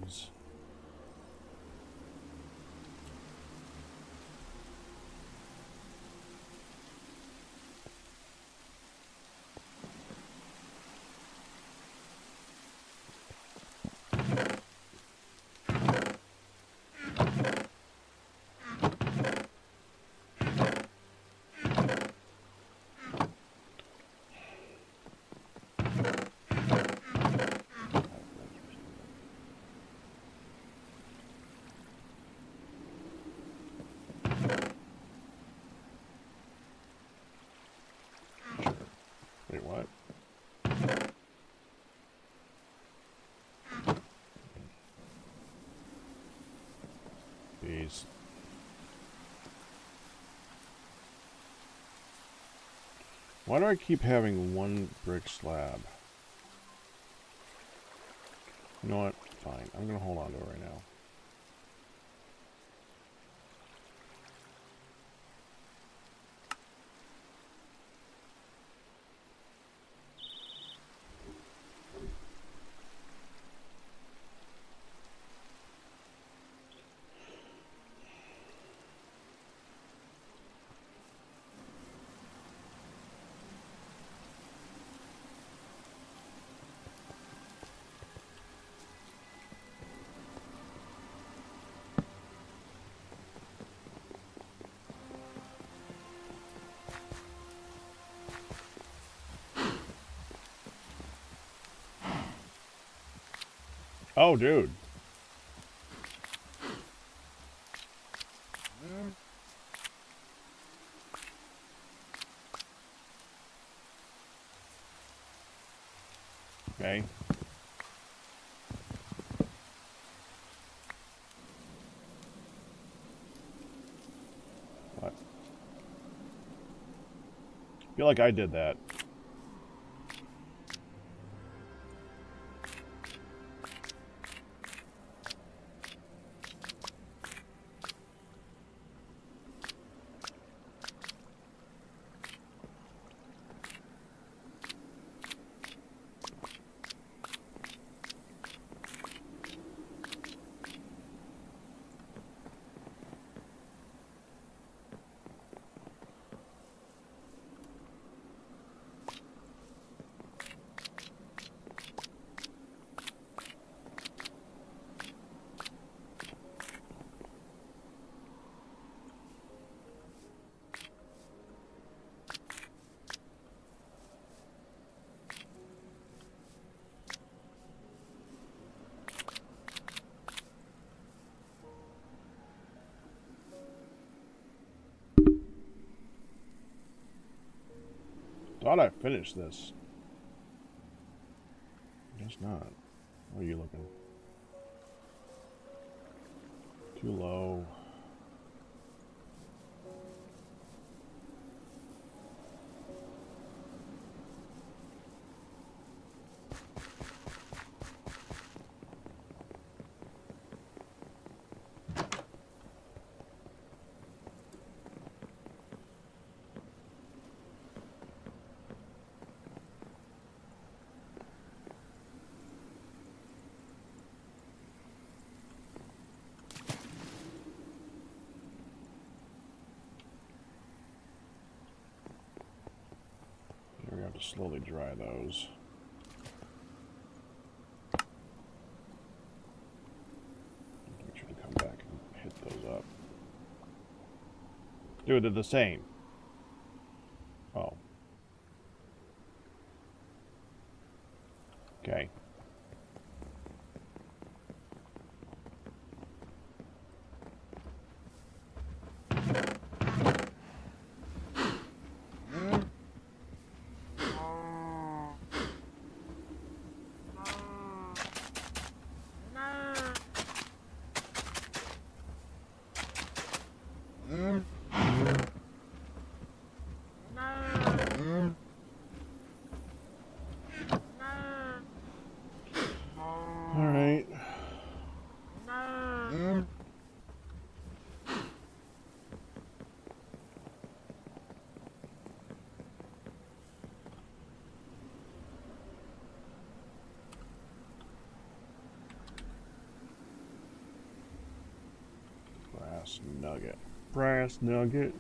trees. Wait, what? Jeez. Why do I keep having one brick slab? You know what? Fine. I'm going to hold on to it right now. Oh, dude. Okay. What? I feel like I did that. Thought I finished this. Guess not. Where are you looking? Too low. We have to slowly dry those. Make sure to come back and hit those up. Dude, they're the same. Oh. Okay. All right. Brass nugget. Brass nugget.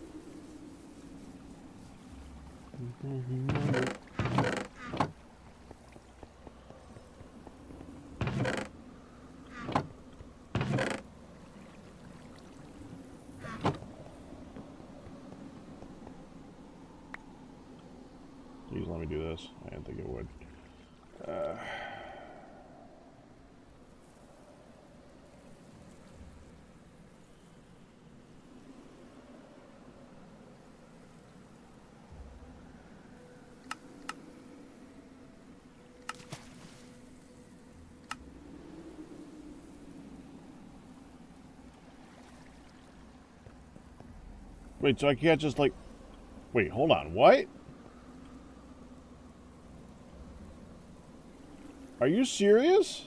Please let me do this. I didn't think it would. Wait, so I can't just like... Wait, hold on. What? Are you serious?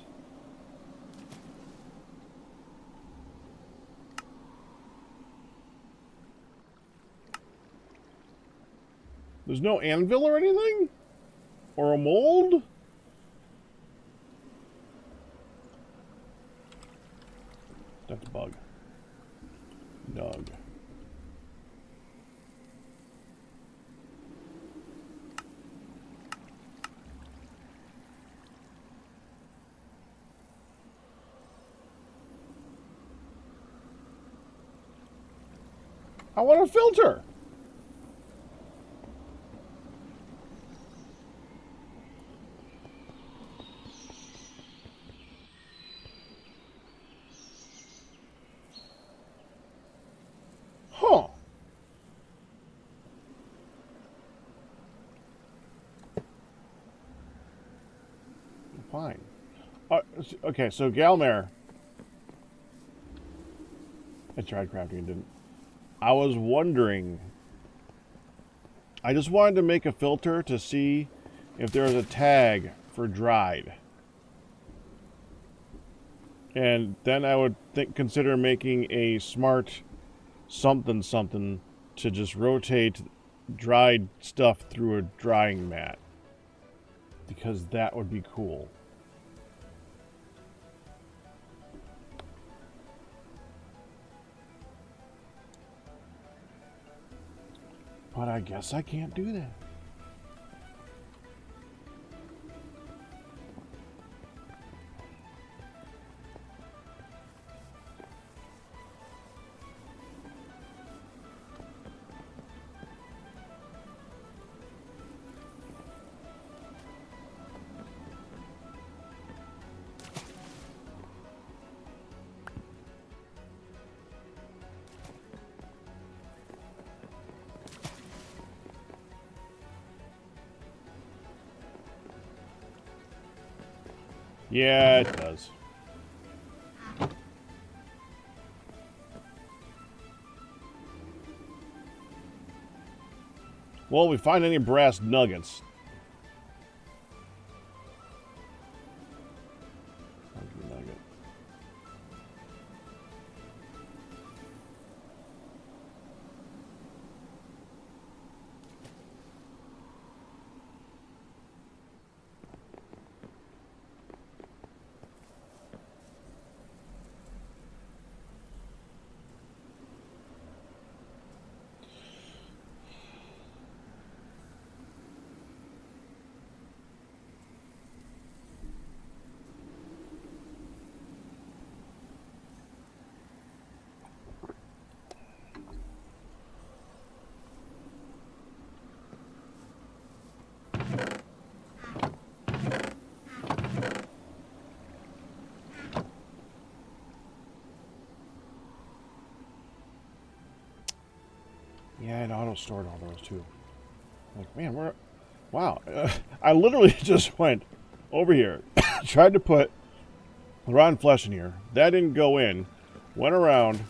There's no anvil or anything? Or a mold? That's a bug. Nug. I want a filter. Huh. Fine. Okay, so Galmare. I tried crafting and didn't. I was wondering. I just wanted to make a filter to see if there was a tag for dried. And then I would consider making a smart something to just rotate dried stuff through a drying mat. Because that would be cool. But I guess I can't do that. Yeah, it does. Well, we find any brass nuggets. Nugget. Yeah, and auto-stored all those too. Like, man, we're... Wow. I literally just went over here, tried to put rotten flesh in here. That didn't go in. Went around,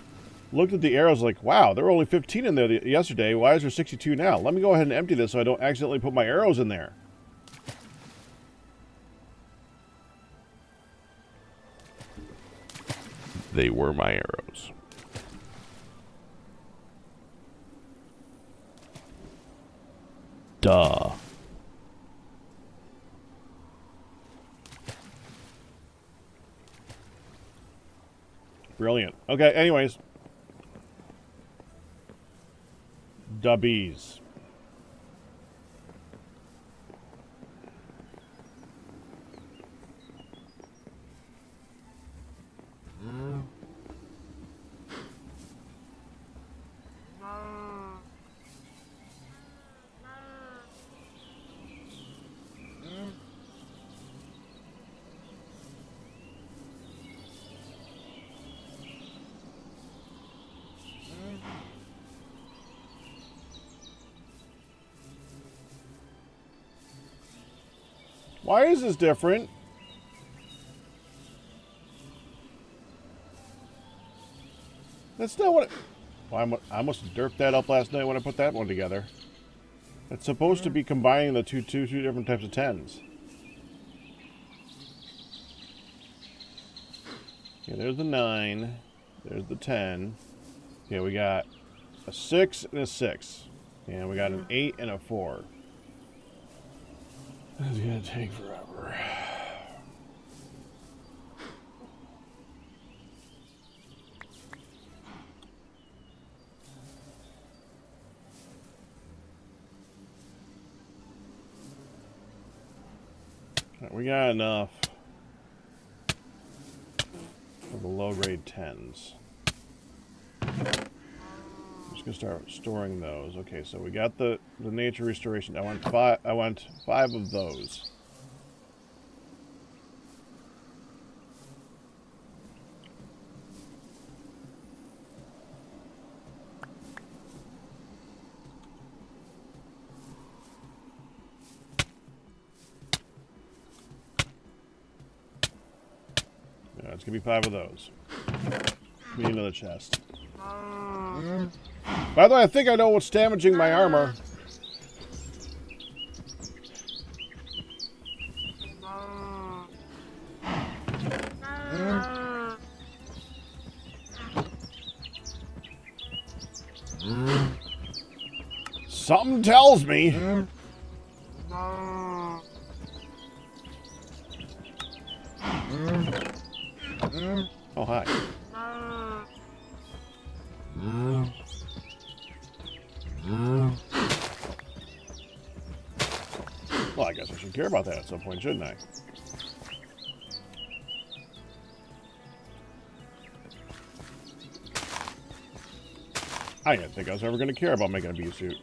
looked at the arrows like, wow, there were only 15 in there yesterday. Why is there 62 now? Let me go ahead and empty this so I don't accidentally put my arrows in there. They were my arrows. Duh. Brilliant. Okay, anyways. Dubbies. Why is this different? That's not what it... Well, I must have derped that up last night when I put that one together. It's supposed to be combining the two different types of 10s. Okay, there's the 9. There's the 10. Okay, we got a 6 and a 6. And we got an 8 and a 4. This is gonna take forever. We got enough for the low-grade 10s. I'm just gonna start storing those. Okay, so we got the nature restoration. I want five of those. Yeah, it's gonna be 5 of those. Give me another chest. By the way, I think I know what's damaging my armor. Something tells me. Oh, hi. Well, I guess I should care about that at some point, shouldn't I? I didn't think I was ever going to care about making a bee suit.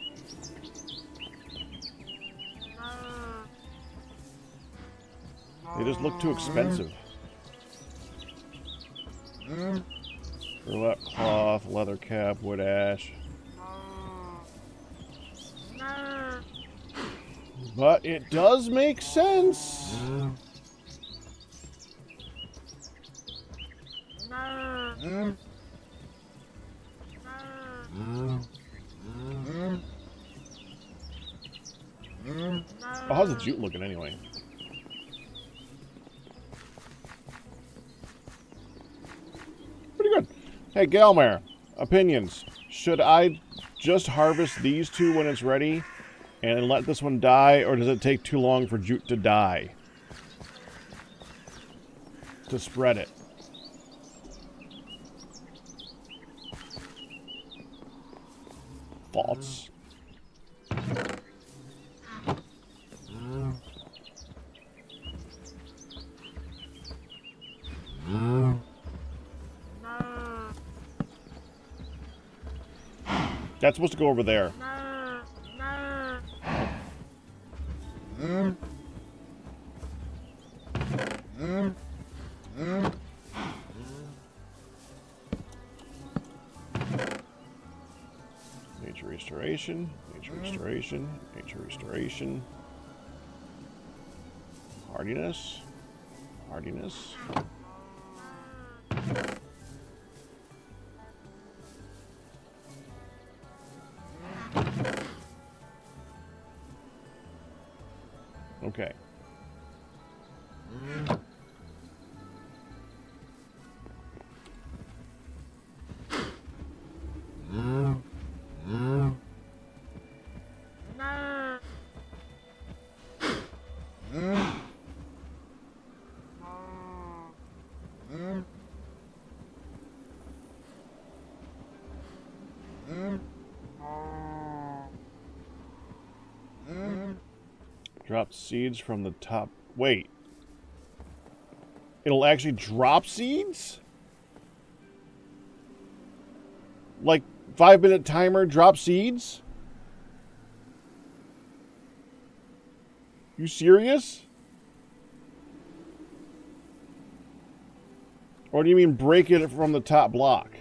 They just look too expensive. Burlap cloth, leather cap, wood ash. But it does make sense. Oh, how's the jute looking anyway? Pretty good. Hey, Galmare, opinions. Should I just harvest these two when it's ready and let this one die, or does it take too long for jute to die? To spread it. False. That's supposed to go over there. Nature restoration, nature restoration, nature restoration. Hardiness, hardiness. Okay. Drop seeds from the top. Wait. It'll actually drop seeds? Like 5-minute timer, drop seeds? You serious? Or do you mean break it from the top block?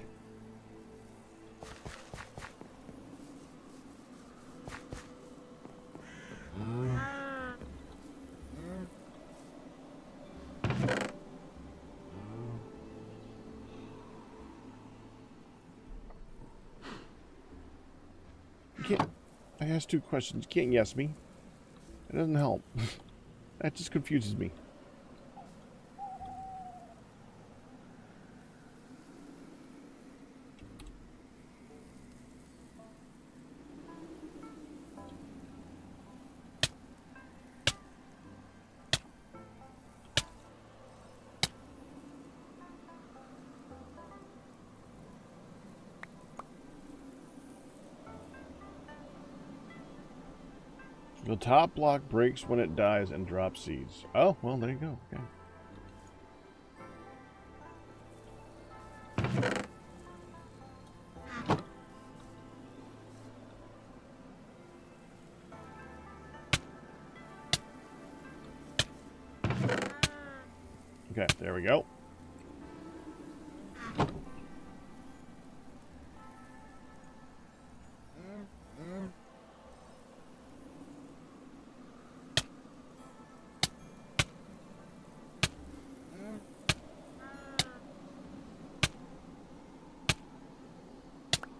You can't. I asked 2 questions. You can't yes me. It doesn't help. That just confuses me. The top block breaks when it dies and drops seeds. Oh, well, there you go. Okay, there we go.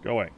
Go away.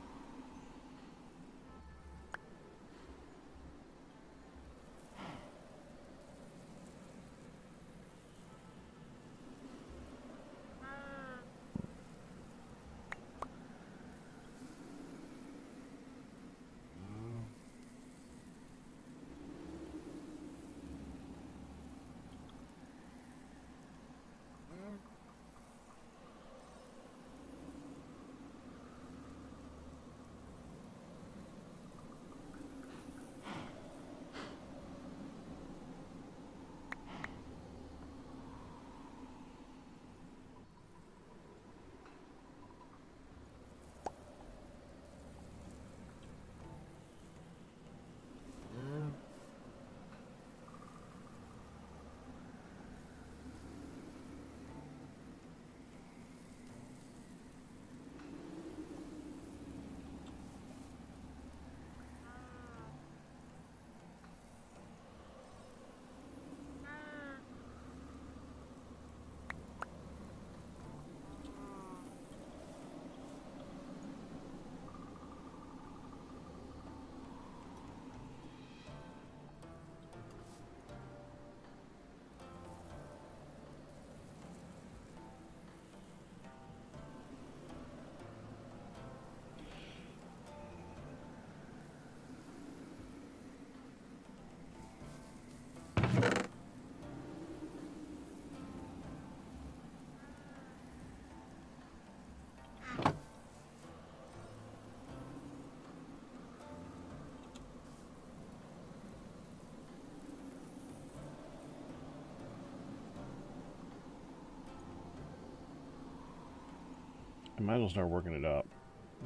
I might as well start working it up.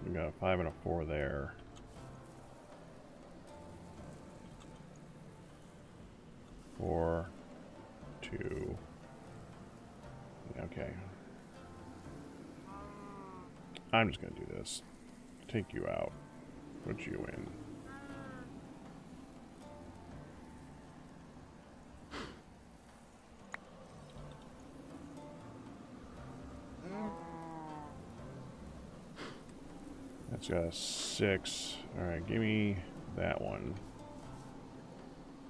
We got a 5 and a 4 there. 4, 2. Okay. I'm just gonna do this. Take you out. Put you in. That's got a 6. Alright, give me that one.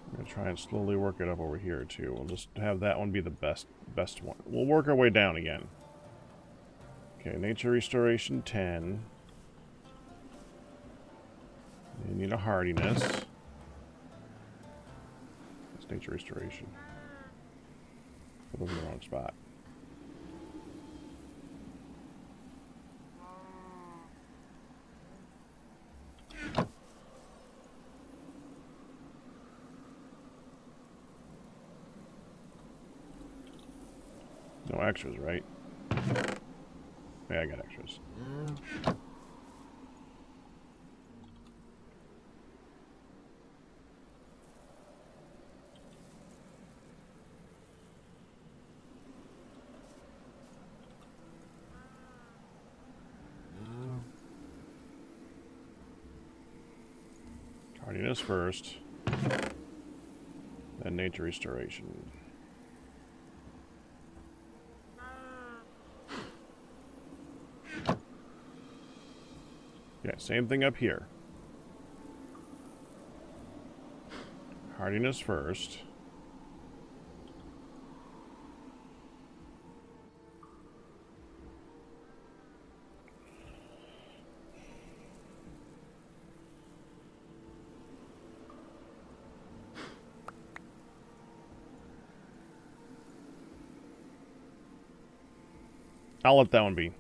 I'm gonna try and slowly work it up over here too. We'll just have that one be the best one. We'll work our way down again. Okay, nature restoration 10. You need a hardiness. That's nature restoration. Put them in the wrong spot. extras, right? Yeah, I got extras. Hardiness first, then nature restoration. Yeah, same thing up here. Hardiness first. I'll let that one be.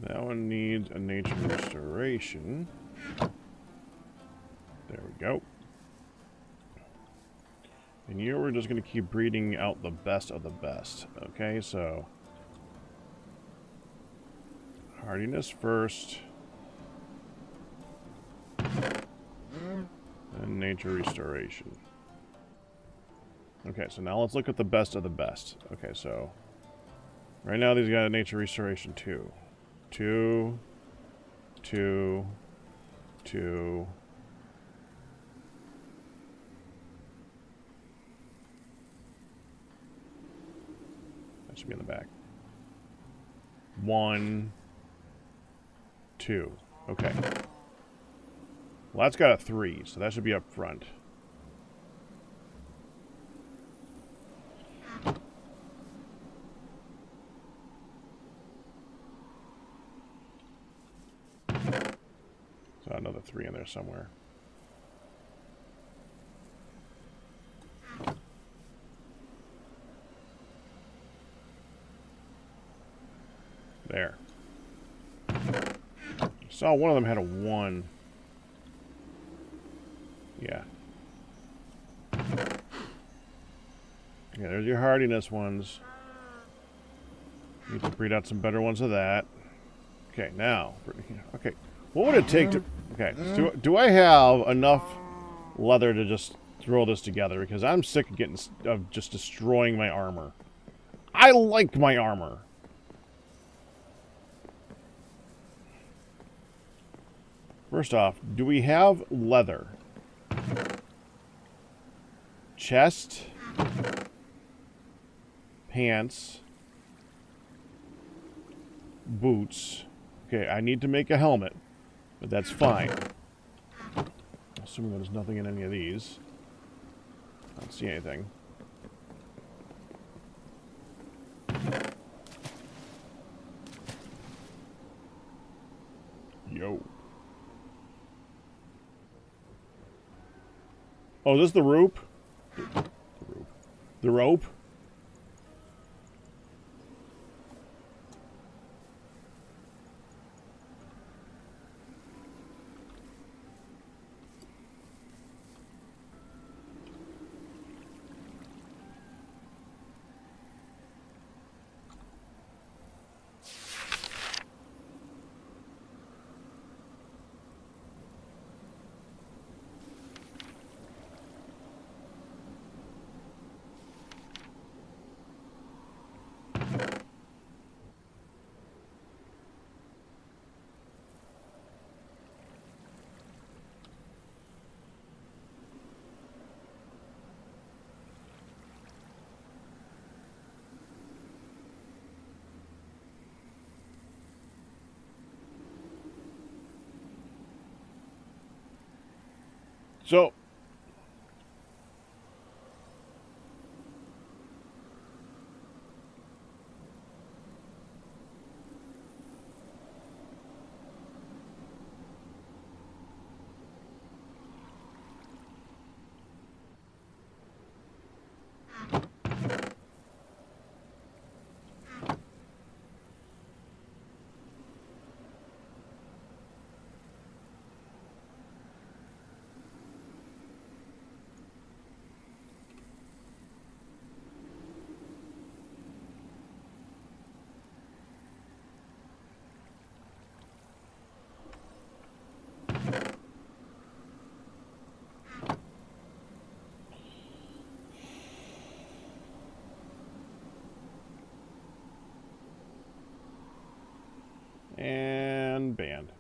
That one needs a nature restoration. There we go. And here we're just going to keep breeding out the best of the best. Okay, so hardiness first. And nature restoration. Okay, so now let's look at the best of the best. Okay, so right now these got a nature restoration 2. 2, 2, 2. That should be in the back. 1, 2. Okay. Well, that's got a 3, so that should be up front. So another 3 in there somewhere. There. Saw one of them had a 1. Yeah. Yeah, there's your hardiness ones. Need to breed out some better ones of that. Okay, now. Okay. What would it take to... Okay, do I have enough leather to just throw this together? Because I'm sick of just destroying my armor. I like my armor. First off, do we have leather? Chest. Pants. Boots. Okay, I need to make a helmet. But that's fine. Assuming there's nothing in any of these. I don't see anything. Yo. Oh, is this the rope? The rope? So, and banned.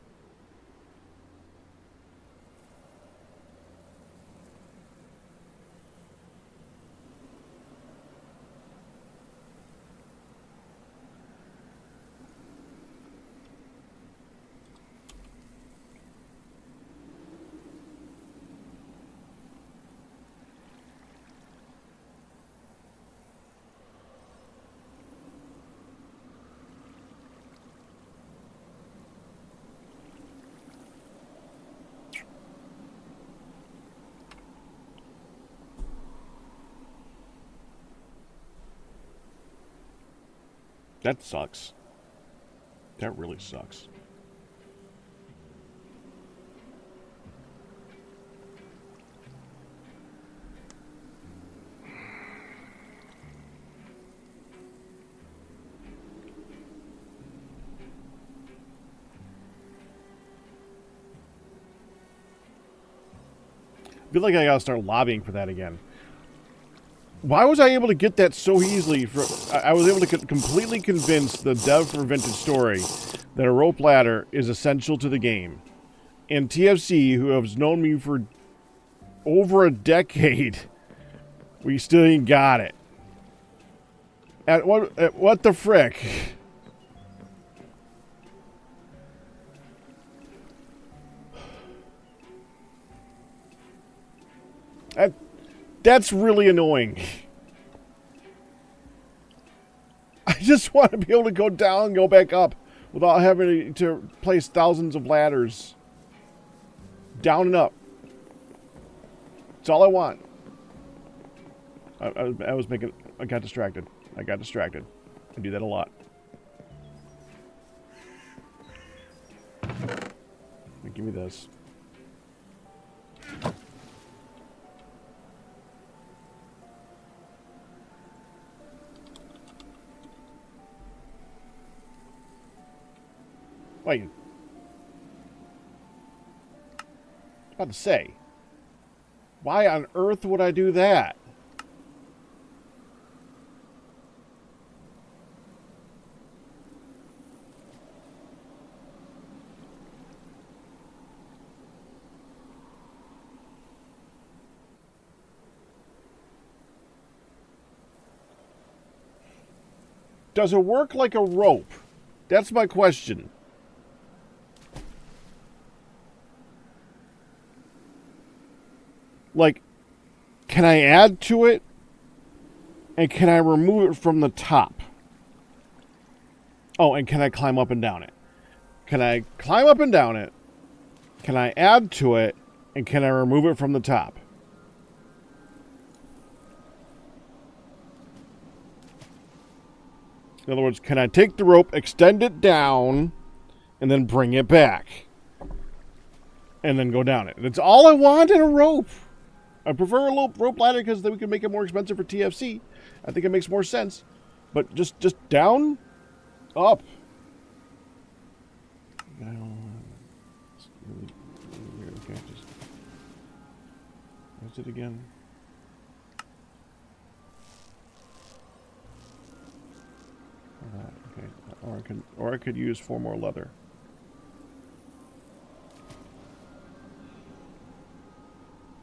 That sucks. That really sucks. I feel like I gotta start lobbying for that again. Why was I able to get that so easily? I was able to completely convince the dev for Vintage Story that a rope ladder is essential to the game. And TFC, who has known me for over a decade, we still ain't got it. At what the frick? That's really annoying. I just want to be able to go down and go back up without having to place thousands of ladders. Down and up. That's all I want. I got distracted. I do that a lot. Give me this. Wait. I was about to say. Why on earth would I do that? Does it work like a rope? That's my question. Like, can I add to it? And can I remove it from the top? Oh, and can I climb up and down it? Can I climb up and down it? Can I add to it? And can I remove it from the top? In other words, can I take the rope, extend it down, and then bring it back? And then go down it. That's all I want in a rope. I prefer a rope ladder because then we can make it more expensive for TFC. I think it makes more sense. But just down, up. Okay, just what's it again? Okay, or I could use 4 more leather.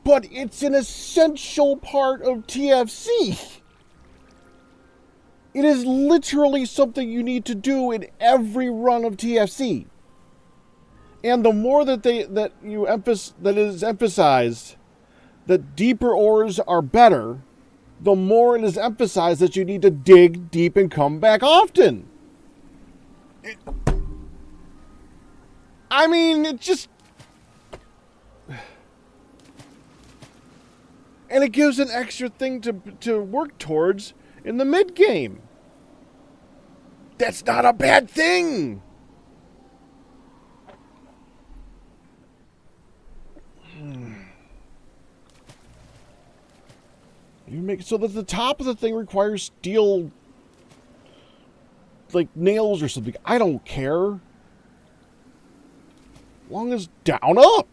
But it's an essential part of TFC. It is literally something you need to do in every run of TFC. And the more that is emphasized that deeper ores are better, the more it is emphasized that you need to dig deep and come back often. It just... And it gives an extra thing to work towards in the mid-game. That's not a bad thing! You make so that the top of the thing requires steel, like nails or something. I don't care. As long as down up.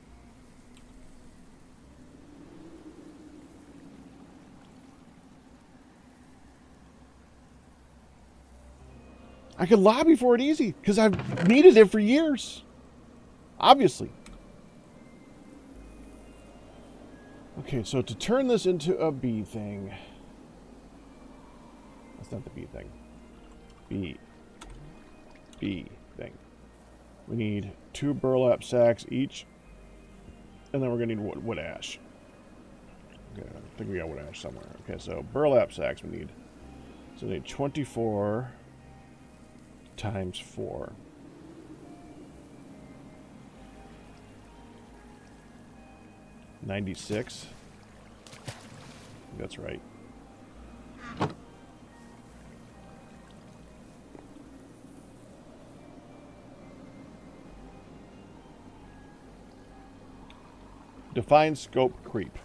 I could lobby for it easy because I've needed it for years. Obviously. Okay, so to turn this into a B thing. That's not the B thing. B thing. We need 2 burlap sacks each. And then we're going to need wood ash. Okay, I think we got wood ash somewhere. Okay, so burlap sacks we need. So we need 24 times 4. 96. That's right. Define scope creep.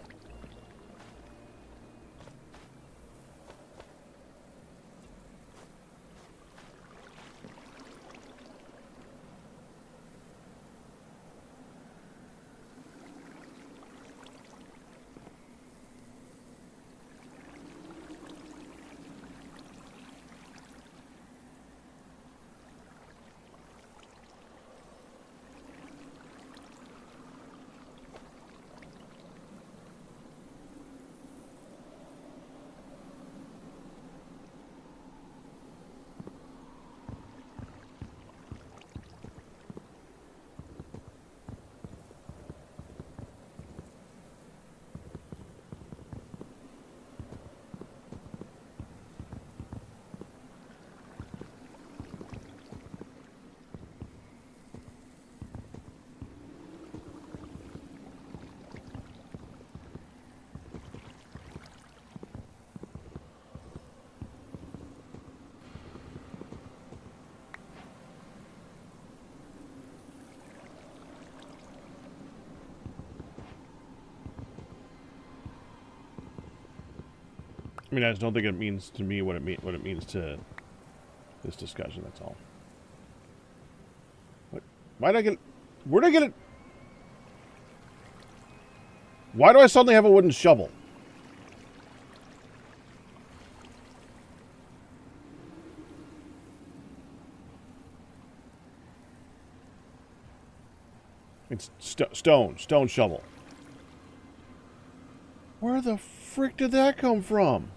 I just don't think it means to me what it means to this discussion. That's all. What? Why did I get it? Where did I get it? Why do I suddenly have a wooden shovel? It's stone shovel. Where the frick did that come from?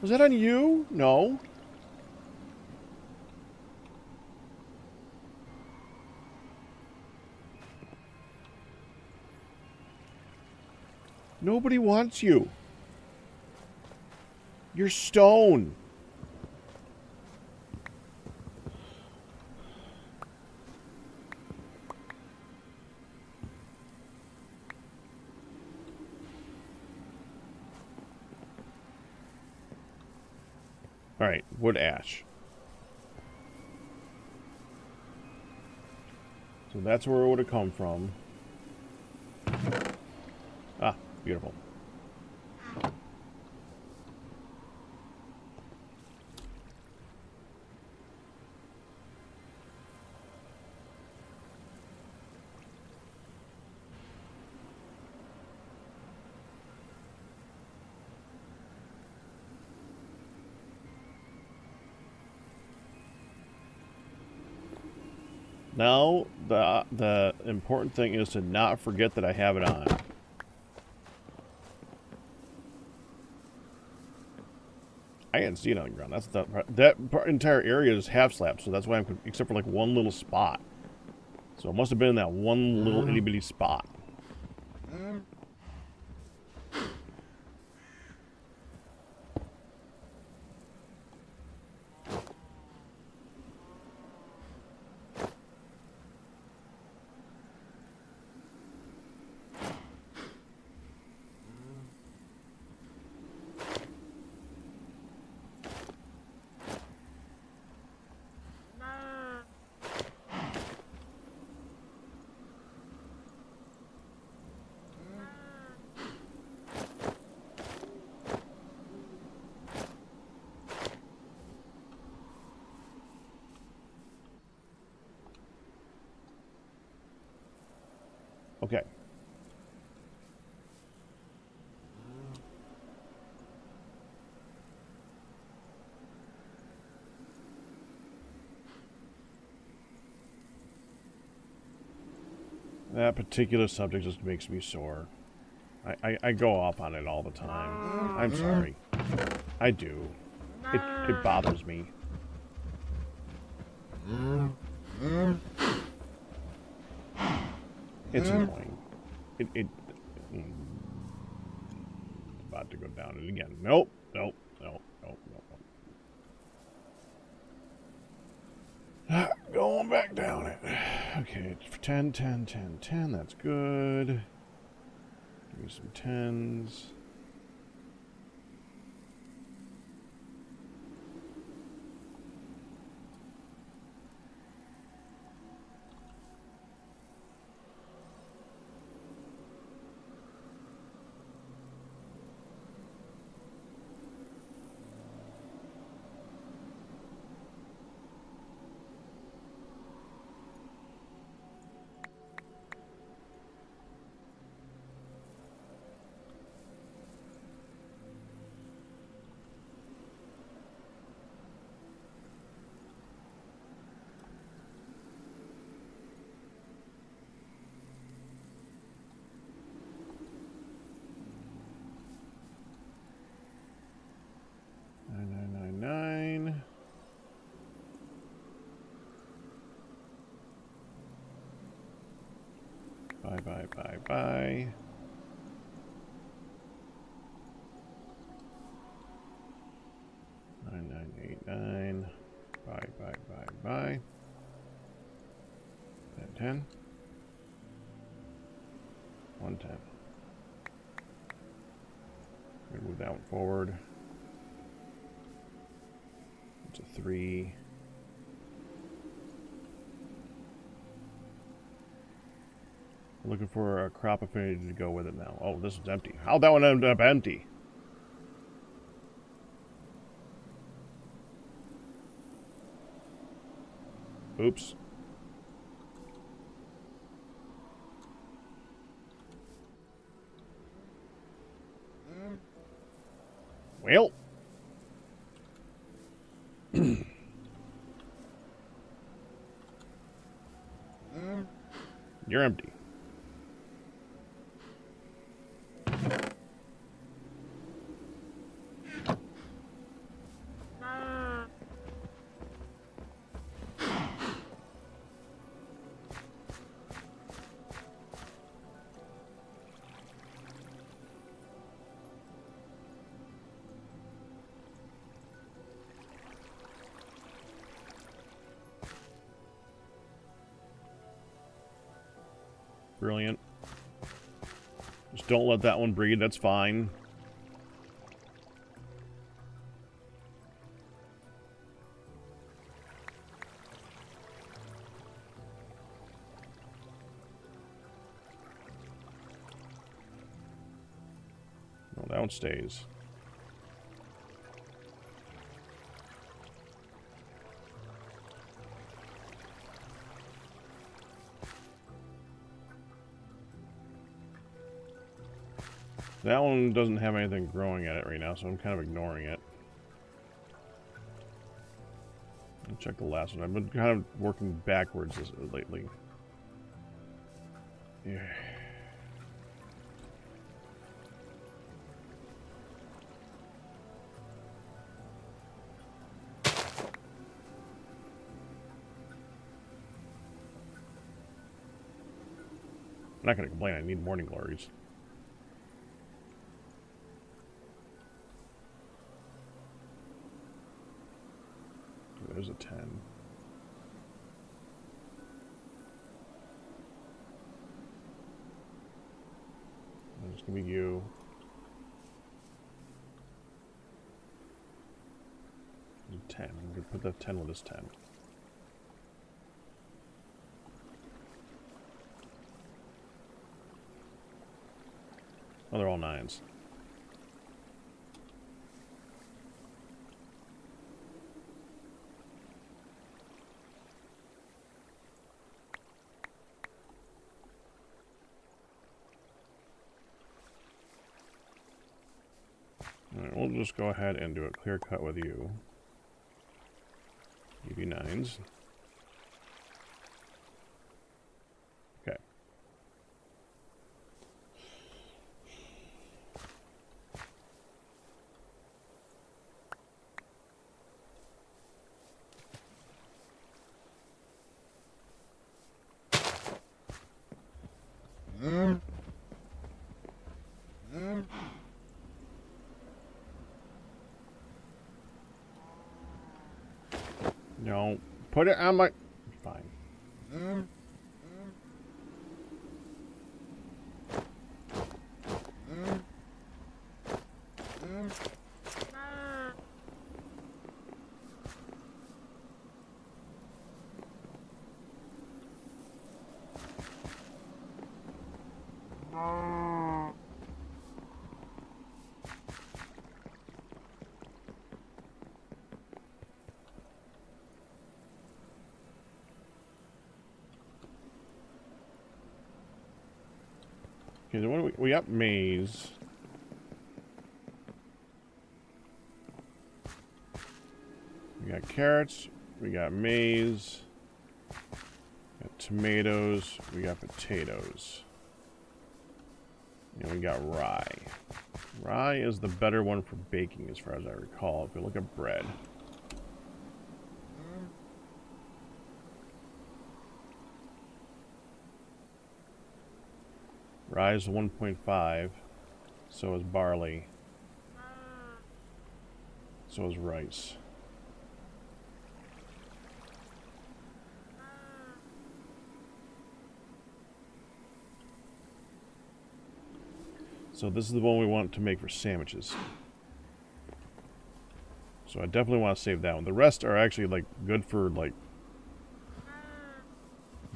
Was that on you? No. Nobody wants you. You're stone. Alright, wood ash. So that's where it would have come from. Ah, beautiful. Now, the important thing is to not forget that I have it on. I can't see it on the ground. That's that entire area is half slab, so that's why I'm except for like one little spot. So it must have been in that one little itty bitty spot. Okay. That particular subject just makes me sore. I go off on it all the time. I'm sorry. I do. It bothers me. It's annoying. It's about to go down it again. Nope. Nope. Nope. Nope. Nope. Nope. Going back down it. Okay, it's for 10, 10, 10, 10. That's good. Give me some 10s. Nine. Bye, bye, bye, bye. Nine, nine, 8, 9. Bye, bye, bye, bye. 10, 10. 110. We're gonna move that one forward. It's a 3. I'm looking for a crop affinity to go with it now. Oh, this is empty. How'd that one end up empty? Oops. Well. You're empty. Brilliant. Just don't let that one breed, that's fine. No, that one stays. That one doesn't have anything growing at it right now, so I'm kind of ignoring it. I'll check the last one. I've been kind of working backwards lately. Yeah. I'm not going to complain. I need morning glories. There's a 10. There's going to be you. There's a 10. I'm going to put that 10 with this 10. Oh, they're all 9s. Alright, we'll just go ahead and do a clear cut with you. UV9s. Okay. No, put it on my... Fine. Okay, so what do we got maize. We got carrots. We got maize. We got tomatoes. We got potatoes. And we got rye. Rye is the better one for baking as far as I recall. If we look at bread. Rye is 1.5. So is barley. So is rice. So this is the one we want to make for sandwiches. So I definitely want to save that one. The rest are actually like good for like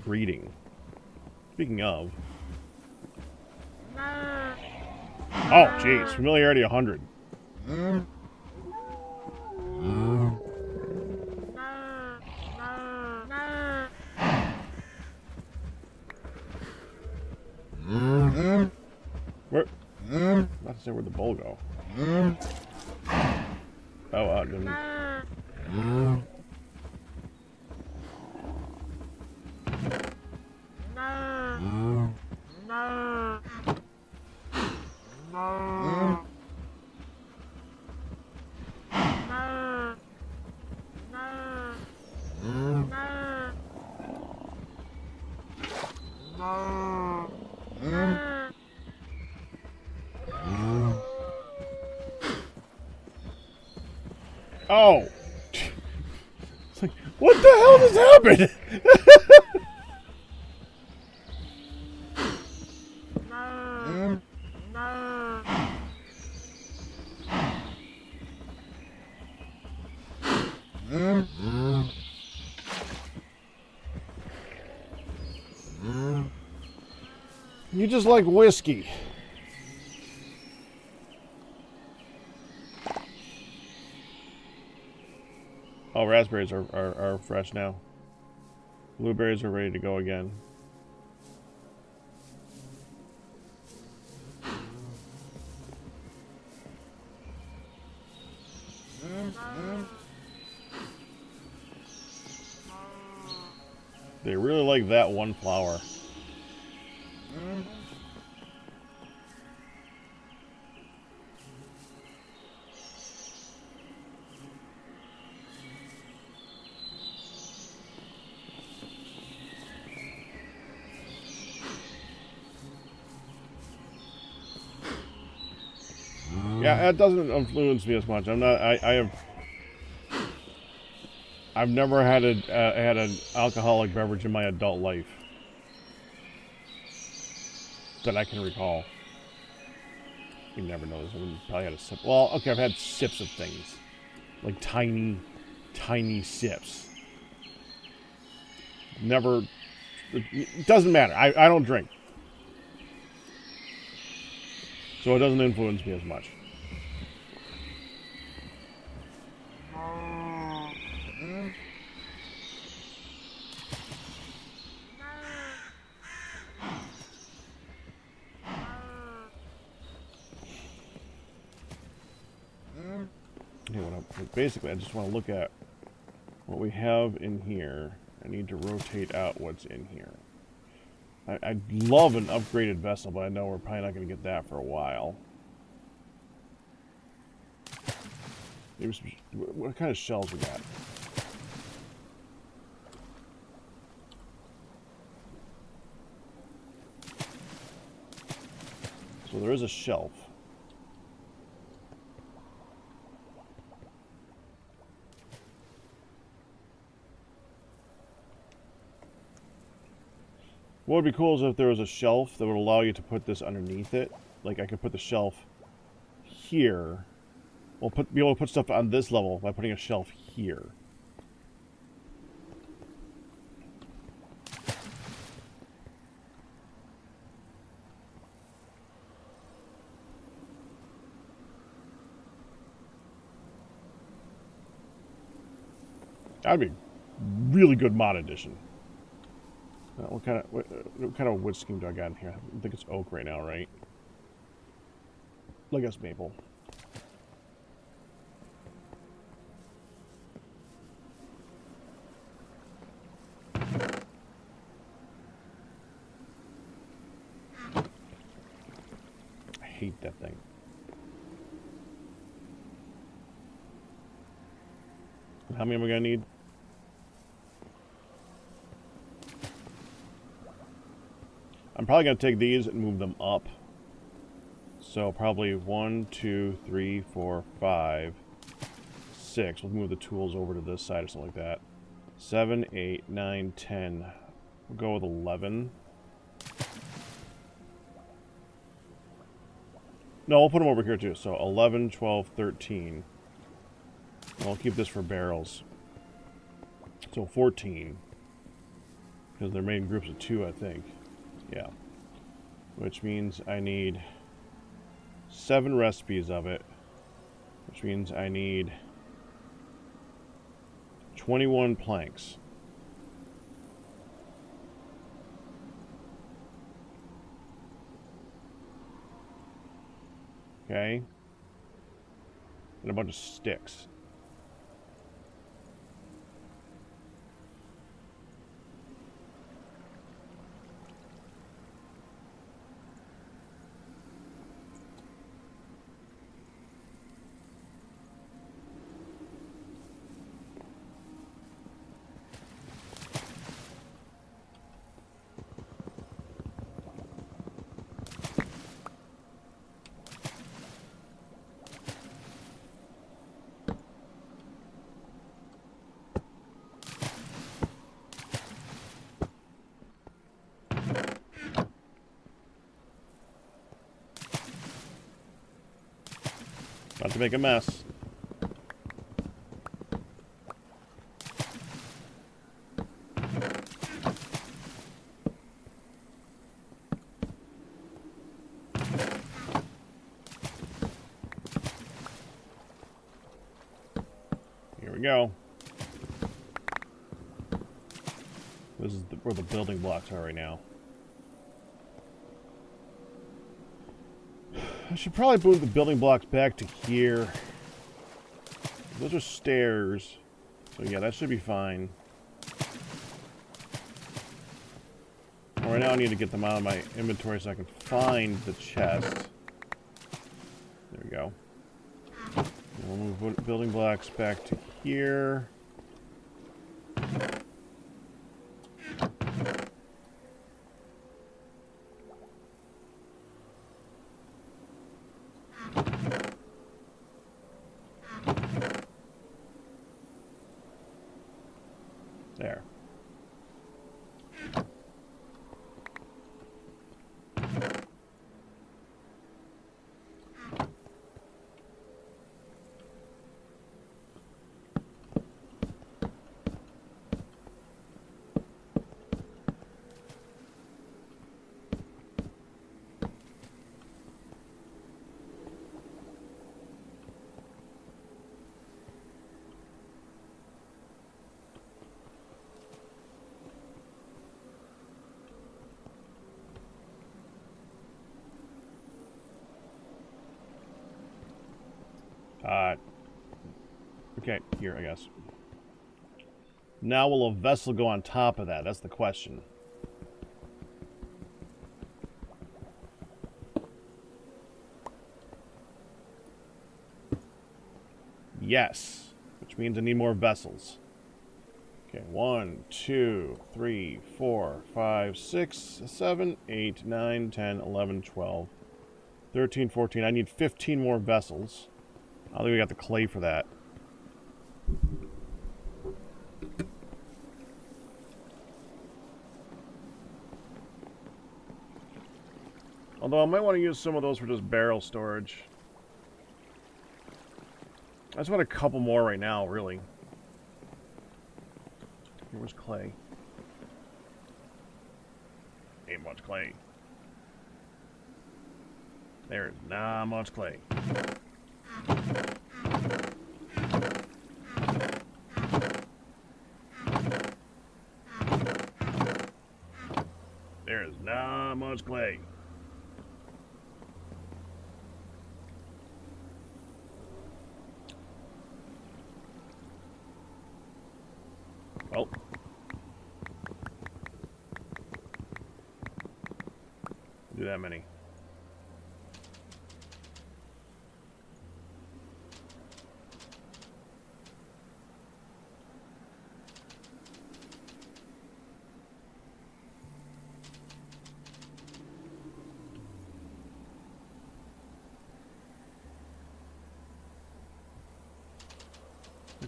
breeding. Speaking of. Oh, jeez. Familiarity 100. Where? Not to say where'd the bowl go. Oh, I didn't. Oh! It's like, what the hell just happened? You just like whiskey. Oh, raspberries are fresh now. Blueberries are ready to go again. They really like that one flower. Yeah, that doesn't influence me as much. I'm not. I've never had an alcoholic beverage in my adult life that I can recall. You never know this. I probably had a sip. Well, okay, I've had sips of things, like tiny sips. Never. It doesn't matter. I don't drink, so it doesn't influence me as much. Okay, basically, I just want to look at what we have in here. I need to rotate out what's in here. I'd love an upgraded vessel, but I know we're probably not going to get that for a while. What kind of shells we got? So there is a shelf. What would be cool is if there was a shelf that would allow you to put this underneath it. Like I could put the shelf here. We'll be able to put stuff on this level by putting a shelf here. That'd be really good mod edition. What kind of wood scheme do I got in here? I think it's oak right now, right? I guess maple. I hate that thing. How many am I gonna need? I'm probably going to take these and move them up. So probably 1, 2, 3, 4, 5, 6. We'll move the tools over to this side or something like that. 7, 8, 9, 10. We'll go with 11. No, we'll put them over here too. So 11, 12, 13. I'll keep this for barrels. So 14. Because they're made in groups of 2, I think. Yeah. Which means I need 7 recipes of it. Which means I need 21 planks. Okay. And a bunch of sticks. Not to make a mess. Here we go. This is where the building blocks are right now. I should probably move the building blocks back to here. Those are stairs. So yeah, that should be fine. Right now I need to get them out of my inventory so I can find the chest. There we go. We'll move building blocks back to here. There. Okay, here, I guess. Now will a vessel go on top of that? That's the question. Yes. Which means I need more vessels. Okay, 1, 2, 3, 4, 5, 6, 7, 8, 9, 10, 11, 12, 13, 14. I need 15 more vessels. I don't think we got the clay for that. Although I might want to use some of those for just barrel storage. I just want a couple more right now, really. Here was clay. Ain't much clay. There's not much clay. There's not much clay. Well. Do that many.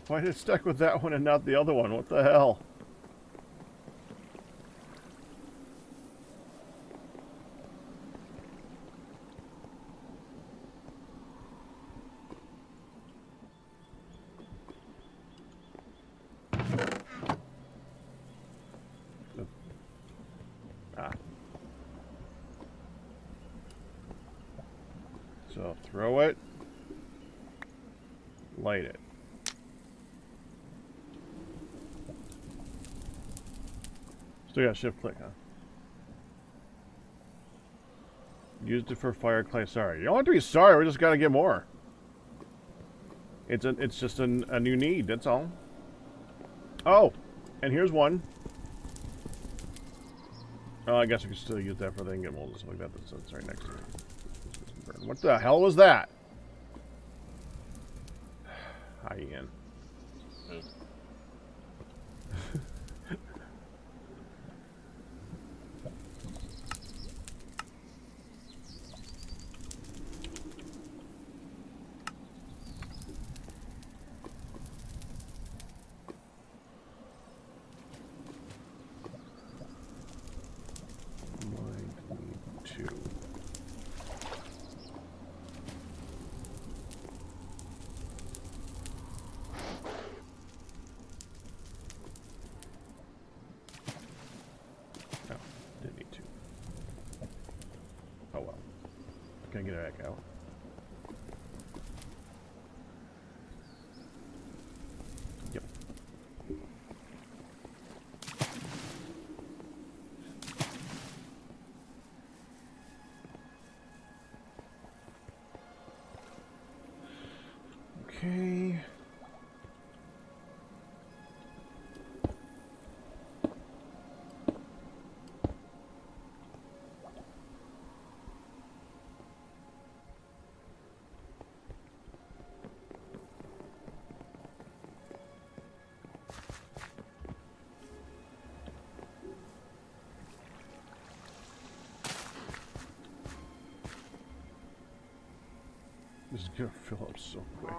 Why did it stick with that one and not the other one? What the hell? So throw it, light it. Still got shift click, huh? Used it for fire clay. Sorry, you don't have to be sorry. We just gotta get more. It's just a new need. That's all. Oh, and here's one. Oh, I guess we can still use that for the ingot mold and stuff like that. That's right next to it. What the hell was that? Hi, Ian. Can I get it back out? Yep. Okay. This is gonna fill up so quick.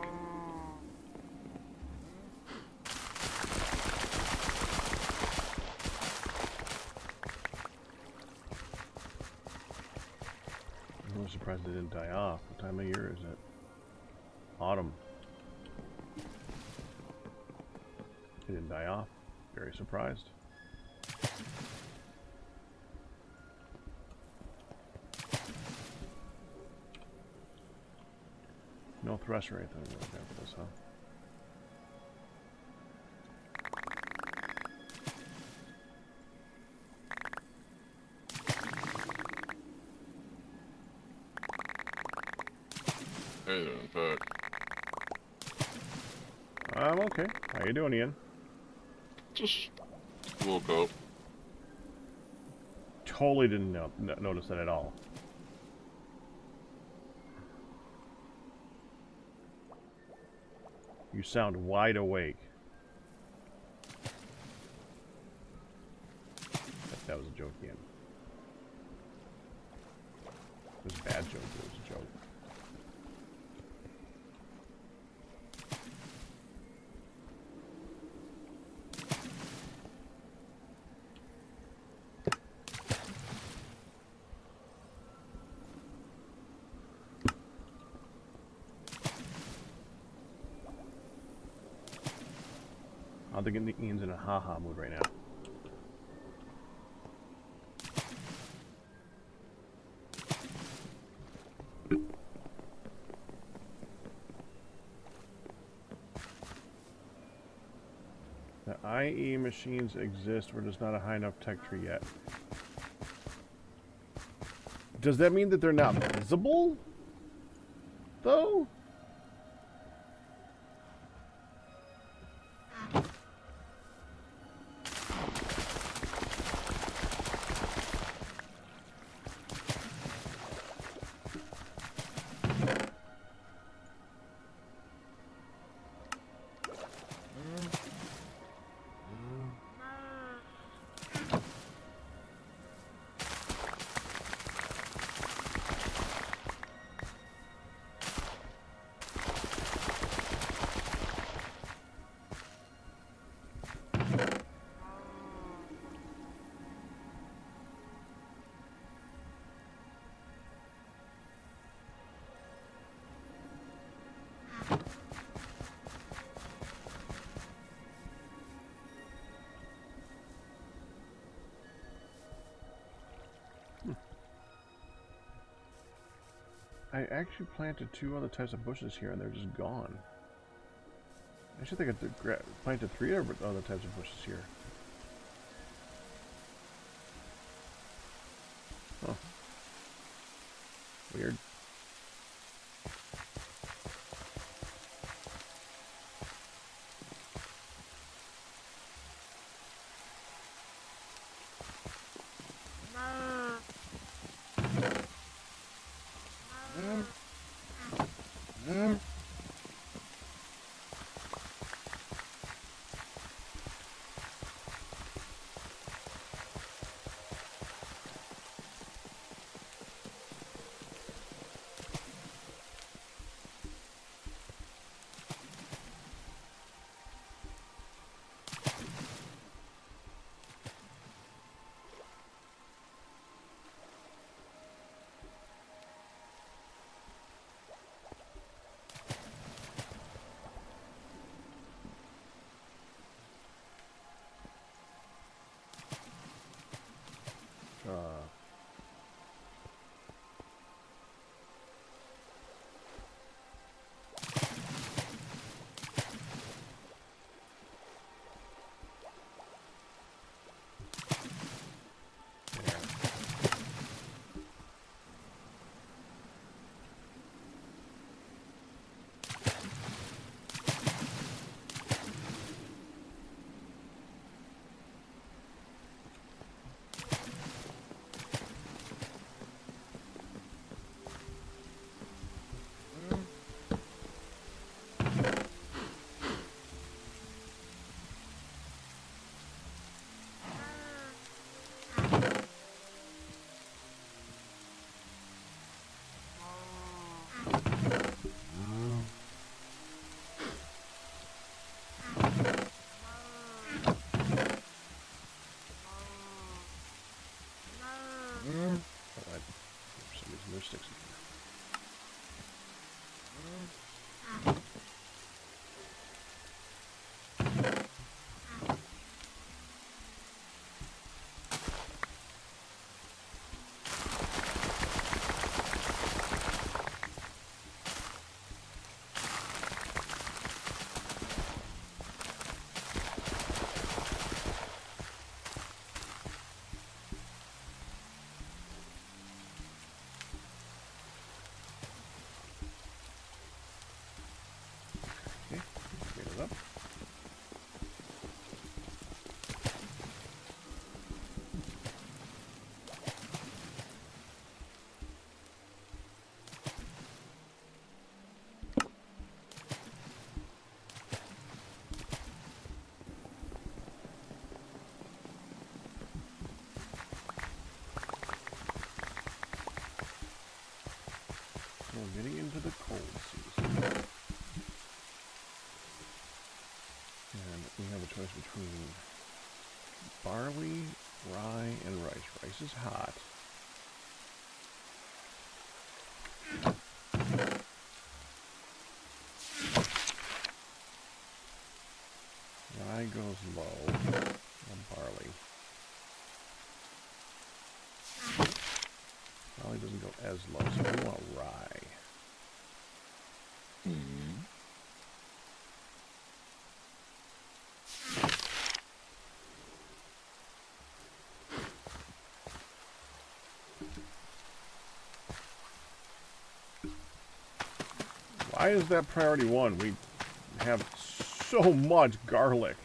I'm surprised it didn't die off. What time of year is it? Autumn. It didn't die off. Very surprised. No thresher or anything like that for this, huh? I'm okay. How you doing, Ian? Just woke up. Totally didn't notice that at all. You sound wide awake. That was a joke, Ian. It was a bad joke, but it was a joke. I don't think Ian's in a ha-ha mood right now. The IE machines exist, but there's not a high enough tech tree yet. Does that mean that they're not visible? Though? I actually planted 2 other types of bushes here and they're just gone. I should think I planted 3 other types of bushes here. Huh. Weird. There's sticks in here. Okay, get it up. we have a choice between barley, rye, and rice. Rice is hot. Rye goes low on barley. Barley doesn't go as low, so we want rye. Why is that priority 1? We have so much garlic.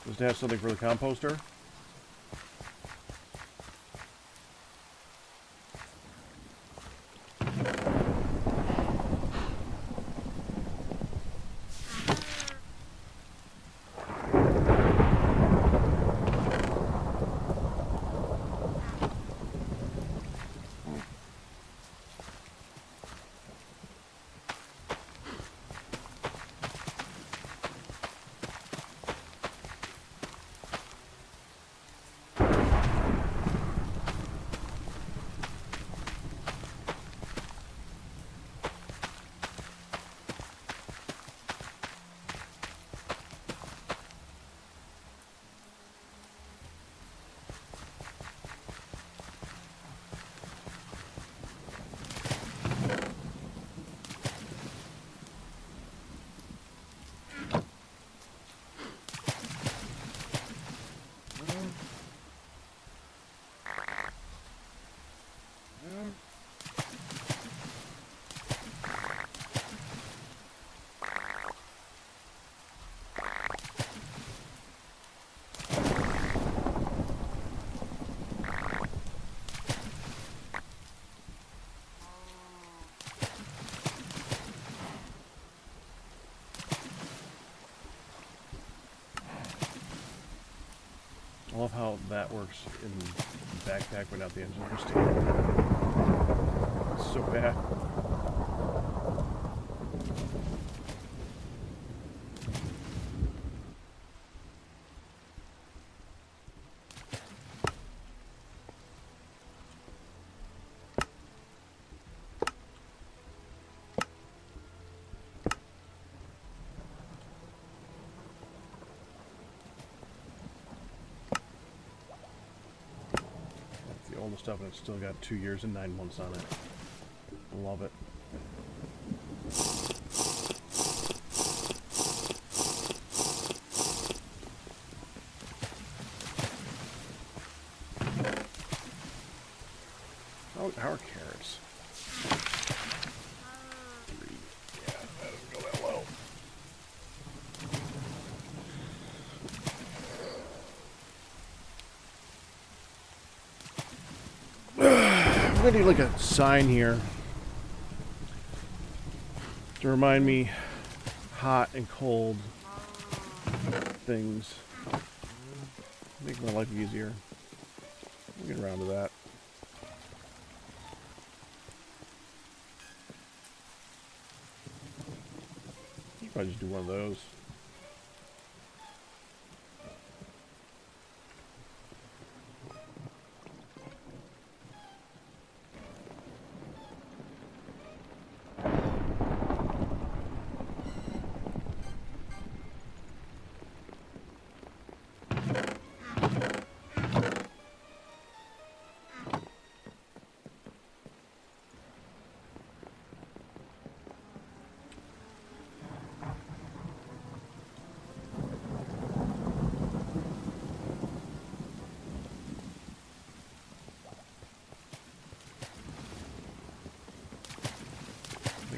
Just to have something for the composter? I love how that works in the backpack but not the engine room stand. It's so bad. All the stuff, and it's still got 2 years and 9 months on it. Love it. Oh, how are carrots? 3. Yeah, that doesn't go that low. I'm gonna need like a sign here to remind me hot and cold things. Make my life easier. We'll get around to that. Should probably just do one of those.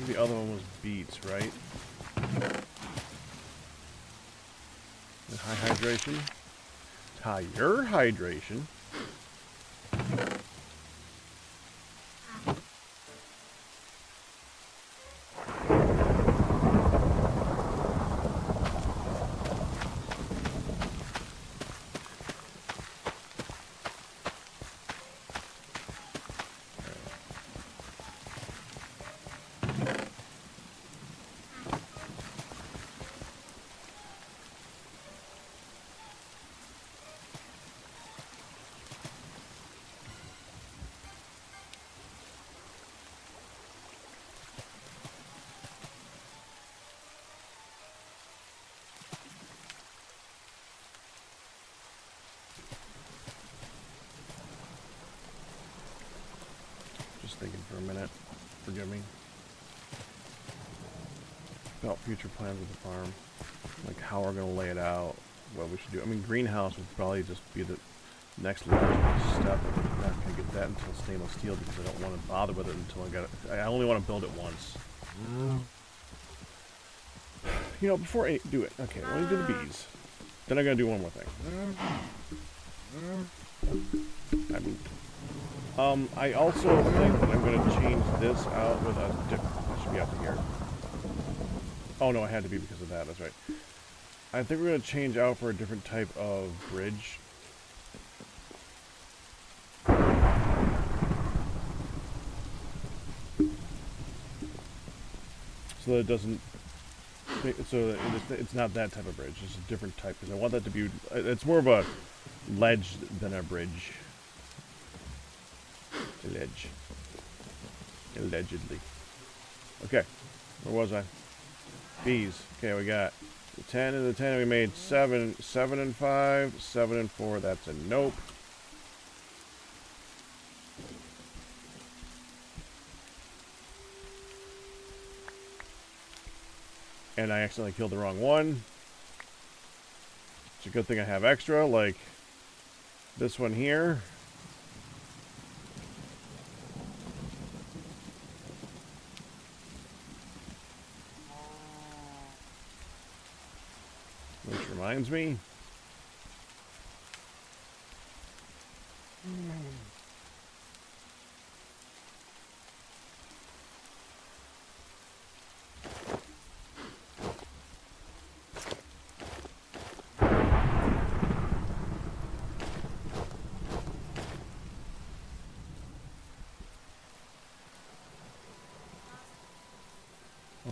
The other one was beets, right? And high hydration. Higher hydration. forgive me. About future plans with the farm. Like how we're going to lay it out, what we should do. I mean, greenhouse would probably just be the next logical step. I'm not going to get that until stainless steel because I don't want to bother with it until I got it. I only want to build it once. You know, before I do it, okay, let me do the bees. Then I'm going to do one more thing. I also think that I'm going to change this out with a different... It should be out to here. Oh, no, I had to be because of that. That's right. I think we're going to change out for a different type of bridge. So that it doesn't... So that it's not that type of bridge. It's a different type. Because I want that to be... It's more of a ledge than a bridge. Ledge. Allegedly. Okay. Where was I? Bees. Okay, we got the 10 and the 10. We made 7. 7 and 5. 7 and 4. That's a nope. And I accidentally killed the wrong one. It's a good thing I have extra, like this one here. Which reminds me.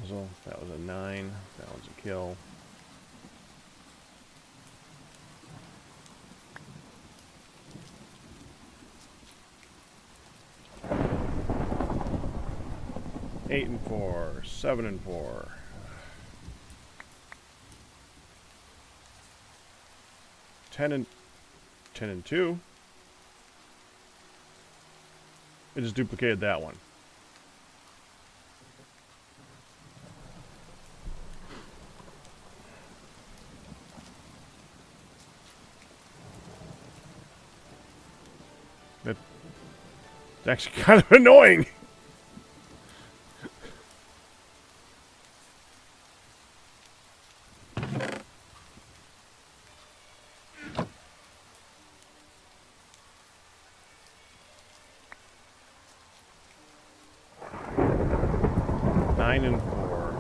Also, that was a 9. That one's a kill. Eight and 4, 7 and 4. 10 and 2. It just duplicated that one. That's actually kind of annoying. Nine and 4.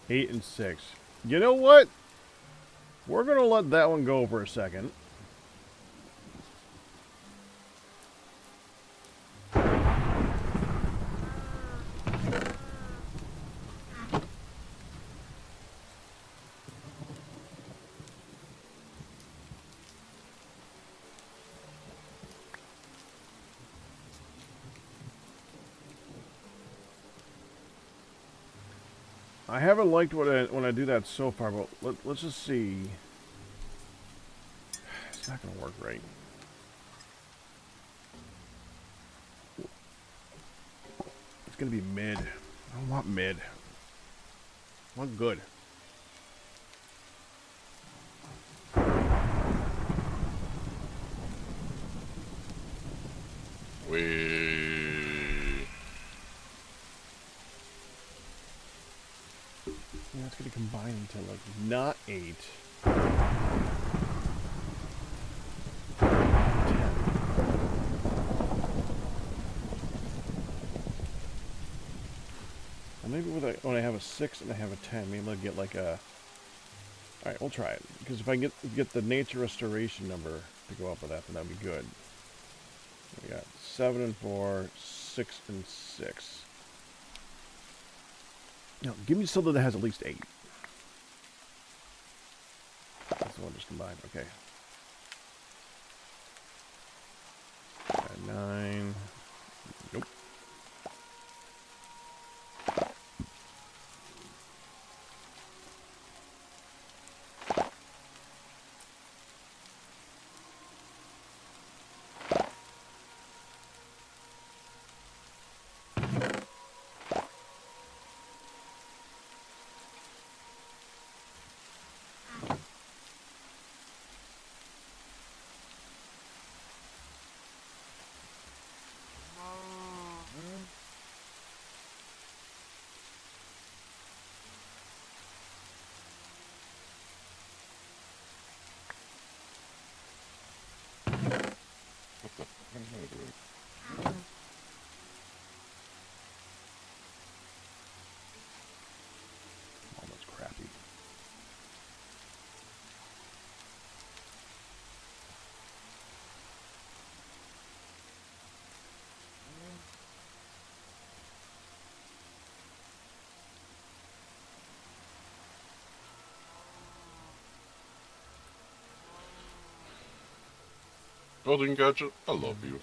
Eight and 6. You know what? We're gonna let that one go for a second. I haven't liked when I do that so far, but let's just see. It's not going to work right. It's going to be mid. I don't want mid. I want good. Yeah, it's going to combine into like not 8. 10. And maybe when I have a 6 and I have a 10, maybe I'll get like a... Alright, we'll try it. Because if I get the nature restoration number to go up with that, then that'd be good. We got 7 and 4, 6 and 6. Now, give me something that has at least 8. That's the one just combined. Okay. 9. Nope. Building gadget, I love you.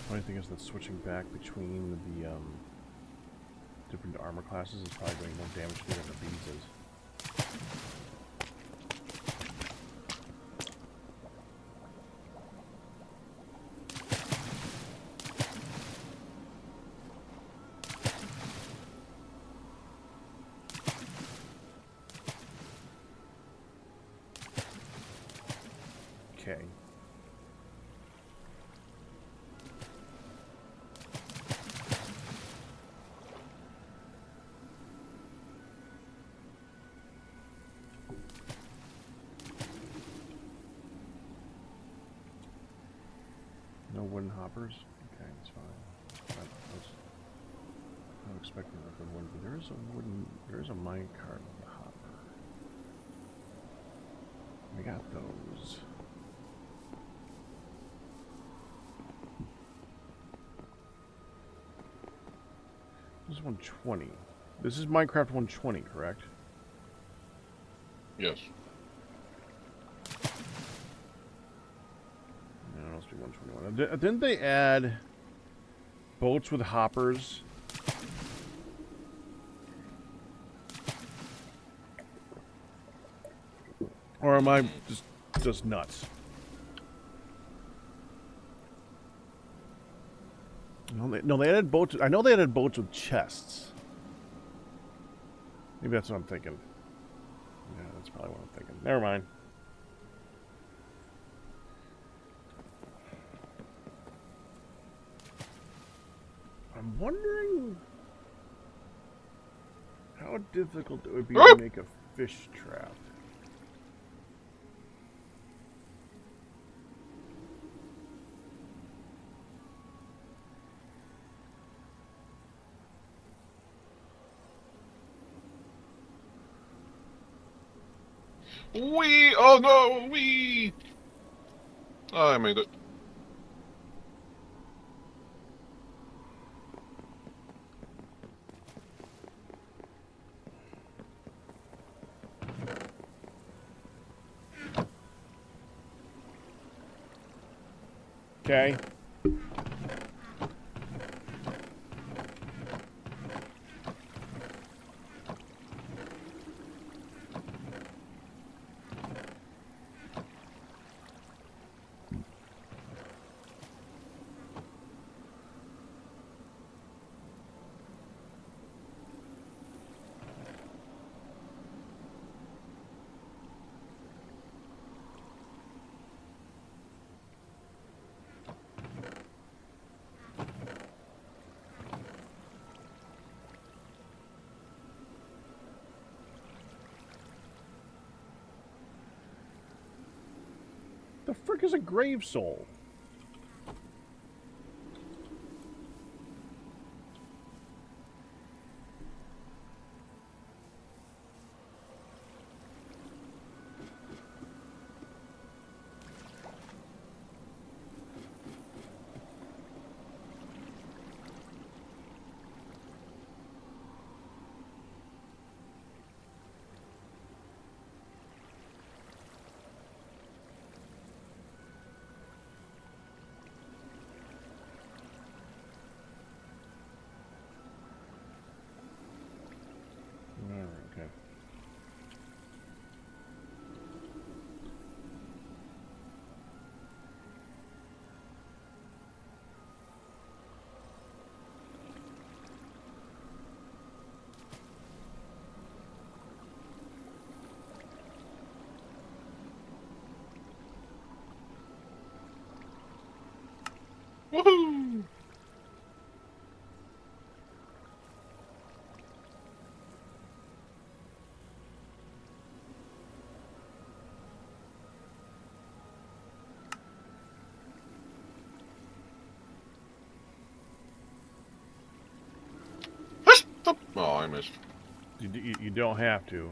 Funny thing is that switching back between the different armor classes is probably doing more damage to me than the beads is. Okay. No wooden hoppers? Okay, that's fine. I was not expecting that there wouldn't be. There is a mine cart with a hopper. I got those. This is 120. This is Minecraft 120, correct? Yes. No, it must be 121. Didn't they add boats with hoppers? Or am I just nuts? No, they added boats. I know they added boats with chests. Maybe that's what I'm thinking. Yeah, that's probably what I'm thinking. Never mind. I'm wondering how difficult it would be to make a fish trap. Wee! Oh no! Wee! I made it. Okay. The frick is a grave soul? Okay. Woohoo! Oh, I missed. You don't have to.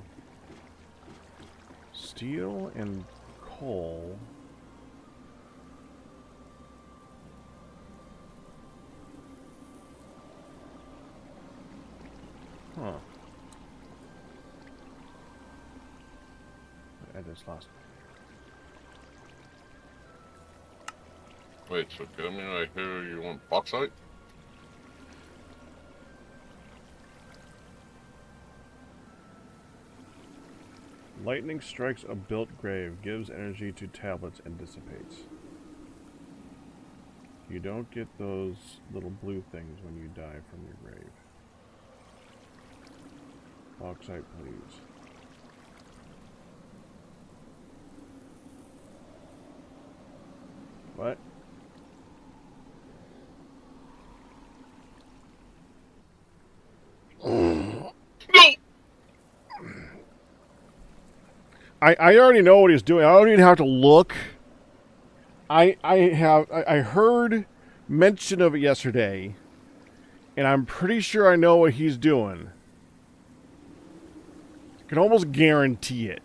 Steel and coal. Huh. I just lost. Wait, so I mean, I hear you want bauxite? Lightning strikes a built grave, gives energy to tablets, and dissipates. You don't get those little blue things when you die from your grave. Bauxite, please. What? No! I already know what he's doing. I don't even have to look. I heard mention of it yesterday, and I'm pretty sure I know what he's doing. I can almost guarantee it.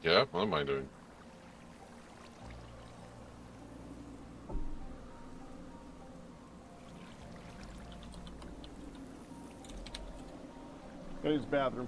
Yeah, what am I doing? Go to his bathroom.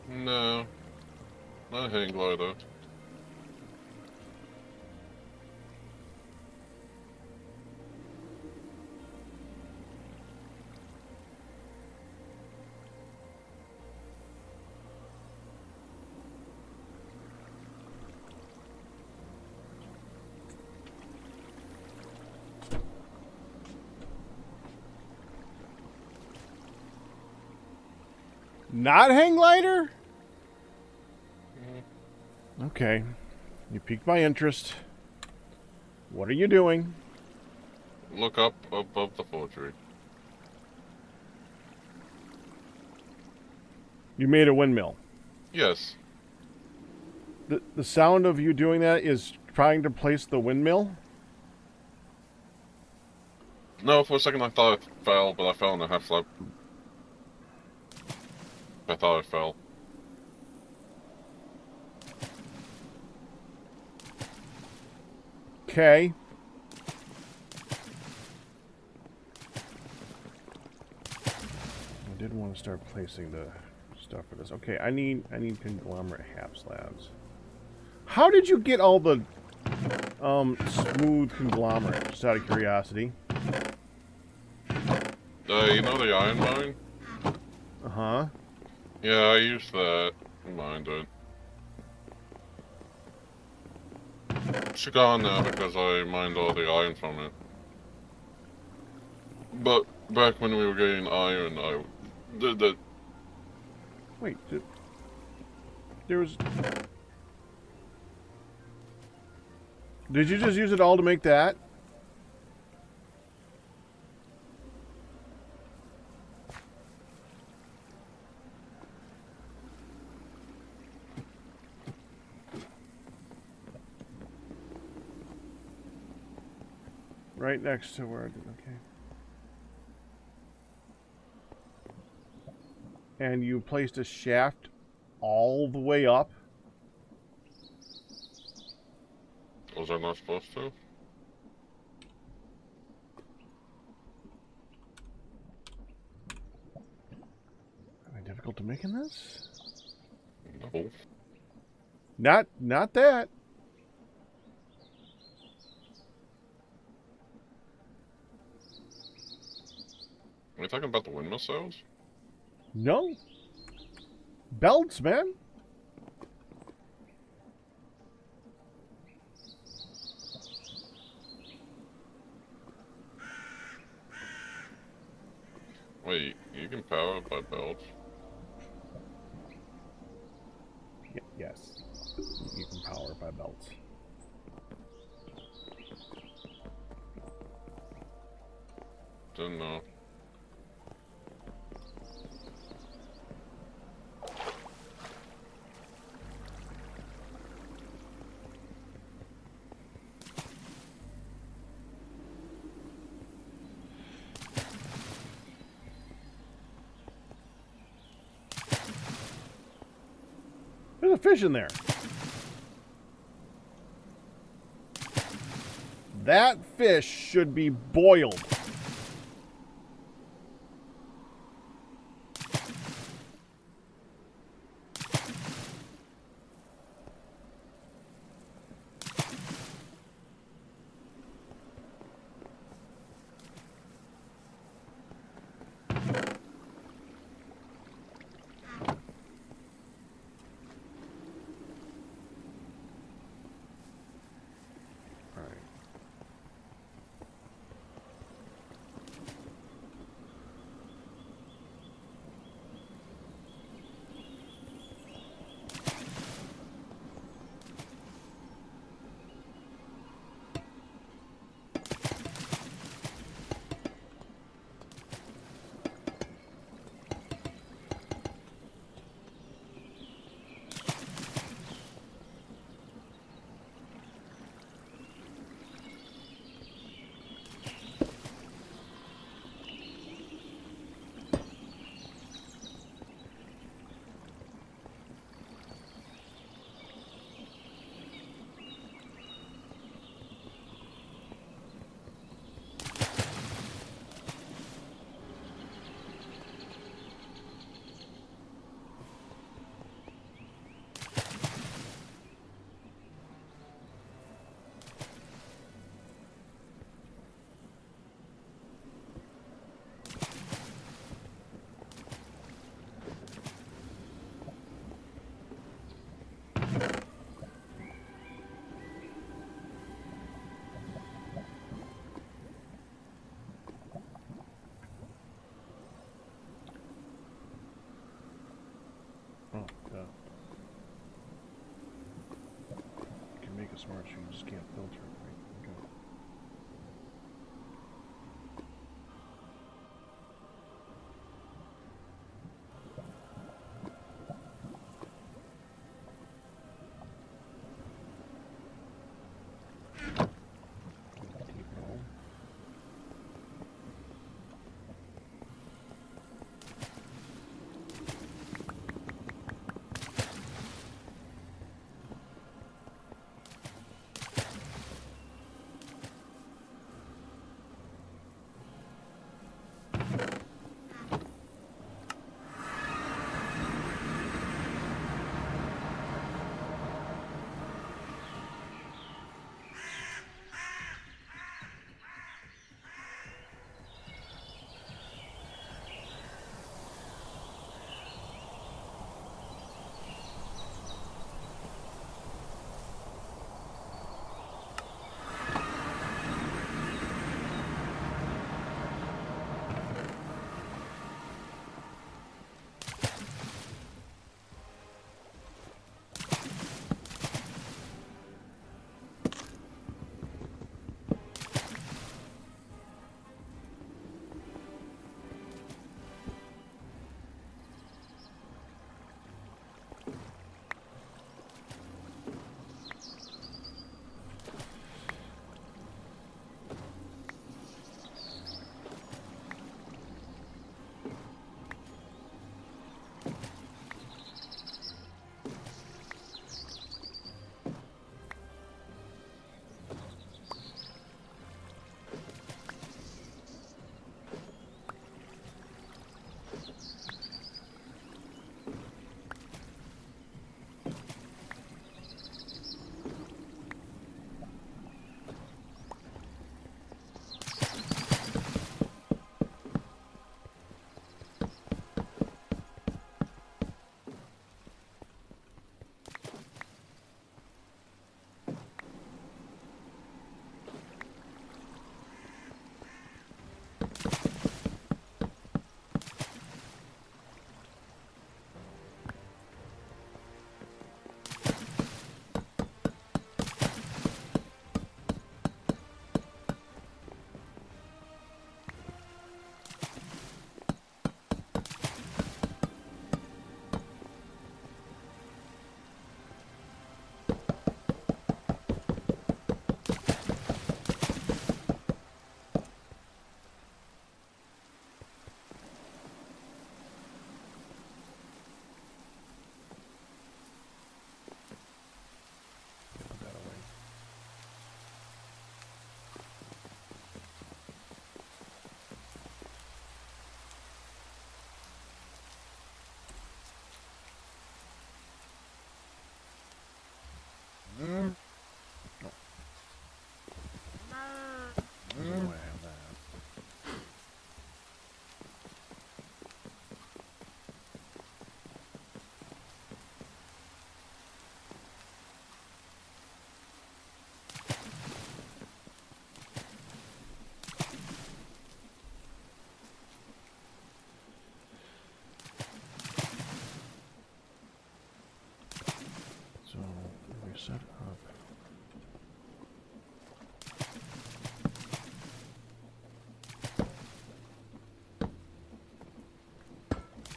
No, not hang glider. Not hang glider? Okay. You piqued my interest. What are you doing? Look up above the forgery. You made a windmill. Yes. The sound of you doing that is trying to place the windmill? No, for a second I thought it fell, but I fell in a half flip. I thought it fell. Okay. I did want to start placing the stuff for this. Okay, I need conglomerate half slabs. How did you get all the smooth conglomerate? Just out of curiosity. You know the iron mine? Uh-huh. Yeah, I used that. Mined it. It's gone now because I mined all the iron from it. But back when we were getting iron, I did that. Wait, there was... Did you just use it all to make that? Right next to where I did, okay. And you placed a shaft all the way up? Was I not supposed to? Am I difficult to making this? No. Not that. Are you talking about the windmill sails? No. Belts, man. Wait, you can power it by belts? Yes. You can power it by belts. Didn't know. There's a fish in there. That fish should be boiled. smart shoe, you just can't filter it, right? Okay. Depot. Put that away. No. There's no way I have that. So we set up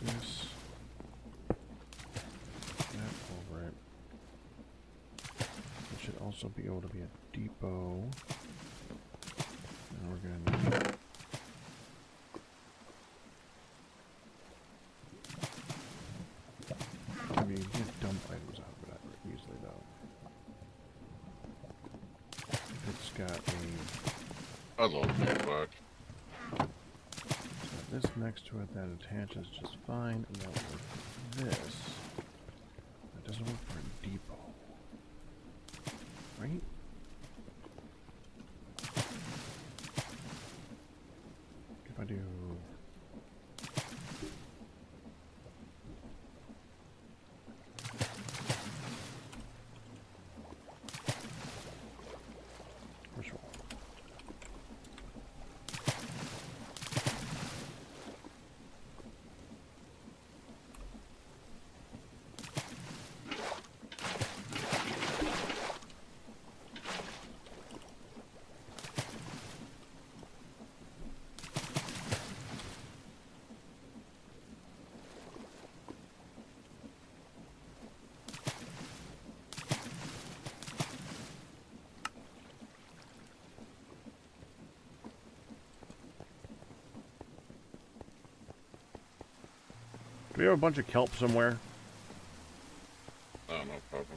this, that over it. It should also be able to be a depot. And we're gonna need I mean, you can't dump items out of it easily though. It's got a I love feedback. this next to it that attaches just fine, and that will work for this. That doesn't work for a depot. Right? If I do... Which one? we have a bunch of kelp somewhere? I don't know, probably.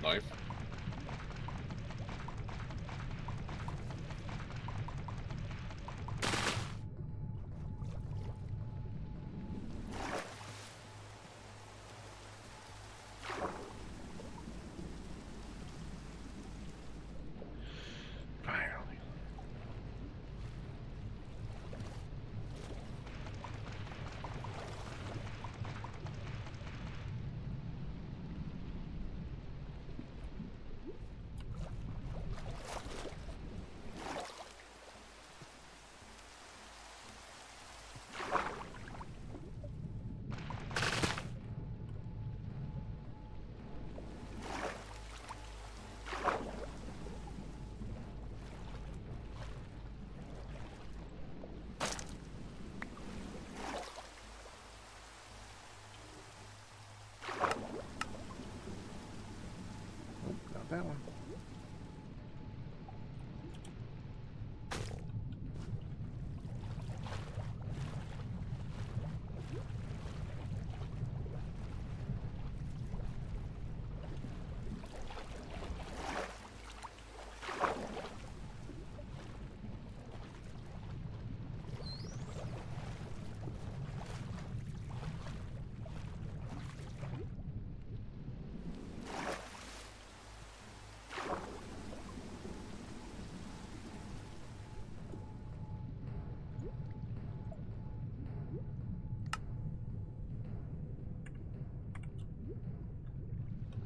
Knife. Finally. Not that one.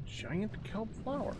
Giant kelp flower.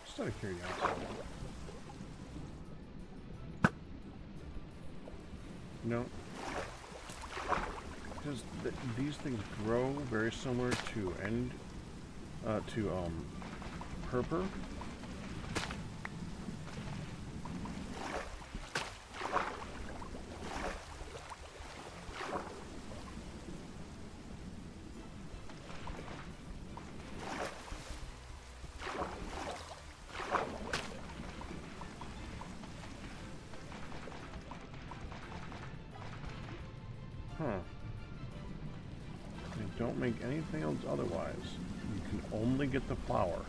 Just out of curiosity. No. Because these things grow very similar to purpur. Huh. They don't make anything else otherwise. You can only get the flower.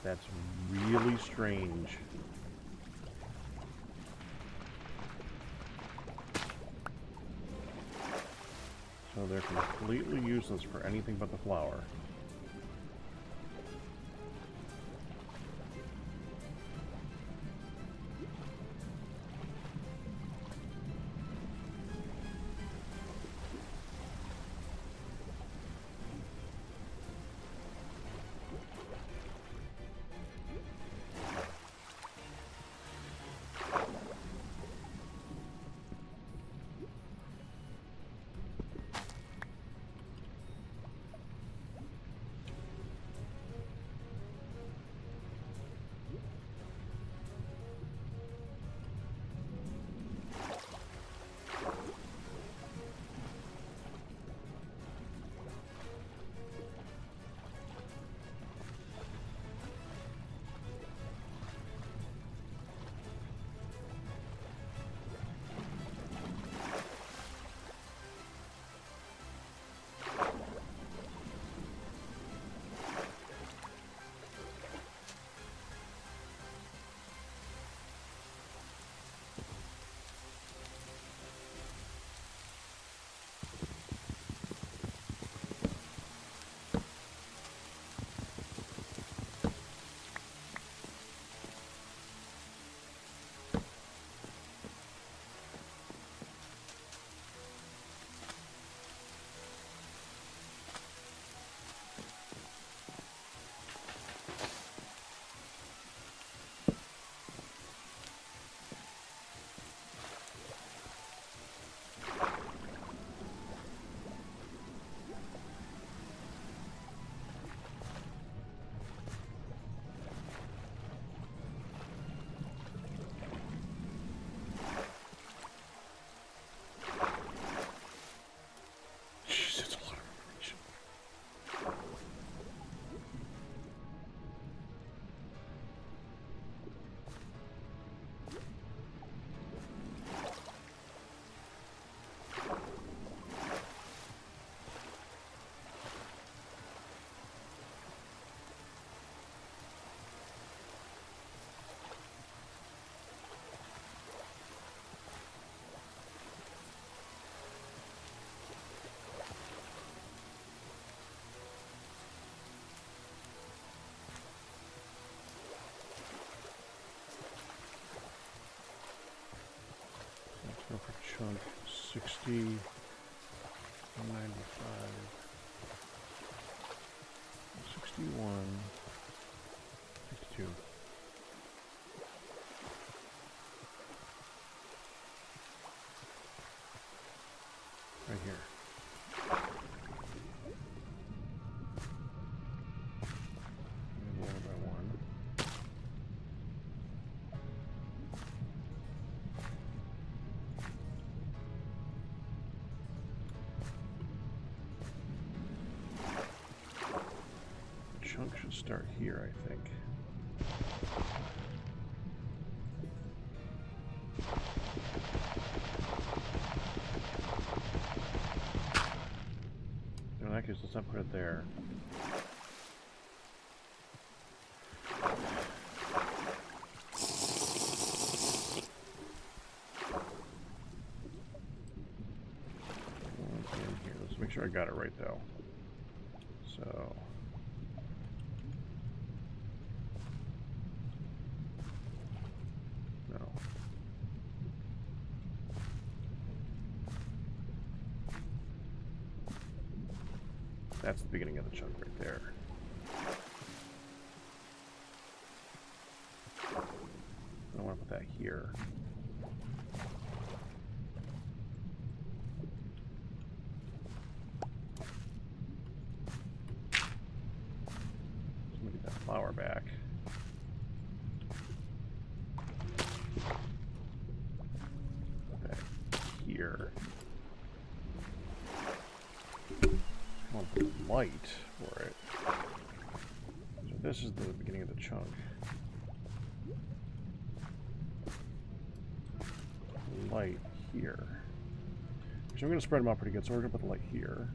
That's really strange. So they're completely useless for anything but the flower. Jeez, that's a lot of information. Let's go for chunk 60, 95, 61, 62. Right here. And one by one. The chunk should start here, I think. In that case, let's not put it there. In here. Let's make sure I got it right, though. So. No. That's the beginning of the chunk right there. I want to put that here. Let me get that flower back. Put that here. I want the light for it. So this is the beginning of the chunk. Light here. So I'm going to spread them out pretty good, so we're going to put the light here.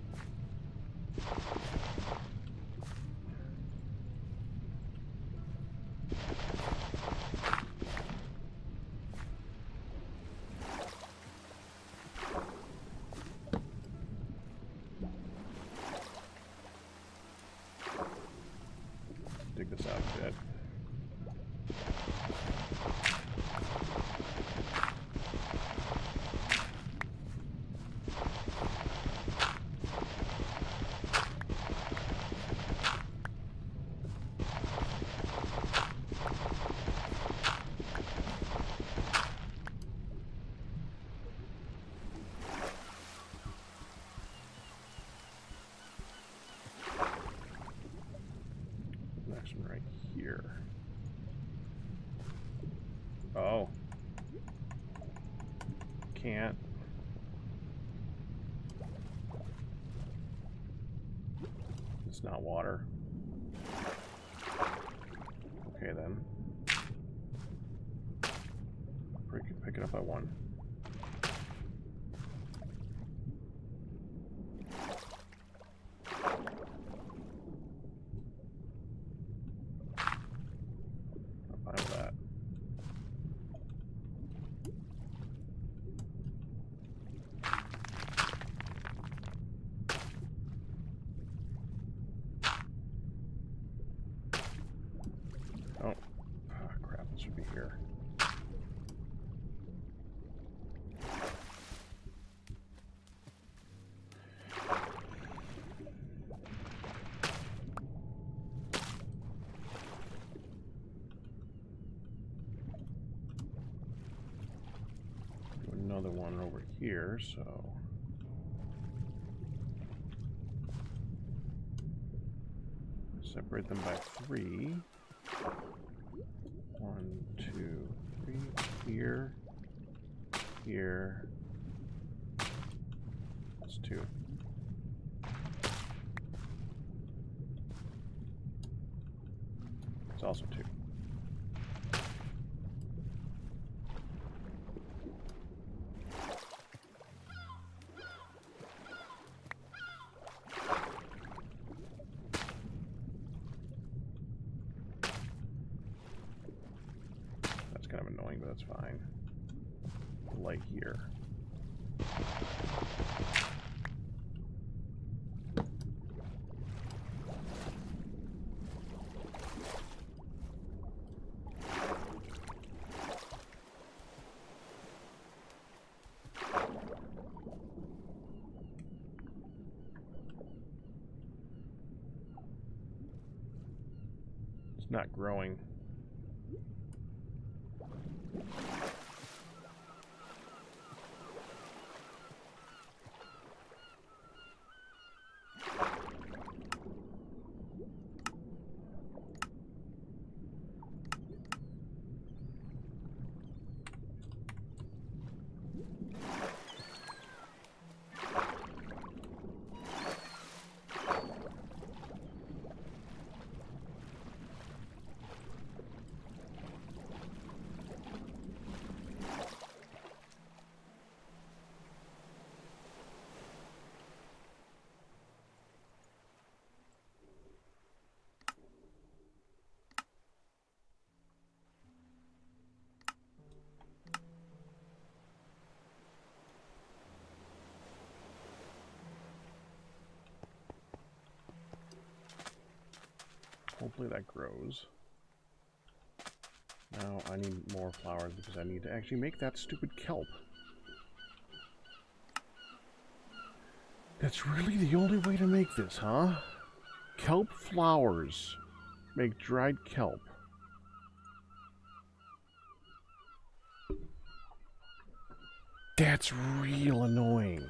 this out a bit. Next one right here. Oh. Can't. It's not water. Okay then. Pick it up by one. I'm fine with that. Oh. Ah, crap, this should be here. Do another one over here, so... Separate them by 3. 1, 2, 3. Here. Here. That's 2. It's also 2. That's kind of annoying, but that's fine. Light here. It's not growing. Hopefully that grows. Now I need more flowers because I need to actually make that stupid kelp. That's really the only way to make this, huh? Kelp flowers. Make dried kelp. That's real annoying.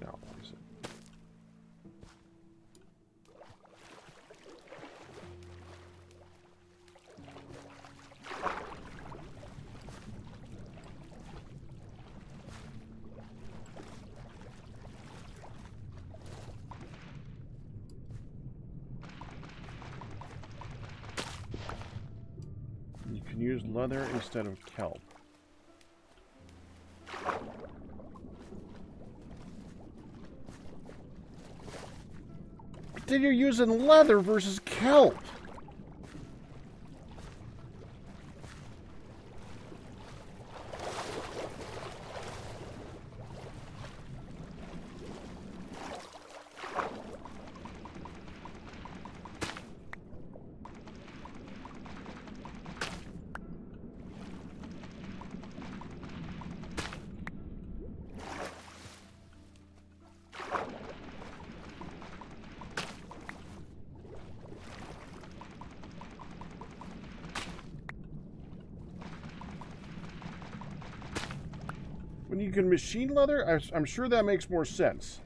No, place it. You can use leather instead of kelp. then you're using leather versus kelp. When you can machine leather, I'm sure that makes more sense.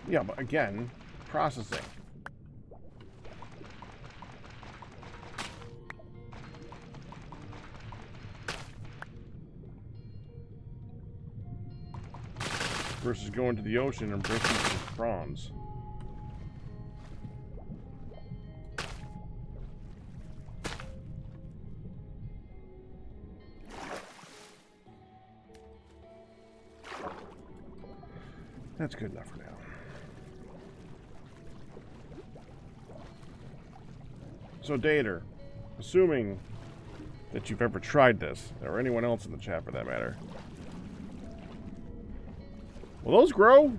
Yeah, but again, processing. Versus going to the ocean and breaking some prawns. That's good enough for now. So, Dater, assuming that you've ever tried this, or anyone else in the chat for that matter, will those grow?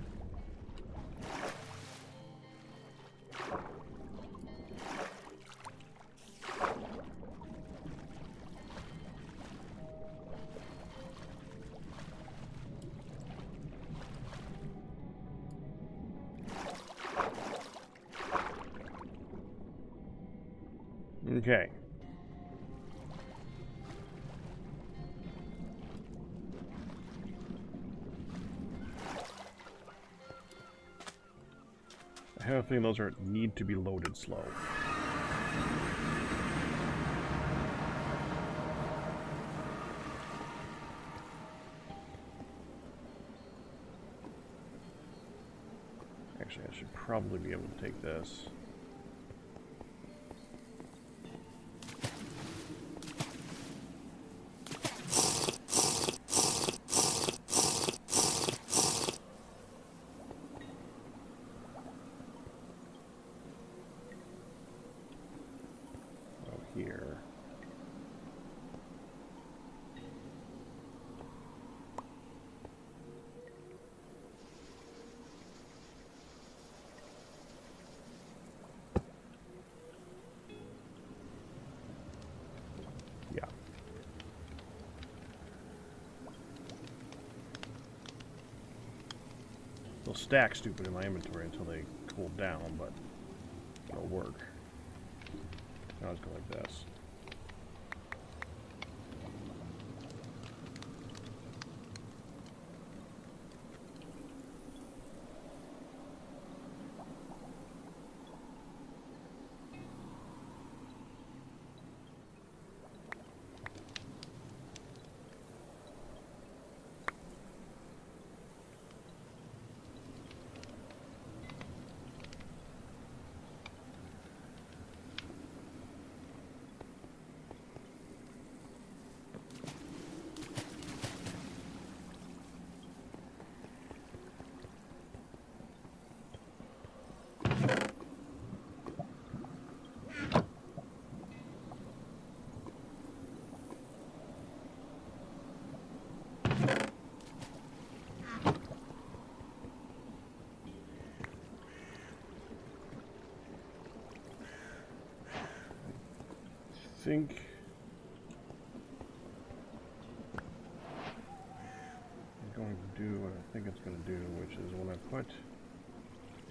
Okay. I have a feeling those are need to be loaded slow. Actually, I should probably be able to take this. Here. Yeah. They'll stack stupid in my inventory until they cool down, but it'll work. Now let's go like this. think I'm going to do what I think it's going to do, which is when I put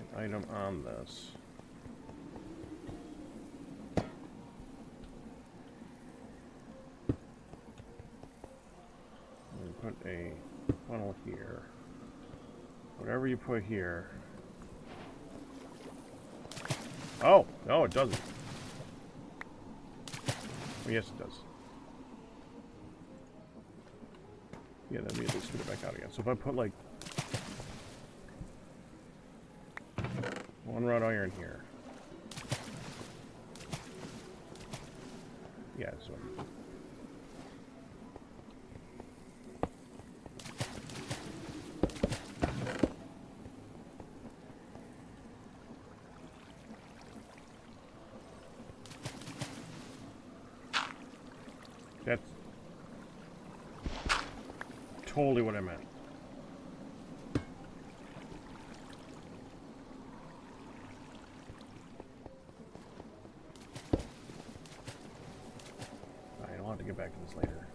an item on this, I'm going to put a funnel here. Whatever you put here. Oh, no, it doesn't. Oh, yes, it does. Yeah, that immediately spit it back out again. So if I put like one wrought iron here. Yeah, so that's totally what I meant. Alright, I'll have to get back to this later.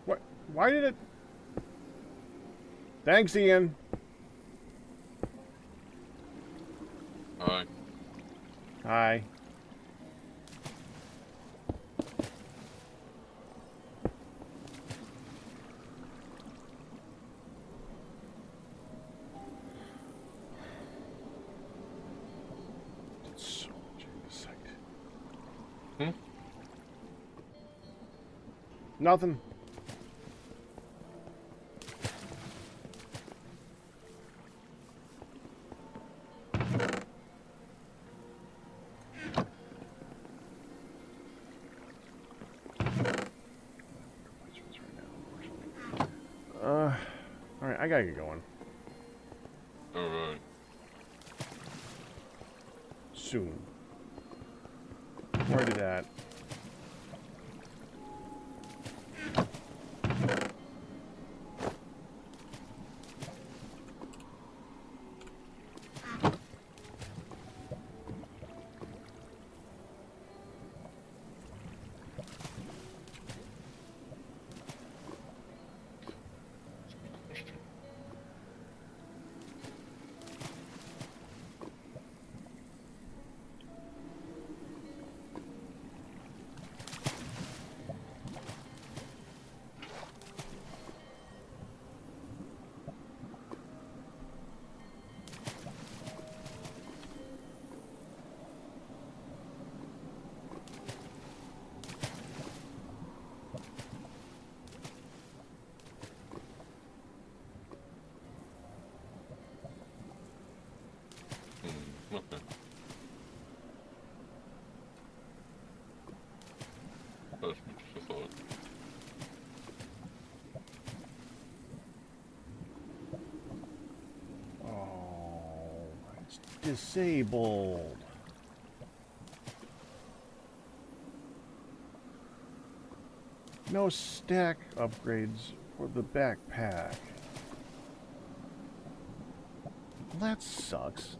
What? Why did it? Thanks, Ian. Hi. Hi. So much insect. Hmm? Nothing. Alright, I gotta get going. Alright. Soon. Where did that? Okay. That's just a thought. Oh, it's disabled. No stack upgrades for the backpack. Well, that sucks.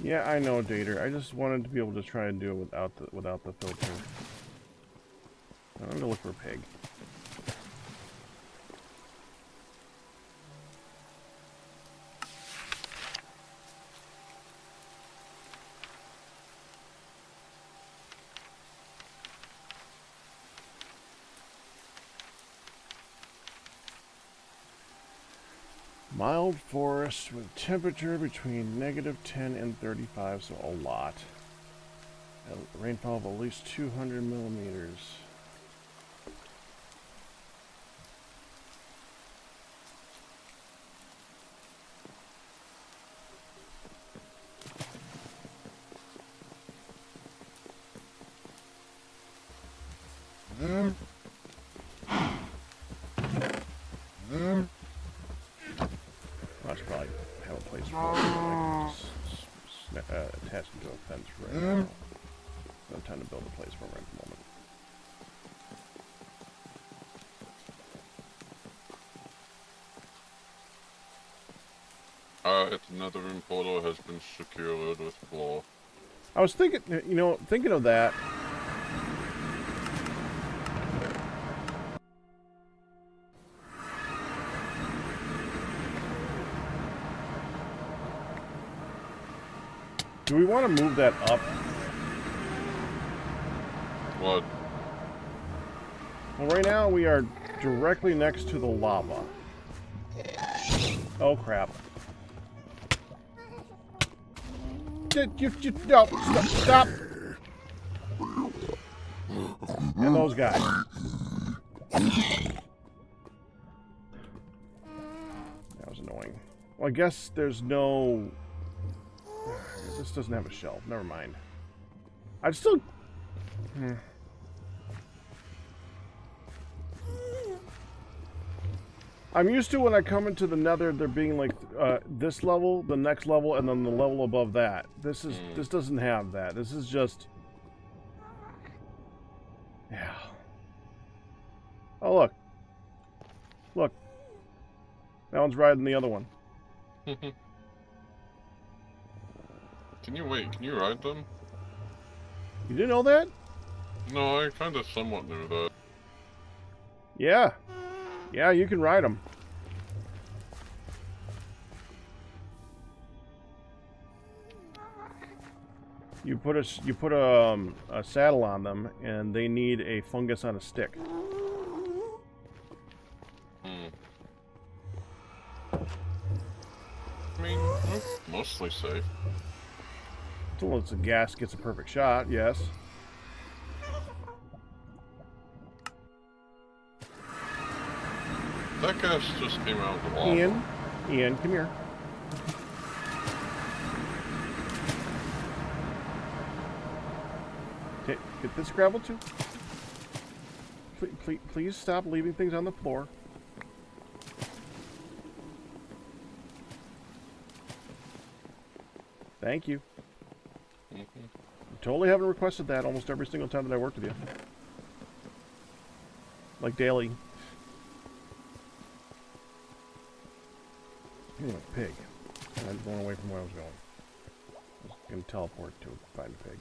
Yeah, I know, Dater. I just wanted to be able to try and do it without the filter. I'm gonna look for a pig. Mild forest with temperature between -10 and 35, so a lot. A rainfall of at least 200 millimeters. I should probably have a place for it. I can just attach it to a fence right now. No time to build a place for it right at the moment. Its nether room portal has been secured with floor. I was thinking, you know, thinking of that. Do we want to move that up? What? Well, right now we are directly next to the lava. Oh, crap. No, stop! And those guys. That was annoying. Well, I guess there's no... This doesn't have a shelf. Never mind. I'd still... I'm used to when I come into the nether, there being like this level, the next level, and then the level above that. This doesn't have that. This is just... Yeah. Oh, look. Look. That one's riding the other one. Can you ride them? You didn't know that? No, I kind of somewhat knew that. Yeah. Yeah, you can ride them. You put a saddle on them, and they need a fungus on a stick. I mean, mostly safe. Until the gas gets a perfect shot, yes. That gas just came out of the lava. Ian, come here. Get this gravel too. Please stop leaving things on the floor. Thank you. Totally haven't requested that almost every single time that I worked with you. Like daily. Anyway, pig. I'm going away from where I was going. I was going to teleport to find a pig.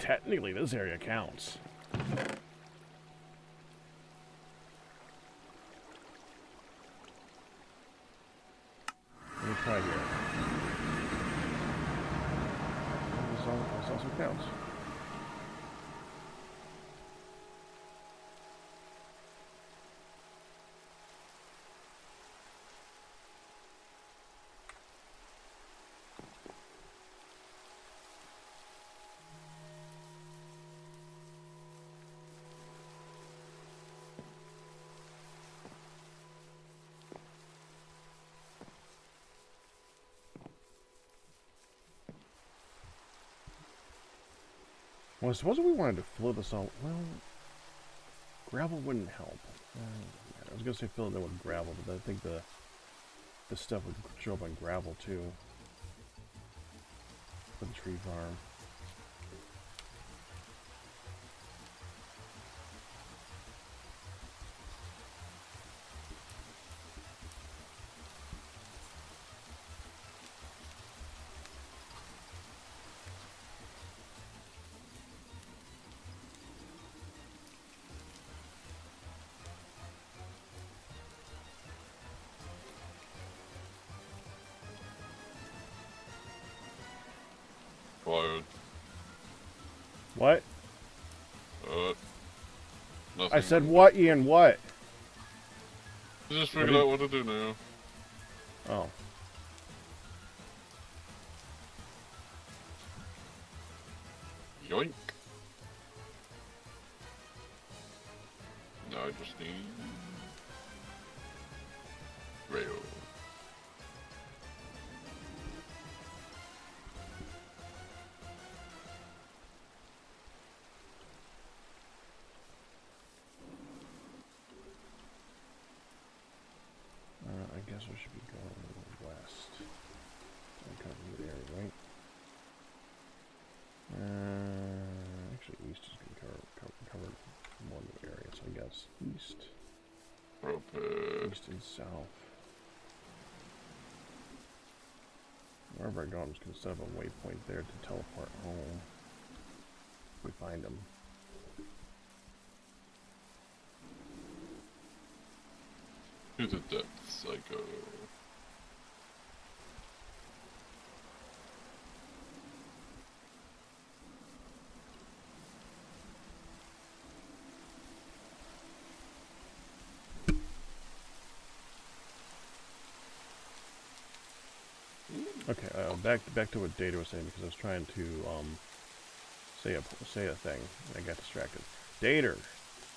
Technically, this area counts. Let me try here. This also counts. Well, supposing we wanted to fill this out, well, gravel wouldn't help. I was going to say fill it in with gravel, but I think the stuff would show up on gravel too. For the tree farm. Wired. What? Nothing. I said what, Ian? What? I just figured out what to do now. Oh. Yoink. Now I just need rail. East and south. Wherever I go, I'm just going to set up a waypoint there to teleport home. If we find them. To the depths I go. Okay, back to what Data was saying, because I was trying to say a thing and I got distracted. Data,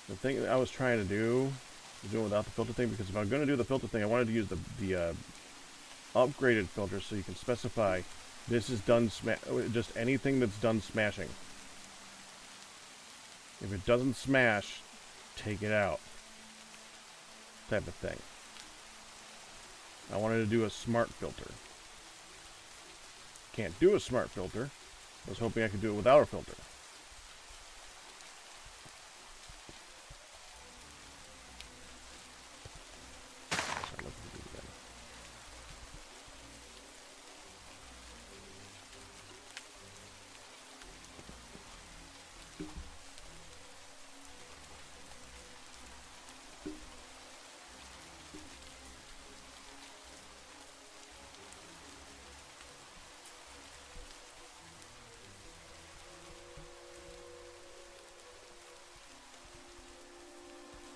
the thing that I was trying to do is doing without the filter thing, because if I'm going to do the filter thing, I wanted to use the upgraded filter, so you can specify this is done just anything that's done smashing. If it doesn't smash, take it out. Type of thing. I wanted to do a smart filter. Can't do a smart filter. I was hoping I could do it without a filter. Sorry, let me do it again.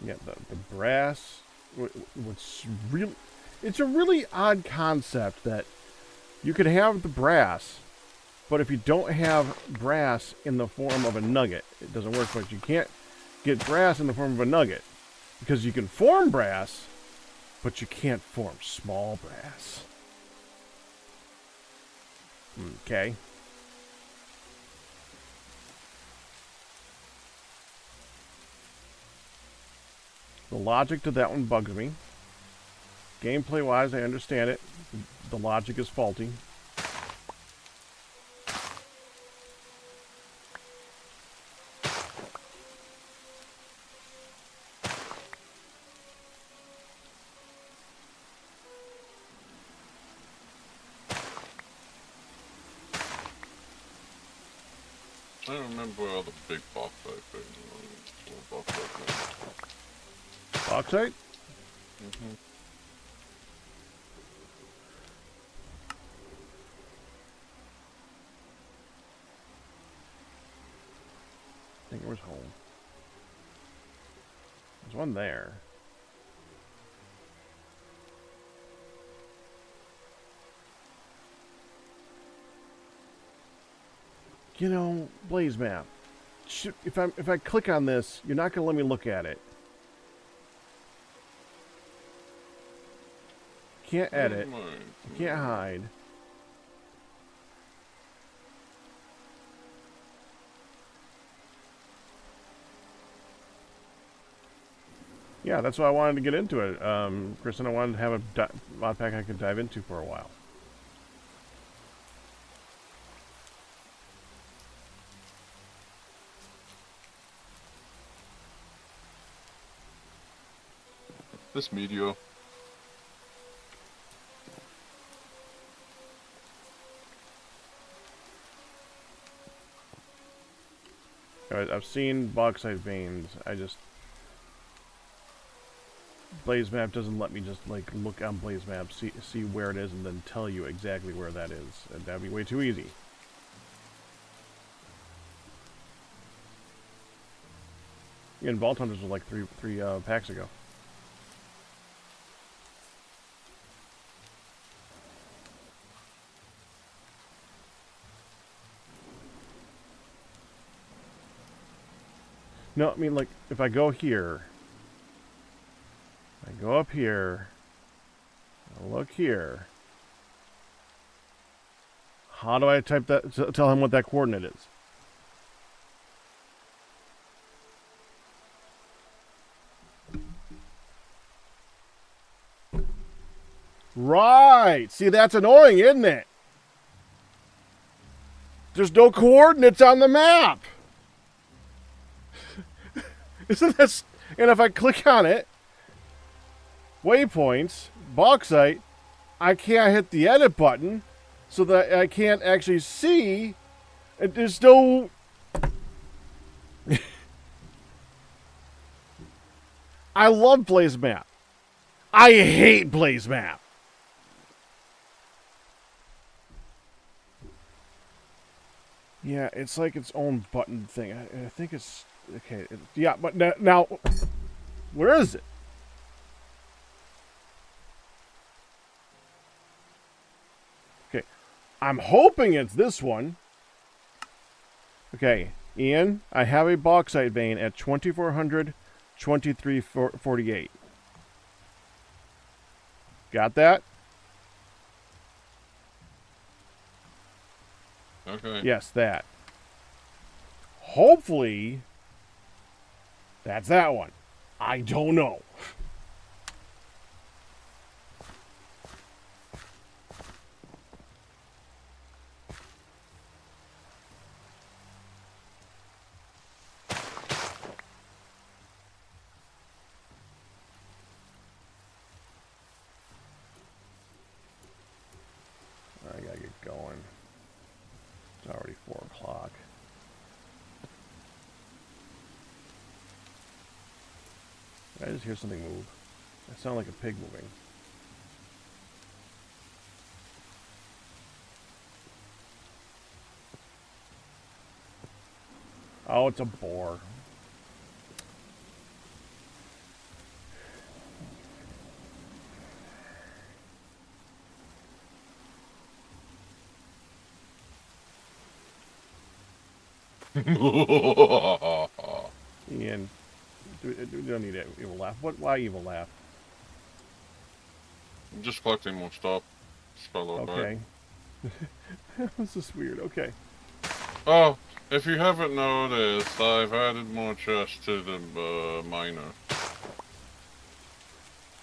Yeah, the brass, what's real, it's a really odd concept that you could have the brass, but if you don't have brass in the form of a nugget, it doesn't work. But you can't get brass in the form of a nugget, because you can form brass, but you can't form small brass. Okay. The logic to that one bugs me. Gameplay-wise, I understand it. The logic is faulty. I don't remember where all the big bauxite things were. Bauxite? Mm-hmm. I think it was home. There's one there. You know, Blaze Map. If I click on this, you're not gonna let me look at it. Can't edit. You can't hide. Yeah, that's why I wanted to get into it, Kristen. I wanted to have a mod pack I could dive into for a while. This meteor. I've seen bauxite veins. Blaze Map doesn't let me just like look on Blaze Map, see where it is, and then tell you exactly where that is. That'd be way too easy. And Vault Hunters was like three packs ago. No, I mean, like, if I go here, I go up here, I look here, how do I type that, tell him what that coordinate is? Right! See, that's annoying, isn't it? There's no coordinates on the map! Isn't that... And if I click on it, waypoints, bauxite, I can't hit the edit button so that I can't actually see. There's no... I love Blaze Map. I hate Blaze Map. Yeah, it's like its own button thing. I think it's... Okay, yeah, but now... Where is it? Okay, I'm hoping it's this one. Okay, Ian, I have a bauxite vein at 2400, 2348. Got that? Okay. Yes, that. Hopefully, that's that one. I don't know. I gotta get going. It's already 4 o'clock. I just hear something move. It sounded like a pig moving. Oh, it's a boar. Ian, we don't need evil laugh. Why evil laugh? I'm just collecting more stuff. Spell out Okay. This is weird. Okay. Oh, if you haven't noticed, I've added more chests to the miner.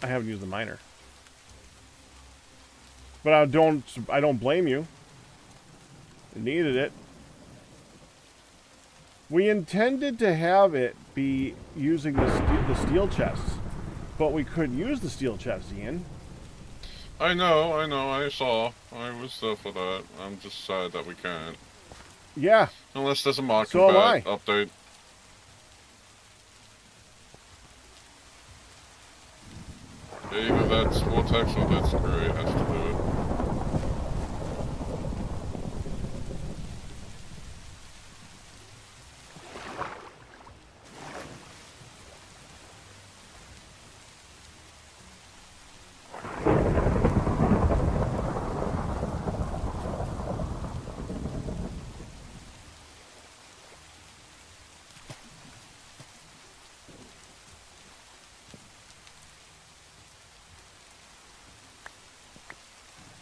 I haven't used the miner. But I don't blame you. It needed it. We intended to have it be using the steel chests, but we couldn't use the steel chests, Ian. I know, I saw. I was there for that. I'm just sad that we can't. Yeah. Unless there's a market So am I. update. Either that's Vortex or that's Gray has to do it.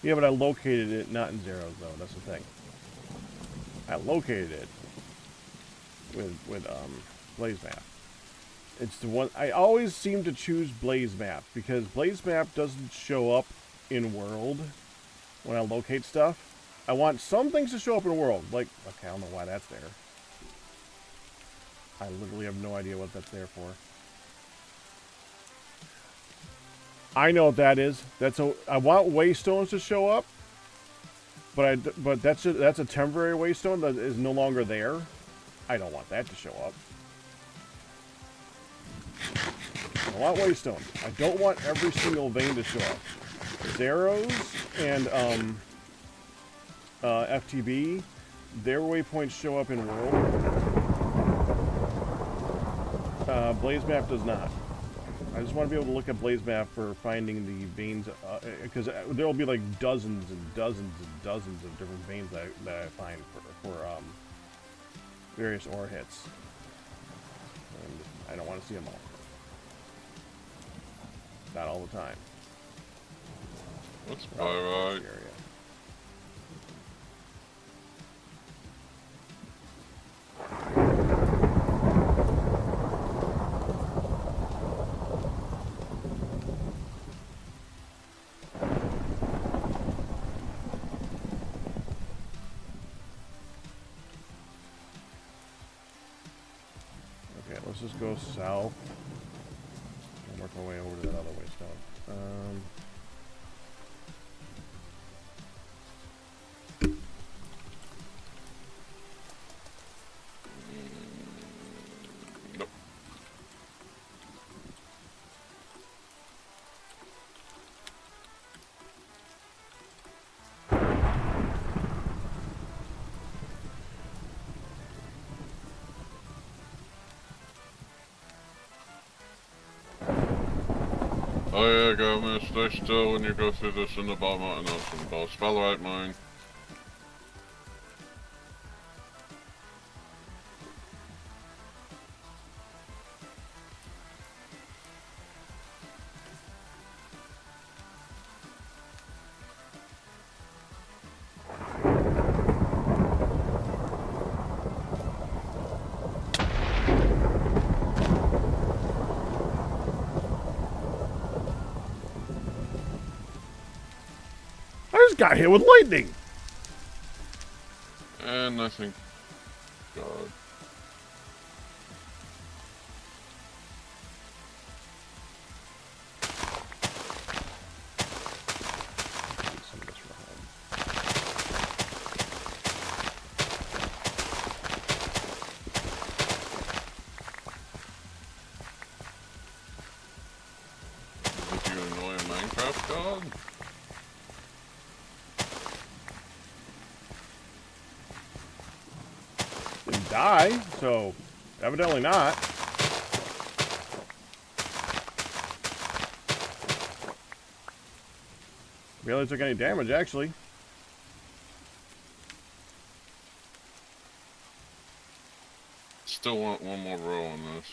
Yeah, but I located it not in zeros though. That's the thing. I located it with Blaze Map. It's the one I always seem to choose Blaze Map because Blaze Map doesn't show up in world when I locate stuff. I want some things to show up in world. Like, okay, I don't know why that's there. I literally have no idea what that's there for. I know what that is. I want waystones to show up, but that's a temporary waystone that is no longer there. I don't want that to show up. I want waystones. I don't want every single vein to show up. Zeros and FTB, their waypoints show up in world. Blaze Map does not. I just want to be able to look at Blaze Map for finding the veins, because there will be like dozens and dozens and dozens of different veins that I find for various ore hits. And I don't want to see them all. Not all the time. What's pyrite? Okay, let's just go south. And work my way over to that other way stuff. Nope. Oh yeah, government, stay still when you go through this in the bottom mountain ocean. I'll spell right mine. I just got hit with lightning. And I think, God. Some of this for home. Did you annoy a Minecraft god? Didn't die, so evidently not. Barely took any damage, actually. Still want one more row on this.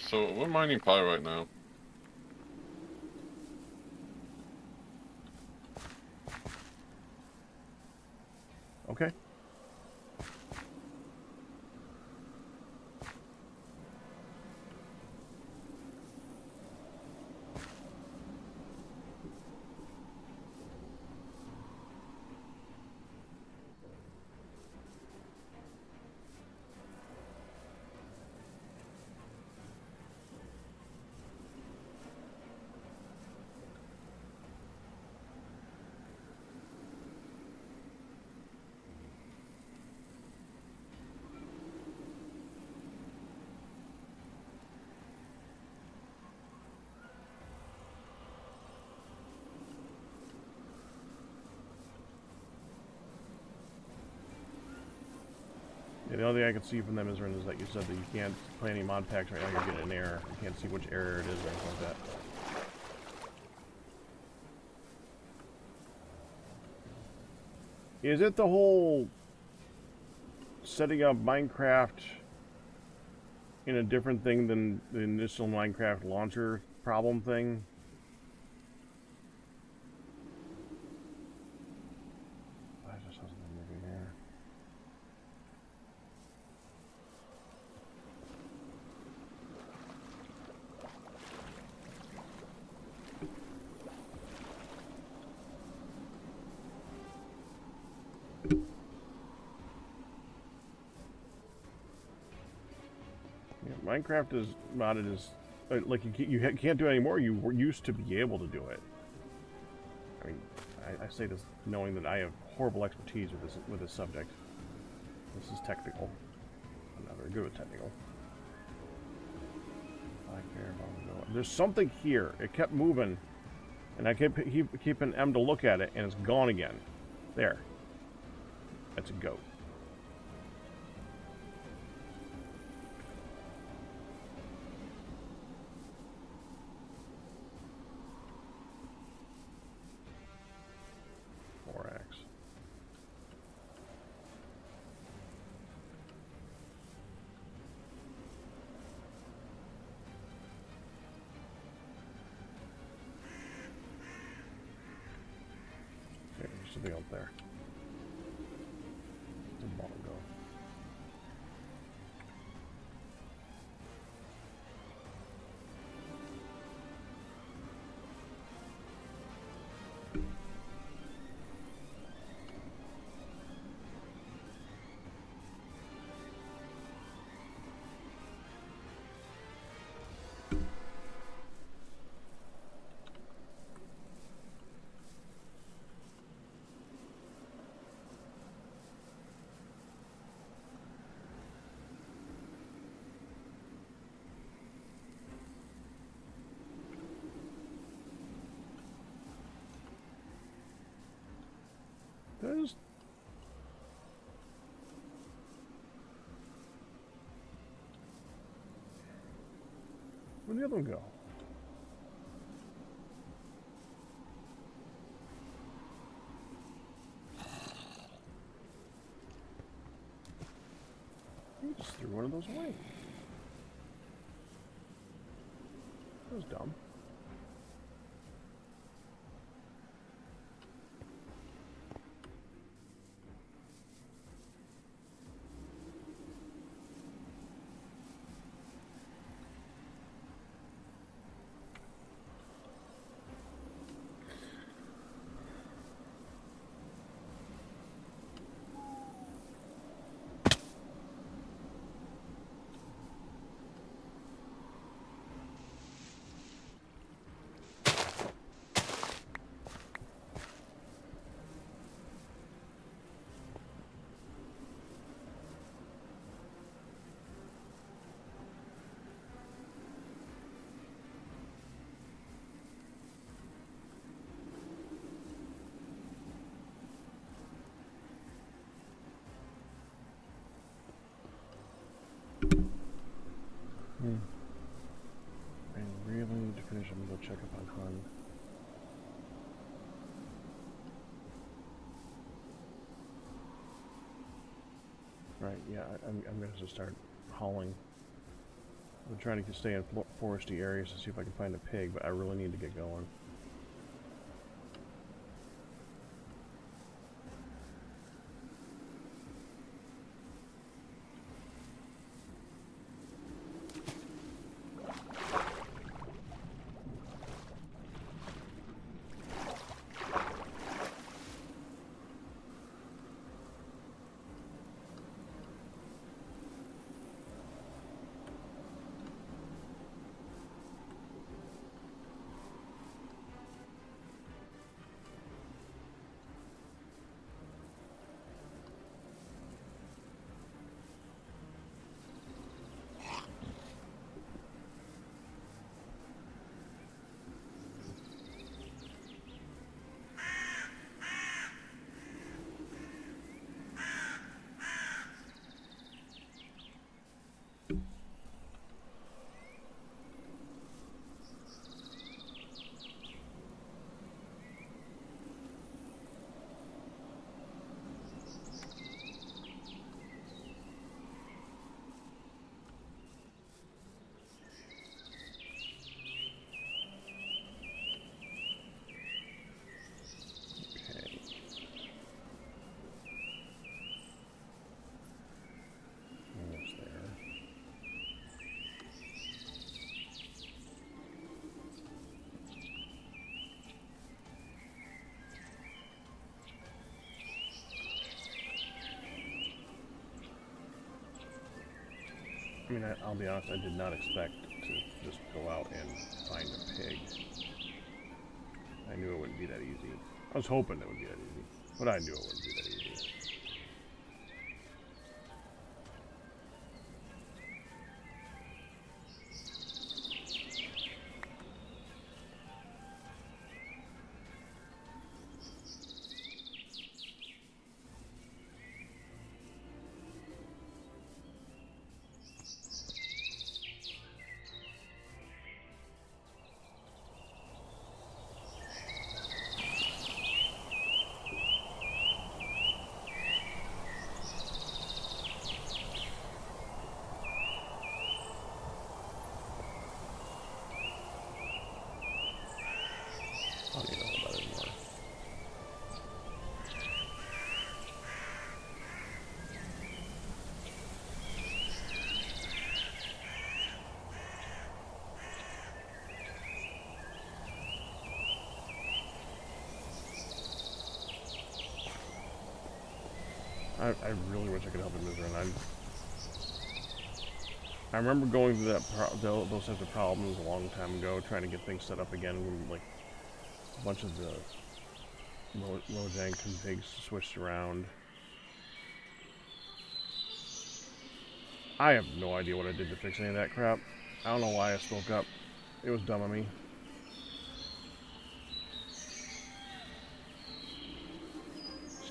So we're mining pie right now. Okay. Yeah, the only thing I can see from them is that you said that you can't play any mod packs right now. You're getting an error. You can't see which error it is or anything like that. Is it the whole setting up Minecraft in a different thing than the initial Minecraft launcher problem thing? Why is there something moving here? Yeah, Minecraft is modded as like you can't do it anymore. You used to be able to do it. I mean, I say this knowing that I have horrible expertise with this subject. This is technical. I'm not very good with technical. There's something here. It kept moving, and I kept keeping M to look at it, and it's gone again. There. That's a goat. Something up there. The ball go. is... Where'd the other one go? You just threw one of those away. That was dumb. I really need to finish. I'm gonna go check up on Hun. Right, yeah, I'm gonna just start hauling. I'm trying to stay in foresty areas to see if I can find a pig, but I really need to get going. I mean, I'll be honest, I did not expect to just go out and find a pig. I knew it wouldn't be that easy. I was hoping it would be that easy, but I knew it wouldn't be that easy. I don't even know about it anymore. I really wish I could help him move around. I remember going through those types of problems a long time ago, trying to get things set up again, when like a bunch of the Mojang configs switched around. I have no idea what I did to fix any of that crap. I don't know why I spoke up. It was dumb of me.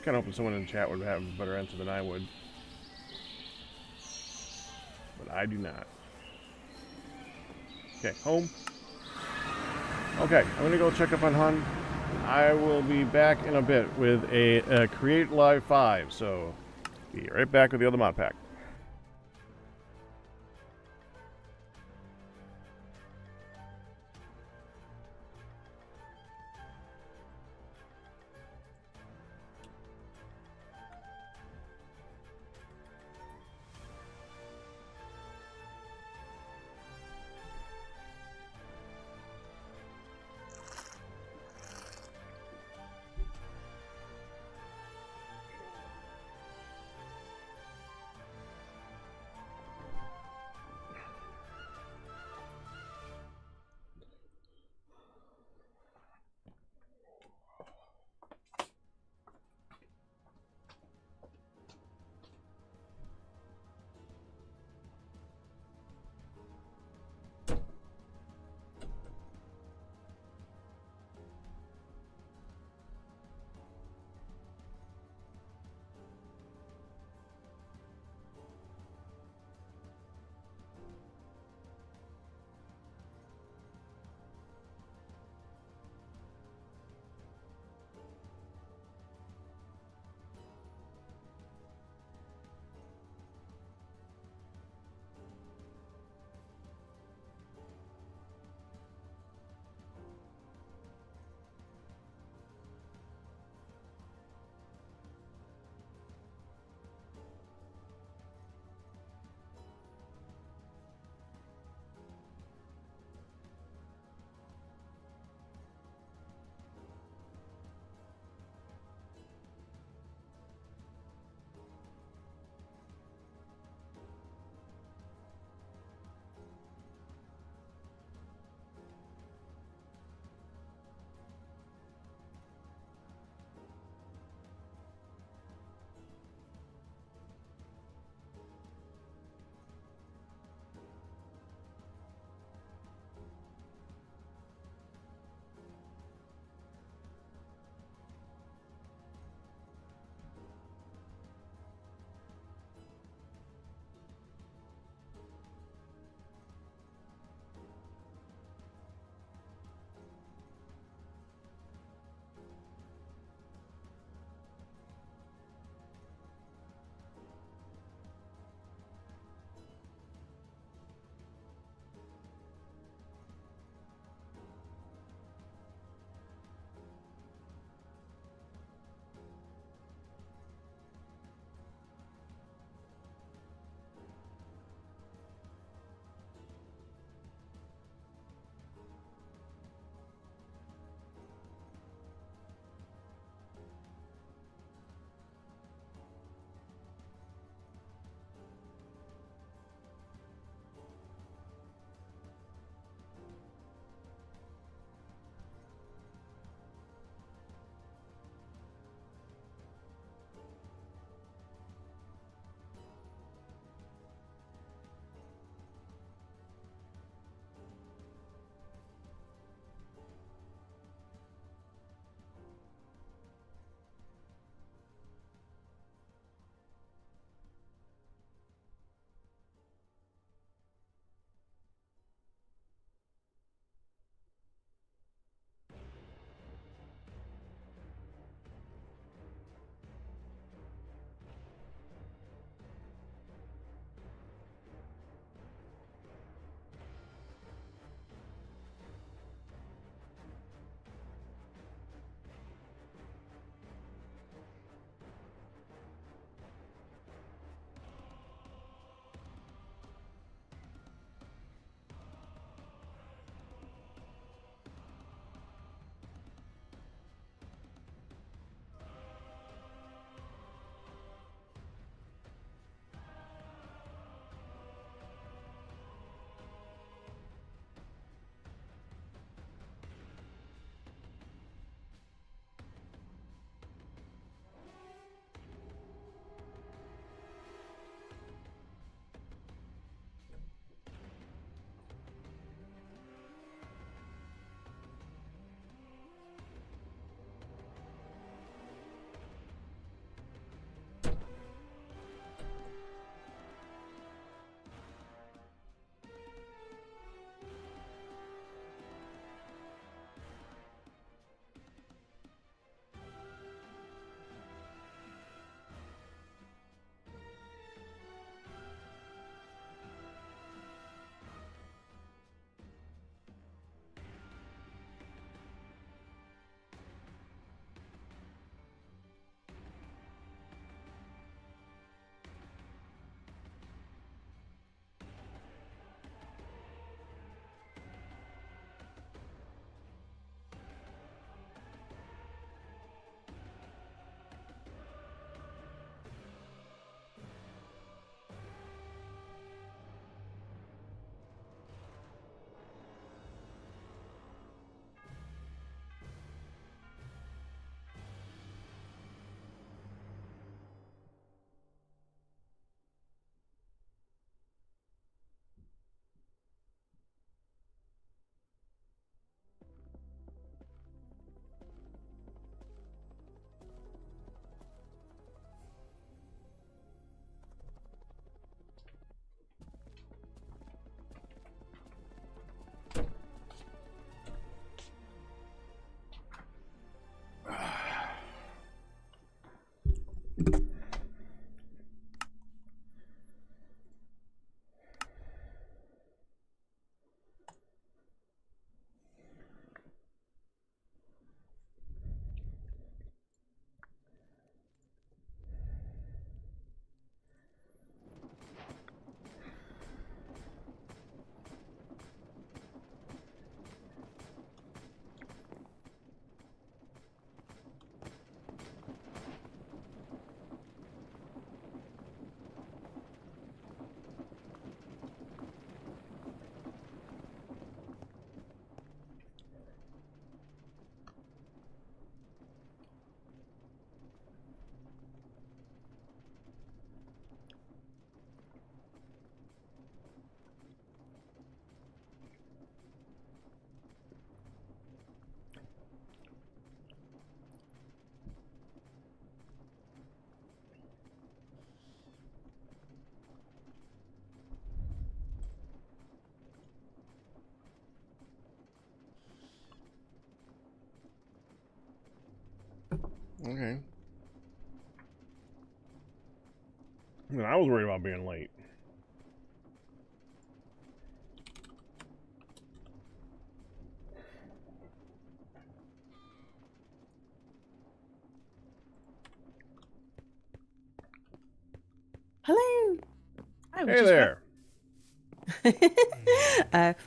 was kind of hoping someone in the chat would have a better answer than I would. But I do not. Okay, home. Okay, I'm going to go check up on Hun. I will be back in a bit with a Create Live 5, so be right back with the other mod pack. Okay. I mean, I was worried about being late. Hello. I Hey there.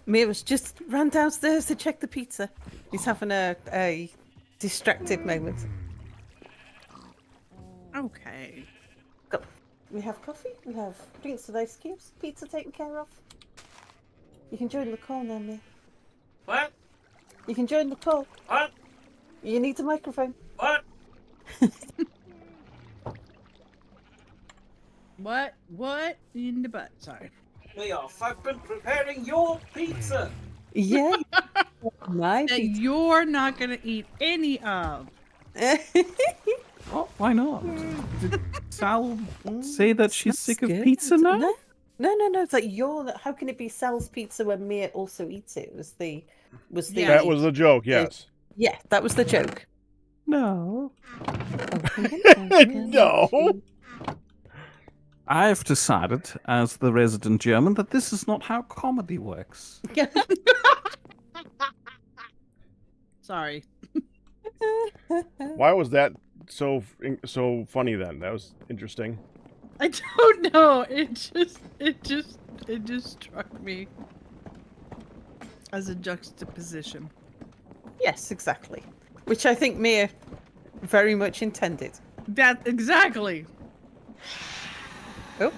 Mira's just ran downstairs to check the pizza. He's having a distracted moment. Okay. Go. We have coffee, we have drinks with ice cubes, pizza taken care of. You can join the call now, Mia. What? You can join the call. What? You need a microphone. What? What in the butt? Sorry. Leo, I've been preparing your pizza. Yeah. My That pizza. you're not gonna eat any of. Oh, why not? Did Sal say that she's sick of Good. pizza now? No. It's like how can it be Sal's pizza when Mia also eats it? Yeah. That was the joke, yes. Yeah, that was the joke. No. No. I've decided, as the resident German, that this is not how comedy works. Sorry. Why was that so funny then? That was interesting. I don't know. It just struck me as a juxtaposition. Yes, exactly. Which I think Mia very much intended. That exactly. Oh.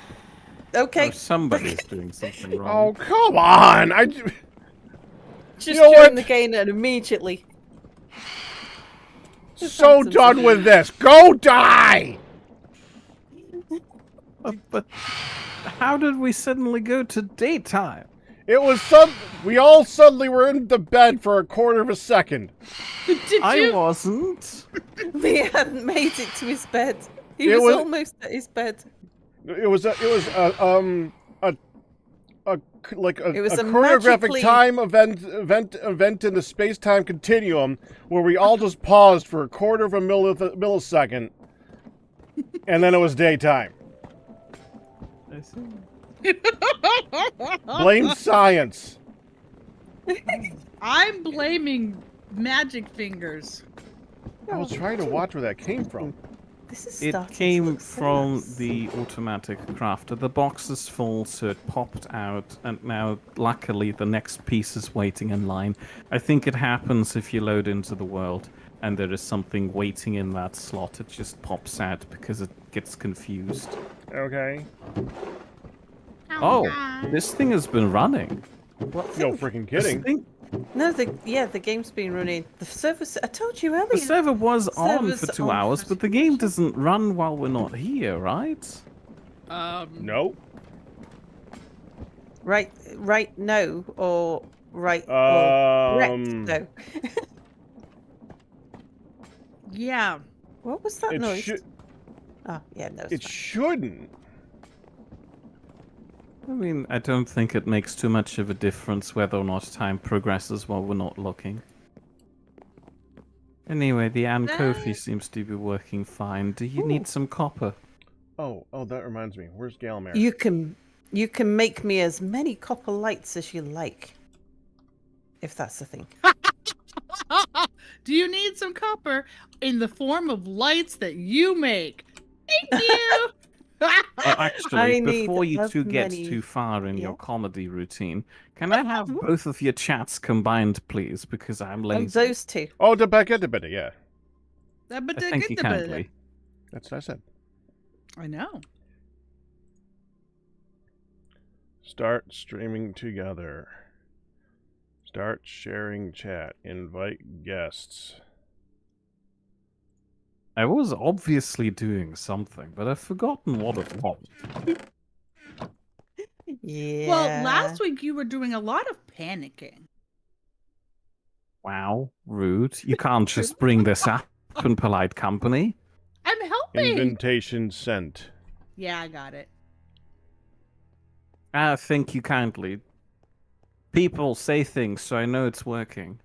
Okay. Oh, somebody's doing something Oh, wrong. come on. Just you know during what? the game and immediately. So done with this. Go die. But how did we suddenly go to daytime? It was we all suddenly were in the bed for a quarter of a second. Did I you? wasn't. Mia hadn't made it to his bed. He It was was- almost at his bed. It was a choreographic magically- time event in the space-time continuum where we all just paused for a quarter of a millisecond, and then it was daytime. I see. Blame science. I'm blaming magic fingers. I was trying to watch where that came from. This is It starting to came look from serious. the automatic crafter. The box is full, so it popped out, and now, luckily, the next piece is waiting in line. I think it happens if you load into the world, and there is something waiting in that slot. It just pops out because it gets confused. Okay. Oh, this thing has been running. What No thing? freaking This kidding. thing- No, the game's been running. The servers. I told you The earlier. server was on Server's for 2 on hours, for but the game doesn't run while we're not here, right? Nope. Right. No. Or right. Or correct. No. Yeah. What was that It noise? should. Oh, yeah, no. It It's fine. shouldn't. I mean, I don't think it makes too much of a difference whether or not time progresses while we're not looking. Anyway, the Kofi seems to be working fine. Do you need some copper? Oh, that reminds me. Where's Galmer? You can make me as many copper lights as you like. If that's the thing. Do you need some copper in the form of lights that you make? Thank you. Actually, I need before you as two get many- too far in your Yeah. comedy routine, can I have both of your chats combined, please? Because I'm Oh, lazy. those two. Oh, the back at the bit, yeah. I thank you kindly. That's what I said. I know. Start streaming together. Start sharing chat. Invite guests. I was obviously doing something, but I've forgotten what it was. Yeah. Well, last week you were doing a lot of panicking. Wow, rude. You can't just bring this up in polite company. I'm helping. Invitation sent. Yeah, I got it. Thank you kindly. People say things, so I know it's working.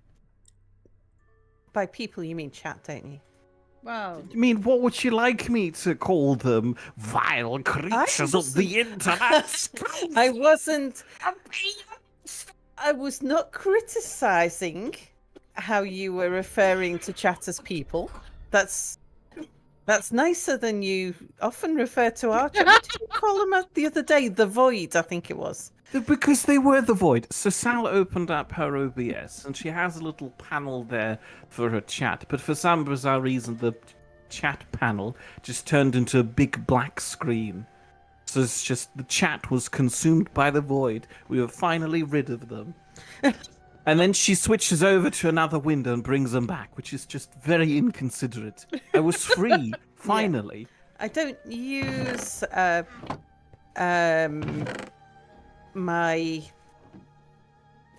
By people, you mean chat, don't you? Wow. I mean, what would you like me to call them? Vile creatures of the internet. I wasn't. I was not criticizing how you were referring to chat as people. That's nicer than you often refer to our chat. What did you call them the other day? The Void, I think it was. Because they were the void. So Sal opened up her OBS, and she has a little panel there for her chat. But for some bizarre reason, the chat panel just turned into a big black screen. So it's just the chat was consumed by the void. We were finally rid of them. And then she switches over to another window and brings them back, which is just very inconsiderate. I was free, finally. I don't use my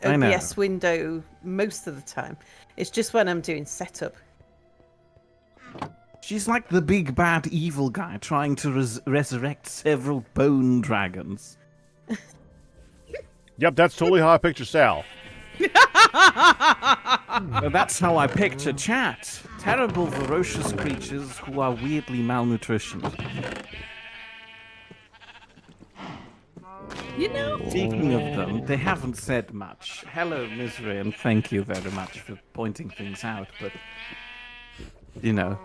I know. OBS window most of the time. It's just when I'm doing setup. She's like the big bad evil guy trying to resurrect several bone dragons. Yep, that's totally how I picture Sal. Well, that's how I picture chat. Terrible, ferocious creatures who are weirdly malnutritioned. You know, Speaking of them, they haven't said much. Hello, Misery, and thank you very much for pointing things out, but... You know,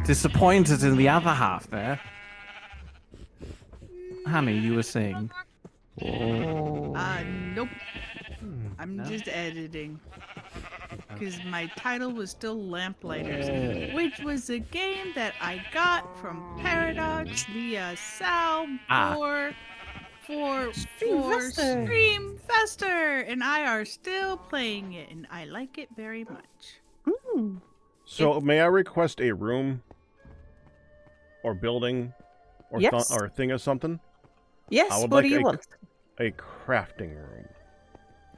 disappointed in the other half there. Honey, you were saying... nope. I'm just editing. Because my title was still Lamplighters, which was a game that I got from Paradox via Sal for Streamfester, and I are still playing it, and I like it very much. So, may I request a room or building or, Yes. or thing of something? Yes, I would what like do you want? A crafting room.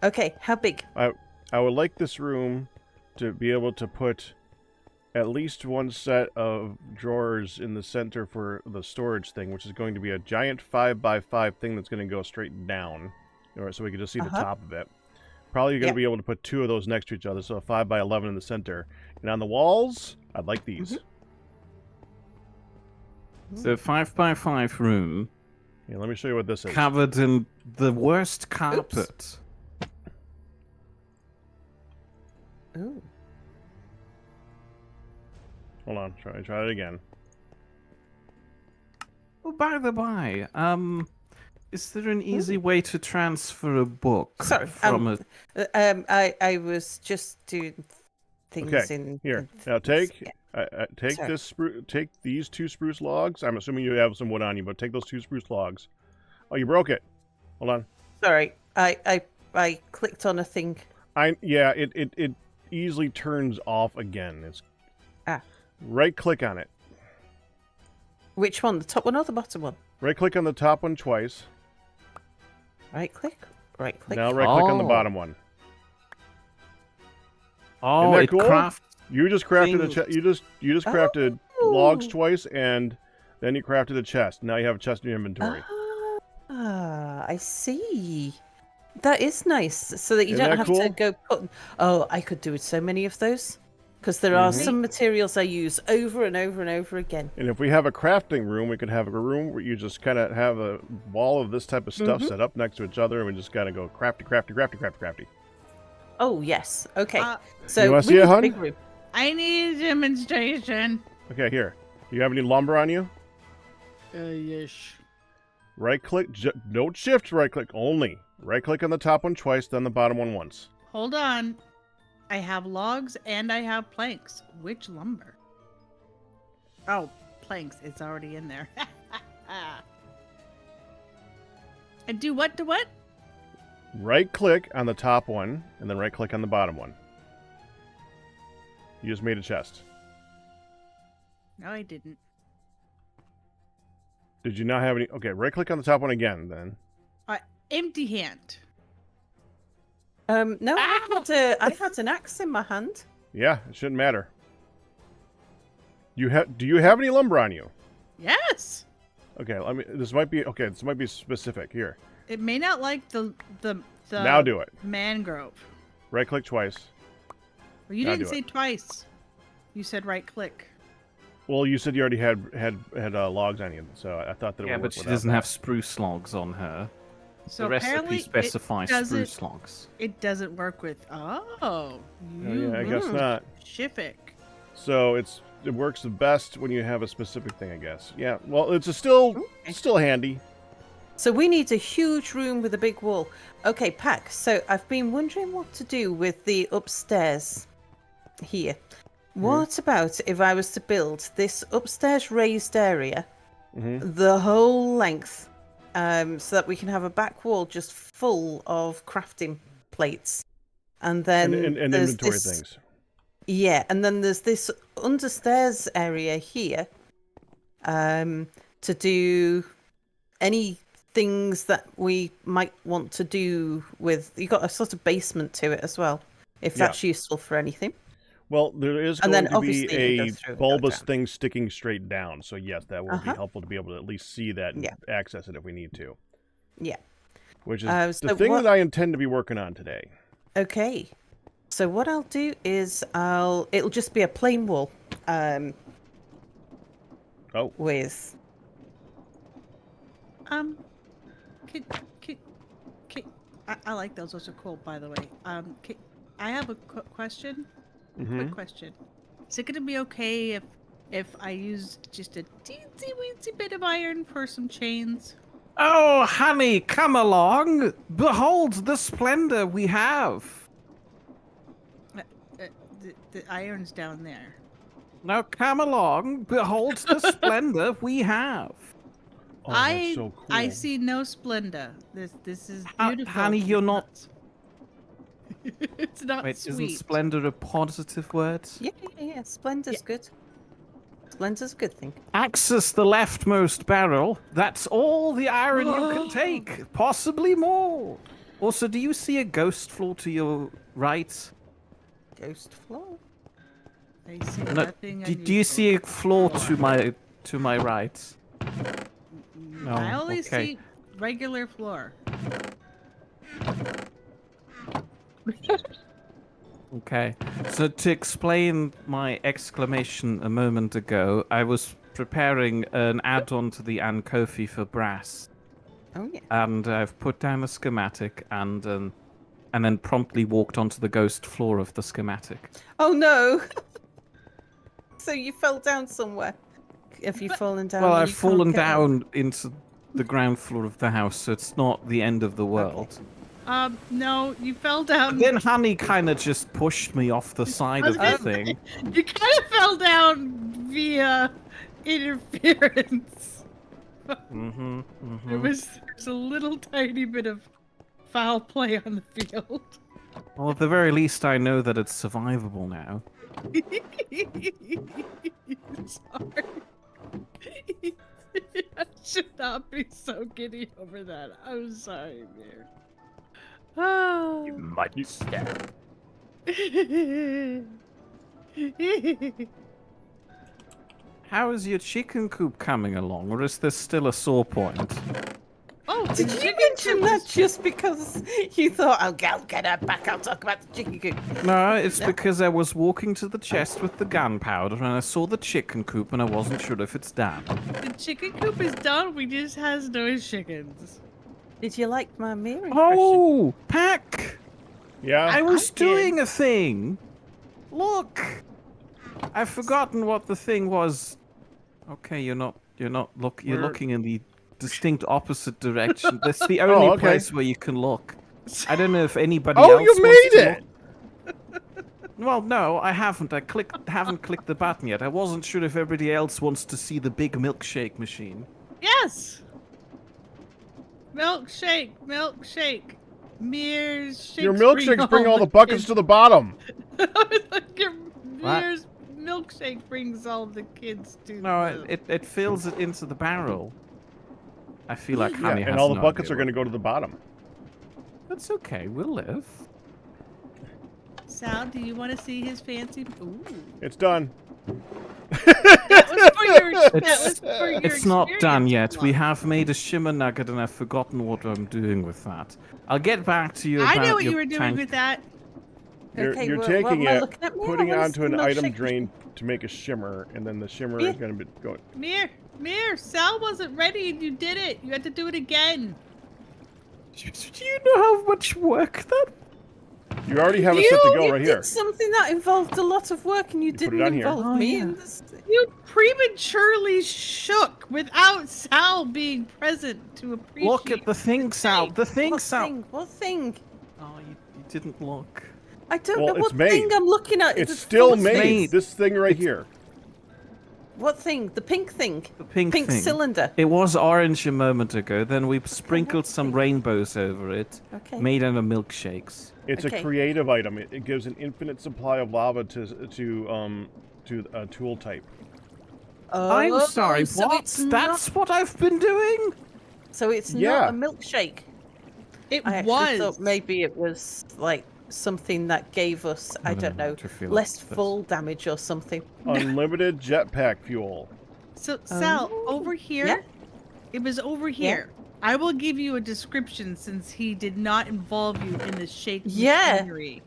Okay, how big? I would like this room to be able to put at least one set of drawers in the center for the storage thing, which is going to be a giant 5x5 thing that's going to go straight down, so we can just see the top of it. Probably going to be able to put two of those next to each other, so a 5x11 in the center. And on the walls, I'd like these. So 5x5 room, Yeah, let me show you what this is. covered in the worst carpet. Ooh. Hold on, try it again. Oh, by the by, is there an easy way to transfer a book Sorry, from a... I was just doing things Okay, in here. in Now things, take yeah. take Sorry. take these 2 spruce logs. I'm assuming you have some wood on you, but take those 2 spruce logs. Oh, you broke it. Hold on. Sorry, I clicked on a thing. It easily turns off again. It's right click on it. Which one? The top one or the bottom one? Right click on the top one twice. Right click. Right click. Now right click on the Oh. bottom one. Oh, Isn't that it cool? crafts... You just crafted a Things. you just crafted logs twice, and then you crafted a chest. Now you have a chest in your inventory. I see. That is nice, so that you Isn't don't that have to cool? go put. Oh, I could do with so many of those, because there are some materials I use over and over and over again. And if we have a crafting room, we could have a room where you just kind of have a wall of this type of stuff set up next to each other, and we just gotta go crafty. Oh yes. Okay. Uh, So You wanna we see it, need a hun? big room. I need a demonstration. Okay, here. You have any lumber on you? Yes. Right click. Don't shift right click only. Right click on the top one twice, then the bottom one once. Hold on. I have logs and I have planks. Which lumber? Oh, planks. It's already in there. And do what to what? Right click on the top one, and then right click on the bottom one. You just made a chest. No, I didn't. Did you not have any? Okay, right click on the top one again, then. Empty hand. No, I had an axe in my hand. Yeah, it shouldn't matter. Do you have any lumber on you? Yes. Okay, this might be specific. Here. It may not like the Now do it. mangrove. Right click twice. Well, you Now didn't do say it. twice. You said right click. Well, you said you already had logs on you, so I thought that it Yeah, would but work she without doesn't that. have spruce logs on her. So The recipe apparently specifies spruce logs. it doesn't work with. Oh, Oh, yeah, I guess not. specific. So it works the best when you have a specific thing, I guess. Yeah. Well, it's still handy. So we need a huge room with a big wall. Okay, Pack. So I've been wondering what to do with the upstairs here. What about if I was to build this upstairs raised area, the whole length, so that we can have a back wall just full of crafting plates, and then And there's inventory this, things. Yeah, and then there's this understairs area here, to do any things that we might want to do with. You got a sort of basement to it as well, if that's useful for anything. Well, there is And going then to be obviously you go a through and go bulbous down. thing sticking straight down. So yes, that will be Uh-huh. helpful to be able to at least see that and Yeah. access it if we need to. Yeah. Which is So the thing what- that I intend to be working on today. Okay. So what I'll do is it'll just be a plain wall, with I like those. Those are cool, by the way. I have a question. Quick question. Is it gonna be okay if I use just a teensy weensy bit of iron for some chains? Oh, honey, come along. Behold the splendor we have. The iron's down there. Now come along. Behold the splendor we have. Oh, that's so cool. I see no splendor. This is beautiful. Honey, you're not. It's not Wait, sweet. isn't splendor a positive word? yeah. Splendor's good. Splendor's a good thing. Access the leftmost barrel. That's all the iron you can take. Possibly more. Also, do you see a ghost floor to your right? Ghost floor. I see No, nothing do you unusual. see a floor to my right? No. I only okay. see regular floor. Okay. So to explain my exclamation a moment ago, I was preparing an add-on to the Ankofi for brass, Oh yeah. and I've put down a schematic and then promptly walked onto the ghost floor of the schematic. Oh no. So you fell down somewhere. Have you fallen down? Well, and I've you can't fallen get up? down into the ground floor of the house, so it's not the end of the world. No, you fell down. Then Honey kind of just pushed me off the side of the thing. You kind of fell down via interference. There's a little tiny bit of foul play on the field. Well, at the very least, I know that it's survivable now. Sorry. I should not be so giddy over that. I'm sorry, Mir. Oh. Might stab. How is your chicken coop coming along, or is this still a sore point? Oh, Did you mention that just because you thought, I'll get her back, I'll talk about the chicken coop? No, it's because I was walking to the chest with the gunpowder and I saw the chicken coop and I wasn't sure if it's done. The chicken coop is done. We just has no chickens. Did you like my mirror impression? Oh, Pack! Yeah. I was did. doing a thing. Look, I've forgotten what the thing was. Okay, you're not You're looking in the distinct opposite direction. That's the only okay. place where you can look. I don't know if anybody Oh, else you wants made to it! look. Well, no, I haven't. Haven't clicked the button yet. I wasn't sure if everybody else wants to see the big milkshake machine. Yes. Milkshake. Mere's shakes. Your milkshakes bring all the buckets to the bottom. Your Mere's milkshake brings all the kids to. No, it fills it into the barrel. I feel like Yeah, Honey has and all the no buckets idea are going to go to the bottom. That's okay. We'll live. Sal, do you want to see his fancy? Ooh. It's done. That was for your It's not done experience yet. block. We have made a shimmer nugget, and I've forgotten what I'm doing with that. I'll get back to you I about know what your you were doing tank. with that. You're what taking am I it, looking at? Yeah, putting it what is onto the an item milkshake drain to make a shimmer, and then the shimmer Yeah. is going to be going. Mere, Sal wasn't ready and you did it. You had to do it again. Do you know how much work that? You already have it set to go You right did here. something that involved a lot of work, and you put it didn't on here. involve Oh, me yeah. in this. You prematurely shook without Sal being present to appreciate. Look at the thing, Sal. The thing, What Sal. thing? What thing? Oh, you didn't look. I don't Well, know it's what made. thing I'm looking at. It's The still full made. made. This thing right here. What thing? The pink thing. The pink thing. cylinder. It was orange a moment ago. Then we sprinkled some rainbows over it. Okay. Made out of milkshakes. It's Okay. a creative item. It gives an infinite supply of lava to a tool type. I'm sorry, so what? It's That's what I've been doing? so it's Yeah. not a milkshake. It I actually was. thought maybe it was like something that gave us, I don't know, to feel less this. full damage or something. Unlimited jetpack fuel. So Sal, Oh. over here. Yeah. It was over here. I will give you a description since he did not involve you in the shake Yeah. machinery.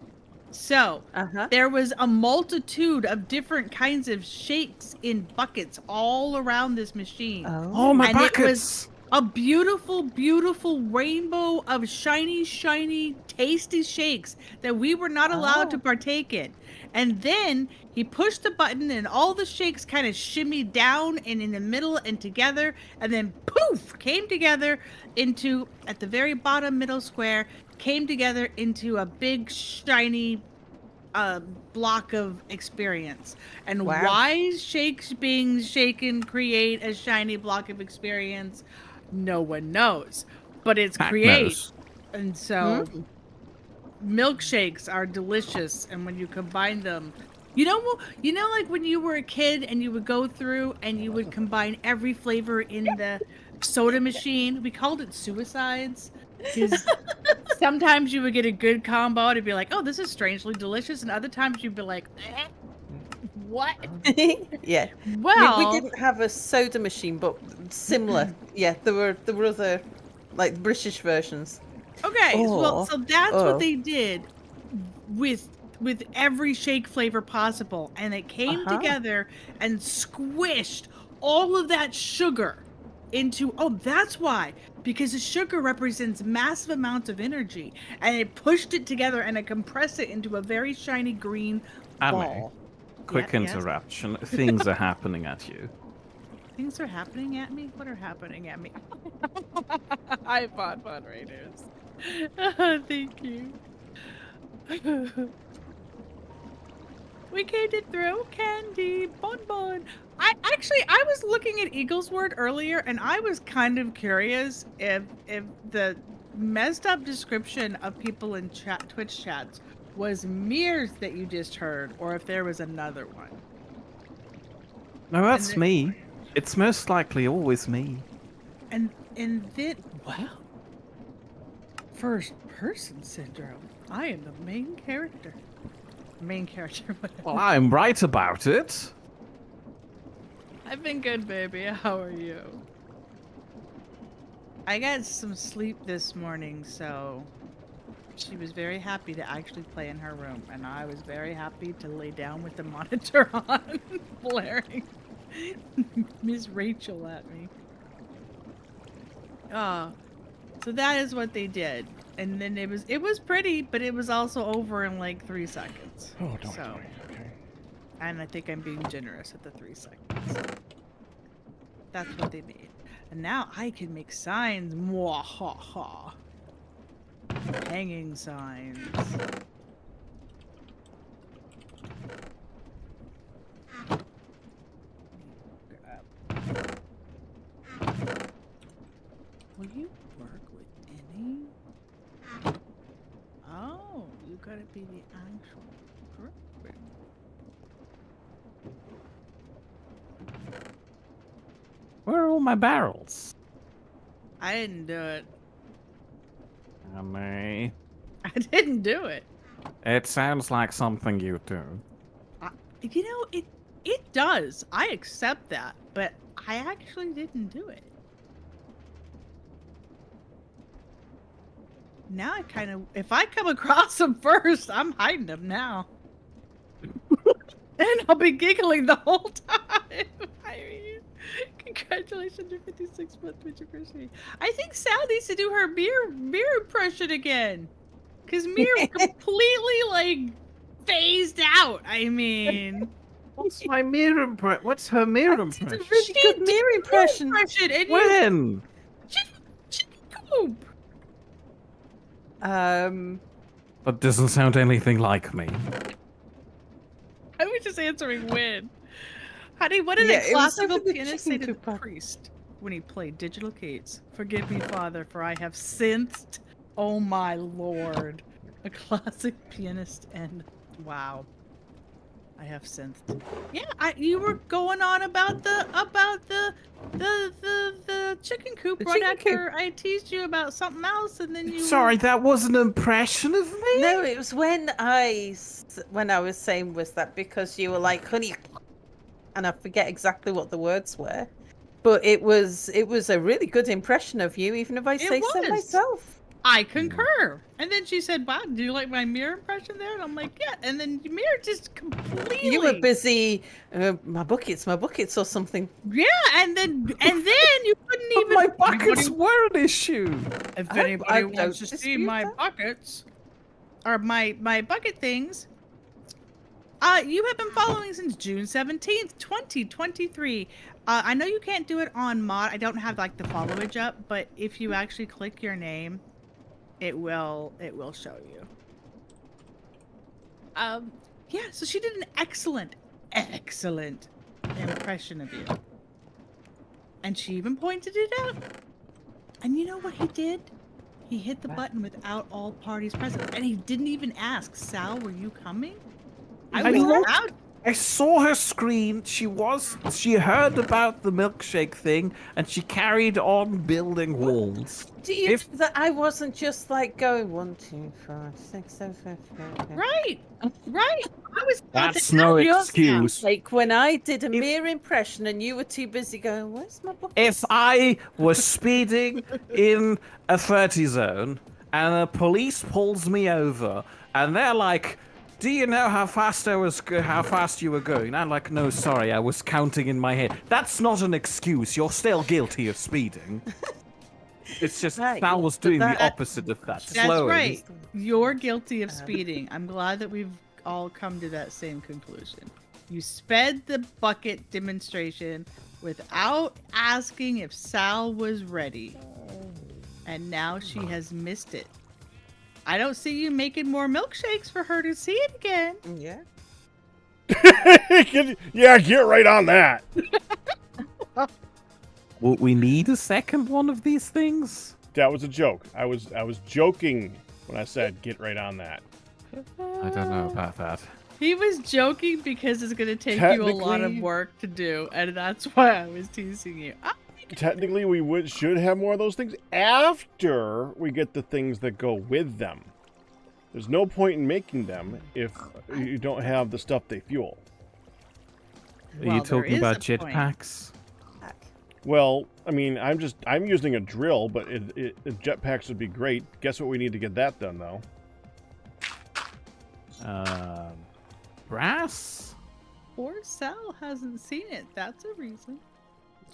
So Uh-huh. there was a multitude of different kinds of shakes in buckets all around this machine. Oh, my And it buckets! was a beautiful, beautiful rainbow of shiny, shiny, tasty shakes that we were not allowed to partake in. And then he pushed the button and all the shakes kind of shimmied down and in the middle and together. And then poof, came together into, at the very bottom middle square, came together into a big, shiny block of experience. And Wow. why shakes being shaken create a shiny block of experience? No one knows, but it's Pat create, knows. and so milkshakes are delicious. And when you combine them, you know, like when you were a kid and you would go through and you would combine every flavor in the soda machine. We called it suicides. 'Cause sometimes you would get a good combo to be like, "Oh, this is strangely delicious," and other times you'd be like, "What?" Yeah. Well, we didn't have a soda machine, but similar. Yeah, there were other, like, British versions. okay, Oh. so that's Oh. what they did with every shake flavor possible, and it came together and squished all of that sugar into. Oh, that's why, because the sugar represents massive amounts of energy, and it pushed it together and it compressed it into a very shiny green Anime. ball. Quick Yeah, yes? interruption. Things are happening at you. Things are happening at me? What are happening at me? Hi, Pod Moderators. Thank you. We came to throw candy. Bon. I was looking at Eagle's Word earlier, and I was kind of curious if the messed up description of people in Twitch chats was Mere's that you just heard, or if there was another one. No, that's then- me. It's most likely always me. And then, wow. First person syndrome. I am the main character. Whatever. Well, I'm right about it. I've been good, baby. How are you? I got some sleep this morning, so she was very happy to actually play in her room, and I was very happy to lay down with the monitor on, blaring Miss Rachel at me. So that is what they did, and then it was pretty, but it was also over in like 3 seconds. Oh, don't So- worry. Okay. And I think I'm being generous at the 3 seconds. That's what they made. And now I can make signs. Mwahaha. Hanging signs. Will you work with any? Oh, you gotta be the actual group. Where are all my barrels? I didn't do it. Anime. I didn't do it. It sounds like something you do. You know, it does. I accept that, but I actually didn't do it. Now I kind of, if I come across them first, I'm hiding them now. And I'll be giggling the whole time. I mean, congratulations on your 56th Twitch anniversary. I think Sal needs to do her mirror impression again. Because Mirror completely, like, phased out. I mean... What's my mirror impression? What's her mirror impression? It's a really good mirror impression. And When? Chicken coop. That doesn't sound anything like me. I was just answering when. Honey, what did Yeah, a it was classical over the pianist say to chicken the coop. priest when he played digital keys? Forgive me, Father, for I have synthed. Oh my lord. A classic pianist and wow. I have synthed. Yeah, you were going on about the chicken coop The right chicken after I teased you about something else, and then you. Sorry, that was an impression of me? No, it was when I was saying was that because you were like honey, and I forget exactly what the words were, but it was a really good impression of you, even if I say so was. myself. I concur. And then she said, "Wow, do you like my mirror impression there?" And I'm like, "Yeah." And then Mirror just completely. You were busy. My buckets, or something. Yeah, and then you couldn't even. My buckets were an issue. If I anybody don't wants to see dispute my that. buckets, or my bucket things, you have been following since June 17th, 2023. I know you can't do it on mod. I don't have like the followage up, but if you actually click your name, it will show you. Yeah, so she did an excellent impression of you. And she even pointed it out. And you know what he did? He hit the button without all parties present. And he didn't even ask, Sal, were you coming? I was looked. out. I saw her screen. She heard about the milkshake thing, and she carried on building walls. Do you think that I wasn't just like going 1, 2, 5, 6, 7, 8, 9, 10? Right. I was That's no excuse. Like when I did a mere impression and you were too busy going, where's my bucket? If I was speeding in a 30 zone, and the police pulls me over, and they're like, "Do you know how fast you were going?" I'm like, "No, sorry, I was counting in my head." That's not an excuse. You're still guilty of speeding. It's just Right, Sal was but doing the that- opposite of that. That's slowing. right. You're guilty of speeding. I'm glad that we've all come to that same conclusion. You sped the bucket demonstration without asking if Sal was ready. And now she has missed it. I don't see you making more milkshakes for her to see it again. Yeah. Yeah, get right on that. Will we need a second one of these things? That was a joke. I was joking when I said get right on that. I don't know about that. He was joking because it's going to take you a lot of Technically- work to do. And that's why I was teasing you. Technically, we should have more of those things after we get the things that go with them. There's no point in making them if you don't have the stuff they fuel. Are Well, you there talking is about a point. jetpacks? Well, I mean, I'm using a drill, but jetpacks would be great. Guess what we need to get that done, though? Brass? Poor Sal hasn't seen it. That's a reason.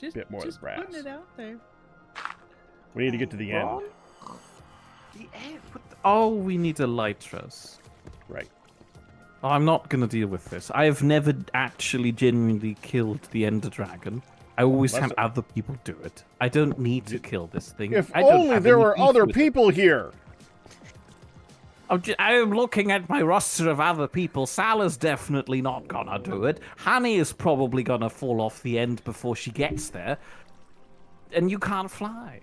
Just, Bit more just brass. putting it out there. We need to get to the end. Oh, we need elytras. Right. Oh, I'm not going to deal with this. I have never actually genuinely killed the Ender Dragon. I always That's have other people do it. I don't need to kill this thing. If I don't only have there any were beef other with it. people here. I am looking at my roster of other people. Sal is definitely not gonna do it. Honey is probably gonna fall off the end before she gets there. And you can't fly.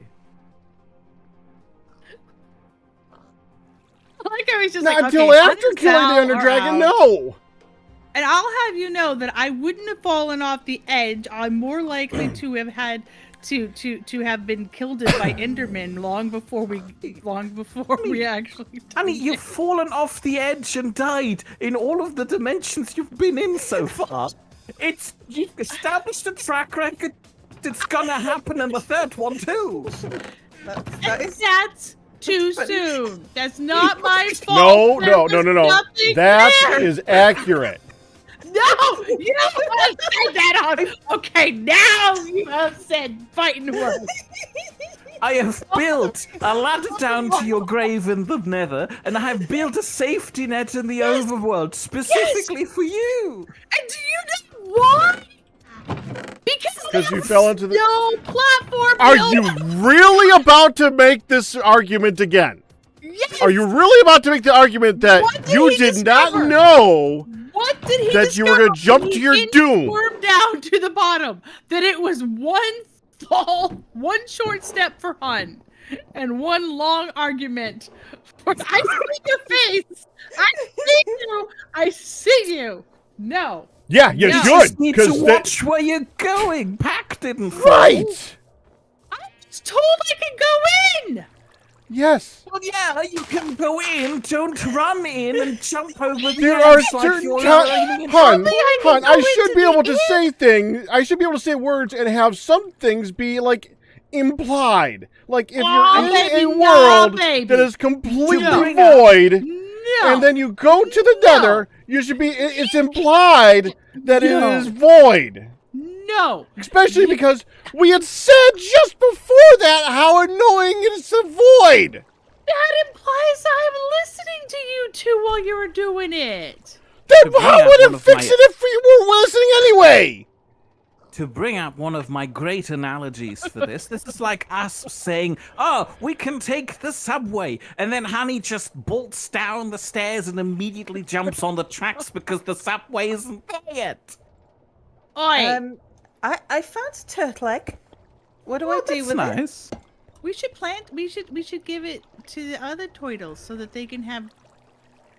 I like how he's just Not like, until okay, after Honey, killing Sal the Ender are Dragon, out. no! And I'll have you know that I wouldn't have fallen off the edge. I'm more likely to have had to have been killed by Endermen long before we actually. Honey, you've fallen off the edge and died in all of the dimensions you've been in so far. You've established a track record. It's gonna happen in the third one too. That is too soon. That's not my fault. No. There was nothing That there. is accurate. No, you have said that on. Okay, now you have said fighting words. I have built a ladder down to your grave in the nether, and I have built a safety net in the overworld specifically for you. And do you know why? Because you fell into the. no platform. Are no- you really about to make this argument again? Yes. Are you really about to make the argument that What did you he did discover? not know What did he that you were going to discover jump when to he your didn't doom? Swerve down to the bottom. That it was one short step for Hun, and one long argument. I see your face. I see you. No. Yeah, you No. You should. just need to 'Cause watch where you're going. Pack didn't fall. right. I was told I could go in. Yes. Well, yeah, you can go in. Don't run in and jump over the There edge are like certain you're times, aiming at Hun, I can go I should into be the able to air. say things. I should be able to say words and have some things be like implied. Like if Aw, you're in baby, a no, world baby. that is completely No. void, No. and then you go to the nether, you should be. It's implied that No. it is void. No. Especially because we had said just before that how annoying it is to void. That implies I'm listening to you two while you were doing it. Then bring how up would one it of fix my- it if we weren't listening anyway? To bring up one of my great analogies for this, this is like us saying, oh, we can take the subway, and then Honey just bolts down the stairs and immediately jumps on the tracks because the subway isn't there yet. Oi, I found a turtle egg. What do I Oh, do that's with it? nice. we should give it to the other turtles so that they can have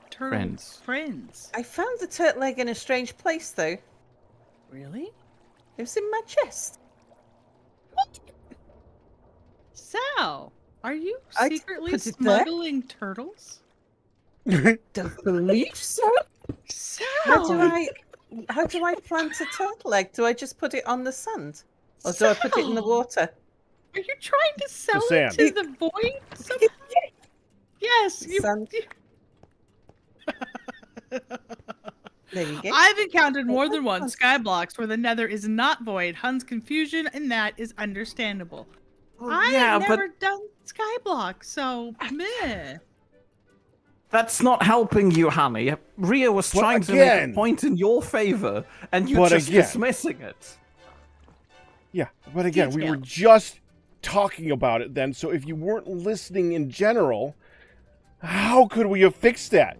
turtle friends. I found the turtle egg in a strange place, though. Really? It was in my chest. Sal, are you I secretly put it there. smuggling turtles? Don't believe so. How do Sal, I plant a turtle egg? Do I just put it on the sand, or do I put it in the Sal! water? Are you trying to sell it sand. to the void somehow? Yes, you. Sand. There you go. I've encountered more than one skyblocks where the nether is not void. Hun's confusion and that is understandable. I yeah, have but- never done skyblock, so meh. That's not helping you, Honey. Ria was But trying to make again- a point in your favor, and you're But just again- dismissing it. Yeah, but again, we were Detail. just talking about it then, so if you weren't listening in general, how could we have fixed that?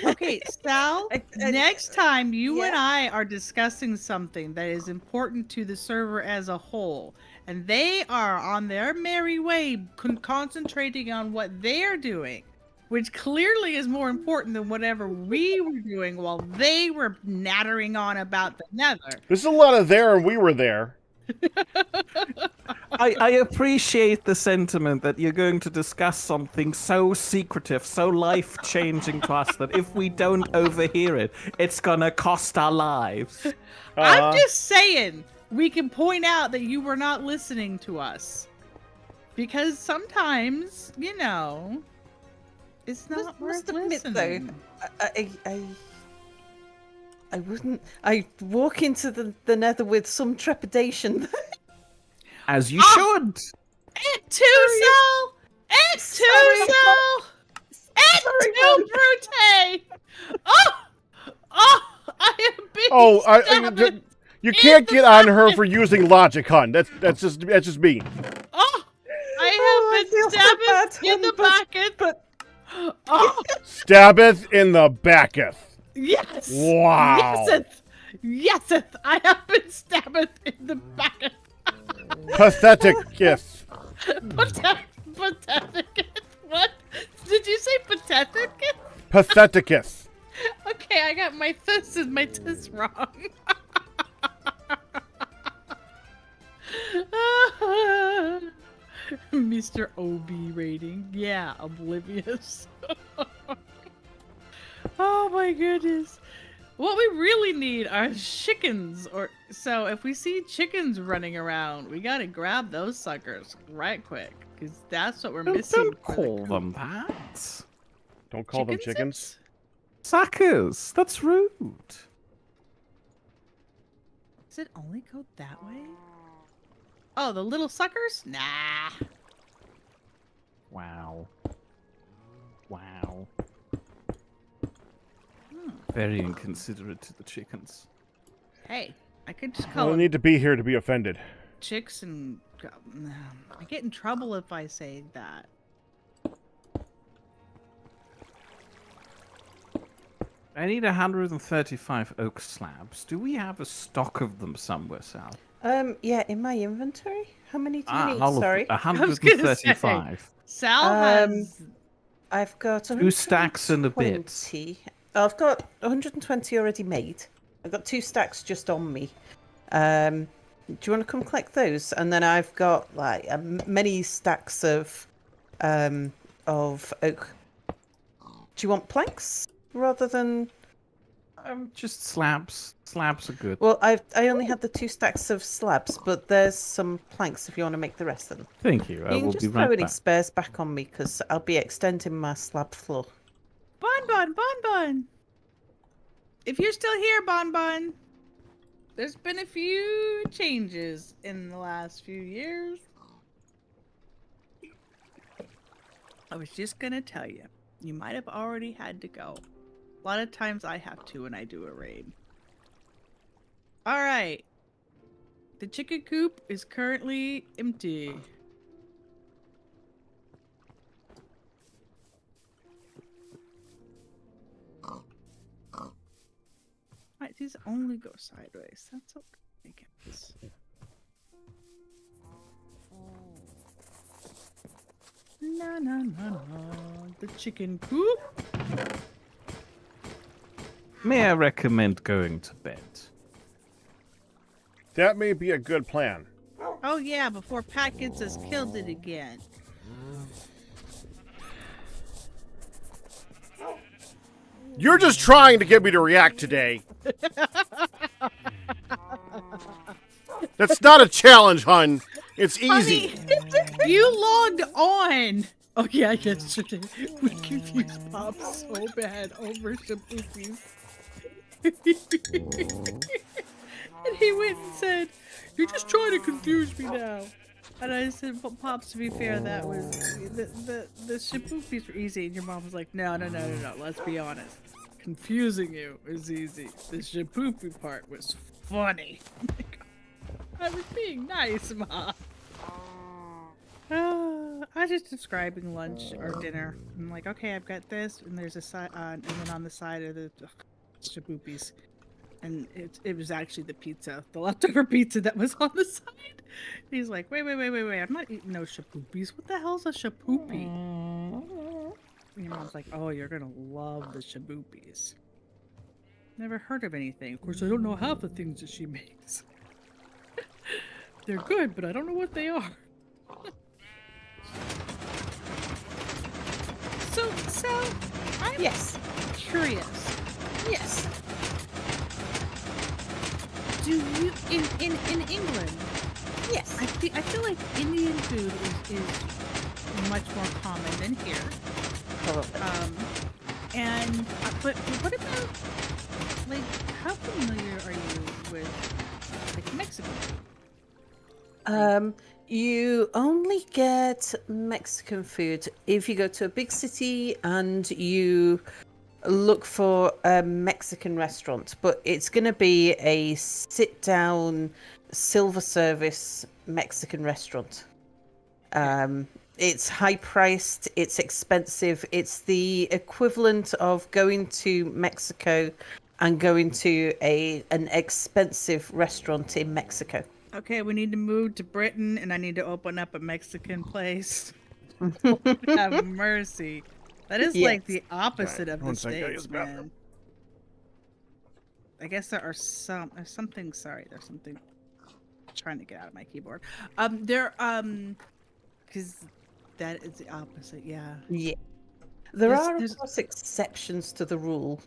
Okay, Sal, I- next time you yeah. and I are discussing something that is important to the server as a whole, and they are on their merry way concentrating on what they're doing, which clearly is more important than whatever we were doing while they were nattering on about the nether. There's a lot of there and we were there. I appreciate the sentiment that you're going to discuss something so secretive, so life-changing to us that if we don't overhear it, it's gonna cost our lives. I'm just saying, we can point out that you were not listening to us. Because sometimes, you know, it's not worth Must admit, listening. though, I wouldn't. I walk into the nether with some trepidation. As you Ah! should. Et tu, Sal! Et tu, Sal! Et tu, Brute! Oh! Oh! I am being stabbed. You can't get on her for using logic, hun. That's just me. Oh! Oh, I have feel been so stabbed bad, in the hun, back. but Oh! Stabbeth in the backeth. Yes! Wow. Yeseth! Yeseth! I have been stabbed in the back. Pathetic gift. Pathetic. What? Did you say pathetic? Patheticus. Okay, I got my this and my tis wrong. Mr. OB rating. Yeah, oblivious. Oh my goodness. What we really need are chickens. Or so if we see chickens running around, we gotta grab those suckers right quick, because that's what we're missing. Don't for the call coop. them that. Don't call them chickens. Suckers. That's rude. Does it only go that way? Oh, the little suckers? Nah. Wow. Wow. Very inconsiderate to the chickens. Hey, I could just I call don't them need to be here to be offended. chicks and... I get in trouble if I say that. I need 135 oak slabs. Do we have a stock of them somewhere, Sal? Yeah, in my inventory. How many do you need? all of Sorry. 135. Sal Um, has... I've got 2 stacks and a bit. 120. Oh, I've got 120 already made. I've got 2 stacks just on me. Do you want to come collect those? And then I've got like many stacks of oak. Do you want planks rather than? Just slabs. Slabs are good. Well, I only had the 2 stacks of slabs, but there's some planks if you want to make the rest of them. Thank you. I You can will just be throw right any back. spares back on me because I'll be extending my slab floor. Bon. If you're still here, Bon, there's been a few changes in the last few years. I was just gonna tell you, you might have already had to go. A lot of times I have to when I do a raid. Alright. The chicken coop is currently empty. Right, these only go sideways. That's okay. I get this. Na. The chicken coop. May I recommend going to bed? That may be a good plan. Oh yeah, before Pat gets us killed it again. You're just trying to get me to react today. That's not a challenge, hun. It's easy. Honey, you logged on. Oh yeah, I guess we confused Pop so bad over Shaboopies. And he went and said, "You're just trying to confuse me now." And I said, "But Pops, to be fair, that was the Shaboopies were easy." And your mom was like, "No. Let's be honest. Confusing you is easy. The Shaboopy part was funny." I was being nice, Ma. I was just describing lunch or dinner. I'm like, okay, I've got this, and there's a side, and then on the side of the Shaboopies, and it was actually the pizza, the leftover pizza that was on the side. And he's like, wait, I'm not eating no Shaboopies. What the hell's a Shaboopy? And your mom's like, oh, you're gonna love the Shaboopies. Never heard of anything. Of course, I don't know half the things that she makes. They're good, but I don't know what they are. So I'm curious. Yes. Do you in England? Yes. I feel like Indian food is much more common than here. Probably. But what about, like, how familiar are you with, like, Mexican food? You only get Mexican food if you go to a big city and you look for a Mexican restaurant, but it's going to be a sit-down, silver service Mexican restaurant. It's high-priced, it's expensive, it's the equivalent of going to Mexico and going to an expensive restaurant in Mexico. Okay, we need to move to Britain, and I need to open up a Mexican place. Have mercy. That is like the opposite of the States, man. I guess there's something trying to get out of my keyboard. Because that is the opposite, yeah. Yeah. There There's- are, of there's- course, exceptions to the rule.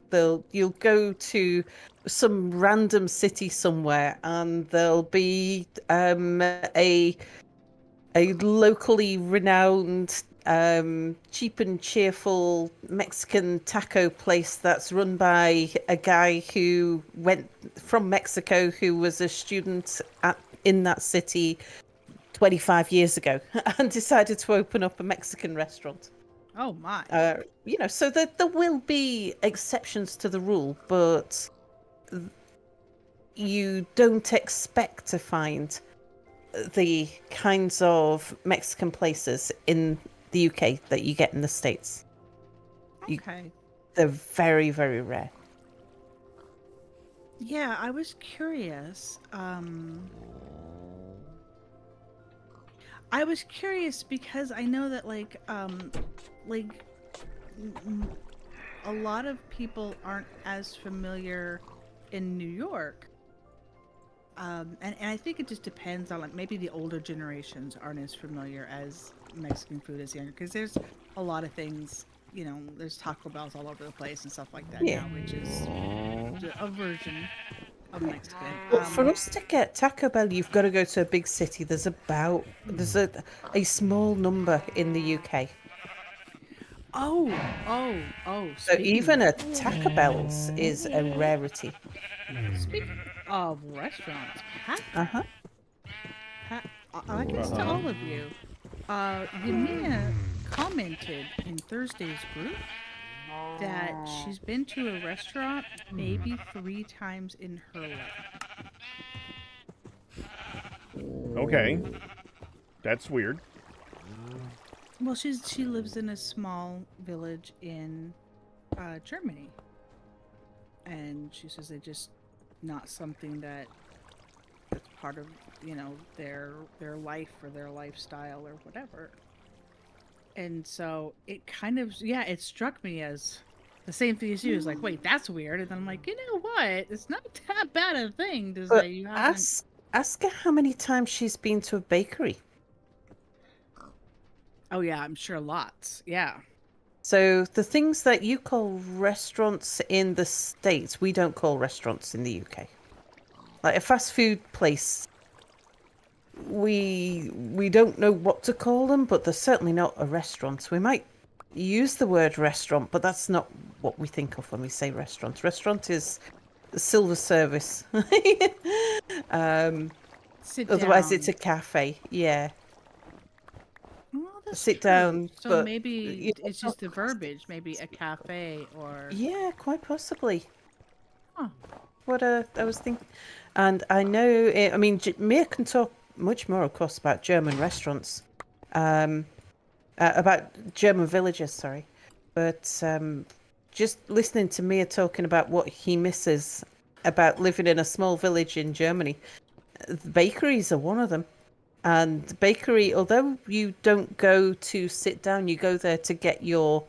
You'll go to some random city somewhere, and there'll be a locally renowned, cheap and cheerful Mexican taco place that's run by a guy who went from Mexico, who was a student in that city 25 years ago, and decided to open up a Mexican restaurant. Oh my. So there will be exceptions to the rule, but you don't expect to find the kinds of Mexican places in the UK that you get in the States. Okay. They're very, very rare. Yeah, I was curious. I was curious because I know that like a lot of people aren't as familiar in New York. And I think it just depends on like maybe the older generations aren't as familiar as Mexican food as younger because there's a lot of things, there's Taco Bells all over the place and stuff like that Yeah. now, which is a version of Mexican. But for us to get Taco Bell, you've got to go to a big city. There's a small number in the UK. Oh. So even a Taco Bell's is a rarity. Speaking of restaurants, Uh-huh. I guess to all of you, Yamina commented in Thursday's group that she's been to a restaurant maybe 3 times in her life. Okay. That's weird. Well, she lives in a small village in Germany, and she says they just not something that's part of their life or their lifestyle or whatever. And so it kind of it struck me as the same thing as you. It's like, wait, that's weird. And then I'm like, you know what? It's not that bad a thing to say you haven't. Ask her how many times she's been to a bakery. Oh yeah, I'm sure lots. Yeah. So the things that you call restaurants in the States, we don't call restaurants in the UK. Like a fast food place, we don't know what to call them, but they're certainly not a restaurant. We might use the word restaurant, but that's not what we think of when we say restaurant. Restaurant is silver service. Otherwise, Down. it's a cafe. Yeah. Well, that's Sit true. down, So but maybe it's just the verbiage. Maybe a cafe or. Yeah, quite possibly. Huh. What I was thinking, and I know. I mean, Mia can talk much more, of course, about German restaurants, about German villages. Sorry, but just listening to Mia talking about what he misses about living in a small village in Germany, bakeries are one of them. And bakery, although you don't go to sit down, you go there to get your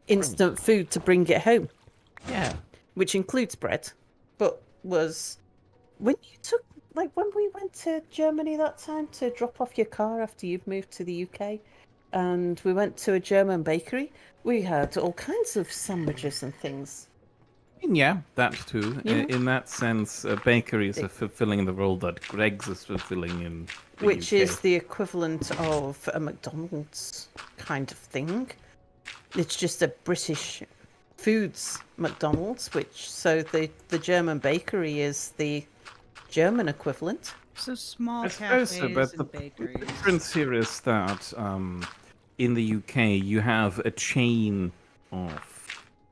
instant food to bring it home. Yeah. Which includes bread, but was when we went to Germany that time to drop off your car after you've moved to the UK, and we went to a German bakery. We had all kinds of sandwiches and things. Yeah, that too. Yeah. In that sense, bakeries are fulfilling the role that Greg's is fulfilling in the Which UK. is the equivalent of a McDonald's kind of thing. It's just a British foods McDonald's, so the German bakery is the German equivalent. So small I suppose cafes so, but and the bakeries. difference here is that in the UK you have a chain of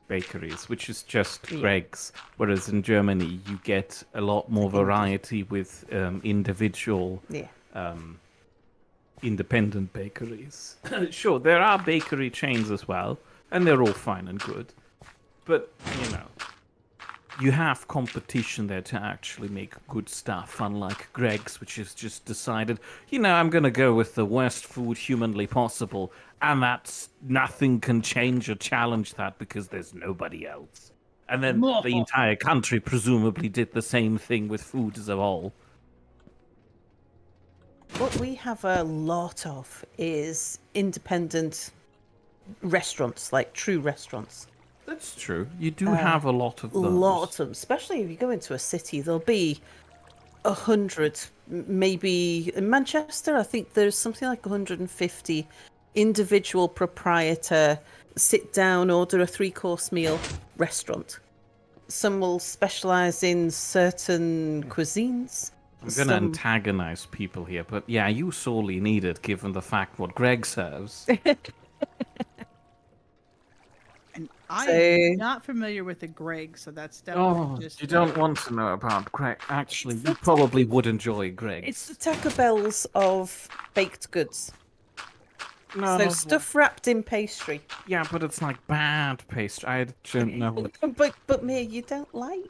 bakeries, which is just Greg's, whereas in Germany you get a lot more variety with individual, independent bakeries. Sure, there are bakery chains as well, and they're all fine and good, but you have competition there to actually make good stuff, unlike Greg's, which has just decided, I'm going to go with the worst food humanly possible, and that's nothing can change or challenge that because there's nobody else. And then the entire country presumably did the same thing with food as a whole. What we have a lot of is independent restaurants, like true restaurants. That's true. You do have a lot of those. Lots of them, especially if you go into a city, there'll be 100, maybe in Manchester. I think there's something like 150 individual proprietor sit down, order a 3-course meal restaurant. Some will specialize in certain cuisines. I'm going to antagonize people here, but yeah, you sorely need it given the fact what Greg serves. And I So- am not familiar with the Greg, so that's definitely just. You don't want to know about Greg. Actually, you probably would enjoy Greg. It's the Taco Bells of baked goods. No, So stuff wrapped in pastry. Yeah, but it's like bad pastry. I don't know. But Mia, you don't like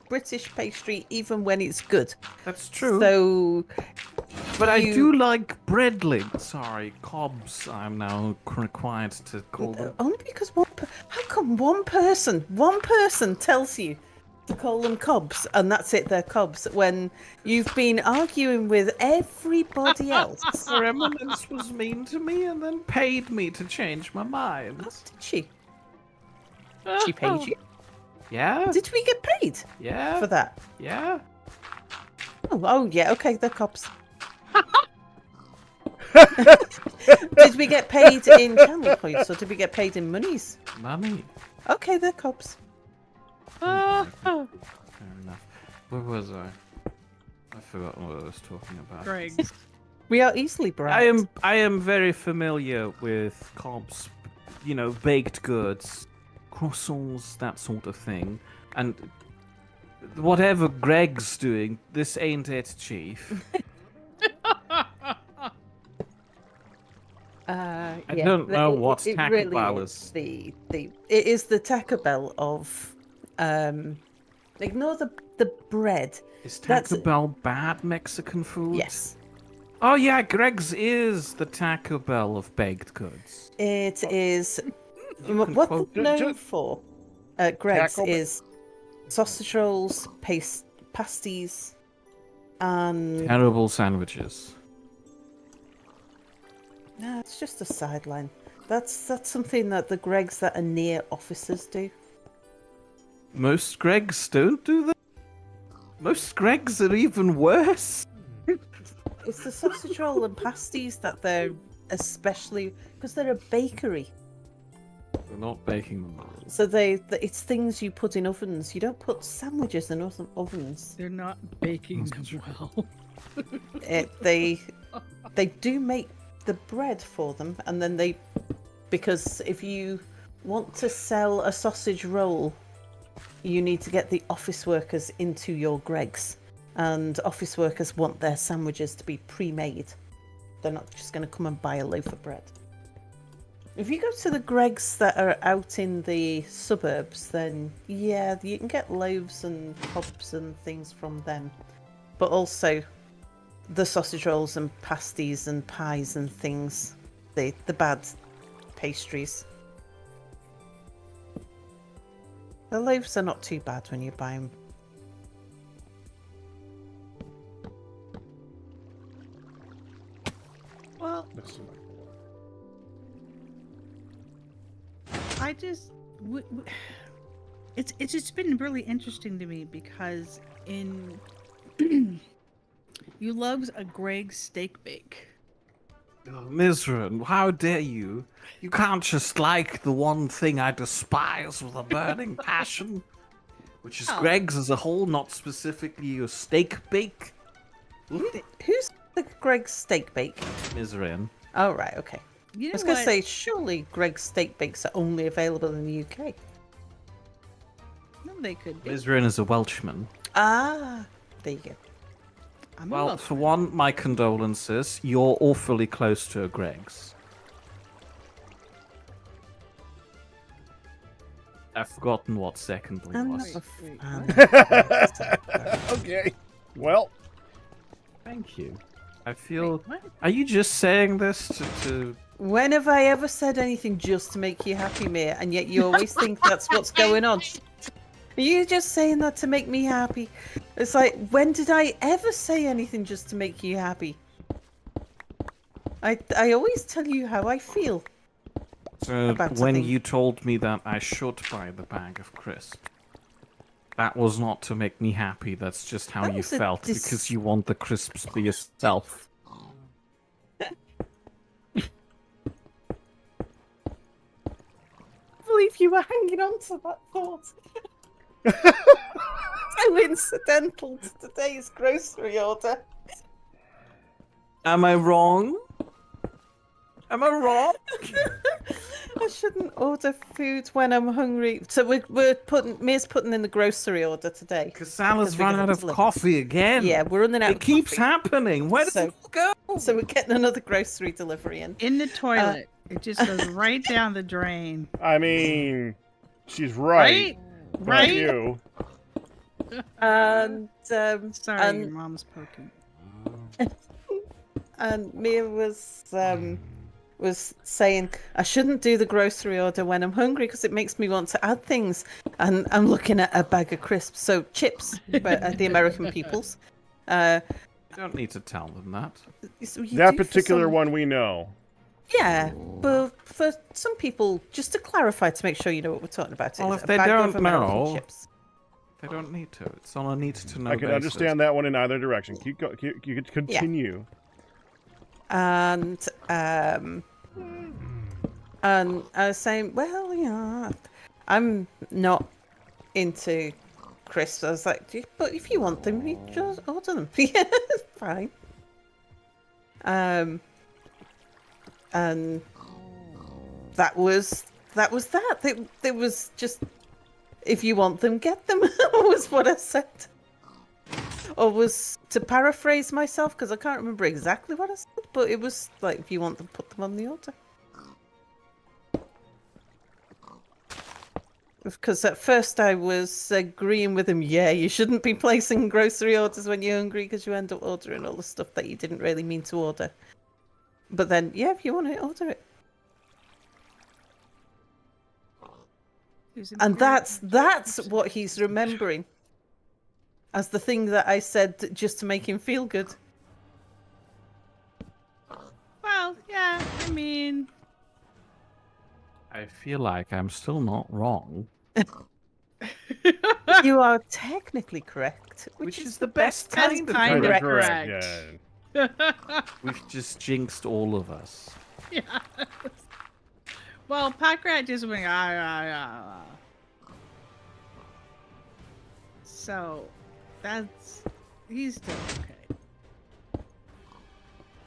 British pastry even when it's good. That's true. So, But I do like breadling. Sorry, cobs. I'm now required to call them. only because how come one person tells you to call them cobs and that's it, they're cobs, when you've been arguing with everybody else? Her Eminence was mean to me and then paid me to change my mind. Oh, did she? She paid you? Yeah? Did we get paid Yeah? for that? Yeah? Oh yeah, okay, they're cobs. Did we get paid in channel points or did we get paid in monies? Money. Okay, they're cobs. Fair enough. Where was I? I've forgotten what I was talking about. Greg. We are easily bribed. I am very familiar with cobs, you know, baked goods, croissants, that sort of thing. And whatever Greg's doing, this ain't it, Chief. I don't know what Taco really Bell is. It is the Taco Bell of ignore the bread. Is That's- Taco Bell bad Mexican food? Yes. Oh yeah, Greg's is the Taco Bell of baked goods. It is what quote- they're known for. Greg's Taco Bell. is sausage rolls, pasties, and Terrible sandwiches. no, it's just a sideline. That's something that the Gregs that are near officers do. Most Greg's don't do that. Most Greg's are even worse. It's the sausage roll and pasties that they're especially because they're a bakery. They're not baking them. So it's things you put in ovens. You don't put sandwiches in ovens. They're not baking them well. They do make the bread for them, and then because if you want to sell a sausage roll, you need to get the office workers into your Greggs, and office workers want their sandwiches to be pre-made. They're not just going to come and buy a loaf of bread. If you go to the Greggs that are out in the suburbs, then yeah, you can get loaves and cobs and things from them. But also the sausage rolls and pasties and pies and things, the bad pastries. The loaves are not too bad when you buy them. Well, I just it's just been really interesting to me because in you loves a Greg steak bake. Oh, Mizran, how dare you? You can't just like the one thing I despise with a burning passion, which is Oh. Greg's as a whole, not specifically your steak bake. Who's the Greg's steak bake? Mizran. Oh, right, okay. You I know was going to what? say, surely Greg's steak bakes are only available in the UK. No, they could be. Mizran is a Welshman. Ah, there you go. I'm Well, a for one, my condolences. You're awfully close to a Greg's. I've forgotten what secondly I'm was. not a Wait, fan. Okay. Well, Thank you. I feel. what? Are you just saying this to... When have I ever said anything just to make you happy, Mia? And yet you always think that's what's going on. Are you just saying that to make me happy? It's like, when did I ever say anything just to make you happy? I always tell you how I feel. So About when something. you told me that I should buy the bag of crisps, that was not to make me happy. That's just how That you was a felt because you want the crisps for yourself. I believe you were hanging on to that thought. So incidental to today's grocery order. Am I wrong? Am I wrong? I shouldn't order food when I'm hungry. So Mia's putting in the grocery order today. Because Sal's we're run gonna out of deliver. coffee again. Yeah, we're running out It of keeps coffee. happening. Where does So- it all go? So we're getting another grocery delivery in. In the toilet. It just goes right down the drain. I mean, she's right. Right? Fuck Right? you. And Sorry, And- your mom's poking. and Mia was saying I shouldn't do the grocery order when I'm hungry because it makes me want to add things. And I'm looking at a bag of crisps, so chips, but the American people's. You don't need to tell them that. So you That do for particular some- one we know. Yeah, but for some people, just to clarify, to make sure you know what we're talking about. Well, it's if a they bag of don't American know, chips. They don't need to. It's on a need to know I can understand that one in either direction. You could continue. And I was saying, well, you know, I'm not into crisps. I was like, but if you want them, you just order them. Yeah, fine. And that was that. It was just, if you want them, get them. Was what I said. Or was, to paraphrase myself, because I can't remember exactly what I said, but it was like, if you want them, put them on the order. Because at first I was agreeing with him, yeah, you shouldn't be placing grocery orders when you're hungry because you end up ordering all the stuff that you didn't really mean to order. But then, yeah, if you want it, order it. And that's what he's remembering as the thing that I said just to make him feel good. Well, yeah, I mean, I feel like I'm still not wrong. You are technically correct, Which is the best That's kind of kind of correct. correct. Yeah. We've just jinxed all of us. Yeah. Well, Packrat just went ah. So, he's still okay.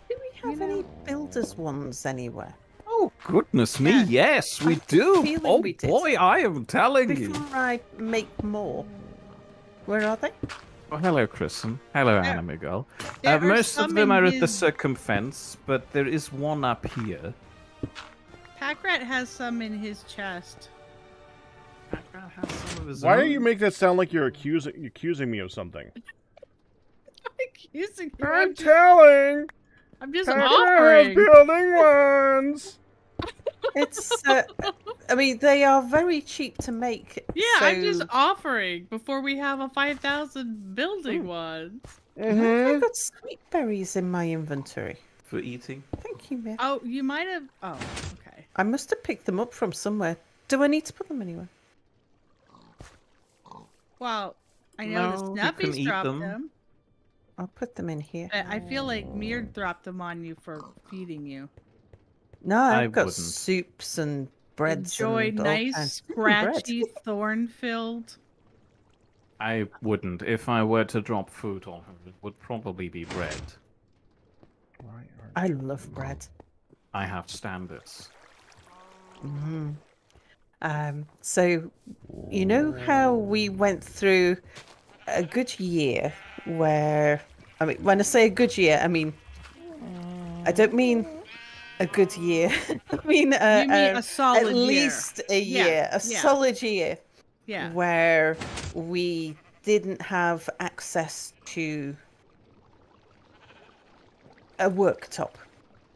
Do we have any builders ones anywhere? Oh, goodness me, Yeah. yes, we I have a do. feeling Oh, we did. boy, I am telling you. Before I make more. Where are they? Oh, hello, Kristen. Hello, Anime Girl. there are Most of some them in are at the his- circumfence, but there is one up here. Packrat has some in his chest. Packrat has some of his Why do own. you make that sound like you're accusing me of something? I'm accusing you. I'm telling. I'm just Packrat offering. building ones. It's, I mean, they are very cheap to make. Yeah, so... I'm just offering before we have a 5,000 building one. I've got sweet berries in my inventory. For eating? Thank you, Mick. Oh, you might have. Oh, okay. I must have picked them up from somewhere. Do I need to put them anywhere? Well, I know No, the you Snuffies can eat dropped them. them. I'll put them in here. But I feel like Mir dropped them on you for feeding you. No, I've I got wouldn't. soups and breads. Enjoy and all nice, kinds. scratchy, thorn-filled. I wouldn't. If I were to drop food on her, it would probably be bread. I love bread. I have standards. So, you know how we went through a good year where, I mean, when I say a good year, I mean, I don't mean a good year. I mean, You mean a solid at year. least a Yeah, year, a yeah. solid year, Yeah. where we didn't have access to a worktop,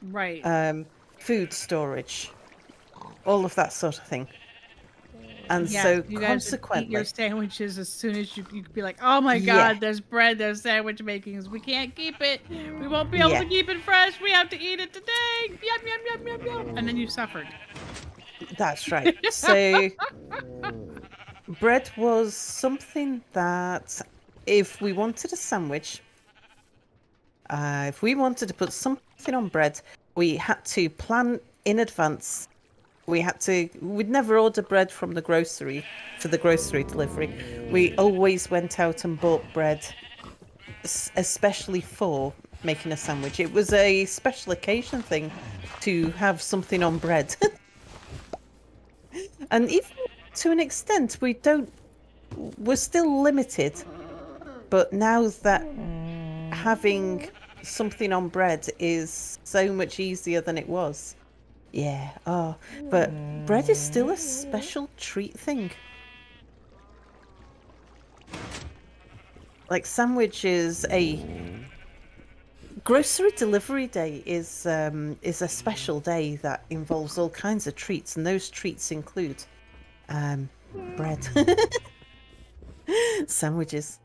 Right. food storage, all of that sort of thing. And Yeah, so you guys would eat consequently, your sandwiches as soon as you could be like, oh my Yeah. god, there's bread, there's sandwich makings. We can't keep it. We won't be able Yeah. to keep it fresh. We have to eat it today. Yum, yum, yum, yum, yum. And then you suffered. That's right. So bread was something that if we wanted a sandwich, if we wanted to put something on bread, we had to plan in advance. We'd never order bread from the grocery for the grocery delivery. We always went out and bought bread, especially for making a sandwich. It was a special occasion thing to have something on bread. And even to an extent, we're still limited. But now that having something on bread is so much easier than it was. Yeah, but bread is still a special treat thing. Like sandwiches, grocery delivery day is a special day that involves all kinds of treats, and those treats include bread, sandwiches.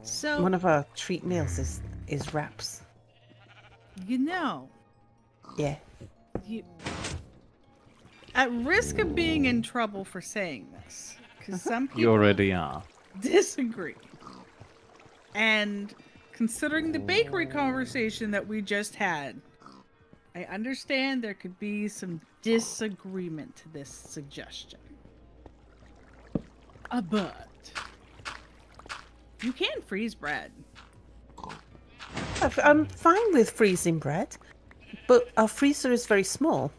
So, One of our treat meals is wraps. you know, Yeah. you, at risk of being in trouble for saying this, because some people You already are. disagree. And considering the bakery conversation that we just had, I understand there could be some disagreement to this suggestion. But you can freeze bread. I'm fine with freezing bread, but our freezer is very small.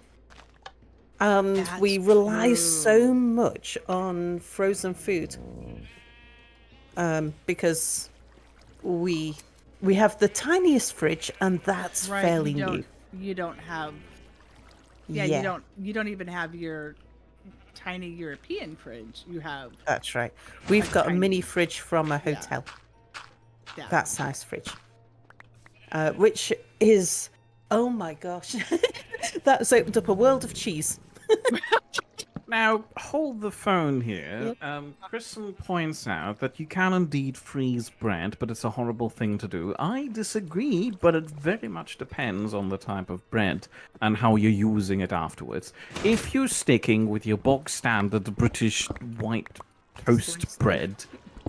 And we That's rely true. so much on frozen food. Because we have the tiniest fridge, and that's fairly new. You don't have. Yeah, you don't even have your tiny European fridge. You have That's right. We've got a tiny- mini fridge from a hotel. yeah. That size fridge. Which is, oh my gosh, that's opened up a world of cheese. Now, hold the phone here. Kristen points out that you can indeed freeze bread, but it's a horrible thing to do. I disagree, but it very much depends on the type of bread and how you're using it afterwards. If you're sticking with your bog standard British white toast bread,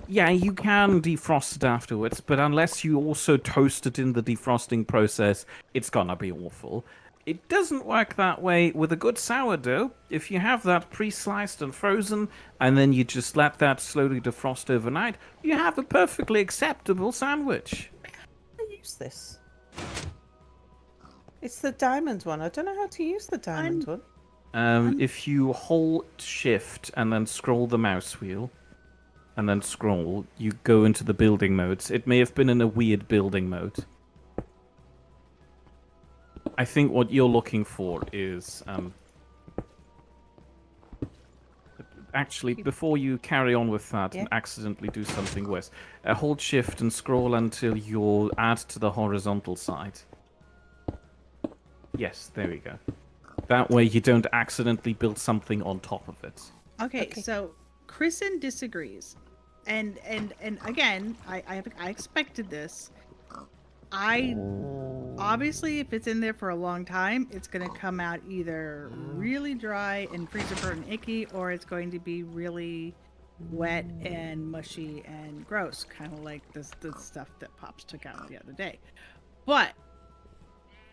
yeah, you can defrost it afterwards, but unless you also toast it in the defrosting process, it's gonna be awful. It doesn't work that way with a good sourdough. If you have that pre-sliced and frozen, and then you just let that slowly defrost overnight, you have a perfectly acceptable sandwich. How do I use this? It's the diamond one. I don't know how to use the diamond one. If you hold shift and then scroll the mouse wheel, and then scroll, you go into the building modes. It may have been in a weird building mode. I think what you're looking for is actually, before you carry on with that and accidentally do something worse, hold shift and scroll until you add to the horizontal side. Yes, there we go. That way you don't accidentally build something on top of it. Okay, so Kristen disagrees, and again, I expected this. I obviously, if it's in there for a long time, it's going to come out either really dry and freezer burnt and icky, or it's going to be really wet and mushy and gross, kind of like the stuff that Pops took out the other day. But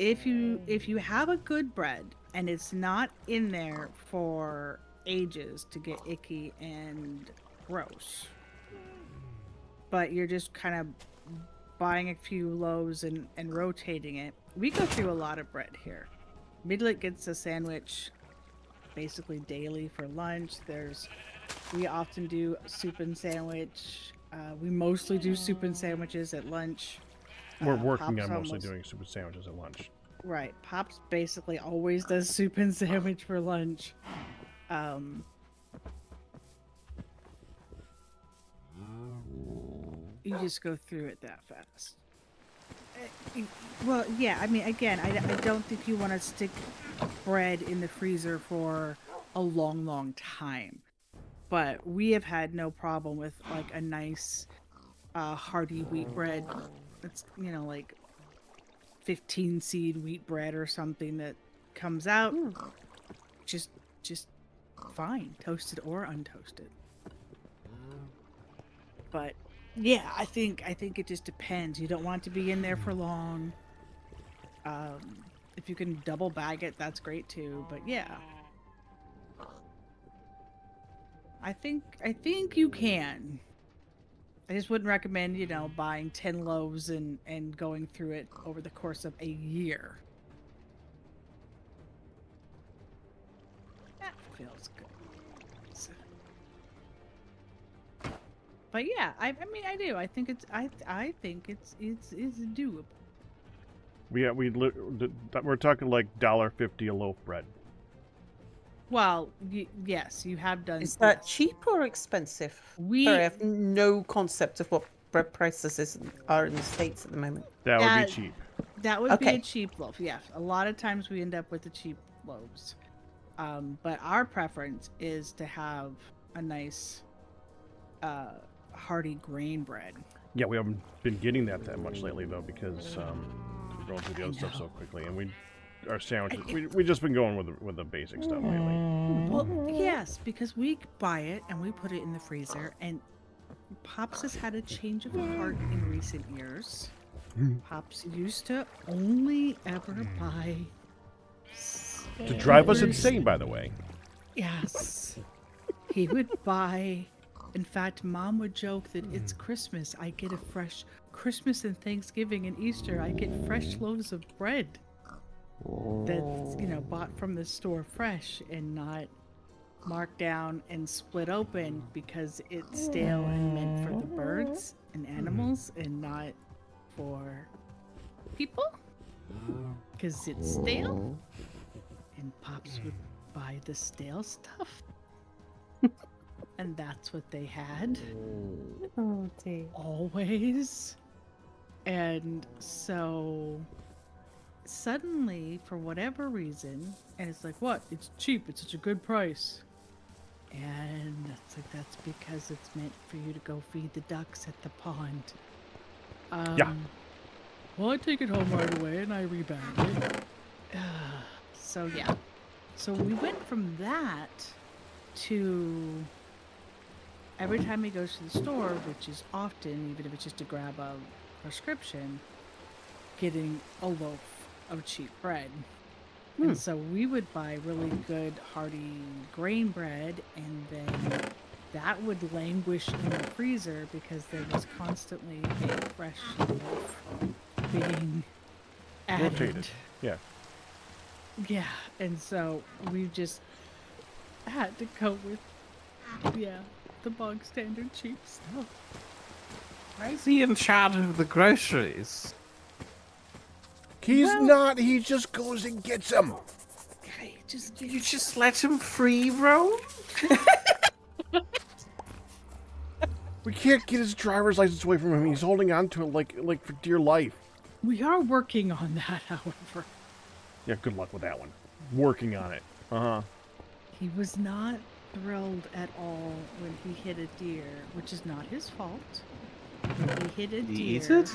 if you have a good bread and it's not in there for ages to get icky and gross, but you're just kind of buying a few loaves and rotating it. We go through a lot of bread here. Midlet gets a sandwich basically daily for lunch. We often do soup and sandwich. We mostly do soup and sandwiches at lunch. We're working Pops on mostly almost- doing super sandwiches at lunch. Right. Pops basically always does soup and sandwich for lunch. You just go through it that fast. Well, yeah, I mean, again, I don't think you want to stick bread in the freezer for a long, long time. But we have had no problem with, like, a nice hearty wheat bread. It's, like 15 seed wheat bread or something that comes out, just fine, toasted or untoasted. But yeah, I think it just depends. You don't want to be in there for long. If you can double bag it, that's great too. But yeah, I think you can. I just wouldn't recommend, buying 10 loaves and going through it over the course of a year. That feels good. But yeah, I mean, I do. I think it's doable. We're talking like $1.50 a loaf bread. Well, yes, you have done. Is that yes. cheap or expensive? We Sorry, I have no concept of what bread prices are in the States at the moment. That would be cheap. That would be a Okay. cheap loaf. Yes, a lot of times we end up with the cheap loaves. But our preference is to have a nice, hearty grain bread. Yeah, we haven't been getting that much lately though because we're going through the other stuff so quickly, and our sandwiches we just been going with the basic stuff lately. Well, yes, because we buy it and we put it in the freezer, and Pops has had a change of heart in recent years. Pops used to only ever buy To drive us insane, by the way. Yes. He would buy. In fact, Mom would joke that it's Christmas. I get a fresh Christmas and Thanksgiving and Easter. I get fresh loaves of bread that's, bought from the store fresh and not marked down and split open because it's stale and meant for the birds and animals and not for people because it's stale. And Pops would buy the stale stuff. And that's what they had. Oh dear. Always. And so suddenly, for whatever reason, and it's like, what? It's cheap. It's such a good price. And that's because it's meant for you to go feed the ducks at the pond. Yeah. Well, I take it home right away and I rebag it. So yeah. So we went from that to every time he goes to the store, which is often, even if it's just to grab a prescription, getting a loaf of cheap bread. And so we would buy really good hearty grain bread, and then that would languish in the freezer because there was constantly a fresh loaf being added. Rotated. Yeah. Yeah, and so we just had to go with, the bog standard cheap stuff. Why is he in charge of the groceries? He's not. He just goes and gets them. You just let him free roam? We can't get his driver's license away from him. He's holding on to it like for dear life. We are working on that, however. Yeah, good luck with that one. Working on it. He was not thrilled at all when he hit a deer, which is not his fault. He hit a deer. Eat it?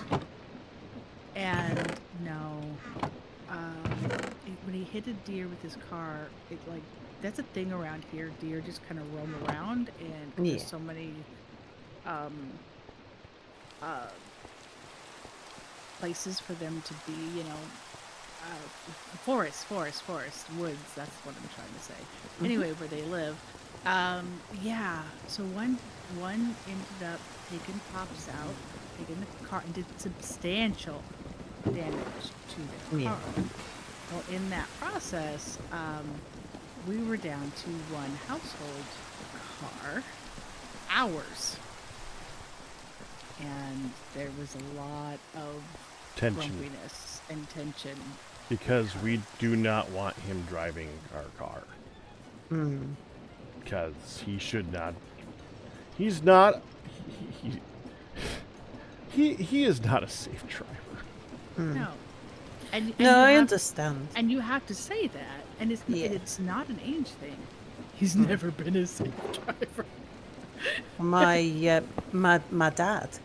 And no, when he hit a deer with his car, that's a thing around here. Deer just kind of roam around, and there's so many places for them to be, forest, woods. That's what I'm trying to say. Anyway, where they live. So one ended up taking Pops out, taking the car, and did substantial damage to their car. Well, in that process, we were down to one household car, ours, and there was a lot of Tension. grumpiness and tension. Because we do not want him driving our car. Because he should not. He's not. He is not a safe driver. No. And No, I understand. And you have to say that. And it's not an age thing. He's never been a safe driver. My dad,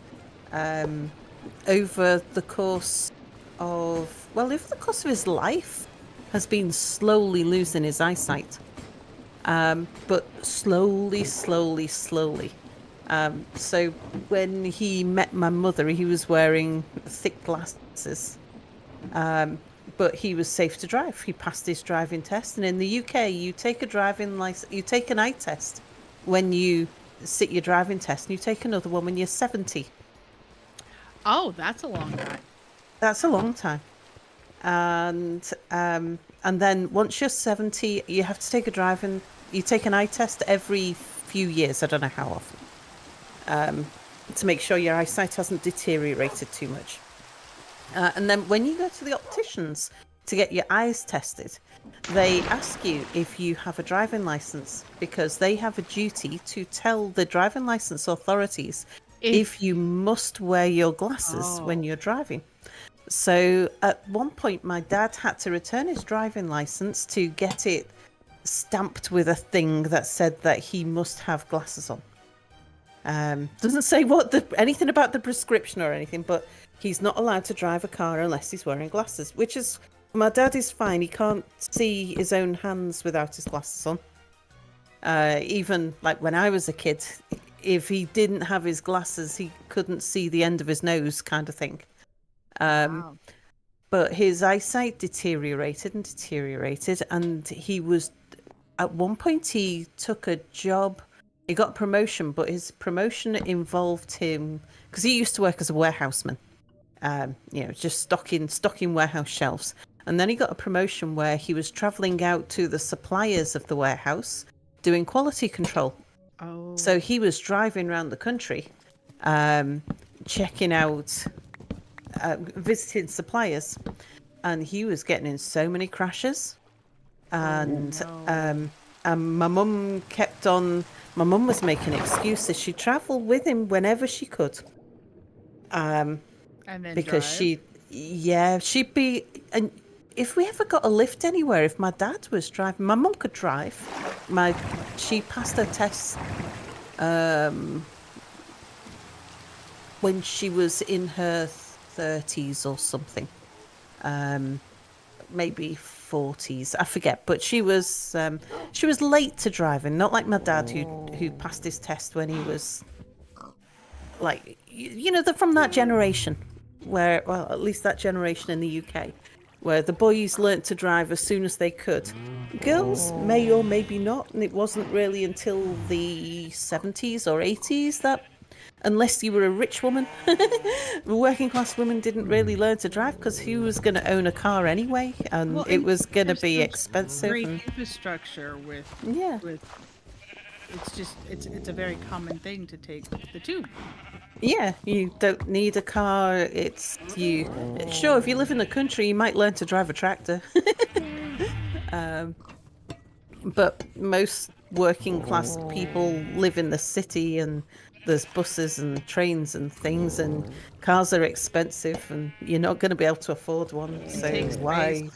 over the course of his life, has been slowly losing his eyesight. But slowly. So when he met my mother, he was wearing thick glasses. But he was safe to drive. He passed his driving test. And in the UK, you take a driving license, you take an eye test when you sit your driving test, and you take another one when you're 70. Oh, that's a long time. That's a long time. And then once you're 70, you have to take you take an eye test every few years. I don't know how often, to make sure your eyesight hasn't deteriorated too much. And then when you go to the opticians to get your eyes tested, they ask you if you have a driving license, because they have a duty to tell the driving license authorities if you must wear your glasses when you're driving. So at one point, my dad had to return his driving license to get it stamped with a thing that said that he must have glasses on. Doesn't say anything about the prescription or anything, but he's not allowed to drive a car unless he's wearing glasses, which is, my dad is fine. He can't see his own hands without his glasses on. Even like when I was a kid, if he didn't have his glasses, he couldn't see the end of his nose, kind of thing. Wow. But his eyesight deteriorated, and he was, at one point he took a job. He got a promotion, but his promotion involved him, because he used to work as a warehouseman, just stocking warehouse shelves. And then he got a promotion where he was traveling out to the suppliers of the warehouse doing quality control. Oh. So he was driving around the country, checking out, visiting suppliers, and he was getting in so many crashes. And my mum was making excuses. She travelled with him whenever she could. And then Because drive? she'd be, and if we ever got a lift anywhere, if my dad was driving, my mum could drive. She passed her test when she was in her 30s or something, maybe 40s, I forget. But she was late to driving, not like my dad who passed his test when he was like, they're from that generation where, well, at least that generation in the UK, where the boys learnt to drive as soon as they could. Girls may or maybe not, and it wasn't really until the 70s or 80s that, unless you were a rich woman, working class women didn't really learn to drive, because who was going to own a car anyway? And it was going to be expensive. Great infrastructure with it's a very common thing to take the tube. Yeah, you don't need a car. Sure, if you live in the country, you might learn to drive a tractor. But most working class people live in the city, and there's buses and trains and things, and cars are expensive, and you're not going to be able to afford one. So takes why? space.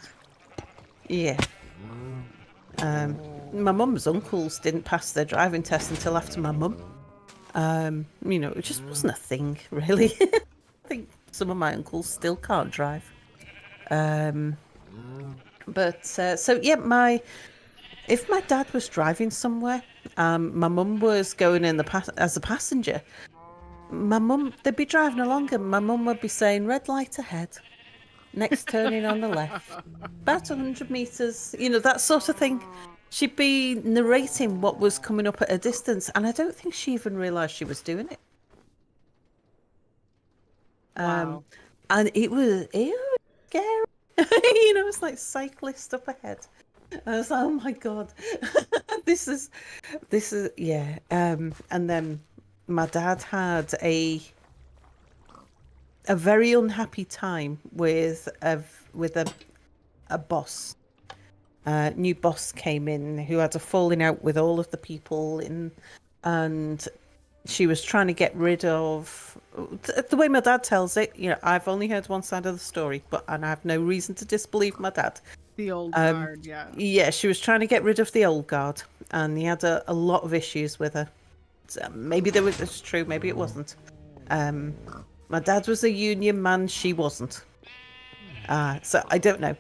Yeah. My mum's uncles didn't pass their driving test until after my mum. It just wasn't a thing, really. I think some of my uncles still can't drive. If my dad was driving somewhere, my mum was going in as a passenger. They'd be driving along, and my mum would be saying, "Red light ahead, next turning on the left, about 100 meters," that sort of thing. She'd be narrating what was coming up at a distance, and I don't think she even realised she was doing it. Wow. And it was scary. It's like cyclist up ahead. I was like, oh my god, this is yeah. And then my dad had a very unhappy time with a boss. New boss came in who had a falling out with all of the people in, and she was trying to get rid of, the way my dad tells it, I've only heard one side of the story, and I have no reason to disbelieve my dad. The old guard, yeah. Yeah, she was trying to get rid of the old guard, and he had a lot of issues with her. So maybe it's true, maybe it wasn't. My dad was a union man, she wasn't. So I don't know.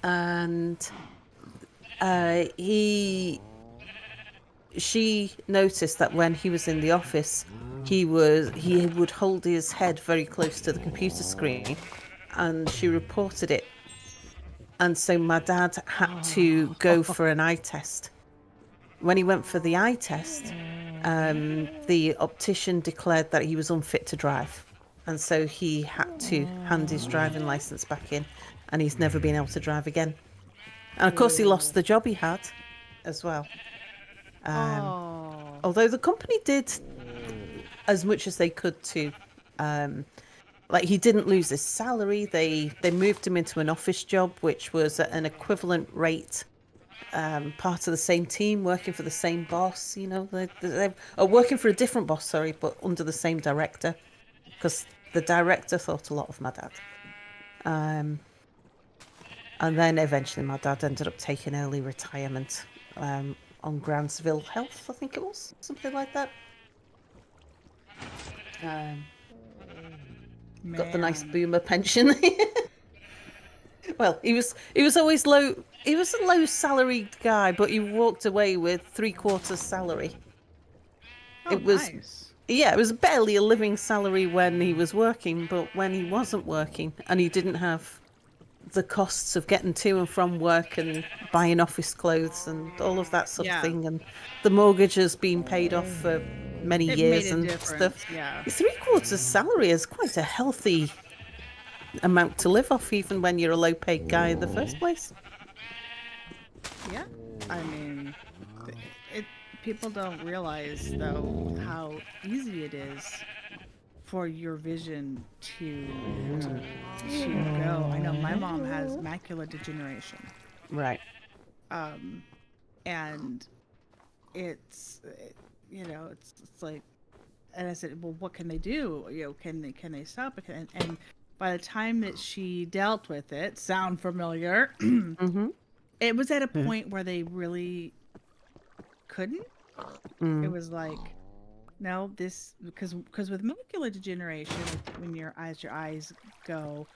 and she noticed that when he was in the office, he would hold his head very close to the computer screen, and she reported it. And so my dad had to go for an eye test. When he went for the eye test, the optician declared that he was unfit to drive, and so he had to hand his driving license back in, and he's never been able to drive again. And of course, he lost the job he had as well. Although the company did as much as they could to, like, he didn't lose his salary. They moved him into an office job, which was at an equivalent rate, part of the same team, working for the same boss. You know, they working for a different boss, sorry, but under the same director, because the director thought a lot of my dad. And then eventually my dad ended up taking early retirement on grounds of ill health, I think it was. Something like that. Got the nice boomer pension. Well, he was always low. He was a low salaried guy, but he walked away with 3/4 salary. It was nice. Yeah, it was barely a living salary when he was working, but when he wasn't working and he didn't have the costs of getting to and from work and buying office clothes and all of that sort of thing, and the mortgage has been paid off for many years and stuff. Yeah. 3/4 salary is quite a healthy amount to live off, even when you're a low-paid guy in the first place. Yeah. I mean, people don't realize, though, how easy it is for your vision to go. I know my mom has macular degeneration. Right. And it's like, and I said, well, what can they do? You know, can they stop it? And by the time that she dealt with it, sound familiar? Mm-hmm. It was at a point where they really couldn't. It was like, no, this, because with macular degeneration, when your eyes go,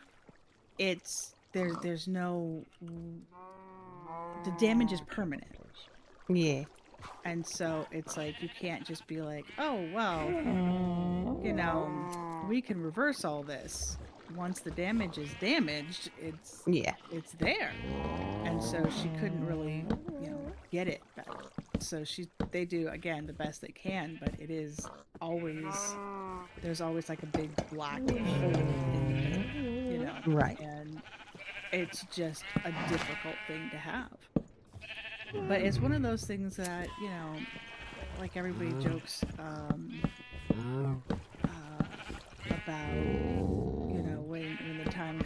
it's there's no, the damage is permanent. Yeah. And so it's like, you can't just be like, oh, well, you know, we can reverse all this. Once the damage is damaged, it's there. And so she couldn't really, get it back. So they do, again, the best they can, but it is always, there's always like a big black hole in the middle, Right. And it's just a difficult thing to have. But it's one of those things that, like everybody jokes about, when the time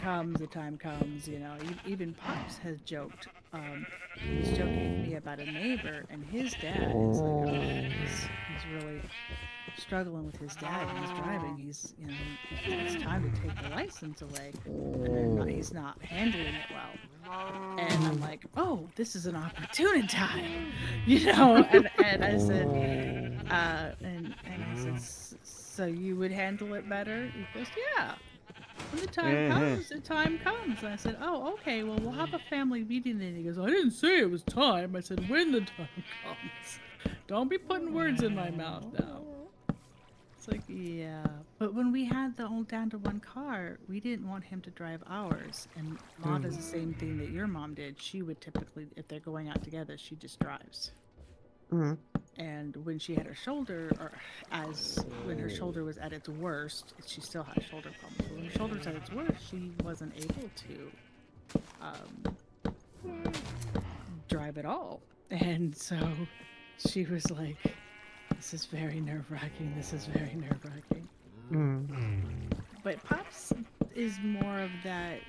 comes, even Pops has joked. He's joking with me about a neighbor, and his dad is like, he's really struggling with his dad. He's driving. It's time to take the license away, and he's not handling it well. And I'm like, oh, this is an opportune time, And I said, and I said, so you would handle it better? He goes, yeah. When the time comes, the time comes. And I said, oh, okay, well, we'll have a family meeting then. He goes, I didn't say it was time. I said, when the time comes. Don't be putting words in my mouth now. It's like, yeah. But when we had the whole down to one car, we didn't want him to drive ours. And Mom does the same thing that your mom did. She would typically, if they're going out together, she just drives. Mm-hmm. And when she had her shoulder, when her shoulder was at its worst, she still had shoulder problems. But when her shoulder was at its worst, she wasn't able to drive at all. And so she was like, this is very nerve-wracking. This is very nerve-wracking. But Pops is more of that,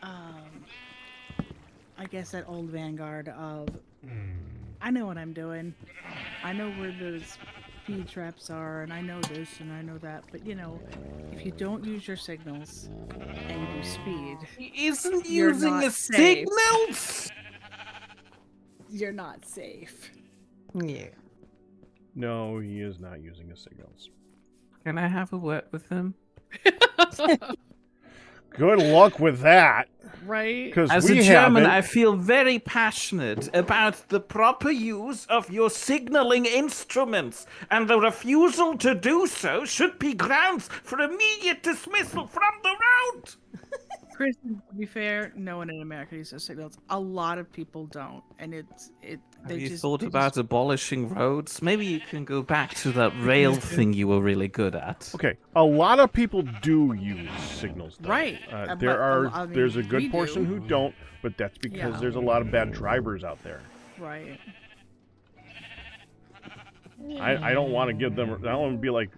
I guess, that old vanguard of, I know what I'm doing. I know where those speed traps are, and I know this, and I know that. But, if you don't use your signals and you speed, He isn't you're using not a safe. signal. You're not safe. Yeah. No, he is not using his signals. Can I have a word with him? Good luck with that. Right? Because As we a German, haven't. I feel very passionate about the proper use of your signaling instruments, and the refusal to do so should be grounds for immediate dismissal from the road. Chris, to be fair, no one in America uses signals. A lot of people don't, and Have you thought about abolishing roads? Maybe you can go back to that rail thing you were really good at. Okay, a lot of people do use signals, though. Right, There's a we good portion do. who don't, but that's because Yeah. there's a lot of bad drivers out there. Right. I don't want to give them. I don't want to be like,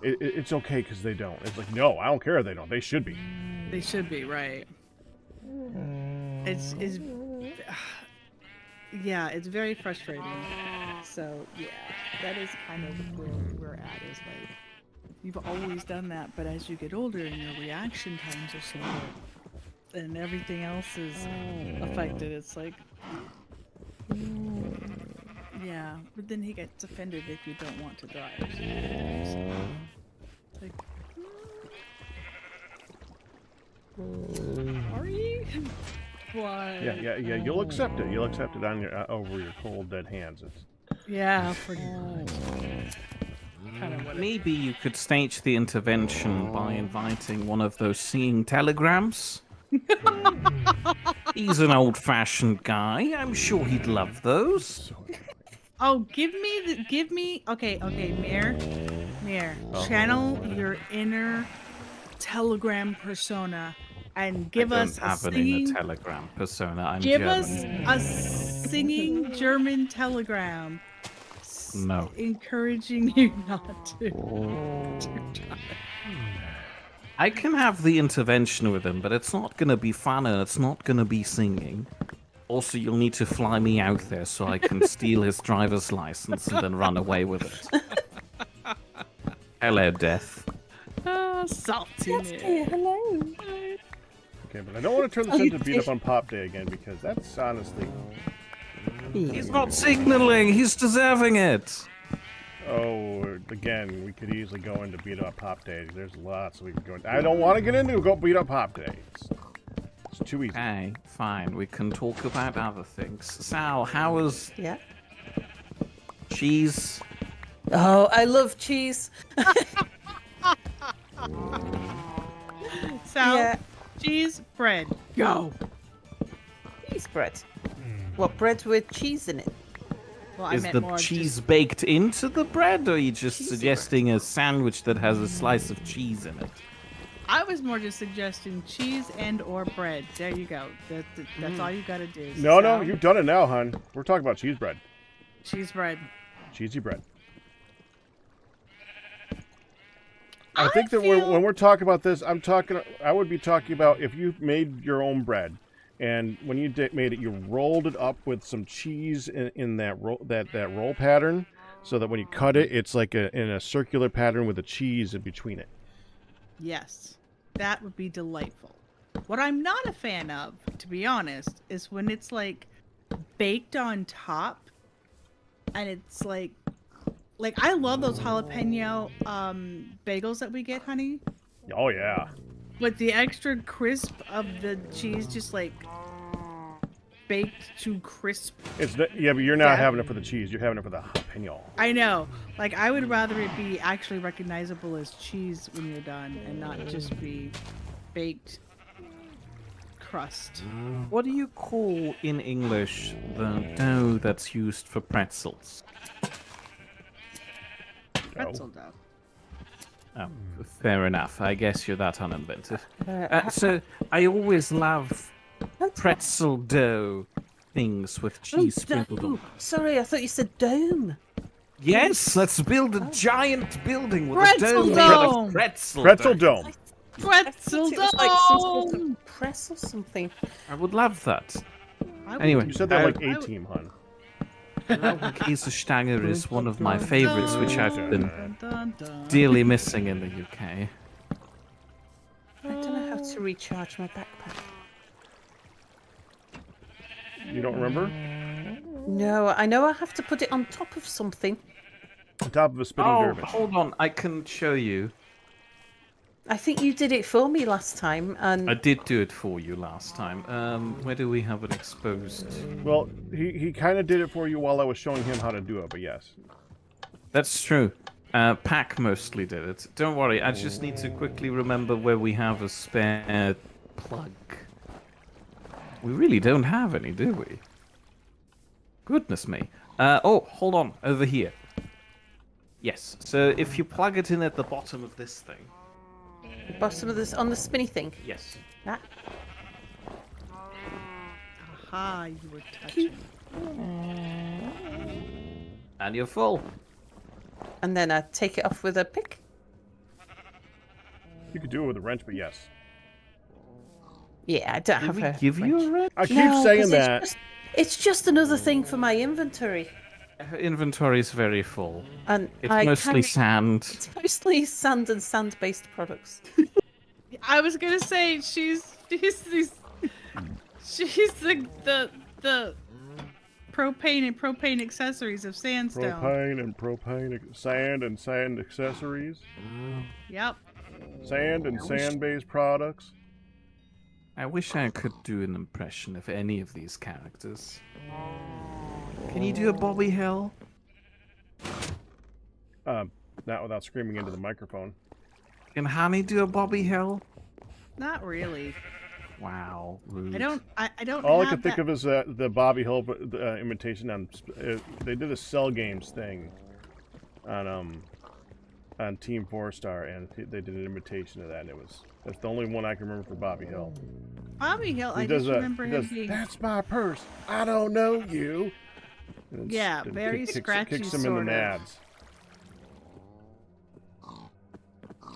it's okay because they don't. It's like, no, I don't care if they don't. They should be. They should be, right. It's yeah, it's very frustrating. So yeah, that is kind of where we're at. Is like you've always done that, but as you get older and your reaction times are slower, and everything else is affected, it's like yeah. But then he gets offended if you don't want to drive. So it's like. Sorry. What? Yeah. You'll accept it. You'll accept it on your over your cold dead hands. Yeah, pretty much. Kind of what it Maybe you could stage the intervention by inviting one of those seeing telegrams. He's an old-fashioned guy. I'm sure he'd love those. Oh, give me. Okay, Mere. Channel your inner telegram persona and give us I don't have a an singing. inner telegram persona. I'm Give German. us a singing German telegram. No. Encouraging you not to. I can have the intervention with him, but it's not going to be fun and it's not going to be singing. Also, you'll need to fly me out there so I can steal his driver's license and then run away with it. Hello, Death. Salty. Hello. Okay, but I don't want to turn this into beat up on Pop Day again because that's honestly. He's not signaling. He's deserving it. Oh, again, we could easily go into beat up Pop Day. There's lots we could go into. I don't want to get into go beat up Pop Day. It's too easy. Okay, fine. We can talk about other things. Sal, how was Yeah. cheese? Oh, I love cheese. Sal, Yeah. cheese, bread, go. Cheese bread. What, bread with cheese in it? Well, I Is meant the more cheese just- baked into the bread, or are you just Cheesy suggesting a sandwich that has a slice of cheese in it? I was more just suggesting cheese and or bread. There you go. That's all you gotta do. No, Sal, you've done it now, hon. We're talking about cheese bread. cheese bread. Cheesy bread. I think that when we're talking about this, I would be talking about if you made your own bread, and when you made it, you rolled it up with some cheese in that roll pattern, so that when you cut it, it's like in a circular pattern with a cheese in between it. Yes, that would be delightful. What I'm not a fan of, to be honest, is when it's like baked on top, and it's like I love those jalapeno bagels that we get, honey. Oh yeah. But the extra crisp of the cheese just like baked to crisp. But you're not having it for the cheese. You're having it for the jalapeno. I know. Like, I would rather it be actually recognizable as cheese when you're done and not just be baked crust. What do you call in English the dough that's used for pretzels? Pretzel dough. Oh, fair enough. I guess you're that uninventive. So I always love pretzel dough things with cheese sprinkled on. Sorry, I thought you said dome. Yes, let's build a giant building with Pretzel a dome made of dome! Pretzel dome. Pretzel It was like some sort dome! of press or something. I would love that. I would- Anyway, You said that like I A would- team, hon. Käsestanger is one of my favorites, which I've been Dun, dun, dun. dearly missing in the UK. I don't know how to recharge my backpack. You don't remember? No, I know I have to put it on top of something. On top of a spinning Oh, dervish. hold on. I can show you. I think you did it for me last time, and I did do it for you last time. Where do we have it exposed? Well, he kind of did it for you while I was showing him how to do it, but yes. That's true. Pack mostly did it. Don't worry, I just need to quickly remember where we have a spare plug. We really don't have any, do we? Goodness me. Oh, hold on. Over here. Yes. So if you plug it in at the bottom of this thing. the bottom of this on the spinny thing. Yes. That. Aha, you were touching. And you're full. And then I take it off with a pick. You could do it with a wrench, but yes. Yeah, I don't Did have we a give you wrench. a wrench? I keep No, saying 'cause that. It's just another thing for my inventory. Her inventory is very full. And It's I mostly carry- sand. It's mostly sand and sand-based products. I was gonna say she's the propane and propane accessories of sandstone. Sand and sand accessories. Yep. Sand and sand-based products. I wish I could do an impression of any of these characters. Can you do a Bobby Hill? Not without screaming into the microphone. Can Honey do a Bobby Hill? Not really. Wow, rude. I don't. All I have could think that- of is the Bobby Hill imitation on. They did a Cell Games thing on Team 4-Star, and they did an imitation of that, and that's the only one I can remember for Bobby Hill. Bobby Hill. He I does just remember he him does, being. that's my purse. I don't know you. And Yeah, and very scratchy Kicks him in sort the of. nads.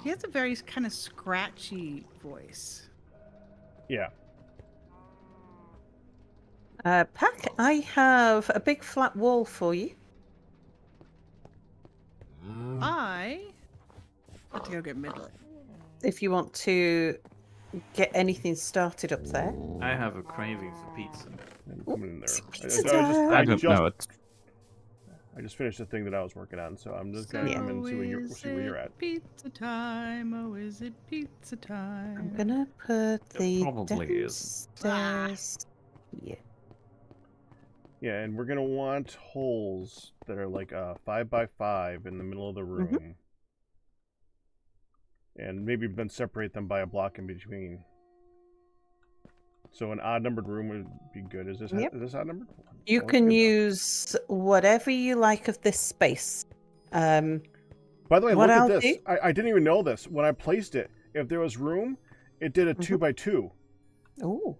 He has a very kind of scratchy voice. Yeah. Pack, I have a big flat wall for you. I have to go get Midlet. If you want to get anything started up there. I have a craving for pizza. I'm coming in there. Pizza time. I don't know it. I just finished the thing that I was working on, so I'm just gonna come in and see where you're at. Pizza time? Oh, is it pizza time? I'm gonna put the probably isn't. downstairs. Yeah. Yeah, and we're gonna want holes that are like 5x5 in the middle of the room, and maybe then separate them by a block in between. So an odd-numbered room would be good. Is this Yep. is this odd-numbered? You Oh, can good. use whatever you like of this space. By the way, what look I'll at this. do- I didn't even know this. When I placed it, if there was room, it did a 2x2. Oh.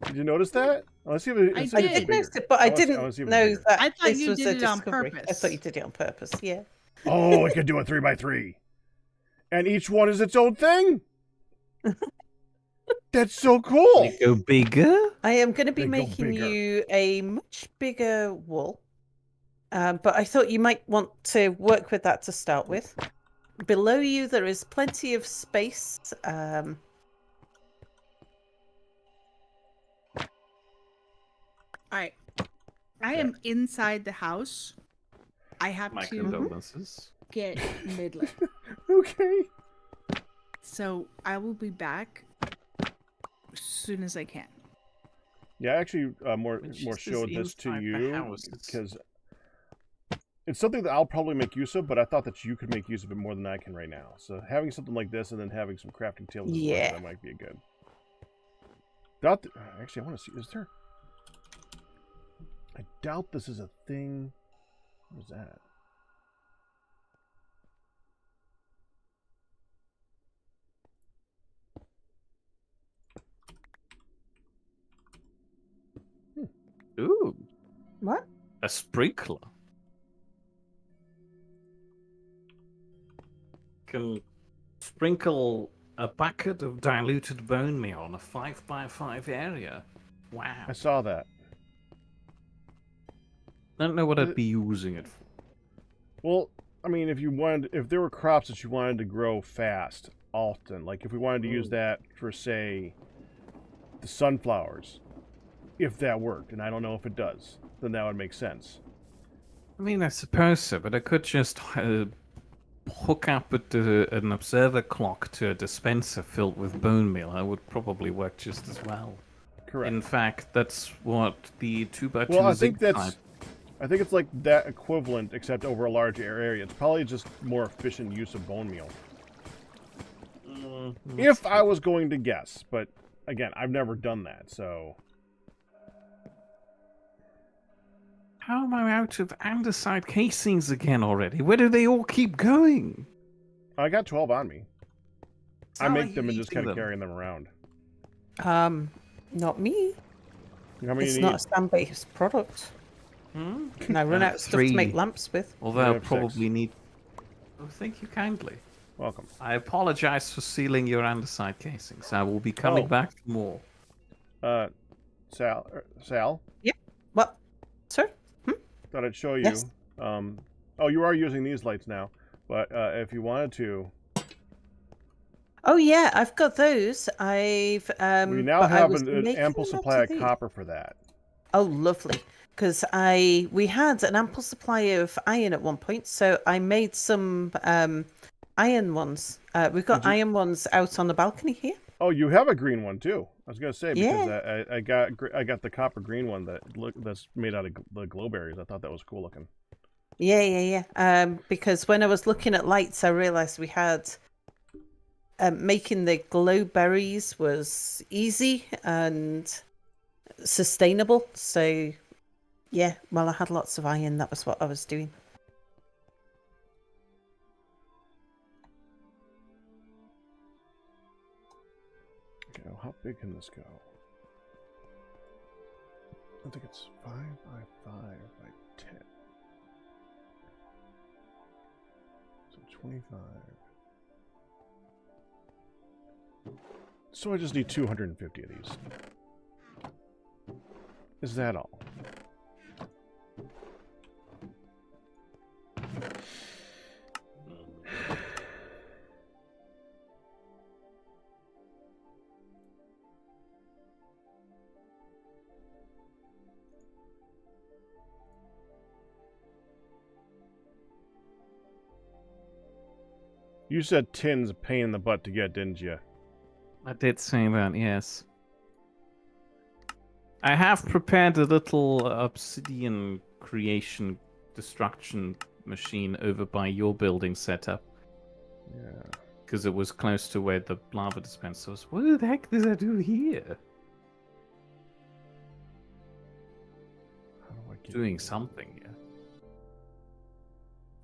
Did you notice that? Let's see if I it's I did. did notice it, but I didn't wanna see if it's know bigger. that I thought this you was did a it on discovery. I purpose. thought you did it on purpose, yeah. Oh, I could do a 3x3. And each one is its own thing. That's so cool. They go bigger? I am going to be They go making bigger. you a much bigger wall. But I thought you might want to work with that to start with. Below you, there is plenty of space. Alright. I am inside the house. I have My to condolences. get Midlet. Okay. So I will be back as soon as I can. Yeah, I actually more Which is showed this to inside the you house. because it's something that I'll probably make use of, but I thought that you could make use of it more than I can right now. So having something like this and then having some crafting tables, Yeah. that might be a good. Actually, I want to see. Is there? I doubt this is a thing. What is that? Ooh, What? a sprinkler. Can sprinkle a bucket of diluted bone meal on a 5x5 area. Wow. I saw that. Don't know what I'd be using it for. Well, I mean, if there were crops that you wanted to grow fast, often, like if we wanted to use that for, say, the sunflowers, if that worked, and I don't know if it does, then that would make sense. I mean, I suppose so, but I could just hook up an observer clock to a dispenser filled with bone meal, it would probably work just as well. Correct. In fact, that's what the 2x2 Well, I zig think type. I think it's like that equivalent, except over a large area. It's probably just more efficient use of bone meal. If I was going to guess, but again, I've never done that, so. How am I out of andesite casings again already? Where do they all keep going? I got 12 on me. I How are make them you and just eating kind of them? carrying them around. Not me. How many It's do you not a need? stand-based product. Hmm? And I run out of stuff to make 3. lamps with. Although I I'll have 6. probably need. Oh, thank you kindly. Welcome. I apologize for sealing your andesite casings. I will be coming Oh. back for more. Sal? Yep. What? Sir? Thought I'd show you. Yes. Oh, you are using these lights now, but if you wanted to, Oh yeah, I've got those. I've we now but I have was an making ample them out supply of of these. copper for that. Oh, lovely. Because we had an ample supply of iron at one point, so I made some iron ones. We've got Did you- iron ones out on the balcony here. Oh, you have a green one too. I was gonna say because Yeah. I got the copper green one that's made out of the glow berries. I thought that was cool looking. Yeah. Because when I was looking at lights, I realized we had making the glow berries was easy and sustainable. So yeah, well, I had lots of iron. That was what I was doing. Okay, well, how big can this go? I think it's 5 by 5 by 10. So 25. So I just need 250 of these. Is that all? You said tin's a pain in the butt to get, didn't you? I did say that, yes. I have prepared a little obsidian creation destruction machine over by your building setup. Yeah. Because it was close to where the lava dispenser was. What the heck does that do here? How do I get Doing something here.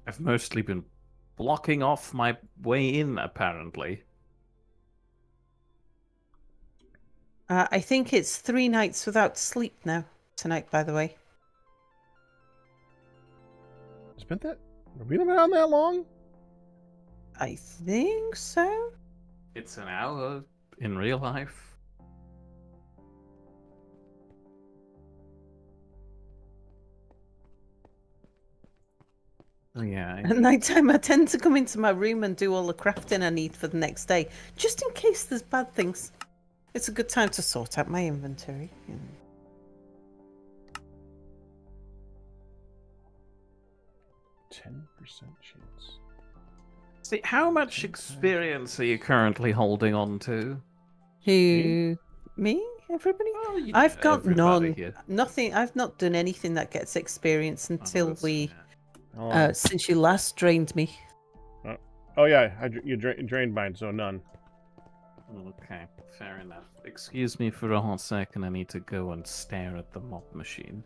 I've mostly been blocking off my way in, apparently. I think it's 3 nights without sleep now. Tonight, by the way. It's been that. Have we been on that long? I think so. It's an hour in real life. Oh, yeah. At nighttime, I tend to come into my room and do all the crafting I need for the next day, just in case there's bad things. It's a good time to sort out my inventory. 10% chance. See, how much experience are you currently holding on to? Who? Me? Everybody? Well, you I've know, got everybody none. here. Nothing. I've not done anything that gets experience until that's- we. yeah. How long? Since you last drained me. Oh yeah, you drained mine, so none. Okay, fair enough. Excuse me for a hot second. I need to go and stare at the mop machine.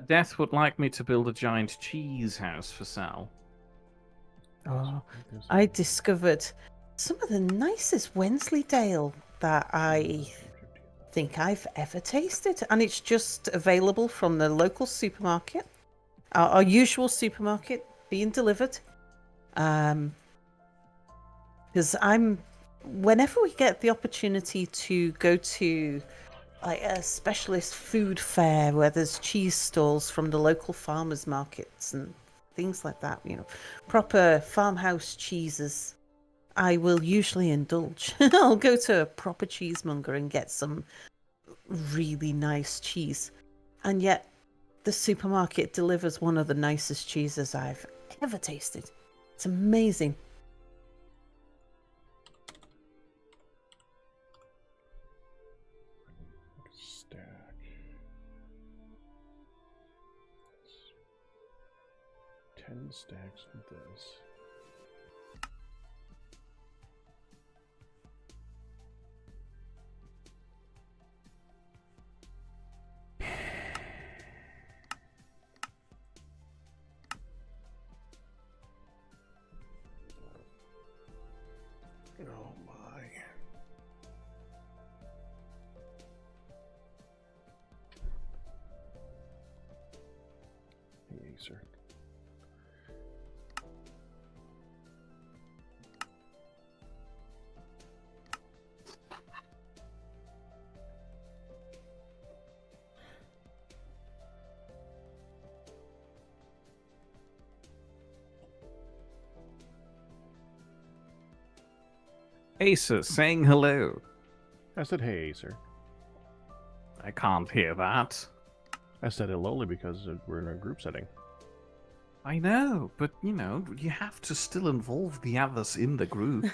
Death would like me to build a giant cheese house for Sal. Oh, I discovered some of the nicest Wensleydale that I think I've ever tasted, and it's just available from the local supermarket, our usual supermarket, being delivered. Because whenever we get the opportunity to go to like a specialist food fair where there's cheese stalls from the local farmers markets and things like that, proper farmhouse cheeses, I will usually indulge. I'll go to a proper cheesemonger and get some really nice cheese. And yet the supermarket delivers one of the nicest cheeses I've ever tasted. It's amazing. Stack. 10 stacks of this. Oh my. Hey, sir. Acer saying hello. I said, hey, sir. I can't hear that. I said it lowly because we're in a group setting. I know, but you know, you have to still involve the others in the group.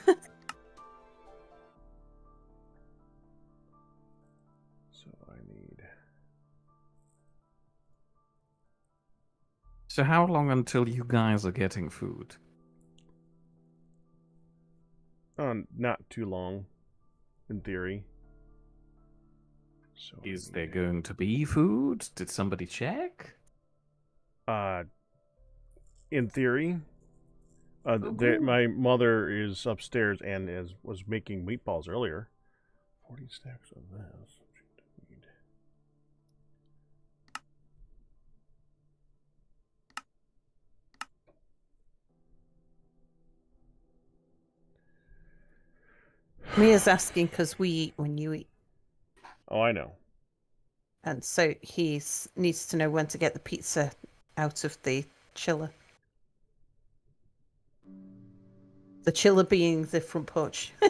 So I need... So how long until you guys are getting food? Not too long, in theory. So Is there going to be food? Did somebody check? In theory, cool. my mother is upstairs and was making meatballs earlier. 40 stacks of this. Mia's asking because we eat when you eat. Oh, I know. And so he needs to know when to get the pizza out of the chiller. The chiller being the front porch. Huh.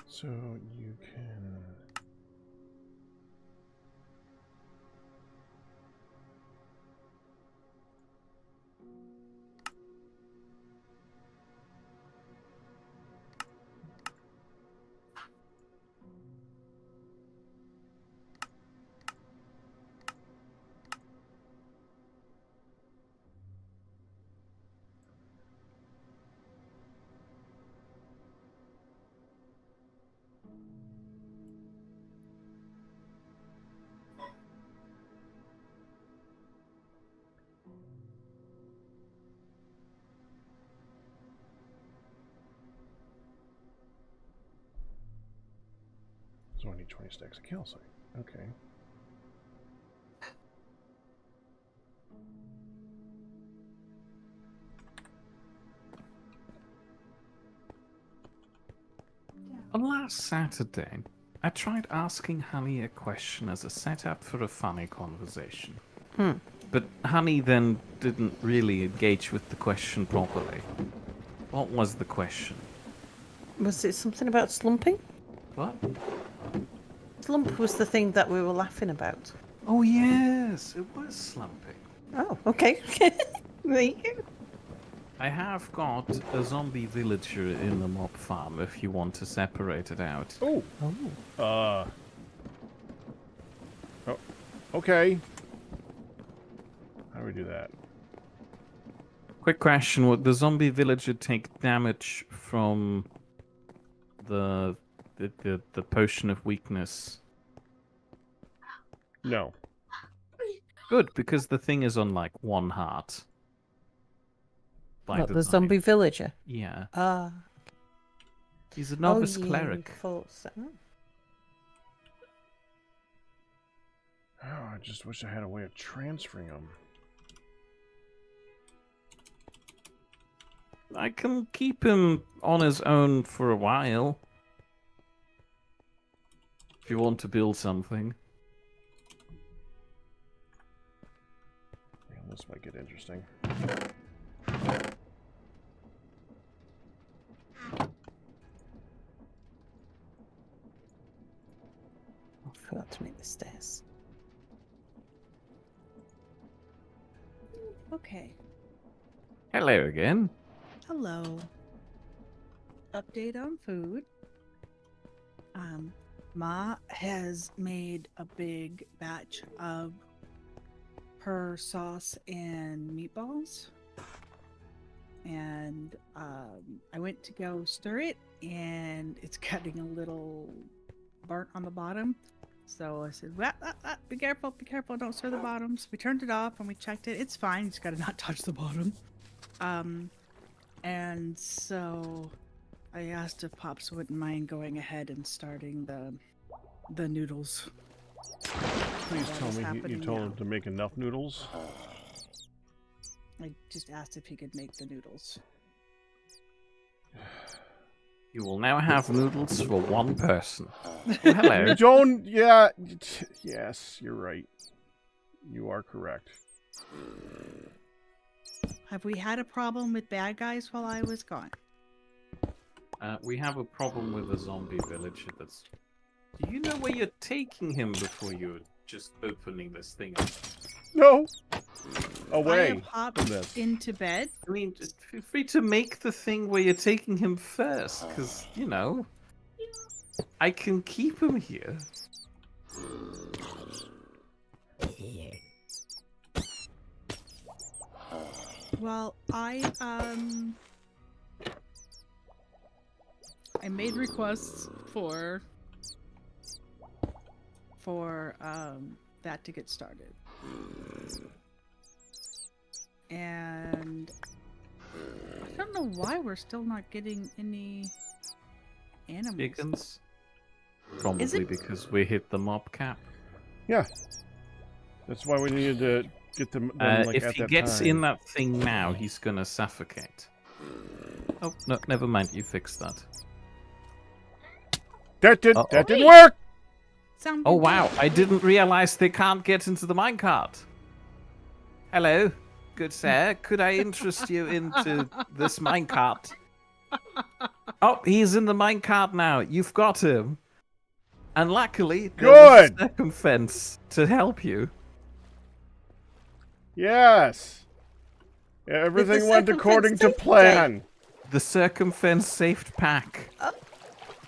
So you can... So I need 20 stacks of calcite. Okay. On last Saturday, I tried asking Honey a question as a setup for a funny conversation. But Honey then didn't really engage with the question properly. What was the question? Was it something about slumping? What? Slump was the thing that we were laughing about. Oh yes, it was slumping. Oh, okay. There you go. I have got a zombie villager in the mob farm if you want to separate it out. Oh. Oh. Okay. How do we do that? Quick question, would the zombie villager take damage from the potion of weakness? No. Good, because the thing is on like 1 heart. By What, the design. zombie villager? Yeah. Ah. He's a novice yeah, cleric. Oh. Oh, I just wish I had a way of transferring them. I can keep him on his own for a while. If you want to build something. Yeah, this might get interesting. I forgot to make the stairs. Okay. Hello again. Hello. Update on food. Ma has made a big batch of her sauce and meatballs. And I went to go stir it, and it's getting a little burnt on the bottom. So I said, well, be careful, don't stir the bottoms. We turned it off and we checked it. It's fine, you just gotta not touch the bottom. And so I asked if Pops wouldn't mind going ahead and starting the noodles. Please What tell is me you happening told now? him to make enough noodles. I just asked if he could make the noodles. You will now have noodles for one person. Oh, hello. You don't. Yeah. Yes, you're right. You are correct. Have we had a problem with bad guys while I was gone? We have a problem with a zombie villager that's... Do you know where you're taking him before you're just opening this thing up? No. I Away have hopped from this. into bed. I mean, just feel free to make the thing where you're taking him first, because, you know, I can keep him here. Well, I made requests for that to get started. And I don't know why we're still not getting any animals. Chickens? Probably it- because we hit the mob cap. Yeah. That's why we needed to get them done, like, If at he that gets time. in that thing now, he's gonna suffocate. Oh, no, never mind. You fixed that. That Uh-oh. didn't work. Sound Oh, good? wow. I didn't realize they can't get into the minecart. Hello, good sir. Could I interest you into this minecart? Oh, he's in the minecart now. You've got him. And luckily, there was a Good. circumfence to help you. Yes. Everything went according to circumference plan. The circumfence saved Pack.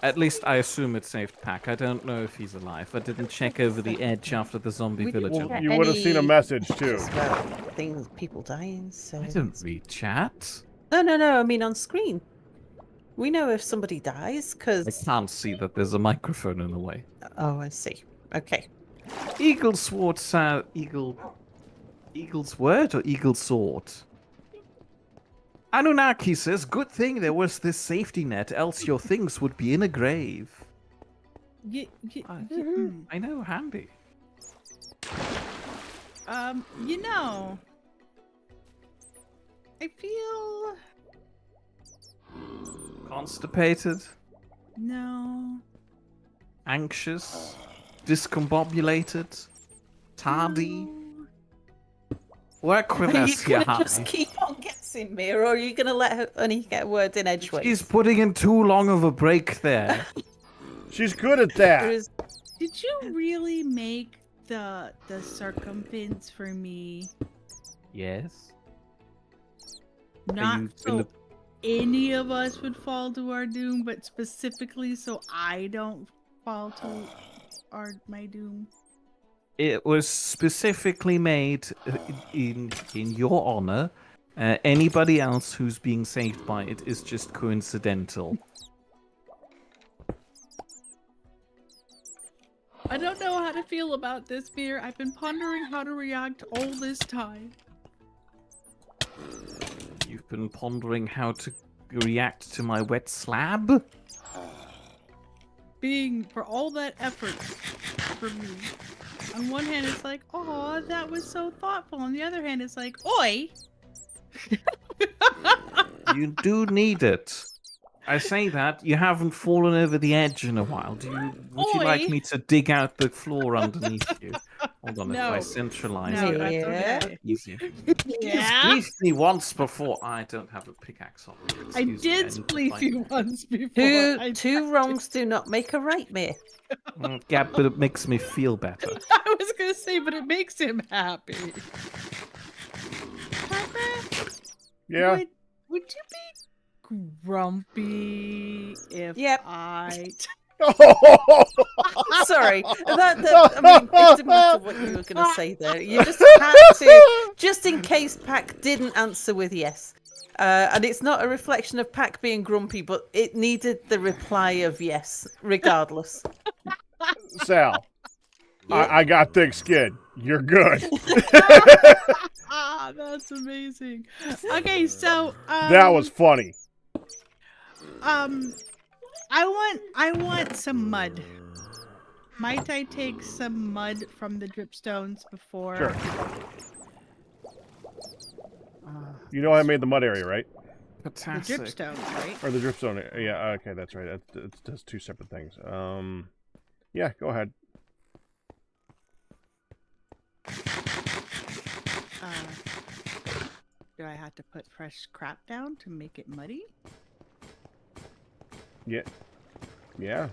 At least I assume it saved Pack. I don't know if he's alive. I didn't check over the edge after the zombie We didn't villager. get You would have seen a any message too. about things, people dying. So I don't read chat. No. I mean on screen. We know if somebody dies I because. can't see that there's a microphone in the way. Oh, I see. Okay. Eagle's word or eagle sword? Anunnaki says, good thing there was this safety net, else your things would be in a grave. I know, handy. You know, I feel Constipated, no. anxious, discombobulated, tardy. Work with Are you us here, gonna just honey. keep on guessing, Mira, or are you gonna let her only get words in edgeways? She's putting in too long of a break there. She's good at There that. is- Did you really make the circumference for me? Yes. Not you so gonna- any of us would fall to our doom, but specifically so I don't fall to my doom. It was specifically made in your honor. Anybody else who's being saved by it is just coincidental. I don't know how to feel about this, Beer. I've been pondering how to react all this time. You've been pondering how to react to my wet slab? Being for all that effort from me. On one hand, it's like, oh, that was so thoughtful. On the other hand, it's like, oi! You do need it. I say that you haven't fallen over the edge in a while. Would you like Oi. me to dig out the floor underneath you? Hold on, if I No. centralize No, it, that's Yeah. okay. easier. Yeah. You've me once before. I don't have a pickaxe on me. I Excuse me, did need to spleef find- you once before. Two wrongs do not make a right, Mere. Yeah, but it makes me feel better. I was gonna say, but it makes him happy. Papa, Yeah. would you be grumpy if Yep. I? Sorry, I mean, it didn't matter what you were going to say there. You just had to, just in case Pac didn't answer with yes. And it's not a reflection of Pac being grumpy, but it needed the reply of yes, regardless. Sal, I got thick skin. You're good. Ah, that's amazing. Okay, so That was funny. I want some mud. Might I take some mud from the dripstones before? Sure. You know I made the mud area, right? The Fantastic. dripstones, right? Or the dripstone. Yeah, okay, that's right. That's two separate things. Yeah, go ahead. Do I have to put fresh crap down to make it muddy? Yeah. Yeah.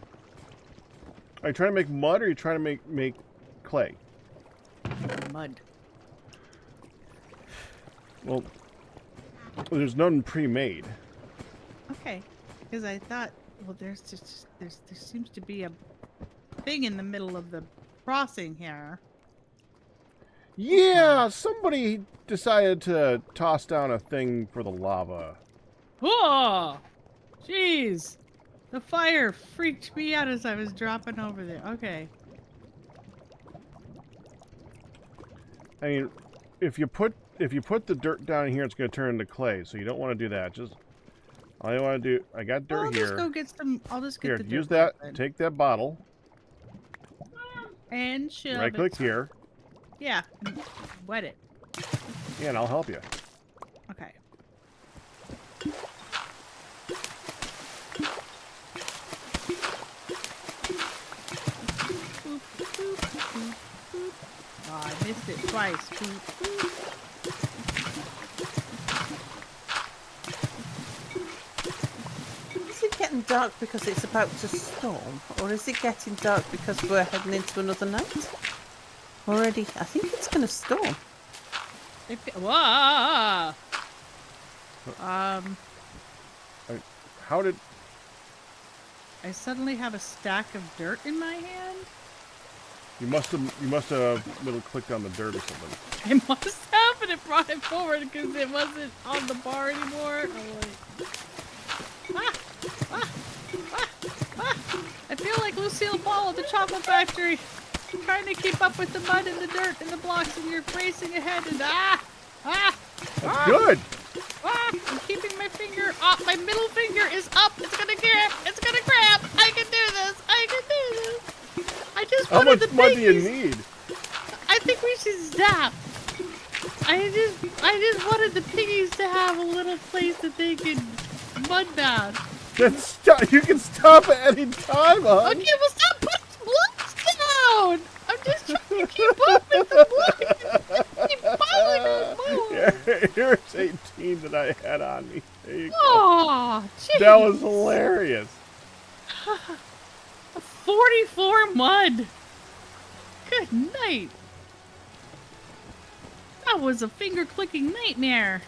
Are you trying to make mud or are you trying to make clay? Mud. Well, there's none pre-made. Okay, because I thought, well, there seems to be a thing in the middle of the crossing here. Yeah, somebody decided to toss down a thing for the lava. Oh, jeez, the fire freaked me out as I was dropping over there. Okay. I mean, if you put the dirt down here, it's going to turn into clay. So you don't want to do that. Just all you want to do. I got dirt I'll here. just go get some. I'll just get Here, the dirt use that. then. Take that bottle. And shove Right click it. here. Yeah, wet it. Yeah, and I'll help you. Okay. Oh, I missed it twice. Is it getting dark because it's about to storm? Or is it getting dark because we're heading into another night? Already, I think it's going to storm. Whoa! How did? I suddenly have a stack of dirt in my hand. You must have middle clicked on the dirt or something. I must have, and it brought it forward because it wasn't on the bar anymore. I'm like, I feel like Lucille Ball at the Chocolate Factory, trying to keep up with the mud and the dirt and the blocks, and you're racing ahead, and That's good. I'm keeping my finger up. My middle finger is up. It's gonna grab. It's gonna grab. I can do this. I can do this. I just How wanted much the mud do you piggies. need? I think we should stop. I just wanted the piggies to have a little place that they could mud bath. Then stop. You can stop at any time, huh? Okay, well stop putting blocks down. I'm just trying to keep up with the blocks. Keep piling on more. Here's 18 that I had on me. There you go. Oh, jeez. That was hilarious. 44 mud. Good night. That was a finger-clicking nightmare.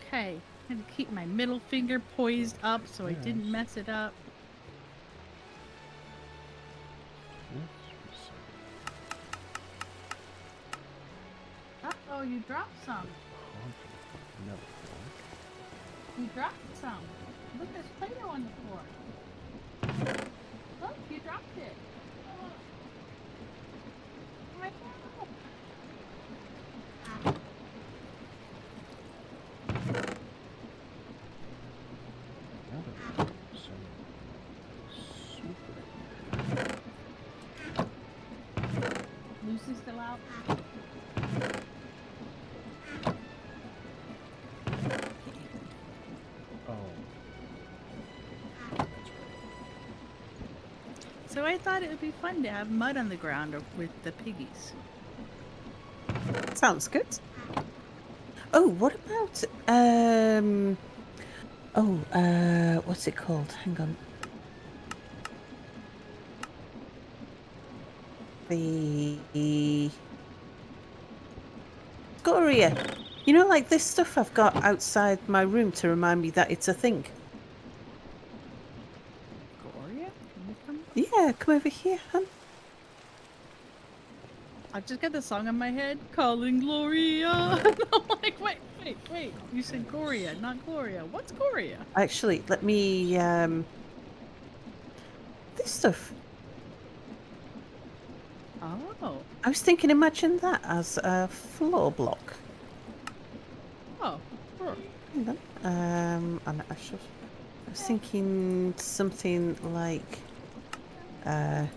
Okay, I had to keep my middle finger poised up so I didn't mess it up. Uh-oh, you dropped some. You dropped some. Look, there's Play-Doh on the floor. Look, you dropped it. I know. Lucy's still out. I thought it would be fun to have mud on the ground with the piggies. Sounds good. Oh, what about what's it called? Hang on. The scoria. You know, like this stuff I've got outside my room to remind me that it's a thing. Gloria? Can you come? Yeah, come over here, hun. I just got the song in my head, calling Gloria. I'm like, wait. You said Gloria, not Gloria. What's Gloria? Actually, let me this stuff. Oh. I was thinking, imagine that as a floor block. Oh. Sure. Hang on. And I was thinking something like That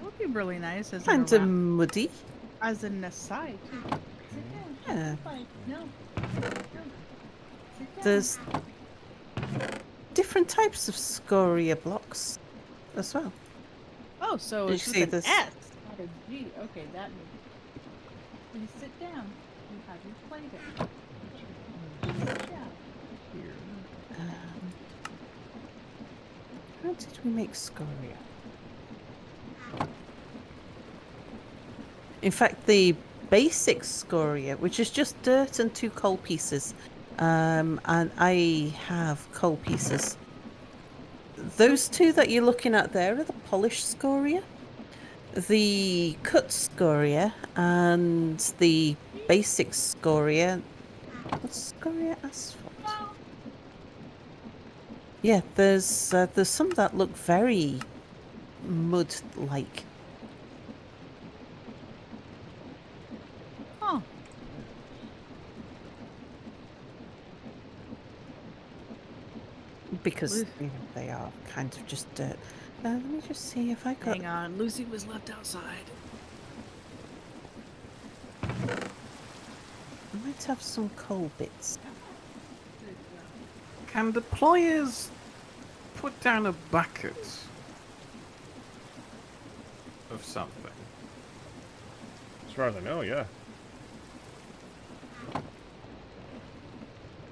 would be really nice as kind an of muddy. as an aside. Too. Sit down. Yeah. No. Sit down. There's different types of scoria blocks as well. Oh, so Did it's you with see an this? S, not a G. Okay, that makes. Please sit down. You have your plate. Sit down. How did we make scoria? In fact, the basic scoria, which is just dirt and 2 coal pieces, and I have coal pieces. Those 2 that you're looking at there are the polished scoria, the cut scoria, and the basic scoria. What's scoria asphalt? Yeah, there's some that look very mud-like. Oh, Because Oof. they are kind of just dirt. Let me just see if I got. hang on. Lucy was left outside. I might have some coal bits. Can the players put down a bucket of something? As far as I know, yeah.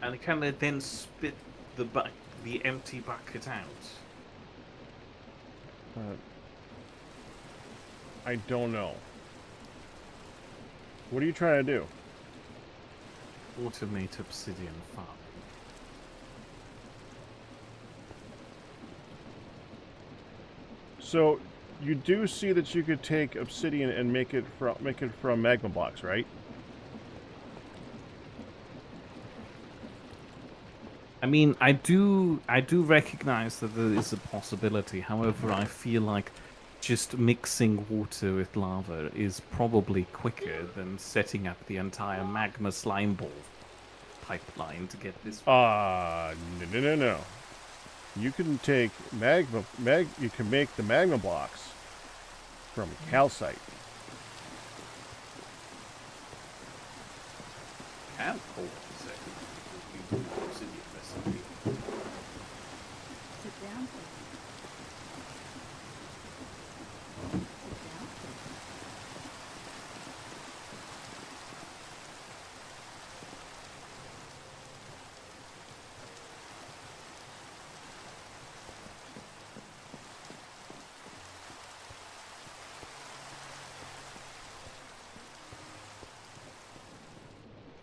And can they then spit the empty bucket out? I don't know. What are you trying to do? Automate obsidian farming. So, you do see that you could take obsidian and make it from magma blocks, right? I mean, I do recognize that there is a possibility. However, I feel like just mixing water with lava is probably quicker than setting up the entire magma slime ball pipeline to get this. No. You can take you can make the magma blocks from calcite. Can hold a second. Obsidian recipe. Sit down.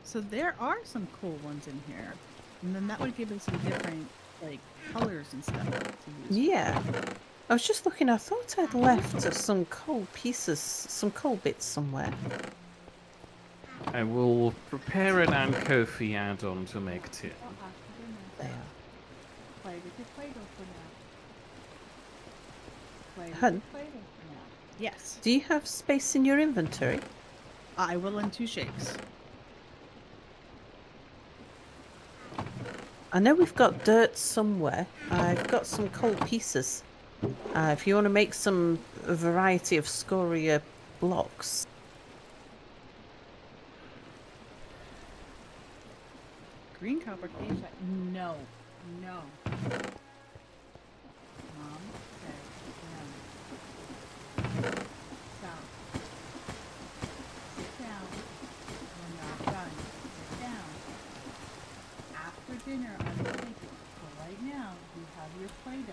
So there are some cool ones in here. And then that would give us some different, like, colors and stuff to use. Yeah. I was just looking, I thought I'd left some coal pieces, some coal bits somewhere. I will prepare an Ankofi add-on to make tin. There. Play with your Play-Doh for now. Play with Hun. your Play-Doh for now. Yes. Do you have space in your inventory? I will in 2 shakes. I know we've got dirt somewhere. I've got some coal pieces. If you want to make some variety of scoria blocks. Green copper cage. No. dinner on the table. So right now, you have your Play-Doh.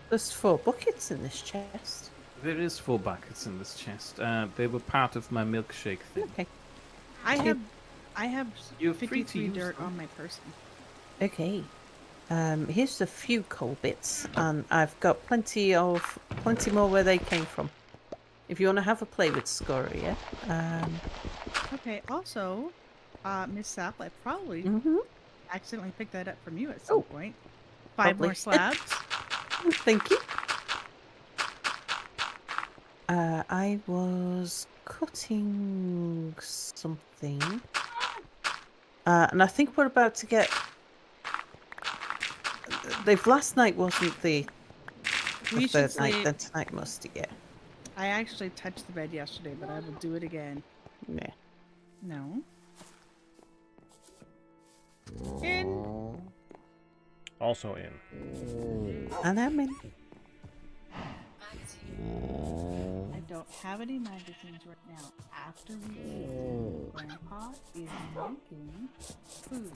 There's 4 buckets in this chest. There is 4 buckets in this chest. They were part of my milkshake thing. Okay. I Okay. have You're free to 53 use dirt them. on my person. Okay. Here's a few coal bits, and I've got plenty more where they came from. If you want to have a play with Scoria. Okay, also, Miss Sap, I probably Mhm. accidentally picked that up from you at some point. 5 probably. more slabs. Thank you. I was cutting something. And I think we're about to get... Last night wasn't the We should third night, sleep. then tonight must, yeah. I actually touched the bed yesterday, but I will do it again. Yeah. No. In. Also in. And I'm in. I don't have any magazines right now. After we eat, Grandpa is making food.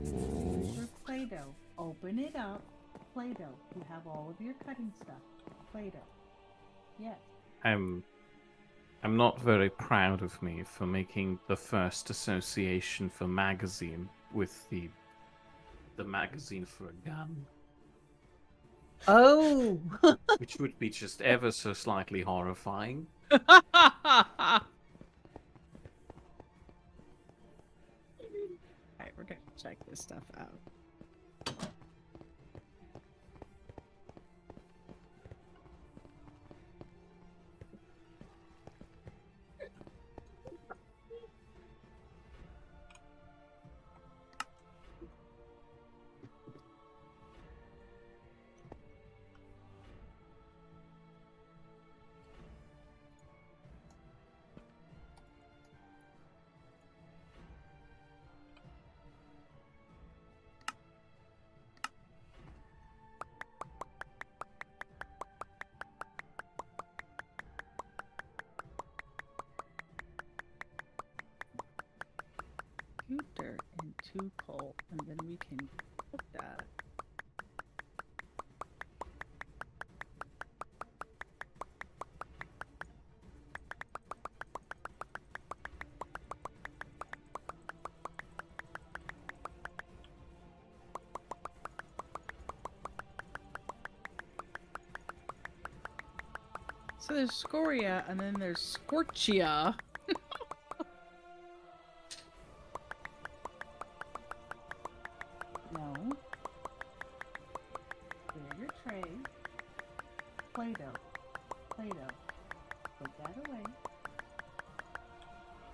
Here's your Play-Doh. Open it up. Play-Doh. You have all of your cutting stuff. Play-Doh. Yes. I'm not very proud of me for making the first association for magazine with the magazine for a gun, Oh! which would be just ever so slightly horrifying. Alright, we're gonna check this stuff out. Two dirt and 2 coal, and then we can cook that. So there's scoria, and then there's scorchia. No. Clear your tray. Play-Doh. Play-Doh. Put that away.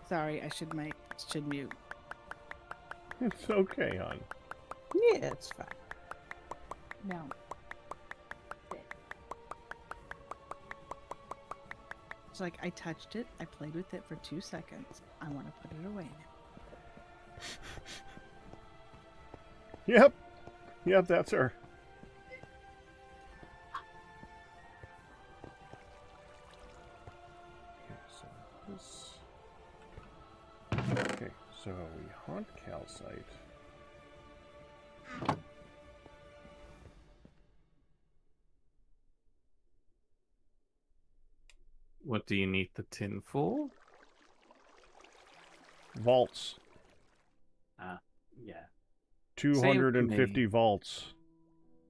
Sorry, I should mute. It's okay, hon. Yeah, it's fine. No. Sit. It's like I touched it, I played with it for 2 seconds. I want to put it away now. Yep. Yep, that's her. Okay, so we haunt calcite. What do you need the tin for? Vaults. Yeah. 250 vaults.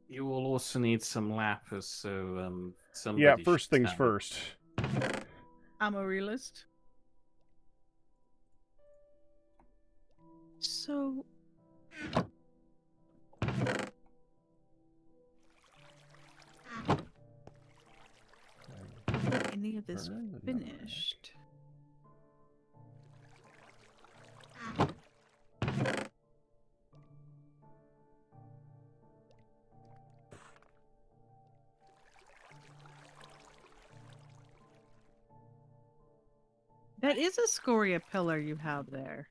You will also need some lapis, so somebody Yeah, first should things have it. first. I'm a realist. So any of this Burn the finished. That is a scoria pillar you have there.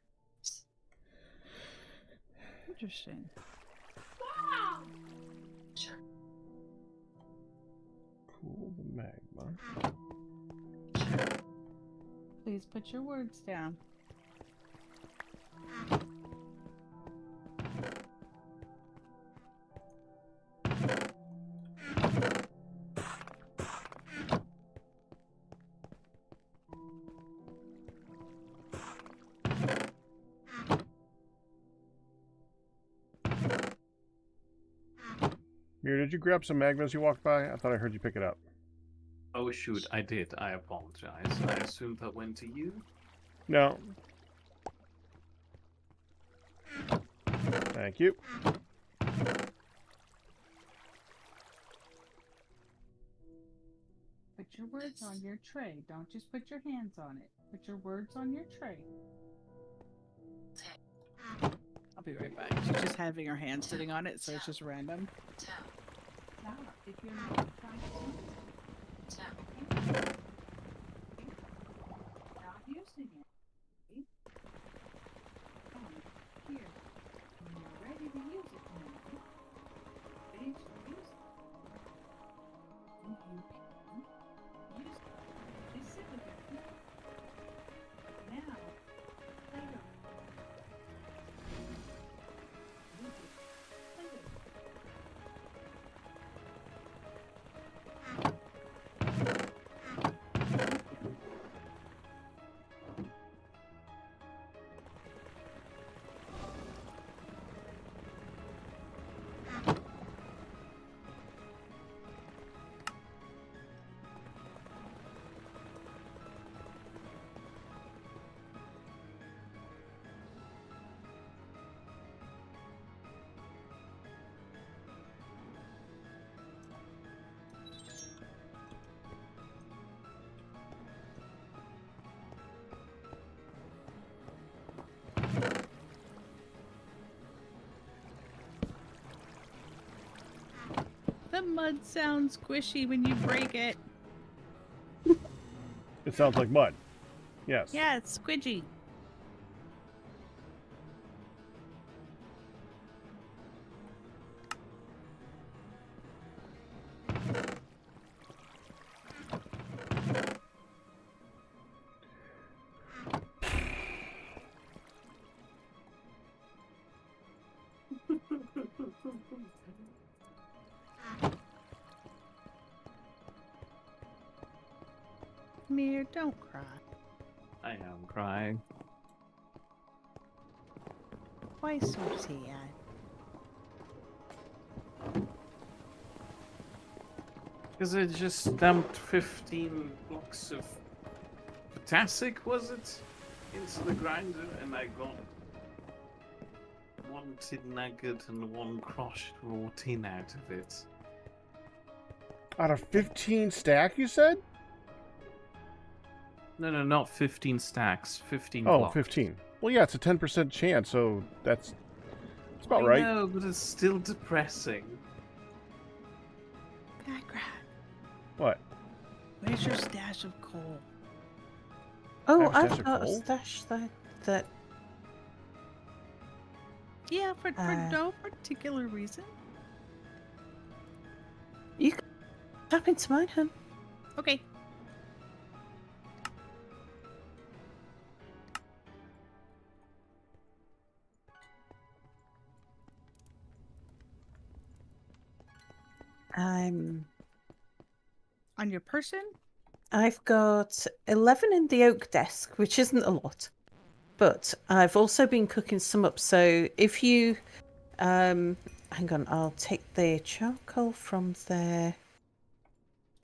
Interesting. Cool the magma. Please put your words down. Mir, did you grab some magma as you walked by? I thought I heard you pick it up. Oh shoot, I did. I apologize. I assumed that went to you. No. Thank you. Put your words on your tray. Don't just put your hands on it. Put your words on your tray. I'll be right back. She's just having her hand sitting on it, so it's just random. Now, if you're not trying to not using it. See? Come on, here. When you're ready to use it, now. Ready to use it. And you can use it. Just sit with it. Now, play with it. Use it. Play with it. The mud sounds squishy when you break it. It sounds like mud. Yes. Yeah, it's squidgy. Mere, don't cry. I am crying. Why so sad? Because I just dumped 15 blocks of potassic, was it? Into the grinder, and I got one tin nugget and one crushed raw tin out of it. Out of 15 stack, you said? No, not 15 stacks, 15 Oh, blocks. 15. Well, yeah, it's a 10% chance, so that's about I right. know, but it's still depressing. Backrat, What? where's your stash of coal? Oh, Have a stash I've of got a coal? stash that Yeah, for no particular reason. you can tap into mine, hun. Okay. On your person? I've got 11 in the oak desk, which isn't a lot. But I've also been cooking some up. So if you hang on, I'll take the charcoal from there.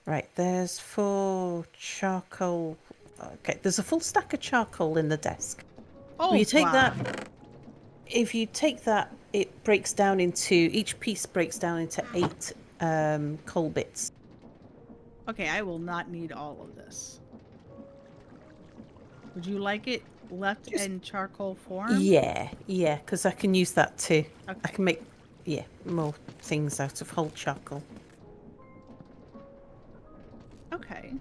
Right, there's 4 charcoal. Okay, there's a full stack of charcoal in the desk. Oh, Will you take wow. that? If you take that, it breaks down into each piece breaks down into 8 coal bits. Okay, I will not need all of this. Would you like it left in charcoal form? Yeah, because I can use that too. Okay. I can make more things out of whole charcoal. Okay.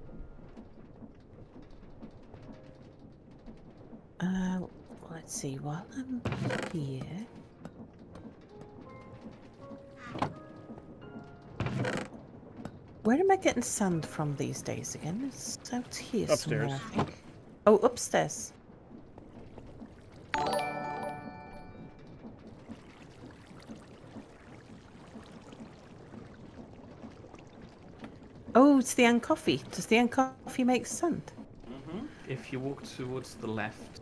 Let's see. While I'm here, where am I getting sand from these days again? It's out here Upstairs. somewhere, I think. Oh, upstairs. Oh, it's the Ann Coffee. Does the Ann Coffee make sand? If you walk towards the left,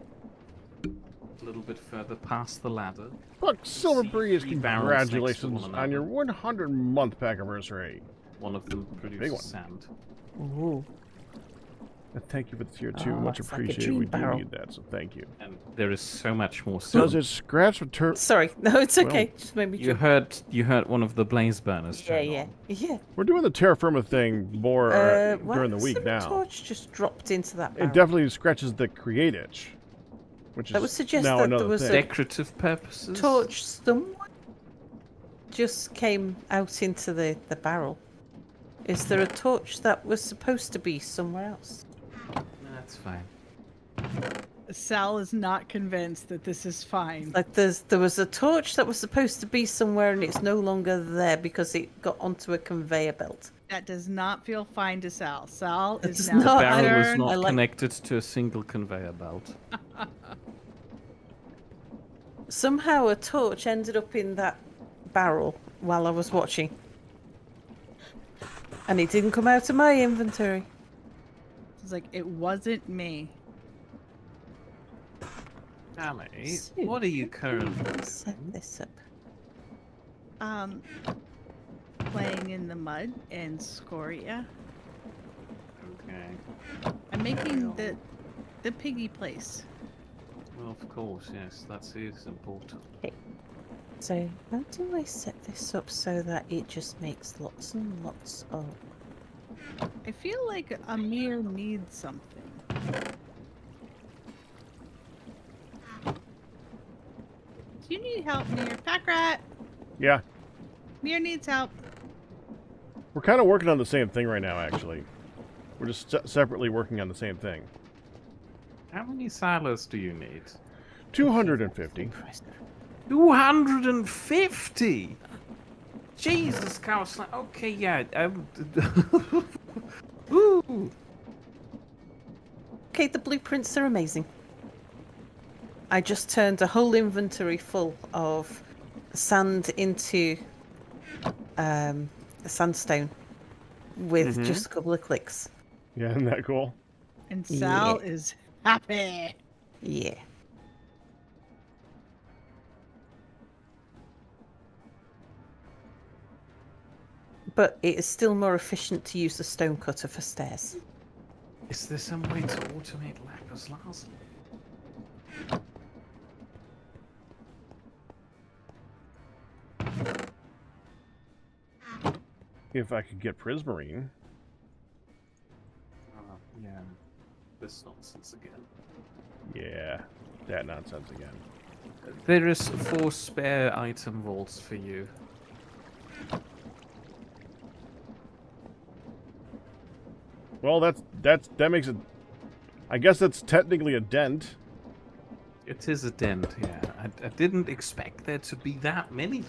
a little bit further past the ladder. Look, Silver See Breeze, three barrels next to congratulations one on your another. 100-month pack anniversary. One of them big produces one. sand. Ooh. And thank you for the tier 2. Oh, Much it's like a appreciated. dream We do barrel. need that, so thank you. And there is so much more Does sand. it scratch return? Sorry, no, it's okay. Well, Just made me You jump. heard one of the blaze burners Yeah, turn yeah, on. yeah. We're doing the terra firma thing more Why during the was week there a now. torch just dropped into that It barrel? definitely scratches the create itch, which That would is suggest now that there another was a thing. Decorative purposes. torch somewhere just came out into the barrel. Is there a torch that was supposed to be somewhere else? That's fine. Sal is not convinced that this is fine. Like there was a torch that was supposed to be somewhere and it's no longer there because it got onto a conveyor belt. That does not feel fine to Sal. Sal It is does now not. Barrel is concerned. not I like- connected to a single conveyor belt. Somehow a torch ended up in that barrel while I was watching. And it didn't come out of my inventory. It's like, it wasn't me. Ali, So, what are you currently Set doing? this up. Playing in the mud and Scoria. Okay. I'm making the piggy place. Well, of course, yes, that is important. So how do I set this up so that it just makes lots and lots of... I feel like Amir needs something. Do you need help, Mir? Pack rat! Yeah, Mir needs help. we're kind of working on the same thing right now, actually. We're just separately working on the same thing. How many silos do you need? 250. 250! Jesus, Carlos. Okay, yeah. Ooh. Okay, the blueprints are amazing. I just turned a whole inventory full of sand into sandstone with just a couple of clicks. Yeah, isn't that cool? And Sal Yeah. is happy. Yeah. But it is still more efficient to use the stone cutter for stairs. Is there some way to automate lapis lazuli? If I could get Prismarine. Oh, yeah. This nonsense again. Yeah, that nonsense again. There is 4 spare item vaults for you. Well, that makes it. I guess that's technically a dent. It is a dent, yeah. I didn't expect there to be that many.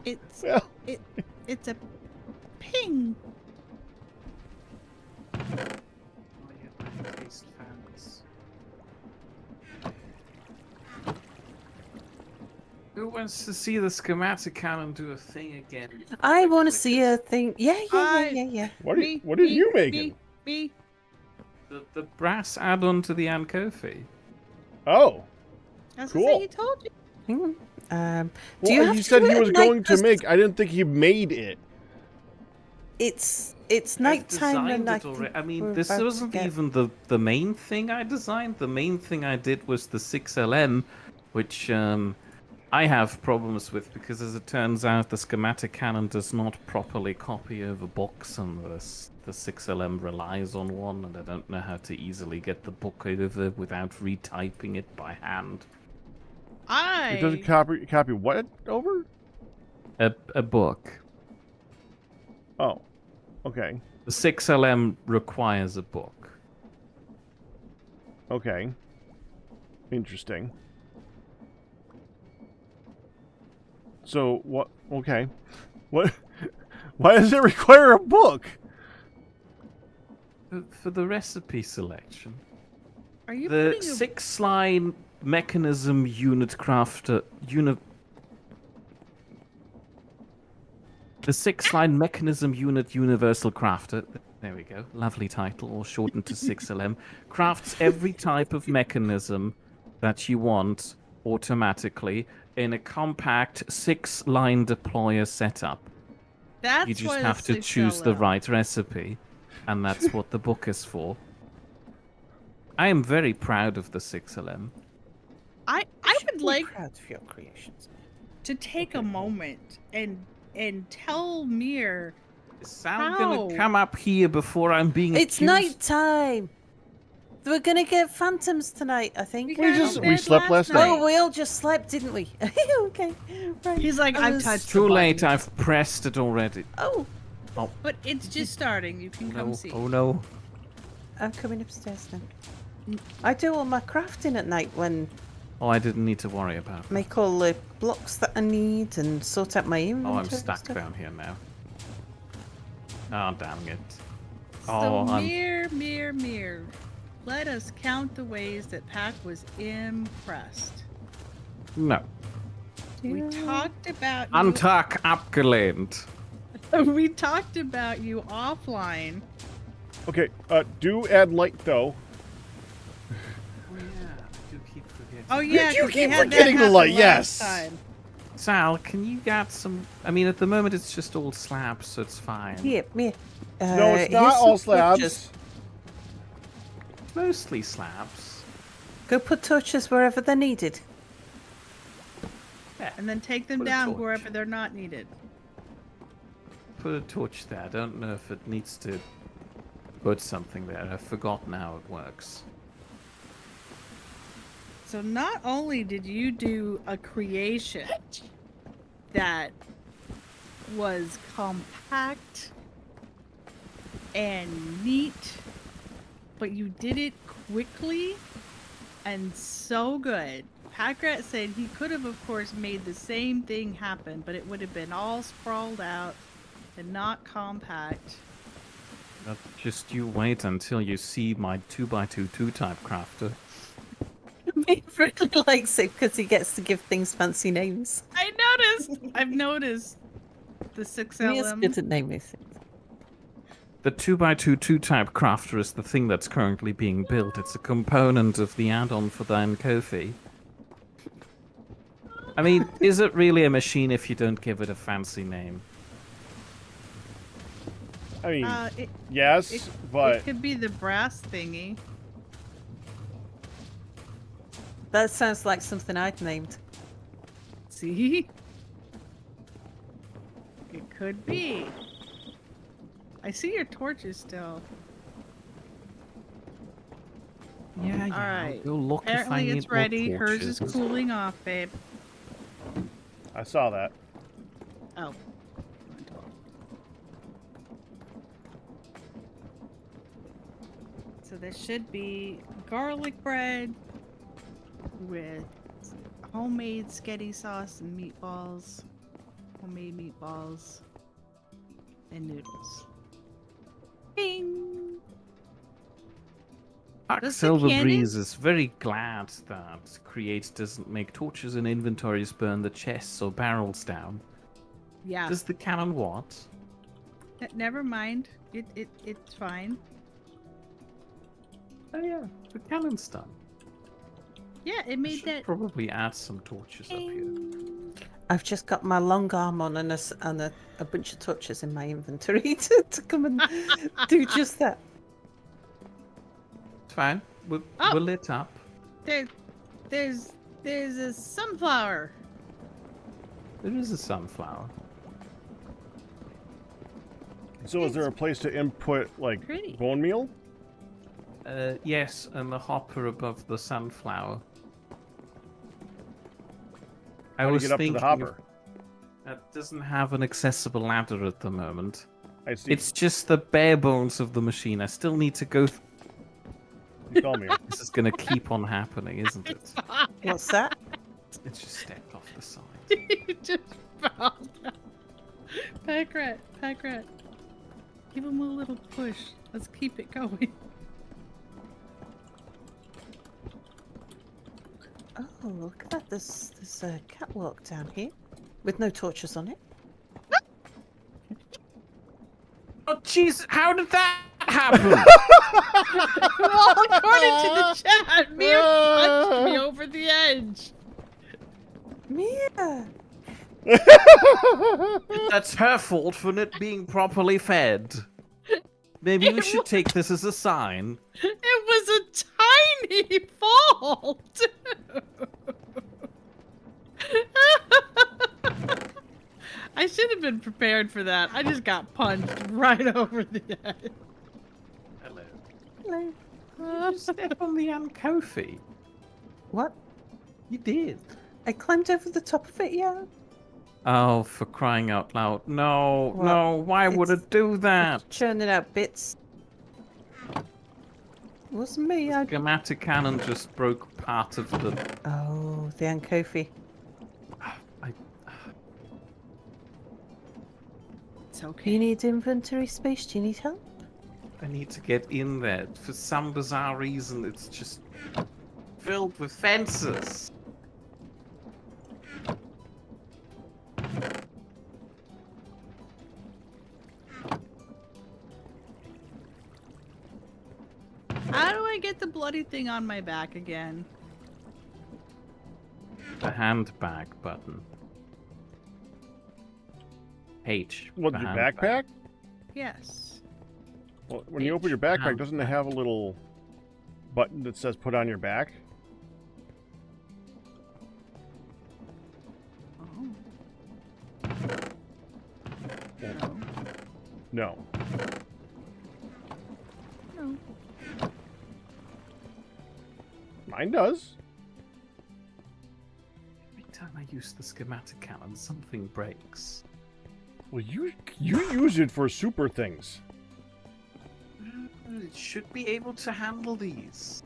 It's Well, it's a ping. Oh, yeah, my taste fans. Who wants to see the schematic cannon do a thing again? I want to see a thing. Yeah. what Me, are you me, making? Me. The brass add-on to the Ankofi. Oh, As I Cool. say, he told you. Hang on. Do well, you have he to said do he it was at night? going to 'Cause make. I didn't think he made it. It's I've nighttime and designed I it already. think I mean, we're this about to wasn't get- even the main thing I designed. The main thing I did was the 6LM, which I have problems with because, as it turns out, the schematic cannon does not properly copy over books, and the 6LM relies on one, and I don't know how to easily get the book over without retyping it by hand. It doesn't copy what over? A book. Oh, okay, The 6LM requires a book. okay, interesting. So what? Okay, what? Why does it require a book? For the recipe selection. Are you The putting a 6-line mechanism unit crafter the 6-line mechanism unit universal crafter. there we go, lovely title, or shortened to 6LM, crafts every type of mechanism that you want automatically in a compact 6-line deployer setup. That's You just why have to choose the right recipe, and that's what the book is for. I am very proud of the 6LM. I would Be like proud of your creations. to take a moment and tell Mir Is Sal How? gonna come up here before I'm being It's accused? night time. We're gonna get phantoms tonight, I think. we slept last night. Oh, we all just slept, didn't we? Okay, right. He's like, I I've was- touched Too the late, button. I've pressed it already. Oh, But it's just starting. You can come No, see. oh no. I'm coming upstairs then. I do all my crafting at night when Oh, I didn't need to worry about that. make all the blocks that I need and sort out my inventory. Oh, I'm and stuck stuff. down here now. Oh, damn it. So Oh, I'm... Mir. Let us count the ways that Pac was impressed. No. We talked about Antak abgelehnt. we talked about you offline. Okay, do add light though. Oh, yeah. I do keep forgetting. Oh yeah, You 'cause we keep had that forgetting the happen light, last yes. time. Sal, can you get some... I mean, at the moment it's just all slabs, so it's fine. Here, Mir. No, it's here's not some all slabs. torches. Mostly slabs. Go put torches wherever they're needed. Yeah. And then take them Put a down torch. wherever they're not needed. Put a torch there. I don't know if it needs to put something there. I've forgotten how it works. So not only did you do a creation that was compact and neat, but you did it quickly and so good. Packrat said he could have, of course, made the same thing happen, but it would have been all sprawled out and not compact. But just you wait until you see my 2x2 2-type crafter. Mir really likes it because he gets to give things fancy names. I noticed! I've noticed the Mir's 6LM. good at naming things. The 2x2 2-type crafter is the thing that's currently being built. It's a component of the add-on for Diane Kofi. I mean, is it really a machine if you don't give it a fancy name? I mean, It yes, but could be the brass thingy. That sounds like something I'd named. See? It could be. I see your torches still. Yeah, All right. Go look if I Apparently need it's more ready. Hers is torches. cooling off, babe. I saw that. Oh. So there should be garlic bread with homemade sketty sauce and meatballs, homemade meatballs, and noodles. Bing! Does the Silver cannon- Breeze is very glad that Create doesn't make torches and inventories burn the chests or barrels down. Yeah. Does the cannon what? Never mind. It's fine. Oh yeah, the cannon's done. Yeah, it I made should that. probably add some torches up here. I've just got my long arm on and a bunch of torches in my inventory to come and do just that. It's fine. We're lit up. There's a sunflower. There is a sunflower. So is there a place to input like Pretty. bone meal? Yes, and the hopper above the sunflower. I How do you was get up to thinking the hopper? that doesn't have an accessible ladder at the moment. I see. It's just the bare bones of the machine. I still need to go. You call me. This is going to keep on happening, isn't it? What's that? It just stepped off the side. It just fell down. Packrat. Give him a little push. Let's keep it going. Oh, look at that. There's a catwalk down here with no torches on it. Oh, jeez! How did that that happen? Well, according to the chat, Mir punched me over the edge. Mia. That's her fault for not being properly fed. Maybe we should take this as a sign. It was a tiny fault. I should have been prepared for that. I just got punched right over the edge. Hello. Hello. Did you step on the Ankofi? What? You did. I climbed over the top of it, yeah. Oh, for crying out loud. No, Well, no, why would it's- it do that? Churning out bits. It wasn't me. I... Schematic cannon just broke part of the... Oh, the Ankofi. It's Do okay. you need inventory space? Do you need help? I need to get in there. For some bizarre reason, it's just filled with fences. How do I get the bloody thing on my back again? The handbag button. H. What, for your handbag. backpack? Yes. Well, when you open your backpack, Handbag. doesn't it have a little button that says put on your back? Oh. No. No. Mine does. Every time I use the schematic cannon, something breaks. Well, you use it for super things. It should be able to handle these.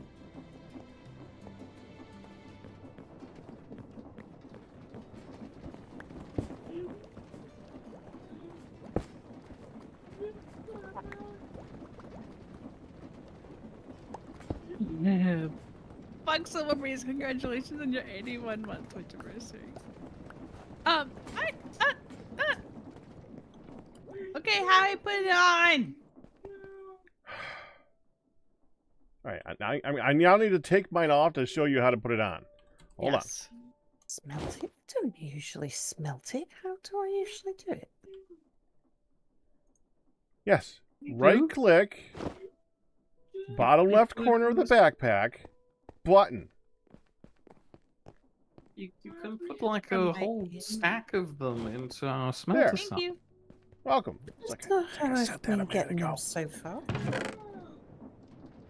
Yeah. Fuck Silver Breeze, congratulations on your 81-month Twitch anniversary. Okay, how do I put it on? All right, I now need to take mine off to show you how to put it on. Hold Yes. Smelt it? I don't usually smelt it. How do I usually do it? on. Yes. You Right do? click, bottom left corner of the backpack, button. You can put like From a my whole end. stack of them into our smelter There. site. Thank you. Welcome. It's That's like, not I how said I've that a been minute getting ago. them so far.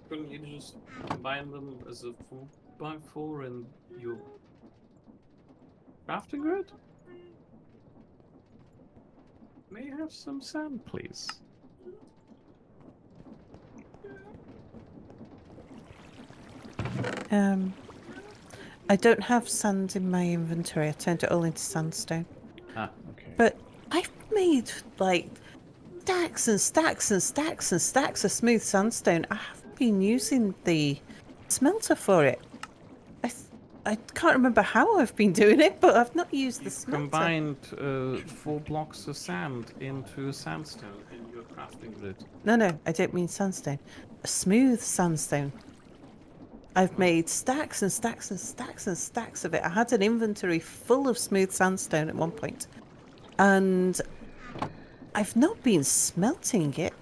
Couldn't you just combine them as a 4x4 in your crafting grid? May I have some sand, please? I don't have sand in my inventory. I turned it all into sandstone. Ah, Okay. But I've made like stacks and stacks and stacks and stacks of smooth sandstone. I haven't been using the smelter for it. I can't remember how I've been doing it, but I've not used the you've smelter. combined 4 blocks of sand into sandstone in your crafting grid. No, I don't mean sandstone. A smooth sandstone. I've made stacks and stacks and stacks and stacks of it. I had an inventory full of smooth sandstone at one point, and I've not been smelting it.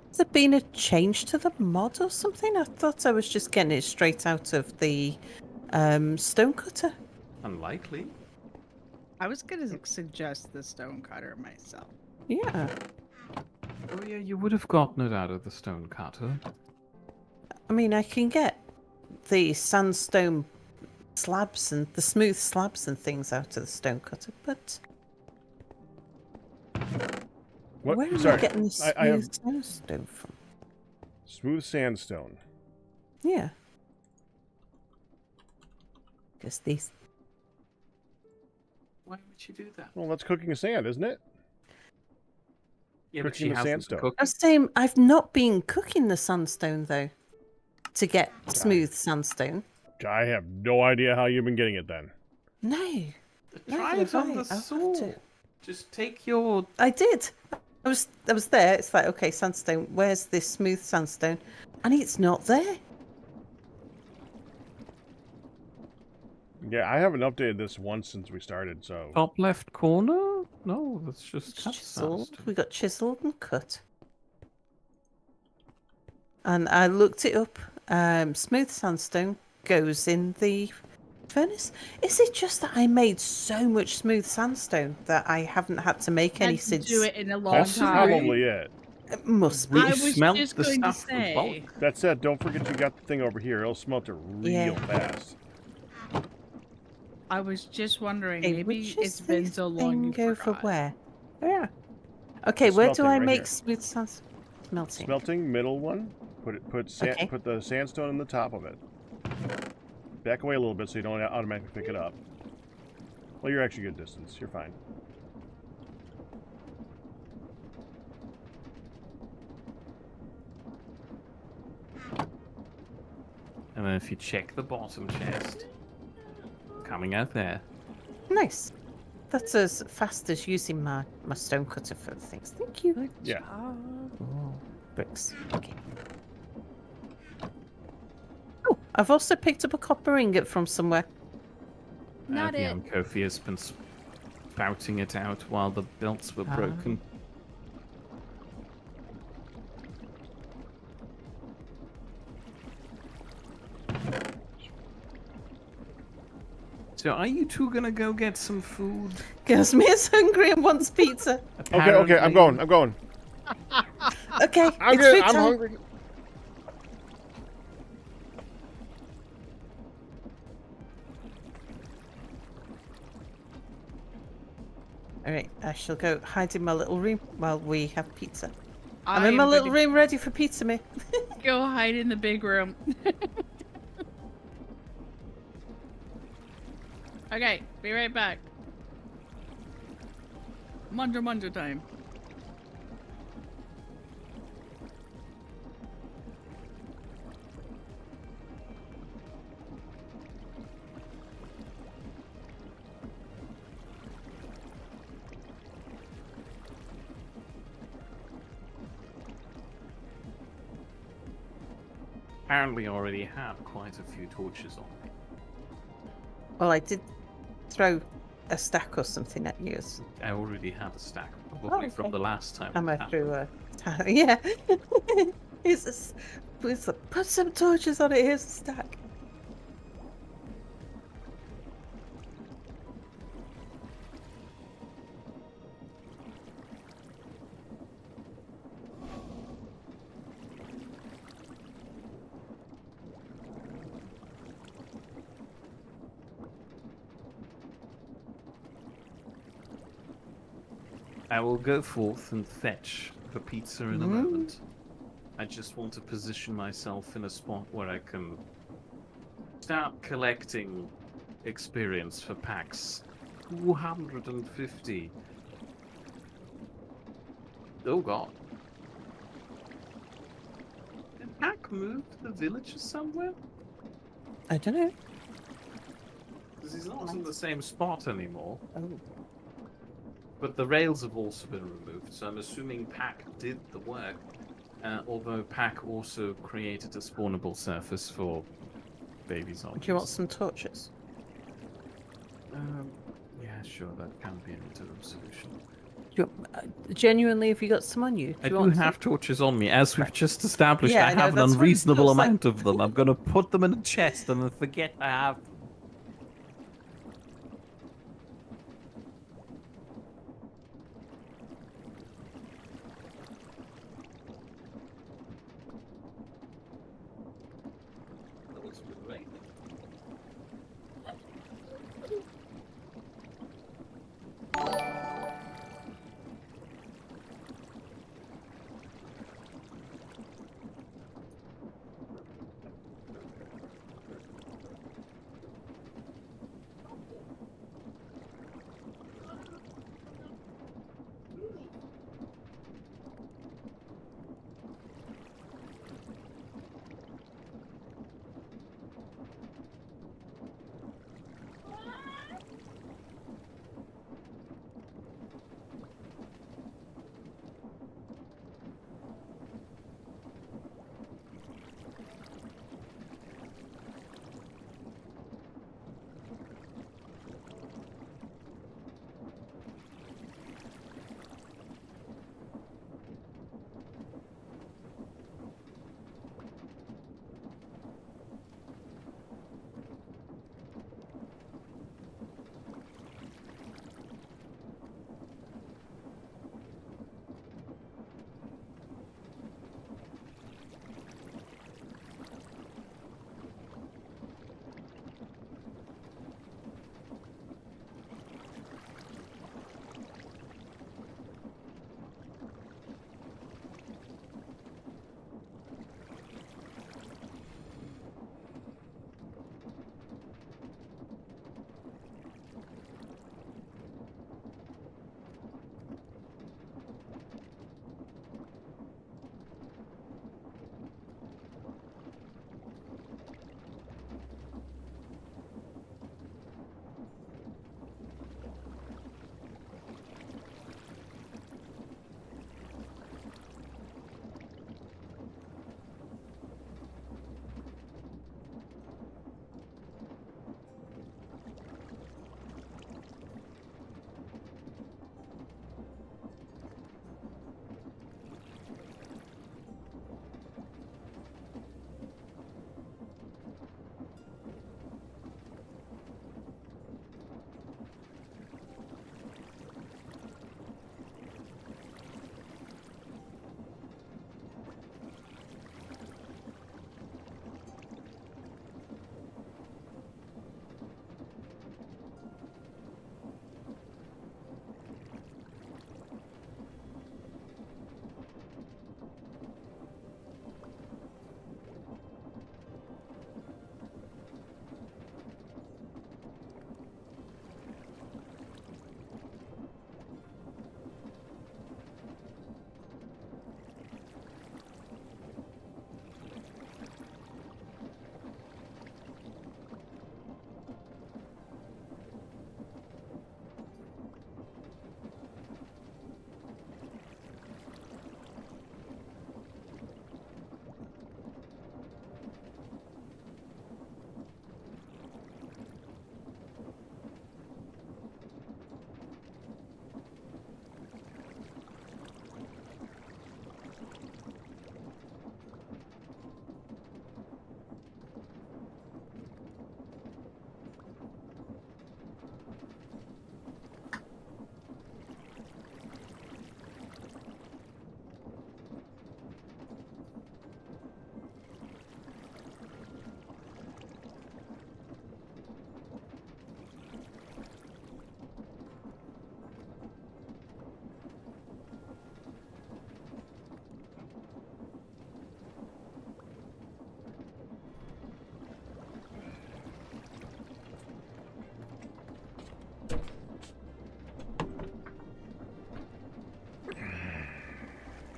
Has there been a change to the mod or something? I thought I was just getting it straight out of the stone cutter. Unlikely. I was gonna suggest the stone cutter myself. Yeah. Oh yeah, you would have gotten it out of the stone cutter. I mean, I can get the sandstone slabs and the smooth slabs and things out of the stone cutter, but What? where am Sorry. I getting the smooth I have sandstone from? smooth sandstone. Yeah. Because these. Why would you do that? Well, that's cooking sand, isn't it? Yeah, Cooking the sandstone. I was saying I've not been cooking the sandstone though, to get smooth sandstone. I have no idea how you've been getting it then. No. Try it neither on have the I. I'll have saw. to. Just take your... I did. I was there. It's like, okay, sandstone. Where's this smooth sandstone? And it's not there. Yeah, I haven't updated this once since we started, so... Top left corner? No, that's just cut Chiseled. sandstone. We got chiseled and cut. And I looked it up. Smooth sandstone goes in the furnace. Is it just that I made so much smooth sandstone that I haven't had to make any Had to since? do it in a long That's time. probably it. It must We be. I was smelt just the going to stuff with bulk. say. That said, don't forget you got the thing over here. It'll smelt it real fast. I was just wondering, Okay, maybe which it's is been the so long you thing over forgot. where? Yeah. Okay, The where do smelting I right make here. smooth sandstone? Smelting. Smelting, middle one. Put Okay. the sandstone in the top of it. Back away a little bit so you don't automatically pick it up. Well, you're actually good distance. You're fine. And then if you check the bottom chest, coming out there. Nice. That's as fast as using my stone cutter for things. Thank you. Yeah. Oh, bricks. Okay. Oh, I've also picked up a copper ingot from somewhere. Not the it. Kofi has been spouting it out while the belts were broken. So are you two gonna go get some food? Gasmia's hungry and wants pizza. Okay, I'm going. Okay, I'm it's good. food I'm time. hungry. All right, I shall go hide in my little room while we have pizza. I'm I in my am little gonna room ready for pizza, me. Go hide in the big room. Okay, be right back. Munja time. Apparently already have quite a few torches on. Well, I did throw a stack or something at you. I already have a stack, probably from okay. the last time. Am we I had through them. yeah. Put some torches on it. Here's a stack. I will go forth and fetch the pizza in a moment. I just want to position myself in a spot where I can start collecting experience for packs. 250. Oh god. Did Pack move to the villages somewhere? I don't know. Because he's not in the same spot anymore. Oh. But the rails have also been removed, so I'm assuming Pack did the work. Although Pack also created a spawnable surface for baby zombies. Do you want some torches? Yeah, sure, that can be an interim solution. Genuinely, have you got some on you? I you do want have some? torches on me. As we've just established, Yeah, I I know, have an that's what it unreasonable looks like. amount of them. I'm going to put them in a chest and then forget I have them. That looks great.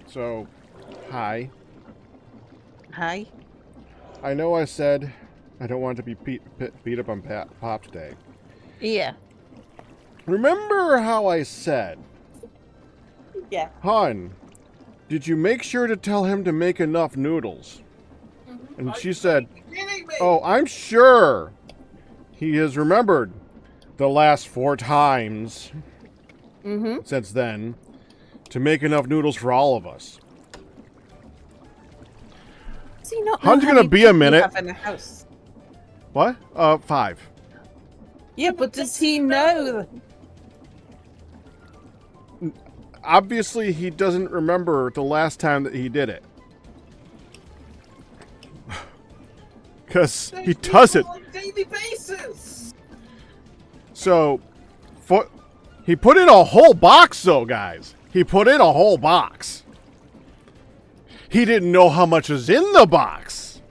So, hi. Hi. I know I said I don't want to be beat up on Pop's Day. Yeah. Remember how I said, Yeah. Hun, did you make sure to tell him to make enough noodles? And she said, Kidding me? oh, I'm sure he has remembered the last 4 times since then to make enough noodles for all of us. Does he not Hun's know how gonna many be a people you minute. have in a house? What? 5. Yeah, but does he know? Obviously, he doesn't remember the last time that he did it. Because he does it. On a daily basis. So, he put in a whole box, though, guys. He put in a whole box. He didn't know how much was in the box,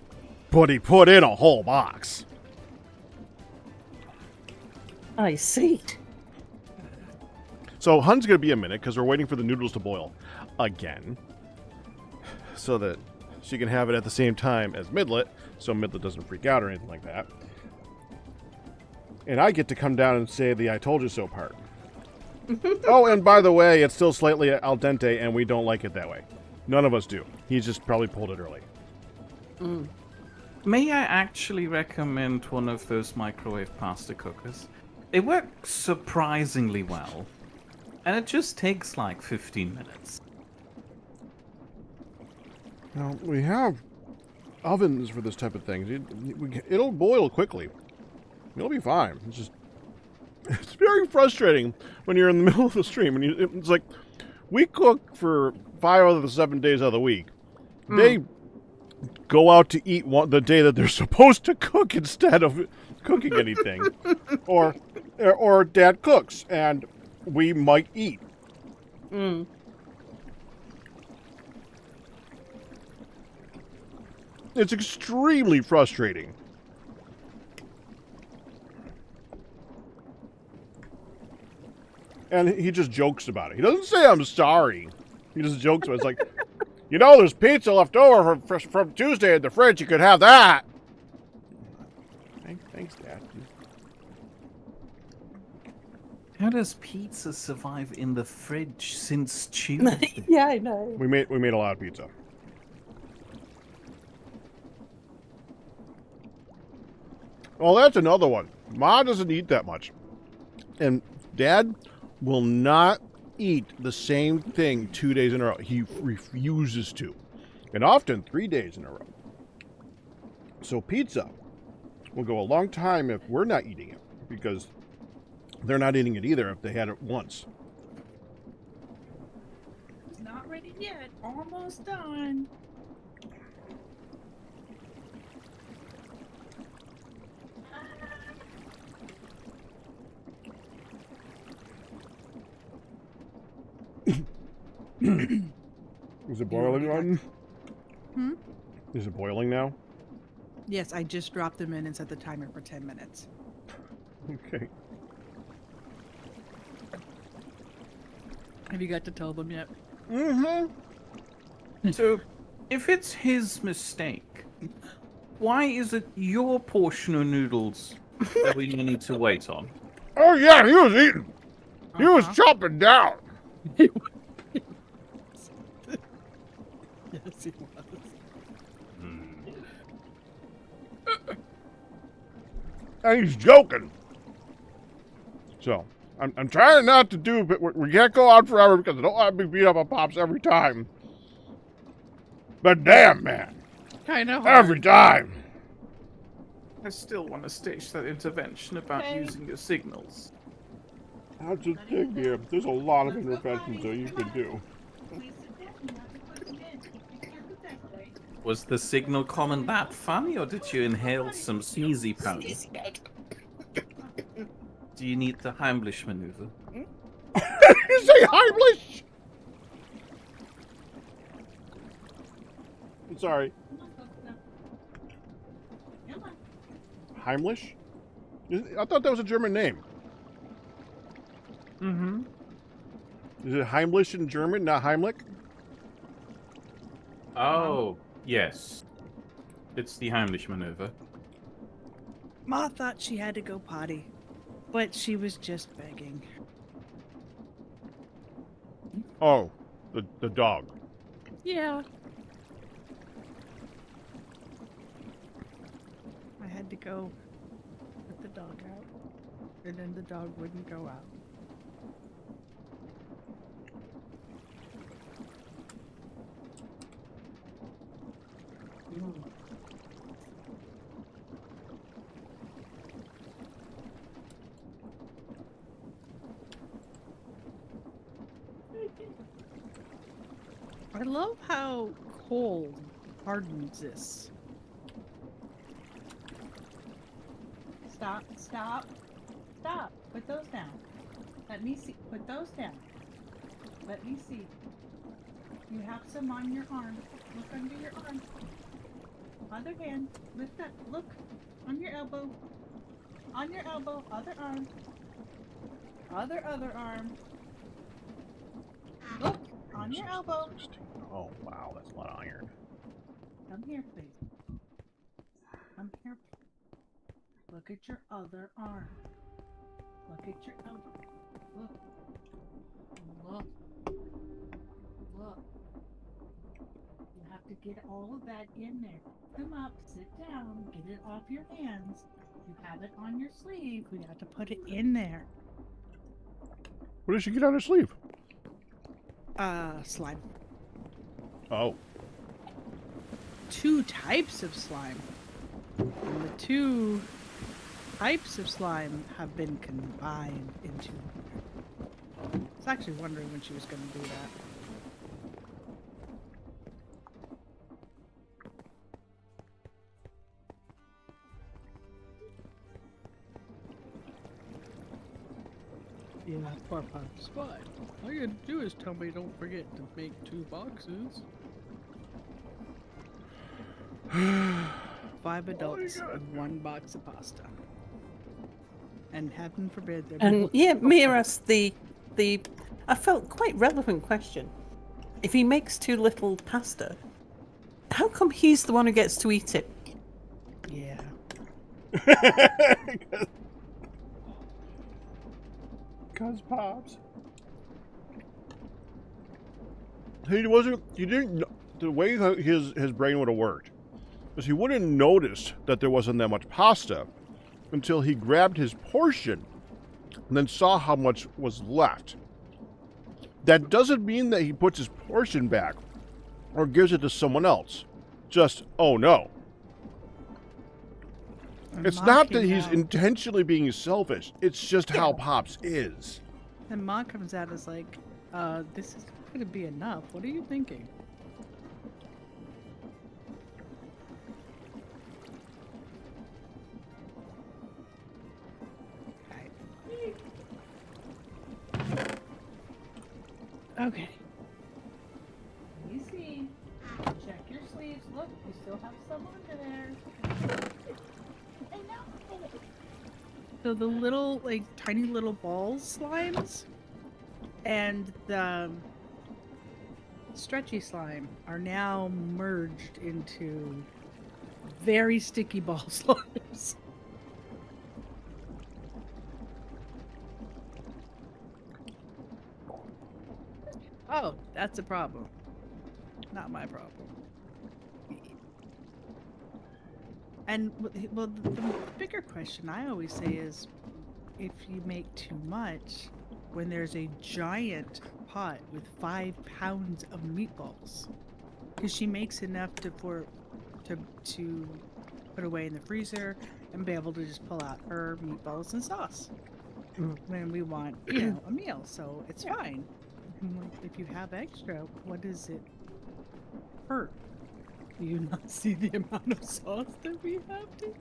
but he put in a whole box. I see. So, Hun's going to be a minute because we're waiting for the noodles to boil again so that she can have it at the same time as Midlet, so Midlet doesn't freak out or anything like that. And I get to come down and say the I told you so part. Oh, and by the way, it's still slightly al dente, and we don't like it that way. None of us do. He just probably pulled it early. May I actually recommend one of those microwave pasta cookers? They work surprisingly well, and it just takes like 15 minutes. Now, we have ovens for this type of thing. It'll boil quickly. It'll be fine. It's just... It's very frustrating when you're in the middle of the stream, and it's like, we cook for 5 out of the 7 days of the week. They go out to eat the day that they're supposed to cook instead of cooking anything. or Dad cooks, and we might eat. It's extremely frustrating. And he just jokes about it. He doesn't say, I'm sorry. He just jokes about it. It's like, you know, there's pizza left over from Tuesday in the fridge. You could have that. Thanks, Dad. How does pizza survive in the fridge since Tuesday? Yeah, I know. We made a lot of pizza. Well, that's another one. Ma doesn't eat that much. And Dad will not eat the same thing 2 days in a row. He refuses to. And often 3 days in a row. So pizza will go a long time if we're not eating it. Because they're not eating it either if they had it once. It's not ready yet. Almost done. Is it boiling on? Hmm? Is it boiling now? Yes, I just dropped them in and set the timer for 10 minutes. Okay. Have you got to tell them yet? Mm-hmm. So, if it's his mistake, why is it your portion of noodles that we need to wait on? Oh, yeah, he was eating. He was chopping down. Yes, he was. And he's joking. So, I'm trying not to do, but we can't go on forever because I don't want to be beat up on Pops every time. But damn, man. Kind of Every time. I still want to stage that intervention about using your signals. I'll just take here. There's a lot of interventions that you can do. Please sit down and not put it in. You can't put that way. Was the signal comment that funny, or did you inhale some sneezy powder? Do you need the Heimlich maneuver? You say Heimlich? I'm sorry. Heimlich? I thought that was a German name. Mm-hmm. Is it Heimlich in German, not Heimlich? Oh, yes. It's the Heimlich maneuver. Ma thought she had to go potty, but she was just begging. Oh, the dog. Yeah. I had to go put the dog out, and then the dog wouldn't go out. I love how cold hardens this. Stop, stop, stop. Put those down. Let me see. Put those down. Let me see. You have some on your arm. Look under your arm. Other hand. Lift up. Look. On your elbow. On your elbow. Other arm. Other arm. Look. On your elbow. Oh, wow, that's a lot of iron. Come here, please. Come here. Look at your other arm. Look at your elbow. Look. Look. Look. You have to get all of that in there. Come up, sit down, get it off your hands. You have it on your sleeve. We have to put it in there. What did she get on her sleeve? Slime. Oh. 2 types of slime. And the 2 types of slime have been combined into. I was actually wondering when she was going to do that. Yeah, poor Pops. Fine. All you had to do is tell me don't forget to make 2 boxes. 5 adults and 1 box of pasta. And heaven forbid there And yeah, Mia asked the I felt quite relevant question. If he makes too little pasta, how come he's the one who gets to eat it? Yeah. Cause Pops. He didn't, the way his brain would have worked is he wouldn't notice that there wasn't that much pasta until he grabbed his portion and then saw how much was left. That doesn't mean that he puts his portion back or gives it to someone else. Just, oh no. It's not that he's intentionally being selfish. It's just how Pops is. And Ma comes out as like, this is going to be enough. What are you thinking? Okay. You see. Check your sleeves. Look, you still have some under there. I know. So the little, like, tiny little balls slimes and the stretchy slime are now merged into very sticky ball slimes. Oh, that's a problem. Not my problem. And, well, the bigger question I always say is, if you make too much, when there's a giant pot with 5 pounds of meatballs, because she makes enough to put away in the freezer and be able to just pull out her meatballs and sauce when we want, a meal. So it's fine. If you have extra, what does it hurt? Do you not see the amount of sauce that we have to?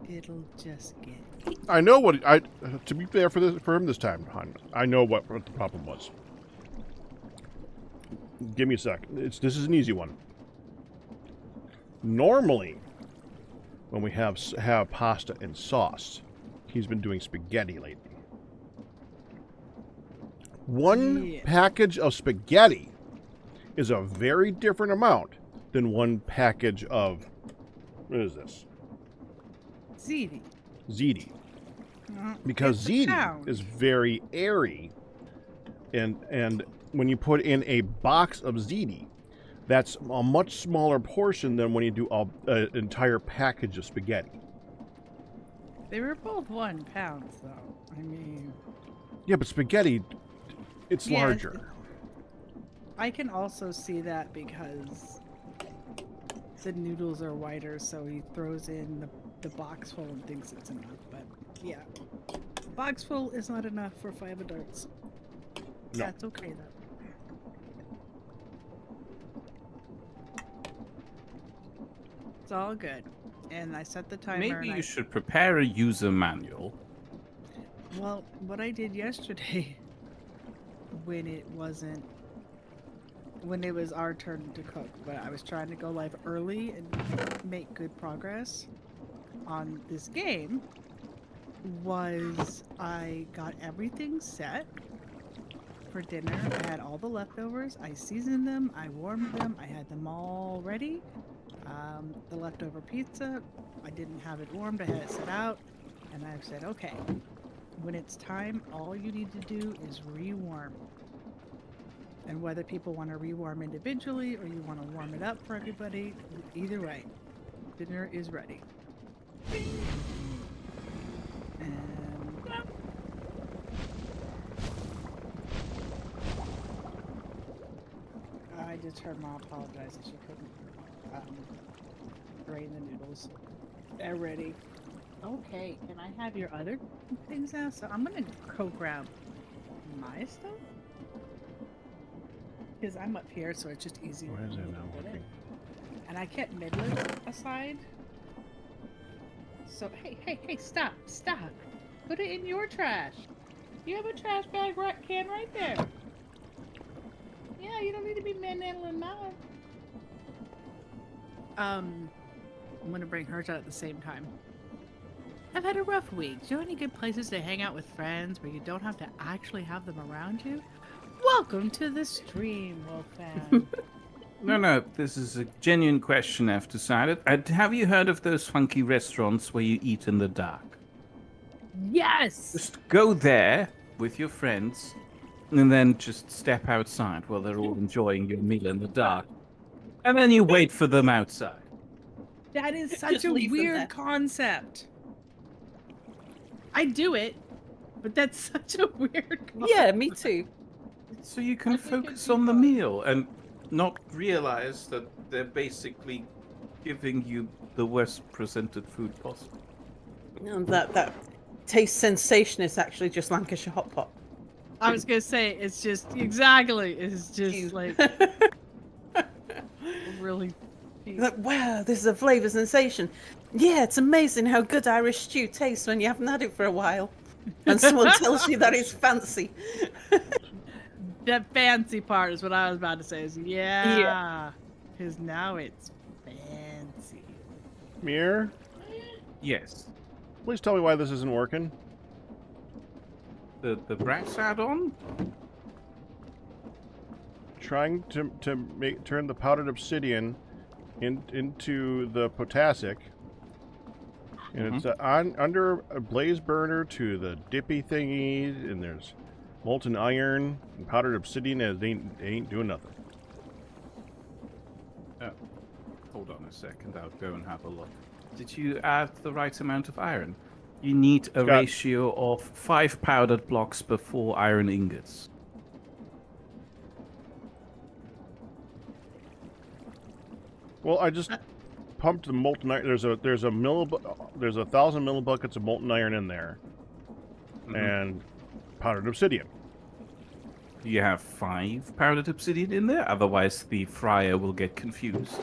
It'll just get. I know what to be fair for him this time, hon. I know what the problem was. Give me a sec. This is an easy one. Normally, when we have pasta and sauce, he's been doing spaghetti lately. One package of spaghetti is a very different amount than one package of, what is this? Ziti. Ziti. Because It's a ziti pound. is very airy, and when you put in a box of ziti, that's a much smaller portion than when you do an entire package of spaghetti. They were both 1 pound, though. I mean, Yeah, but spaghetti, it's Yes. larger. I can also see that because the noodles are wider, so he throws in the box full and thinks it's enough. But yeah, box full is not enough for 5 adults. No. That's okay though. It's all good. And I set the timer. Maybe and you should prepare a user manual. Well, what I did yesterday when it was our turn to cook, but I was trying to go live early and make good progress on this game, was I got everything set for dinner. I had all the leftovers. I seasoned them. I warmed them. I had them all ready. The leftover pizza, I didn't have it warmed. I had it set out. And I've said, okay, when it's time, all you need to do is rewarm. And whether people want to rewarm individually or you want to warm it up for everybody, either way, dinner is ready. And I just heard Mom apologize that she couldn't drain the noodles. They're ready. Okay, can I have your other things now? So I'm gonna go grab my stuff. Because I'm up here, so it's just easier. Why is for me that to not get it. working? And I kept Midland aside. So hey, stop. Put it in your trash. You have a trash bag can right there. Yeah, you don't need to be manhandling mine. I'm gonna bring hers out at the same time. I've had a rough week. Do you know any good places to hang out with friends where you don't have to actually have them around you? Welcome to the stream, Wolfman. No, this is a genuine question I've decided. Have you heard of those funky restaurants where you eat in the dark? Yes! Just go there with your friends and then just step outside while they're all enjoying your meal in the dark. And then you wait for them outside. That is such Just a leave them there. weird concept. I do it, but that's such a weird concept. Yeah, me too. So you can focus on the meal and not realize that they're basically giving you the worst presented food possible. And that taste sensation is actually just Lancashire hot pot. I was gonna say, it's just, exactly, it's just like, really... Like, wow, this is a flavour sensation. Yeah, it's amazing how good Irish stew tastes when you haven't had it for a while. And someone tells you that it's fancy. That fancy part is what I was about to say, is yeah. Because now it's fancy. Mere, Yes. please tell me why this isn't working. The brass add-on? Trying to turn the powdered obsidian into the potassic. And it's under a blaze burner to the dippy thingies, and there's molten iron and powdered obsidian, and they ain't doing nothing. Oh, hold on a second. I'll go and have a look. Did you add the right amount of iron? You need a ratio of 5 powdered blocks per 4 iron ingots. Well, I just pumped the molten iron. There's 1,000 millibuckets of molten iron in there, and powdered obsidian. You have 5 powdered obsidian in there, otherwise the fryer will get confused.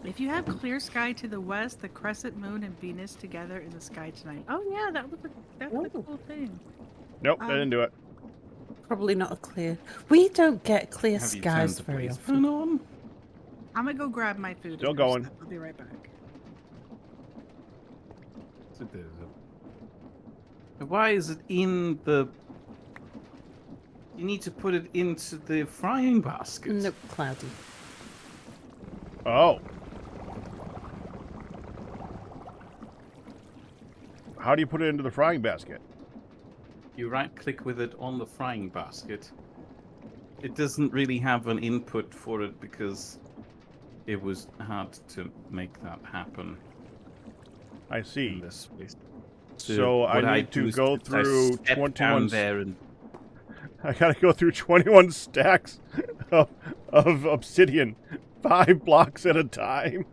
If you have clear sky to the west, the crescent moon and Venus together in the sky tonight. Oh yeah, that's a cool thing. Nope, I didn't do it. Probably not a clear. We don't get clear Have you skies turned the very blaze often. fan on? I'm gonna go grab my food. Still and going. I'll be right back. Why is it in the You need to put it into the frying basket. No, Cloudy. Oh. How do you put it into the frying basket? You right-click with it on the frying basket. It doesn't really have an input for it because it was hard to make that happen I in see. this space. So what I need do to is go I through step 21 down there and I gotta go through 21 stacks of obsidian, 5 blocks at a time.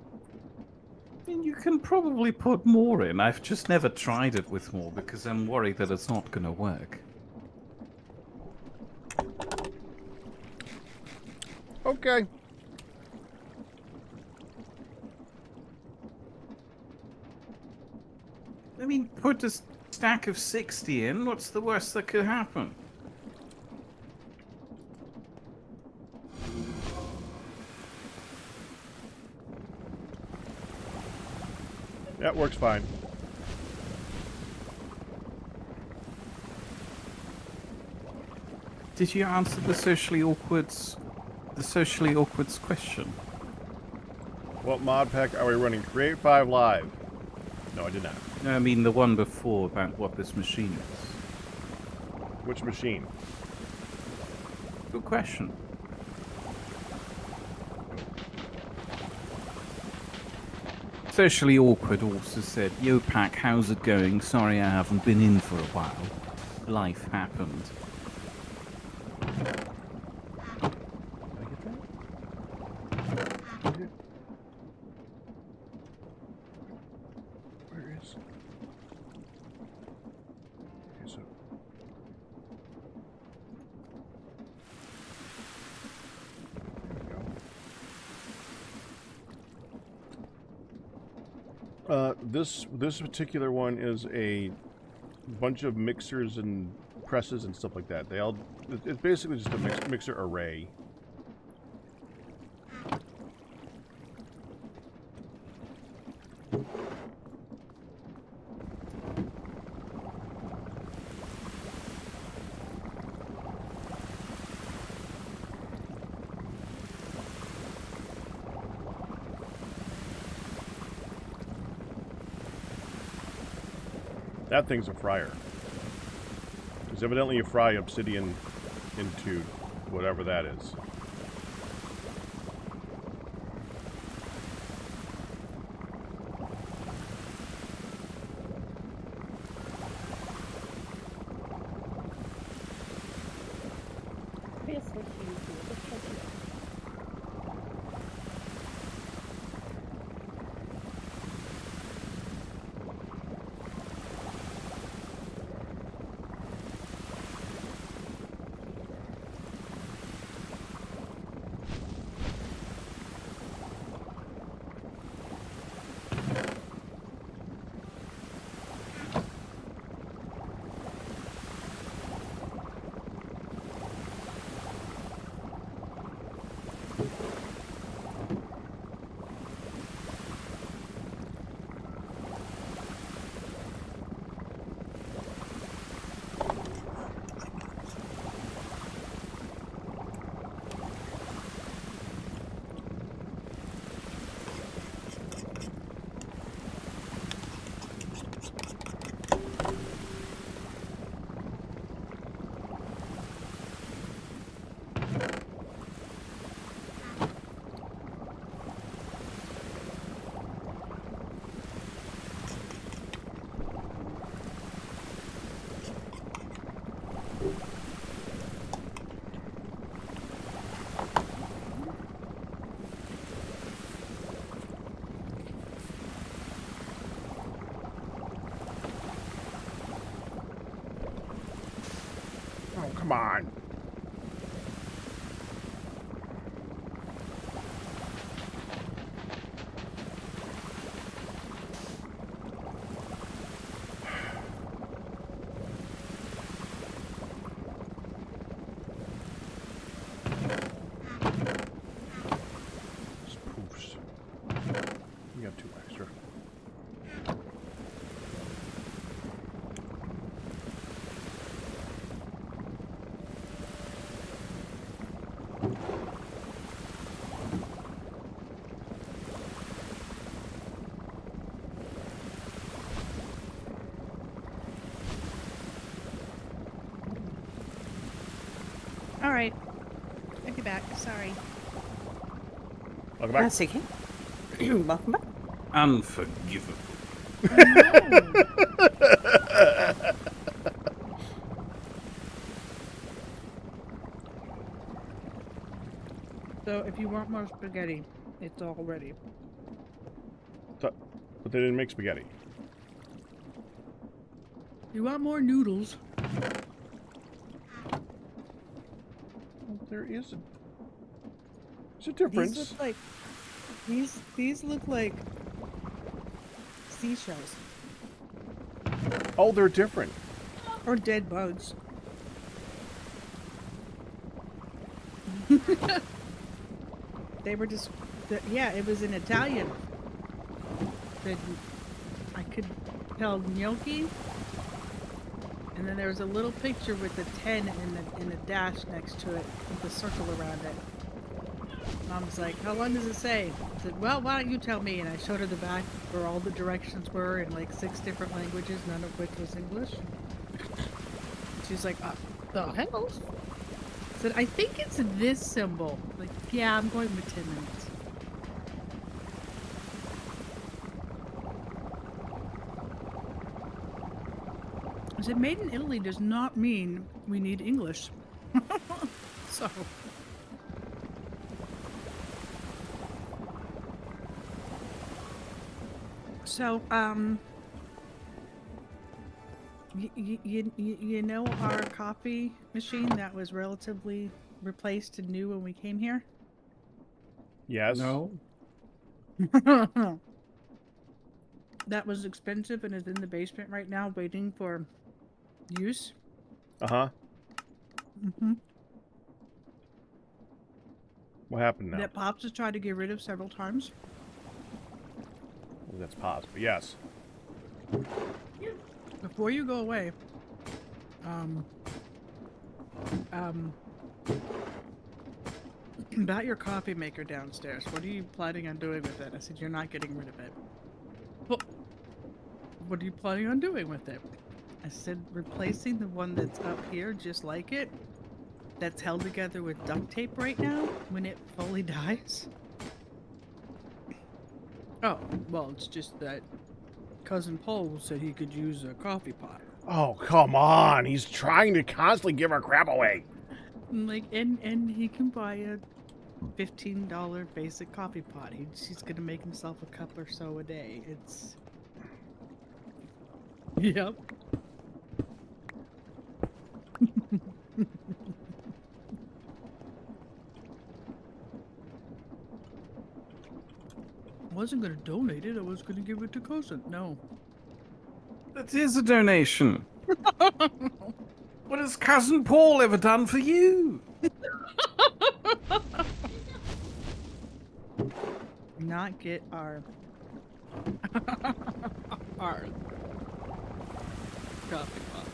I mean, you can probably put more in. I've just never tried it with more because I'm worried that it's not going to work. Okay. I mean, put a stack of 60 in. What's the worst that could happen? That works fine. Did you answer the socially awkward's question? What mod pack are we running? Create 5 live. No, I did not. No, I mean the one before about what this machine is. Which machine? Good question. Socially awkward also said, "Yo, Pack, how's it going? Sorry I haven't been in for a while. Life happened." Where is? Okay, so. There we go. This particular one is a bunch of mixers and presses and stuff like that. It's basically just a mixer array. That thing's a fryer. Because evidently you fry obsidian into whatever that is. Oh, come on. Spoofs. We got 2 extra. back. Sorry. Welcome back. That's okay. Welcome back. Unforgivable. So if you want more spaghetti, it's all ready. But they didn't make spaghetti. You want more noodles? Well, there's a difference. These look like these look like seashells Oh, they're different. or dead bugs. They were just yeah, it was in Italian. I could tell gnocchi, and then there was a little picture with a 10 and a dash next to it with a circle around it. Mom's like, how long does it say? I said, well, why don't you tell me? And I showed her the back where all the directions were in like 6 different languages, none of which was English. She's like, the hell? I said, I think it's this symbol. Like, yeah, I'm going with 10 minutes. I said, made in Italy does not mean we need English. So, you know our coffee machine that was relatively replaced and new when we came here? Yes. No. That was expensive and is in the basement right now waiting for use. Uh-huh. Mm-hmm. What happened now? That Pops has tried to get rid of several times. Well, that's Pops, but yes. Before you go away, about your coffee maker downstairs, what are you planning on doing with it? I said, you're not getting rid of it. Well, what are you planning on doing with it? I said, replacing the one that's up here just like it, that's held together with duct tape right now when it fully dies. Oh, well, it's just that Cousin Paul said he could use a coffee pot. Oh, come on. He's trying to constantly give our crap away. Like, and he can buy a $15 basic coffee pot. He's gonna make himself a cup or so a day. It's... Yep. I wasn't gonna donate it, I was gonna give it to cousin. No. That is a donation. What has Cousin Paul ever done for you? Not get our our coffee pot.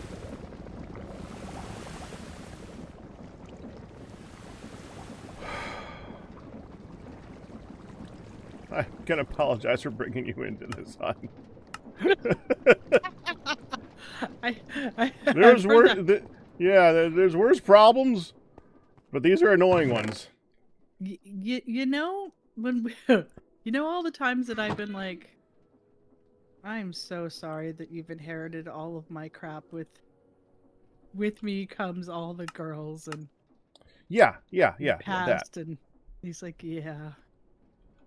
I can apologize for bringing you into this, hon. There's worse. There's worse problems, but these are annoying ones. You know when we, you know all the times that I've been like, I'm so sorry that you've inherited all of my crap. With me comes all the girls and Yeah, that. past, and he's like, yeah,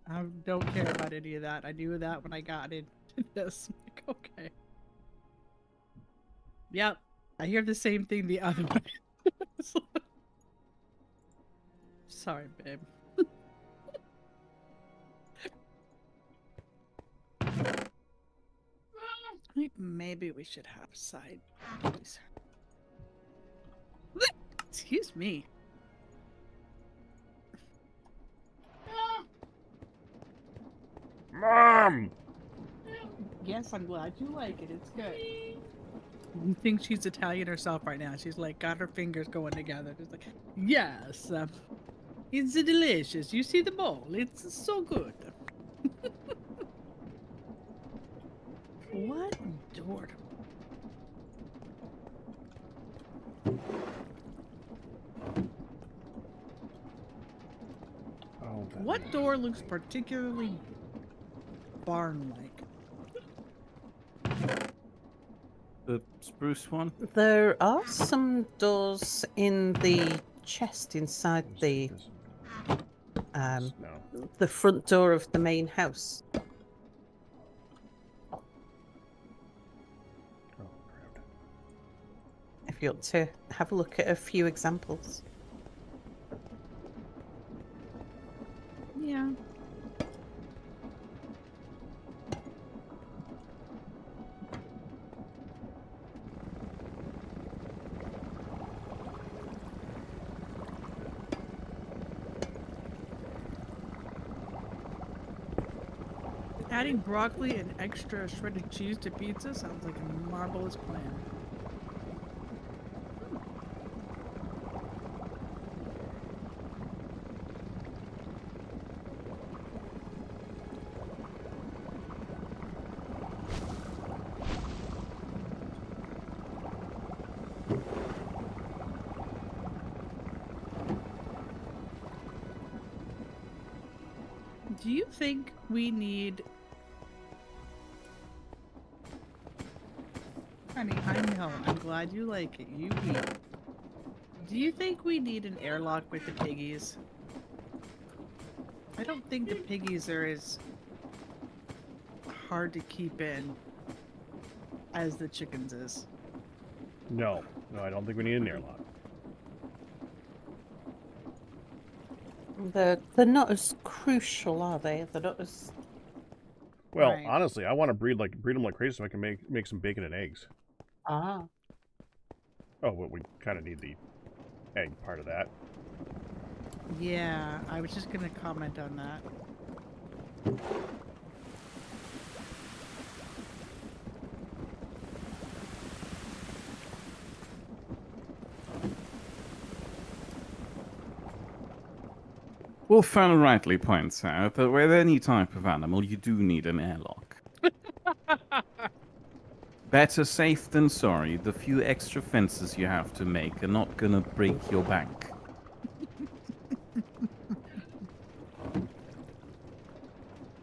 I don't care about any of that. I knew that when I got into this. I'm like, okay. Yep, I hear the same thing the other way. Sorry, babe. I think maybe we should have side piece. Excuse me. Mom! Yes, I'm glad you like it. It's good. You think she's Italian herself right now. She's like got her fingers going together. Just like, yes, it's delicious. You see the bowl? It's so good. What door? know that What means. door looks particularly barn-like? The spruce one? There are some doors in the chest inside Let's the take this. um, No. the front door of the main house. Oh, crap. If you want to have a look at a few examples. Yeah. Adding broccoli and extra shredded cheese to pizza sounds like a marvelous plan. Do you think we need... Honey, I know. I'm glad you like it. You eat. Do you think we need an airlock with the piggies? I don't think the piggies are as hard to keep in as the chickens is. No, I don't think we need an airlock. They're not as crucial, are they? They're not as... Well, Right. honestly, I want to breed them like crazy so I can make some bacon and eggs. Ah. Oh, well, we kind of need the egg part of that. Yeah, I was just gonna comment on that. Wolfman rightly points out that with any type of animal, you do need an airlock. Better safe than sorry. The few extra fences you have to make are not gonna break your bank.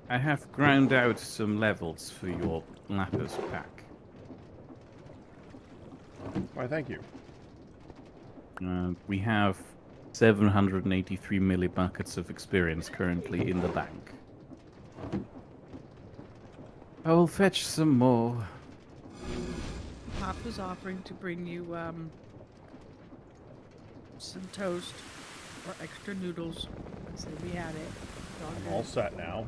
I have ground out some levels for your lapis pack. Why, thank you. We have 783 millibuckets of experience currently in the bank. I will fetch some more. Pop was offering to bring you some toast or extra noodles. I said we had it. It's all I'm all good. set now.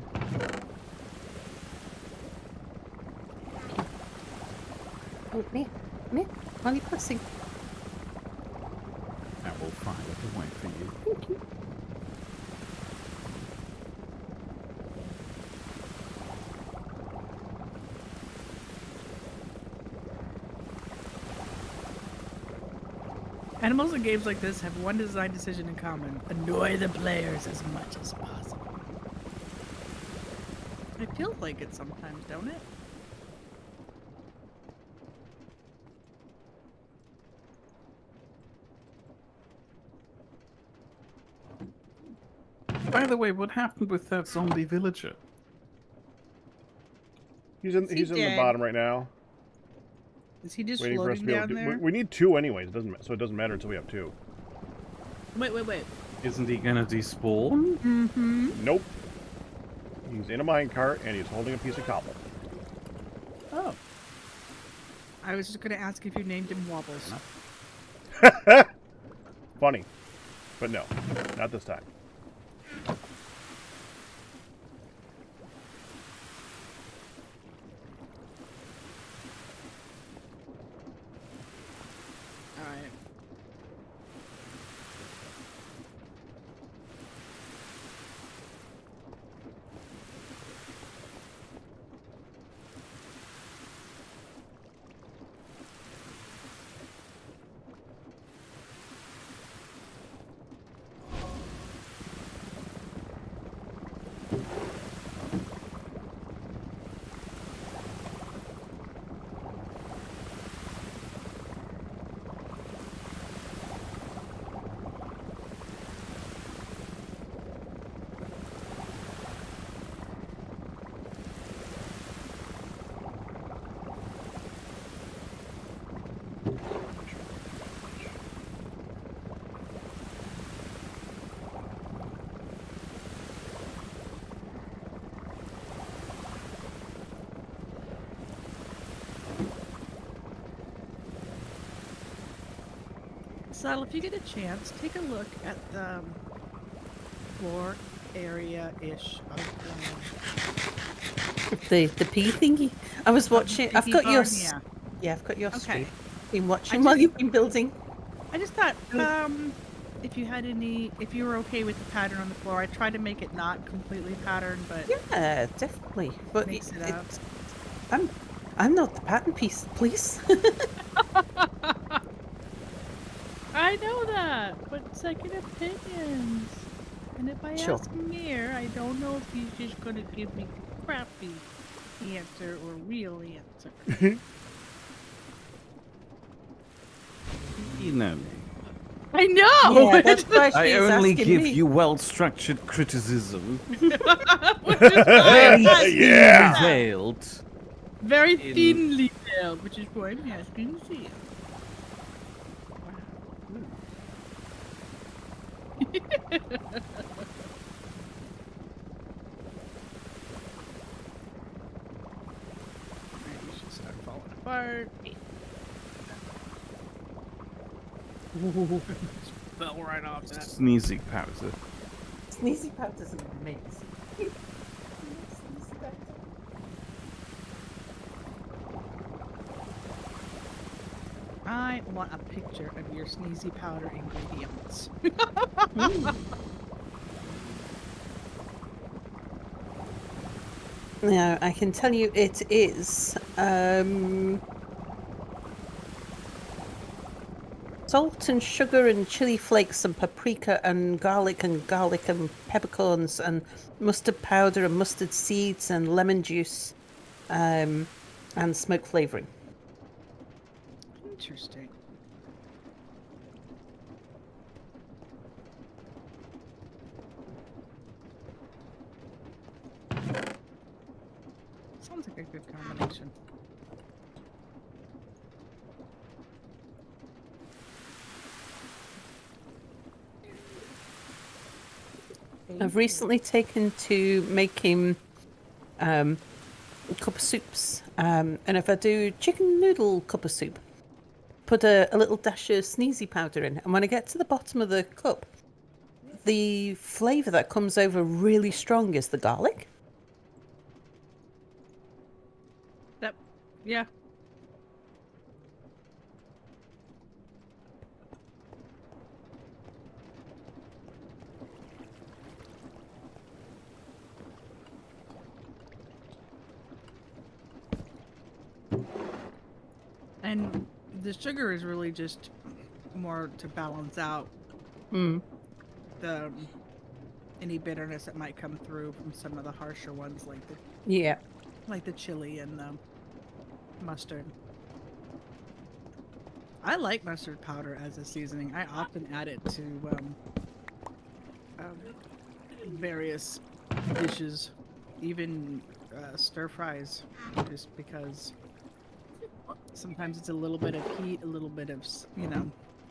Oh, Mia, while you're passing. I will file it away for you. Thank you. Animals in games like this have one design decision in common: annoy the players as much as possible. It feels like it sometimes, don't it? By the way, what happened with that zombie villager? He's in he the dead? bottom right now, Is he just waiting for us to floating be able down to do. there? We need two anyways. So it doesn't matter until we have two. Wait. Isn't he gonna despawn? Mm-hmm. Nope. He's in a minecart and he's holding a piece of cobble. Oh. I was just gonna ask if you named him Wobbles. Funny, but no, not this time. Alright. Sal, if you get a chance, take a look at the floor area-ish of The pea thingy. I was watching. I've piggy got your. barn, yeah. Yeah, I've got your Okay. stream. Been watching I while just- you've been building. I just thought, if you had any, if you were okay with the pattern on the floor, I tried to make it not completely patterned, but Yeah, definitely. But Mix it up. I'm not the pattern piece, please. I know that. But second opinions. And if I Sure. ask Mere, I don't know if he's just gonna give me crappy answer or real answer. You know me. I know. Yeah, that's why I she's only asking give me. you well-structured criticism. Which is why I'm asking Yeah. that. Veiled. Very In- thinly veiled, which is why I'm asking to see it. Alright, you should start falling apart. Fell right off that. Sneezy powder. Sneezy powder's amazing. I want a picture of your sneezy powder ingredients. Now, I can tell you it is salt and sugar and chili flakes and paprika and garlic and peppercorns and mustard powder and mustard seeds and lemon juice and smoke flavoring. Interesting. Sounds like a good combination. I've recently taken to making cup of soups, and if I do chicken noodle cup of soup, put a little dash of sneezy powder in, and when I get to the bottom of the cup, the flavour that comes over really strong is the garlic. That, yeah. And the sugar is really just more to balance out Mm. the any bitterness that might come through from some of the harsher ones, Yeah. like the chili and the mustard. I like mustard powder as a seasoning. I often add it to various dishes, even stir fries, just because sometimes it's a little bit of heat, a little bit of,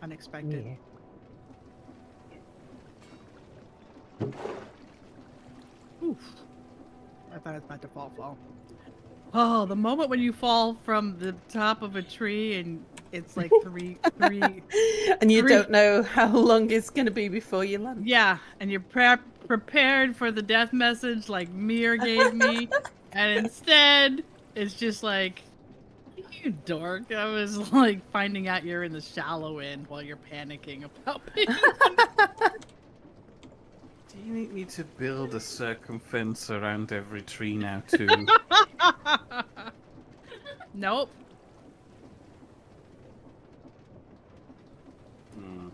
unexpected. Yeah. Oof. I thought I was about to fall. Oh, the moment when you fall from the top of a tree and it's like three. And you Three- don't know how long it's going to be before you land. Yeah, and you're prepared for the death message like Mir gave me, and instead it's just like, you dork. I was like finding out you're in the shallow end while you're panicking about being. Do you need me to build a circumfence around every tree now too? Nope. Hmm.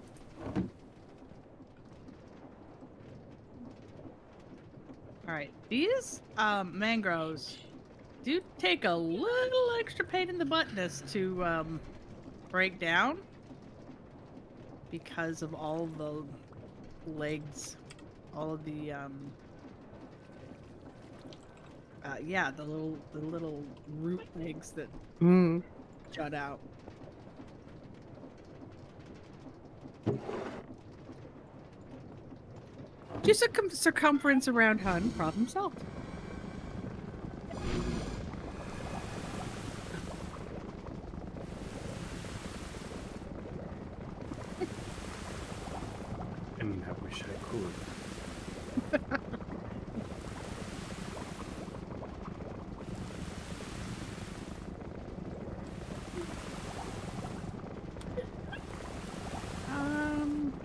All right, these mangroves do take a little extra pain in the buttness to break down because of all the legs, all of the the little root legs that Mm. jut out. Just a circumference around Hun, problem solved.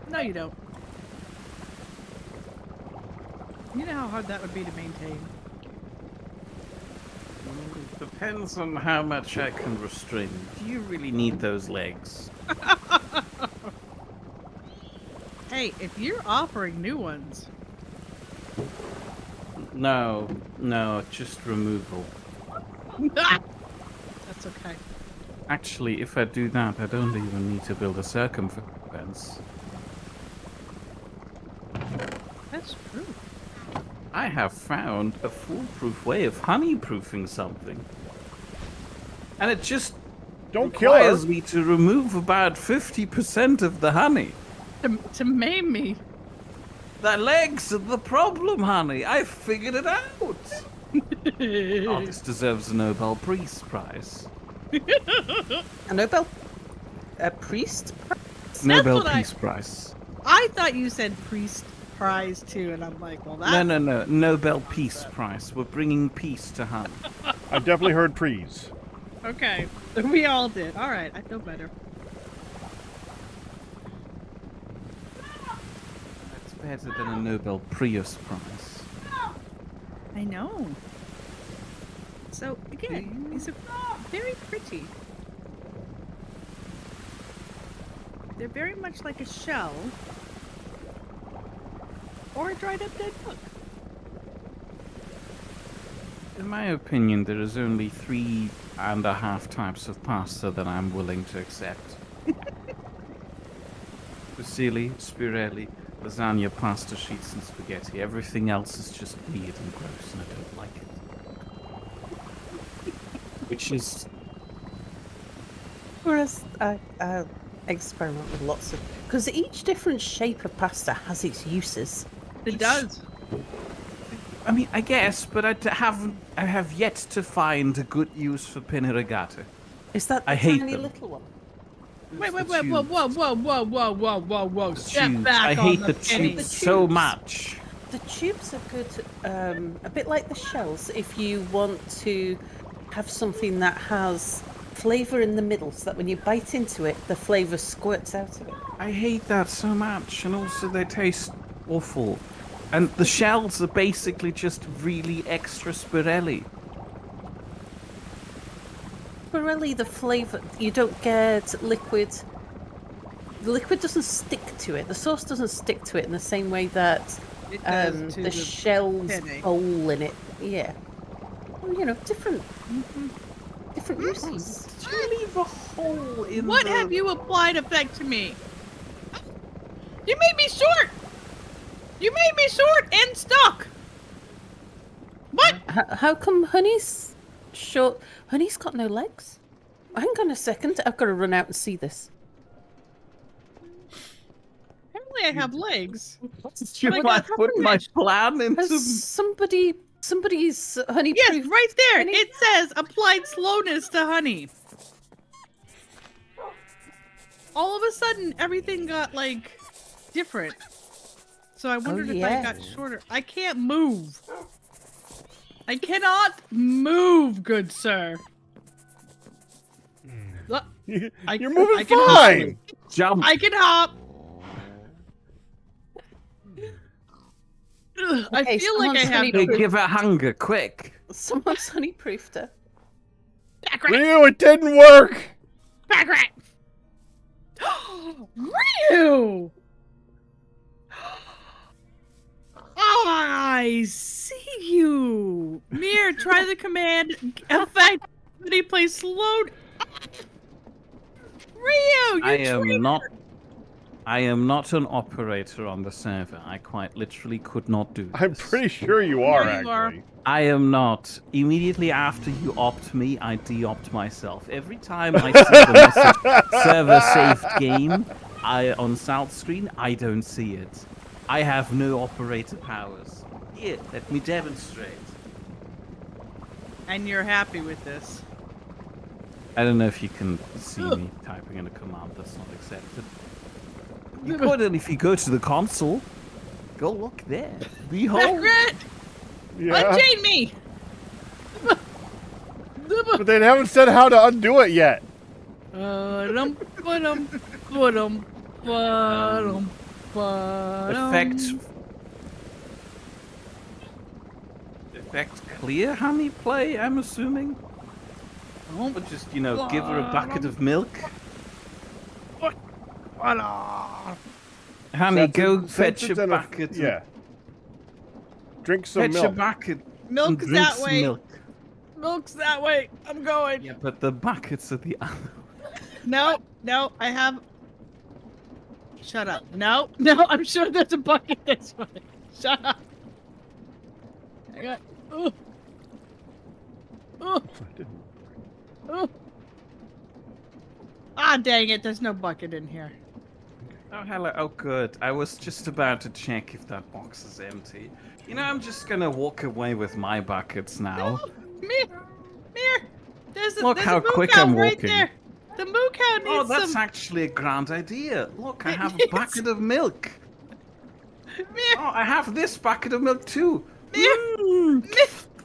No, you don't. You know how hard that would be to maintain. Depends on how much I can restrain. Do you really need those legs? Hey, if you're offering new ones, No, just removal. that's okay. Actually, if I do that, I don't even need to build a circumference. That's true. I have found a foolproof way of honey-proofing something. And it just Don't kill her. requires me to remove about 50% of the honey. To maim me. The legs are the problem, honey. I figured it out. Oh, this deserves a Nobel Peace Prize. A Nobel, a priest. Nobel what I- Peace Prize. I thought you said priest prize too, and I'm like, well, that. No. Nobel Peace Prize. We're bringing peace to honey. I definitely heard prees. Okay, we all did. All right, I feel better. That's better than a Nobel Prius Prize. I know. So again, these are very pretty. They're very much like a shell or a dried up dead book. In my opinion, there is only 3.5 types of pasta that I'm willing to accept. Fusilli, spirelli, lasagna, pasta sheets, and spaghetti. Everything else is just weird and gross, and I don't like it. Which is... Whereas I experiment with lots of, because each different shape of pasta has its uses. It does. I mean, I guess, but I have yet to find a good use for penne rigate. Is that the I hate tiny them. little one? Wait, The whoa, whoa. tubes. Step Tubes. back I on hate the the penny. tubes The so tubes. much. The tubes are good, a bit like the shells, if you want to have something that has flavour in the middle, so that when you bite into it, the flavour squirts out of it. I hate that so much, and also they taste awful. And the shells are basically just really extra spirelli. Really, the flavour, you don't get liquid. The liquid doesn't stick to it. The sauce doesn't stick to it in the same way that It does to the shells penne. bowl in it. Yeah. Well, you know, different uses. Did you leave a hole in What the... have you applied effect to me? You made me short! You made me short and stuck! What? How come Honey's short? Honey's got no legs. Hang on a second. I've got to run out and see this. Apparently I have legs. Did you What like put my happened? plan into... Has somebody's honey? Yes, proof- right there. honey- It says applied slowness to honey. All of a sudden, everything got like different. So I wondered if I yeah. got shorter. I can't move. I cannot move, good sir. Look, You're moving I can hop. fine. Jump! I can hop. Ugh, I Okay, feel like I someone's have honey no Hey, proof. give her hunger, quick! Someone's honey proofed her. back right. Ryu, it didn't work. Back right. Ryu! I see you. Mere, try the command effect. He plays slow. Ryu, you I am not an operator on the server. I quite literally could not do this. I'm pretty sure you are, Yeah, you are. actually. I am not. Immediately after you opt me, I de-opt myself. Every time I see the message, server saved game, on South screen, I don't see it. I have no operator powers. Here, let me demonstrate. And you're happy with this. I don't know if you can see me typing in a command that's not accepted. You could if you go to the console. Go look there. Behold. Bagrat, Yeah. unchain me. But they haven't said how to undo it yet. Effect clear honey play, I'm assuming? Or just, give her a bucket of milk? Honey, Since go since fetch it's a in bucket. Yeah. Drink some Fetch a milk. bucket. Milk's and drink that some way. milk. Milk's that way. I'm going. Yeah, but the buckets are the other. No, I have. Shut up. No, I'm sure there's a bucket this way. Shut up. I got. Oh. Ah, dang it! There's no bucket in here. Oh, hello. Oh, good. I was just about to check if that box is empty. I'm just gonna walk away with my buckets now. Mere. There's Look there's how a moo quick cow I'm right walking. there. The moo cow needs Oh, that's some. actually a grand idea. Look, I It have a needs- bucket of milk. Mere. Oh, I have this bucket of milk too. Mere.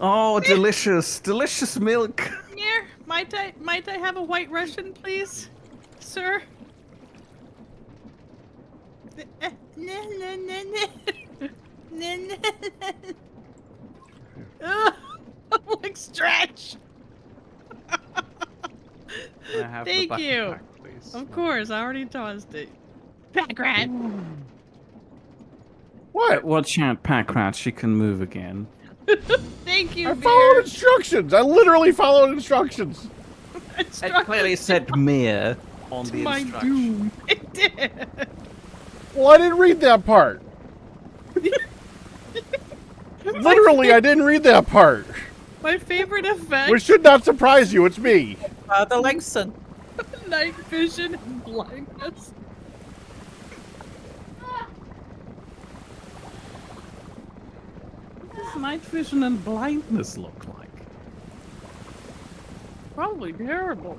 Oh, delicious, delicious milk. Mere. Might I have a white Russian, please, sir? I'm like stretch. I have the Thank bucket you. back, please. Of course, I already tossed it. Pack rat. What? Watch out, pack rat. She can move again. Thank you, I Beer. followed instructions. I literally followed instructions. It clearly said mere on the My instruction. doom. It did. Well, I didn't read that part. Literally, I didn't read that part. My favorite effect: Which should not surprise you. It's me. Father Langston. night vision and blindness. What does night vision and blindness look like? Probably terrible.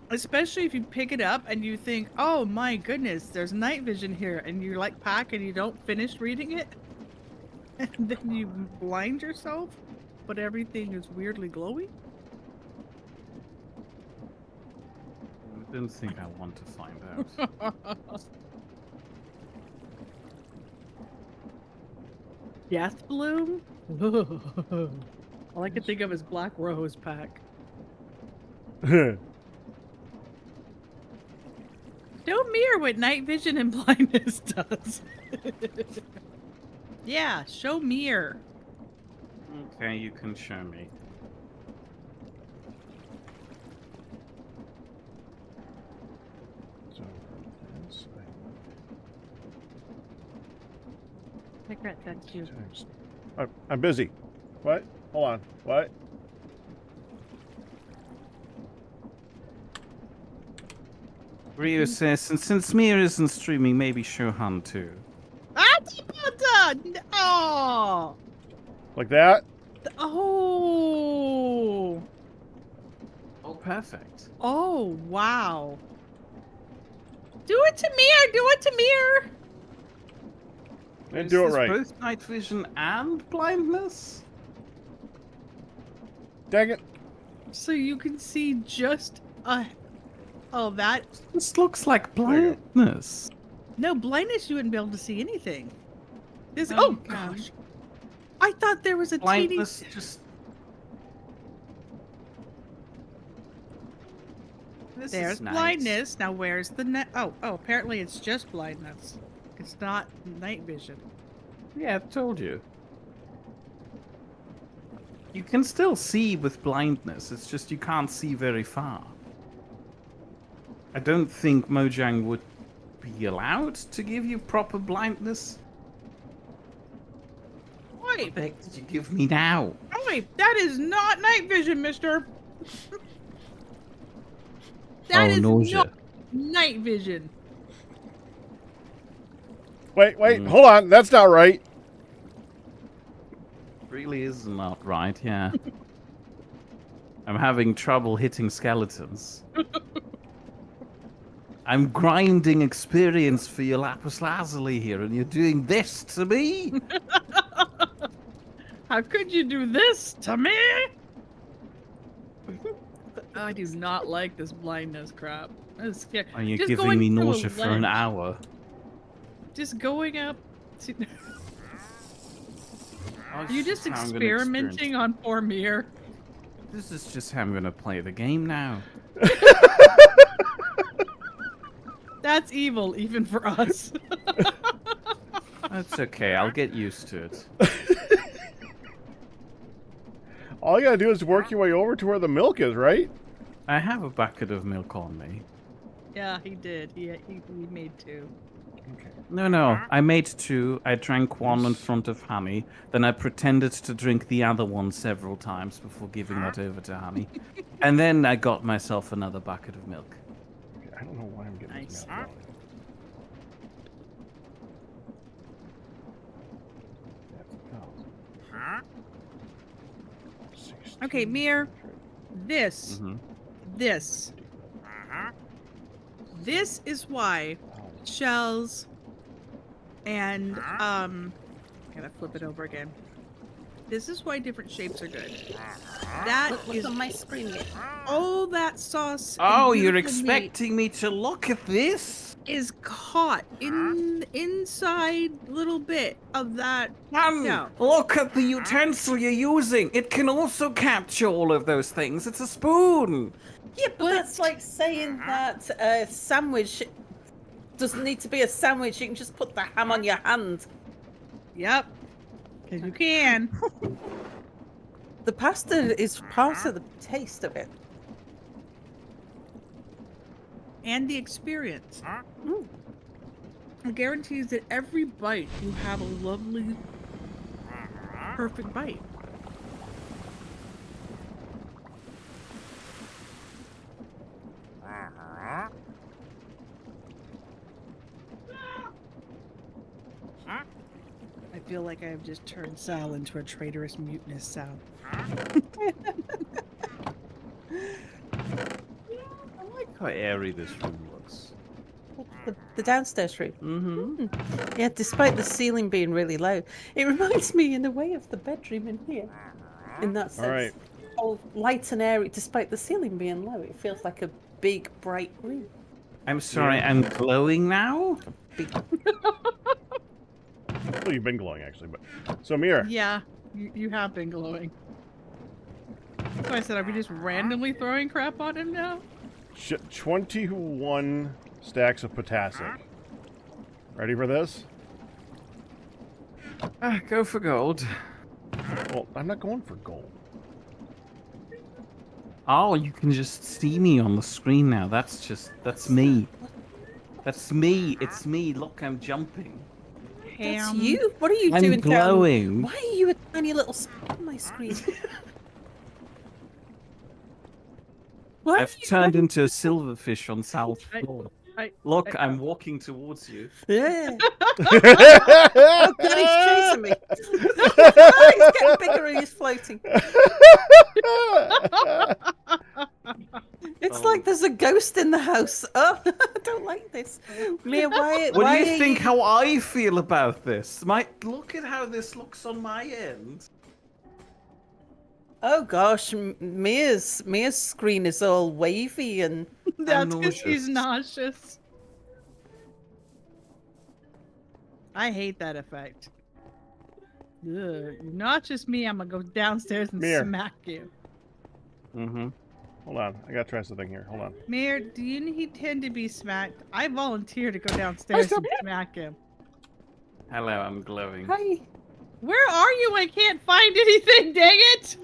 Especially if you pick it up and you think, oh my goodness, there's night vision here, and you like pack and you don't finish reading it, and then you blind yourself, but everything is weirdly glowy. I don't think I want to find out. Death bloom? All I can think of is Black Rose pack. Show Mir what night vision and blindness does. Yeah, show Mir. Okay, you can show me. So, yes, Regret that's you. text. I'm busy. What? Hold on. What? Rio says, since Mir isn't streaming, maybe Shohan too. Oh! Like that? Oh! Oh, perfect. Oh, wow. Do it to Mir! Do it to Mir! Didn't Is do it this right. both night vision and blindness? Dang it. So you can see just a... Oh, that... This looks like There you go. blindness. No, blindness, you wouldn't be able to see anything. This... Oh, Oh, you can. gosh. I thought there was a Blindness teeny... just... This There's is nice. blindness. Now where's the net? Oh, apparently it's just blindness. It's not night vision. Yeah, I told you. You can still see with blindness, it's just you can't see very far. I don't think Mojang would be allowed to give you proper blindness. What Wait, the heck did you give me now? wait, that is not night vision, mister. That is nausea. not night vision. Wait, hold on. That's not right. Really is not right, yeah. I'm having trouble hitting skeletons. I'm grinding experience for your lapis lazuli here, and you're doing this to me? How could you do this to me? I do not like this blindness crap. I'm scared. Are you Just giving going me to a nausea for an ledge. hour? Just going up to... Oh, You're this just is how I'm gonna experience- experimenting on poor Mir. This is just how I'm gonna play the game now. That's evil, even for us. That's okay, I'll get used to it. All you gotta do is work your way over to where the milk is, right? I have a bucket of milk on me. Yeah, he did. He made 2. No, I made 2. I drank one in front of Honey. Then I pretended to drink the other one several times before giving that over to Honey. And then I got myself another bucket of milk. Okay, I don't know why I'm getting this Nice. milk. Okay, Mir. This. Mm-hmm. This is why shells and gotta flip it over again. This is why different shapes are good. That Look is on my screen. all that sauce. and Oh, you're beautiful meat expecting me to look at this? is caught in the inside little bit of that. Man, look at the utensil you're using. It can also capture all of those things. It's a spoon. Yeah, but that's like saying that a sandwich doesn't need to be a sandwich. You can just put the ham on your hand. Yep. Because you can. The pasta is part of the taste of it. And the experience. Mm. I guarantee you that every bite you have a lovely, perfect bite. I feel like I have just turned Sal into a traitorous, mutinous Sal. I like how airy this room looks. The downstairs room. Mm-hmm. Yeah, despite the ceiling being really low, it reminds me in a way of the bedroom in here. In that sense. All right. All light and airy, despite the ceiling being low. It feels like a big, bright room. I'm sorry, I'm glowing now? Well, you've been glowing, actually. But so, Mir, Yeah, you have been glowing. So I said, are we just randomly throwing crap on him now? 21 stacks of potassium. Ready for this? Go for gold. Well, I'm not going for gold. Oh, you can just see me on the screen now. That's me. That's me. It's me. Look, I'm jumping. That's you? What are you I'm doing? glowing. Why are you a tiny little spot on my screen? Why I've turned into a silverfish on Sal's floor. Look, I'm walking towards you. Yeah. Oh god, he's chasing me. He's getting bigger and he's floating. It's like there's a ghost in the house. Oh, I don't like this. Mia, why What why do you are think how I feel about this? Look at how this looks on my end. Oh gosh, Mia's screen is all wavy and That's because he's nauseous. nauseous. I hate that effect. Ugh, not just me. I'm gonna go downstairs and Mir. smack you. Mm-hmm. Hold on. I gotta try something here. Hold on. Mayor, do you intend to be smacked? I volunteer to go downstairs and smack him. Hello, I'm glowing. hi. Where are you? I can't find anything, dang it!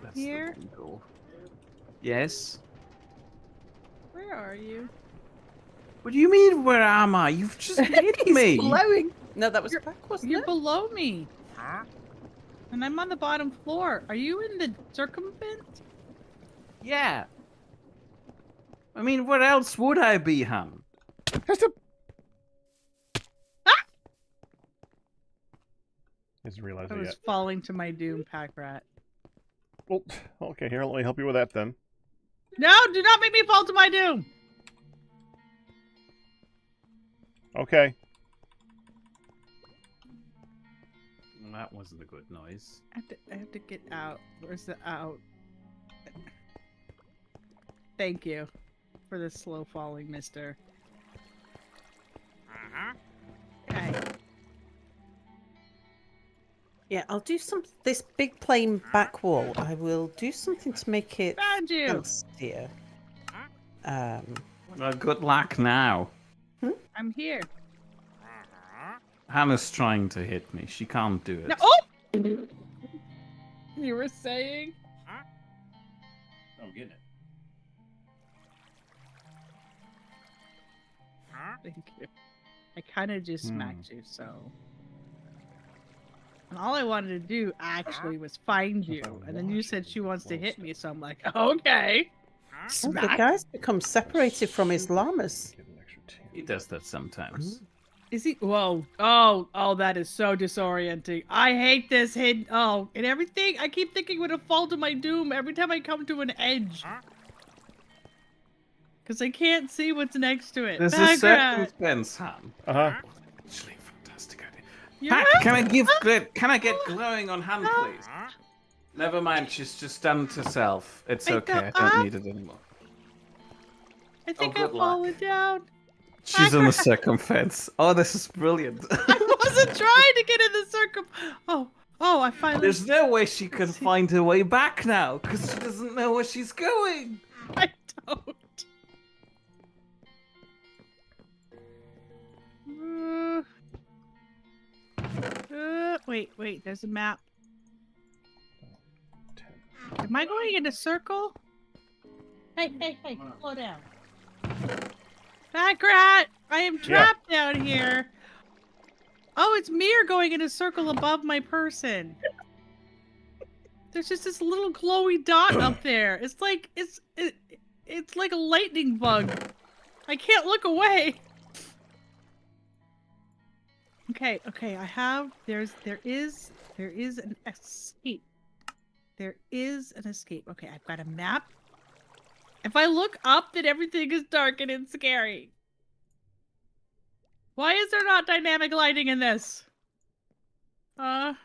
That's Here? looking cool. Yes? Where are you? What do you mean, where am I? You've just hit He's me! glowing. No, that was back, wasn't You're it? below me. And I'm on the bottom floor. Are you in the circumvent? Yeah. I mean, where else would I be, hon? Hasn't realized I it was yet. falling to my doom, pack rat. Well, okay, here, let me help you with that then. No, do not make me fall to my doom. Okay. That wasn't a good noise. I have to get out. Where's the out? Thank you for the slow falling, mister. Okay. Yeah, I'll do this big plain back wall. I will do something to make it Found you. fancier. Well, good luck now. I'm here. Hannah's trying to hit me. She can't do it. No. Oh! You were saying? I'm getting it. Thank you. I kind of just smacked you, so. And all I wanted to do actually was find you, and then you said she wants to hit me, so I'm like, okay. Oh, the Smack. guy's become separated from his llamas. Give an extra 10. He does that sometimes. Is he? Whoa. Oh, that is so disorienting. I hate this hidden. Oh, and everything. I keep thinking when it fall to my doom every time I come to an edge. Because I can't see what's next to it. There's a Background. circumstance, Han. Uh-huh. Actually, fantastic idea. You Pat, have- can I get glowing on Han, please? Never mind, she's just done it herself. It's Wait, okay, no, I don't need it anymore. I think good I've luck. fallen down. She's on the circumfence. Oh, this is brilliant. I wasn't trying to get in the circum. Oh, I finally. There's no way she can find her way back now, because she doesn't know where she's going. I don't. Wait. There's a map. 10. Am I going in a circle? Hey, slow down. Back rat! I am trapped down here. Oh, it's Mere going in a circle above my person. There's just this little glowy dot up there. It's like it's like a lightning bug. I can't look away. Okay. There is an escape. There is an escape. Okay, I've got a map. If I look up, then everything is dark and it's scary. Why is there not dynamic lighting in this? Isn't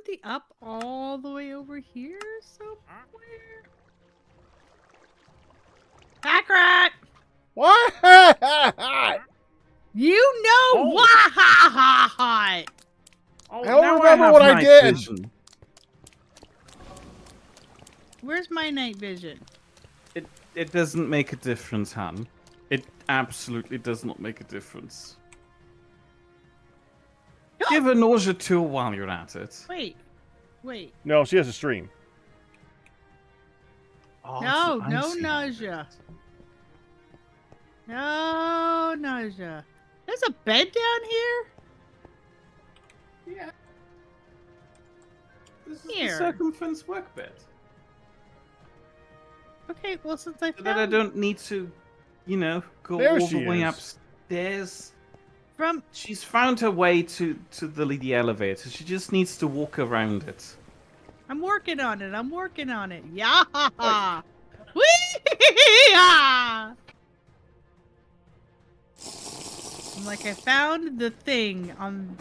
the up all the way over here somewhere? Hackrat! What? You know what? Oh, I don't now remember have what I night did. vision. Where's my night vision? It doesn't make a difference, Han. It absolutely does not make a difference. Give a nausea tool while you're at it. Wait. No, she has a stream. Oh, No, so no icy. nausea. No nausea. There's a bed down here? Yeah. This is Here. the circumference work bed. Okay, well since I So that I found don't need to, go There all she the way is. upstairs. from She's found her way to the elevator. She just needs to walk around it. I'm working on it. Yeah. Whee! I'm like I found the thing on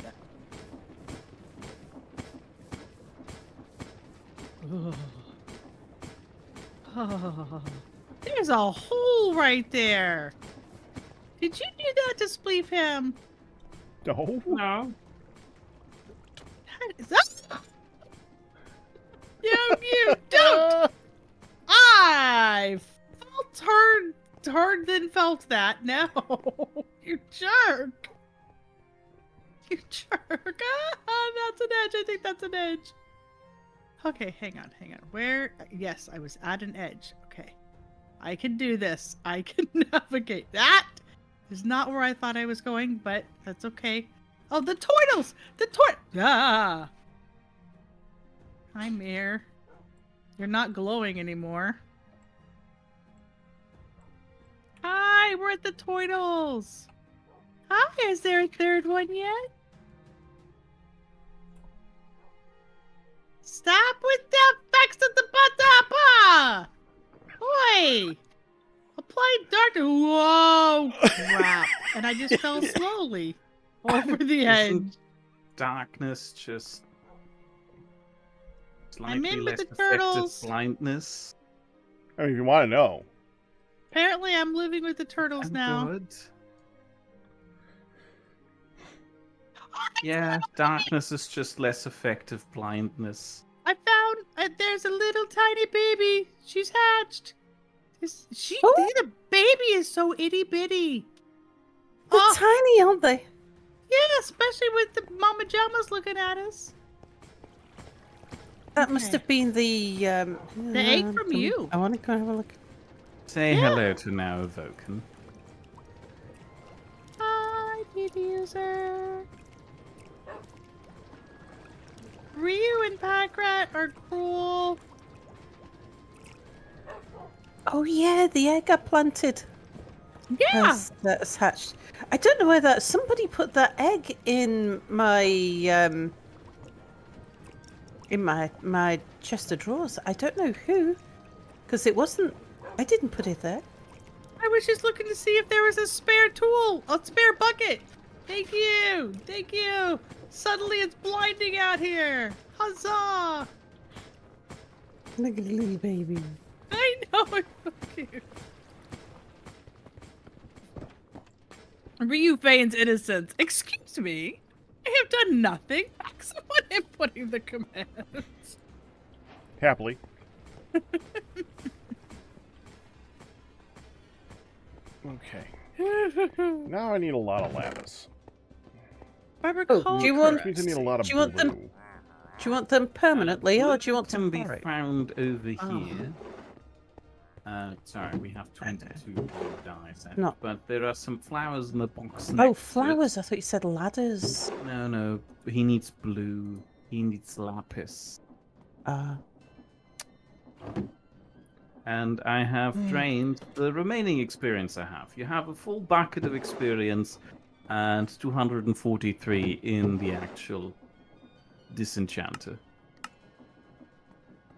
Oh, there's a hole right there. Did you do that to spleef him? No. No. Is that... you don't. I felt heard then felt that. No, you jerk. You jerk. Ah, that's an edge. I think that's an edge. Okay, hang on. Where? Yes, I was at an edge. Okay. I can do this. I can navigate. That is not where I thought I was going, but that's okay. Oh, the turtles! Ah! Hi, Mere. You're not glowing anymore. Hi, we're at the turtles. Hi, is there a third one yet? Stop with the effects of the batapa! Oi! Apply darkness. Whoa! Crap. And I just fell slowly over the edge. Isn't darkness just I'm slightly in less with the effective turtles. blindness? I mean, if you want to know. Apparently, I'm living with the turtles I'm now. good. Yeah, darkness is just less effective blindness. I found there's a little tiny baby. She's hatched. Oh. The baby is so itty bitty. They're Oh. tiny, aren't they? Yeah, especially with the mama jammas looking at us. That must Okay. have been the egg from you. I want to go have a look. Say Yeah. hello to now, Voken. Hi, baby user. Ryu and Packrat are cool. Oh yeah, the egg I planted Yeah. that's hatched. I don't know whether somebody put that egg in my chest of drawers. I don't know who, because it wasn't. I didn't put it there. I was just looking to see if there was a spare tool, a spare bucket. Thank you. Thank you. Suddenly it's blinding out here. Huzzah. Look at the little baby. I know, it's so cute. Ryu feigns innocence. Excuse me? I have done nothing. Someone inputting the commands. Happily. Okay. Now I need a lot of lapis. Oh, do you want? Which means I need a lot of Do you want them? blue. Do you want them permanently, or do you want can them? be Alright. found over Oh. here. Sorry, we have 22 blue dice, No. but there are some flowers in the box. Oh, next to it. flowers! I thought you said ladders. No, he needs blue. He needs lapis. And I have drained the remaining experience I have. You have a full bucket of experience and 243 in the actual disenchanter.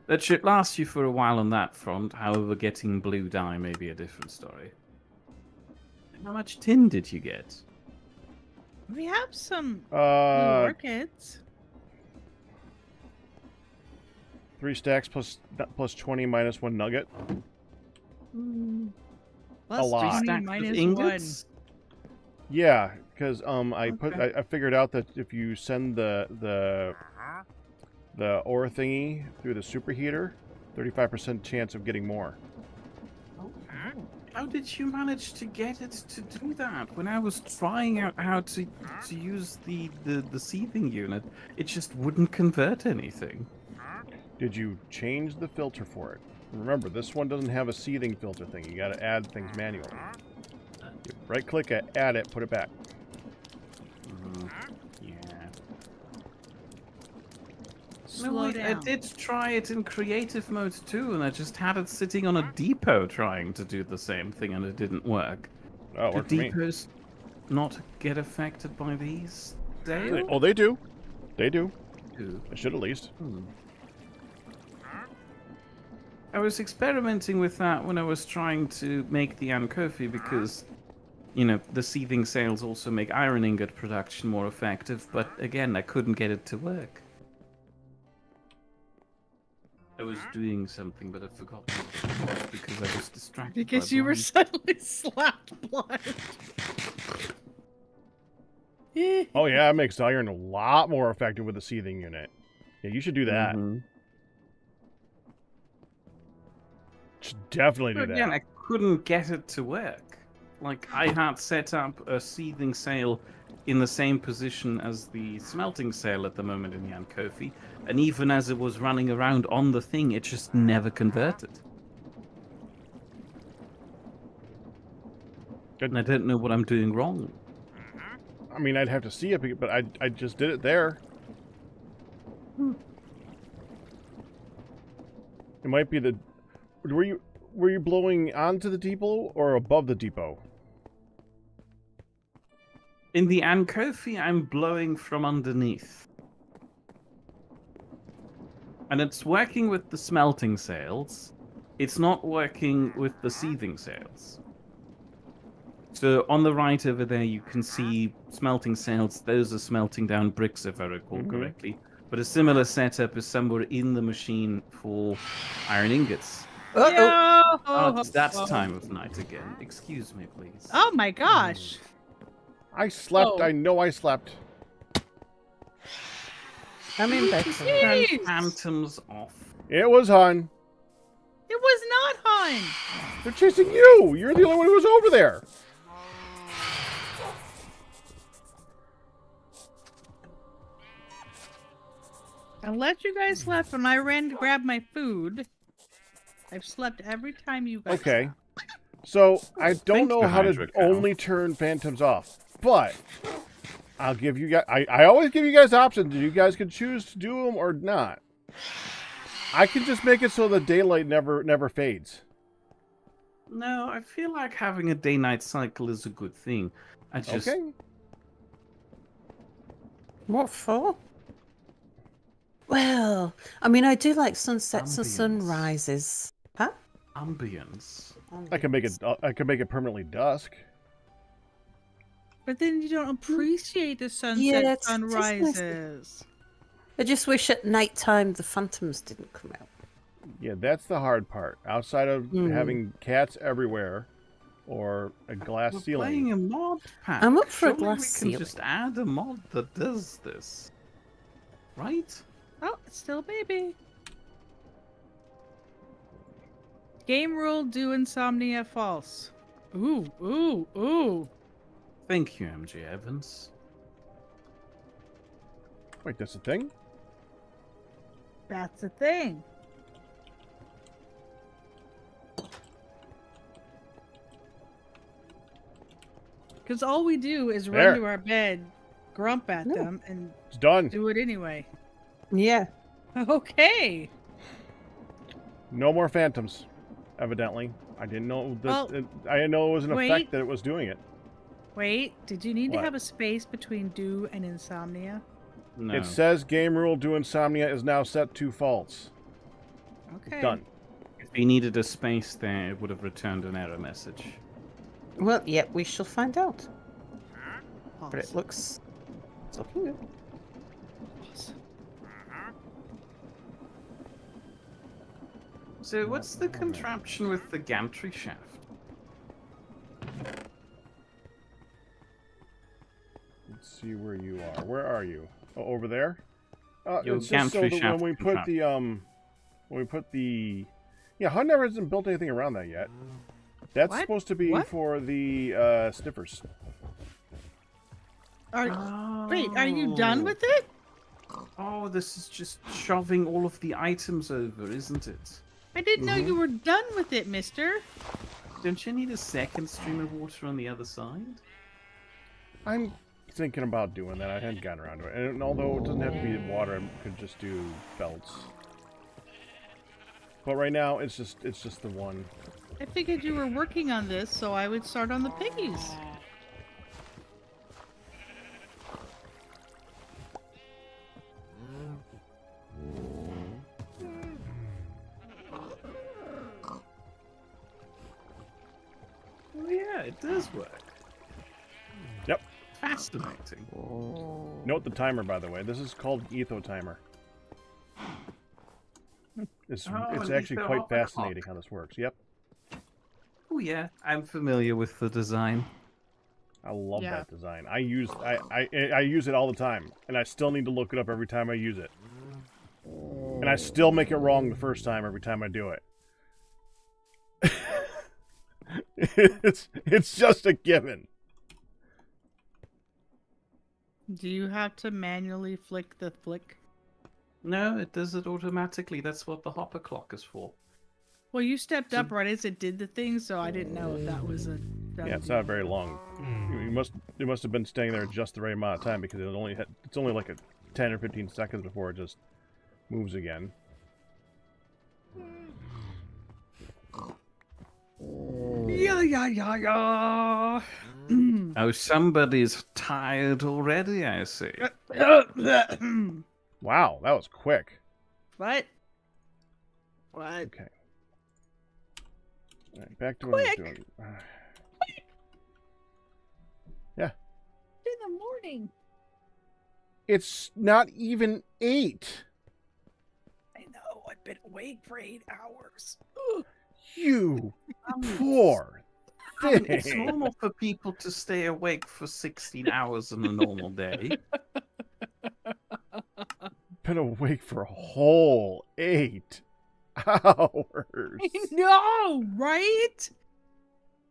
That should last you for a while on that front, however getting blue dye may be a different story. How much tin did you get? We have some blue orchids. 3 stacks plus 20 minus 1 nugget. Plus lot. 20 Stacks of minus ingots? Yeah, because I figured out that if you send the ore thingy through the superheater, 35% chance of getting more. How did you manage to get it to do that? When I was trying out how to use the seething unit, it just wouldn't convert anything. Did you change the filter for it? Remember, this one doesn't have a seething filter thing. You gotta add things manually. You right-click it, add it, put it back. Yeah. Slow I down. did try it in creative mode too, and I just had it sitting on a depot trying to do the same thing, and it didn't work. Oh, it Do worked for me. depots not get affected by these, Dale? Oh, they do. They do. Do. They should at least. I was experimenting with that when I was trying to make the Ankofi because, you know, the seething sails also make iron ingot production more effective, but again, I couldn't get it to work. I was doing something, but I forgot what it was because I was distracted. Because by you were blind. suddenly slapped blind. Oh yeah, it makes iron a lot more effective with the seething unit. Yeah, you should do that. Mhm. Should definitely do But again, that. I couldn't get it to work. Like, I had set up a seething sail in the same position as the smelting sail at the moment in the Ankofi, and even as it was running around on the thing, it just never converted. Good. And I don't know what I'm doing wrong. I mean, I'd have to see it, but I just did it there. It might be the. Were you blowing onto the depot or above the depot? In the Ankofi, I'm blowing from underneath. And it's working with the smelting sails. It's not working with the seething sails. So on the right over there, you can see smelting sails. Those are smelting down bricks, if I recall correctly. But a similar setup is somewhere in the machine for iron ingots. Uh-oh. Oh, it's that time of night again. Excuse me, please. Oh my gosh. I slept. Oh. I know I slept. I'm in bed. Turn Jeez. phantoms off. It was Han. It was not Han. They're chasing you. You're the only one who was over there. Unless you guys slept when I ran to grab my food, I've slept every time you guys Okay. slept. So I don't Think know how to behind your cow. only turn phantoms off, but I'll give you guys. I always give you guys options. You guys can choose to do them or not. I can just make it so the daylight never fades. No, I feel like having a day-night cycle is a good thing. I just Okay. What for? Well, I mean, I do like sunsets and Ambience. sunrises. Huh? ambience. I can make it. I can make it permanently dusk. But then you don't appreciate the sunset Yeah, it's nice. sunrises. I just wish at night time the phantoms didn't come out. Yeah, that's the hard part. Outside of Mm. having cats everywhere, or a glass We're ceiling. playing a mod pack. I'm up for a Surely glass we ceiling. can just add a mod that does this, right? Oh, it's still a baby. Game rule do insomnia false. Ooh, ooh, ooh. Thank you, MJ Evans. Wait, that's the thing. That's a thing. Because all we do is There. run to our bed, grump at No. them, and It's done. do it anyway. Yeah. Okay. No more phantoms. Evidently, I didn't know that. Well, I didn't know it was an wait. effect that it was doing it. Wait, did you need to What? have a space between do and insomnia? No. It says game rule do insomnia is now set to false. Okay. Done. If he needed a space there, it would have returned an error message. Well, yeah, we shall find out. But it False. looks... It's looking good. False. So what's the contraption with the gantry shaft? Let's see where you are. Where are you? Oh, over there. Your It's just so gantry that when shaft we put contraption. yeah, Hun never hasn't built anything around that yet. That's What? supposed to be What? for the sniffers. Wait, are you done with it? Oh, this is just shoving all of the items over, isn't it? I didn't know you were done with it, mister. Don't you need a second stream of water on the other side? I'm thinking about doing that. I hadn't gotten around to it. And although it doesn't have to be water, I could just do belts. But right now, it's just the one. I figured you were working on this, so I would start on the piggies. Oh yeah, it does work. Yep. Fascinating. Note the timer, by the way. This is called Etho timer. It's Oh, it's an actually etho quite hopper fascinating clock. how this works. Yep. Oh yeah, I'm familiar with the design. I love Yeah. that design. I use it all the time, and I still need to look it up every time I use it. And I still make it wrong the first time every time I do it. it's just a given. Do you have to manually flick the flick? No, it does it automatically. That's what the hopper clock is for. Well, you stepped up right as it did the thing, so I didn't know if that was a. Yeah, it's not very long. You must have been staying there just the right amount of time because it's only like a 10 or 15 seconds before it just moves again. Yeah. Oh, somebody's tired already, I see. Wow, that was quick. What? What? Okay. All right, back to what I was Quick. doing. In the morning. It's not even 8. I know. I've been awake for 8 hours. You poor thing. It's normal for people to stay awake for 16 hours in a normal day. Been awake for a whole 8 hours. No, right?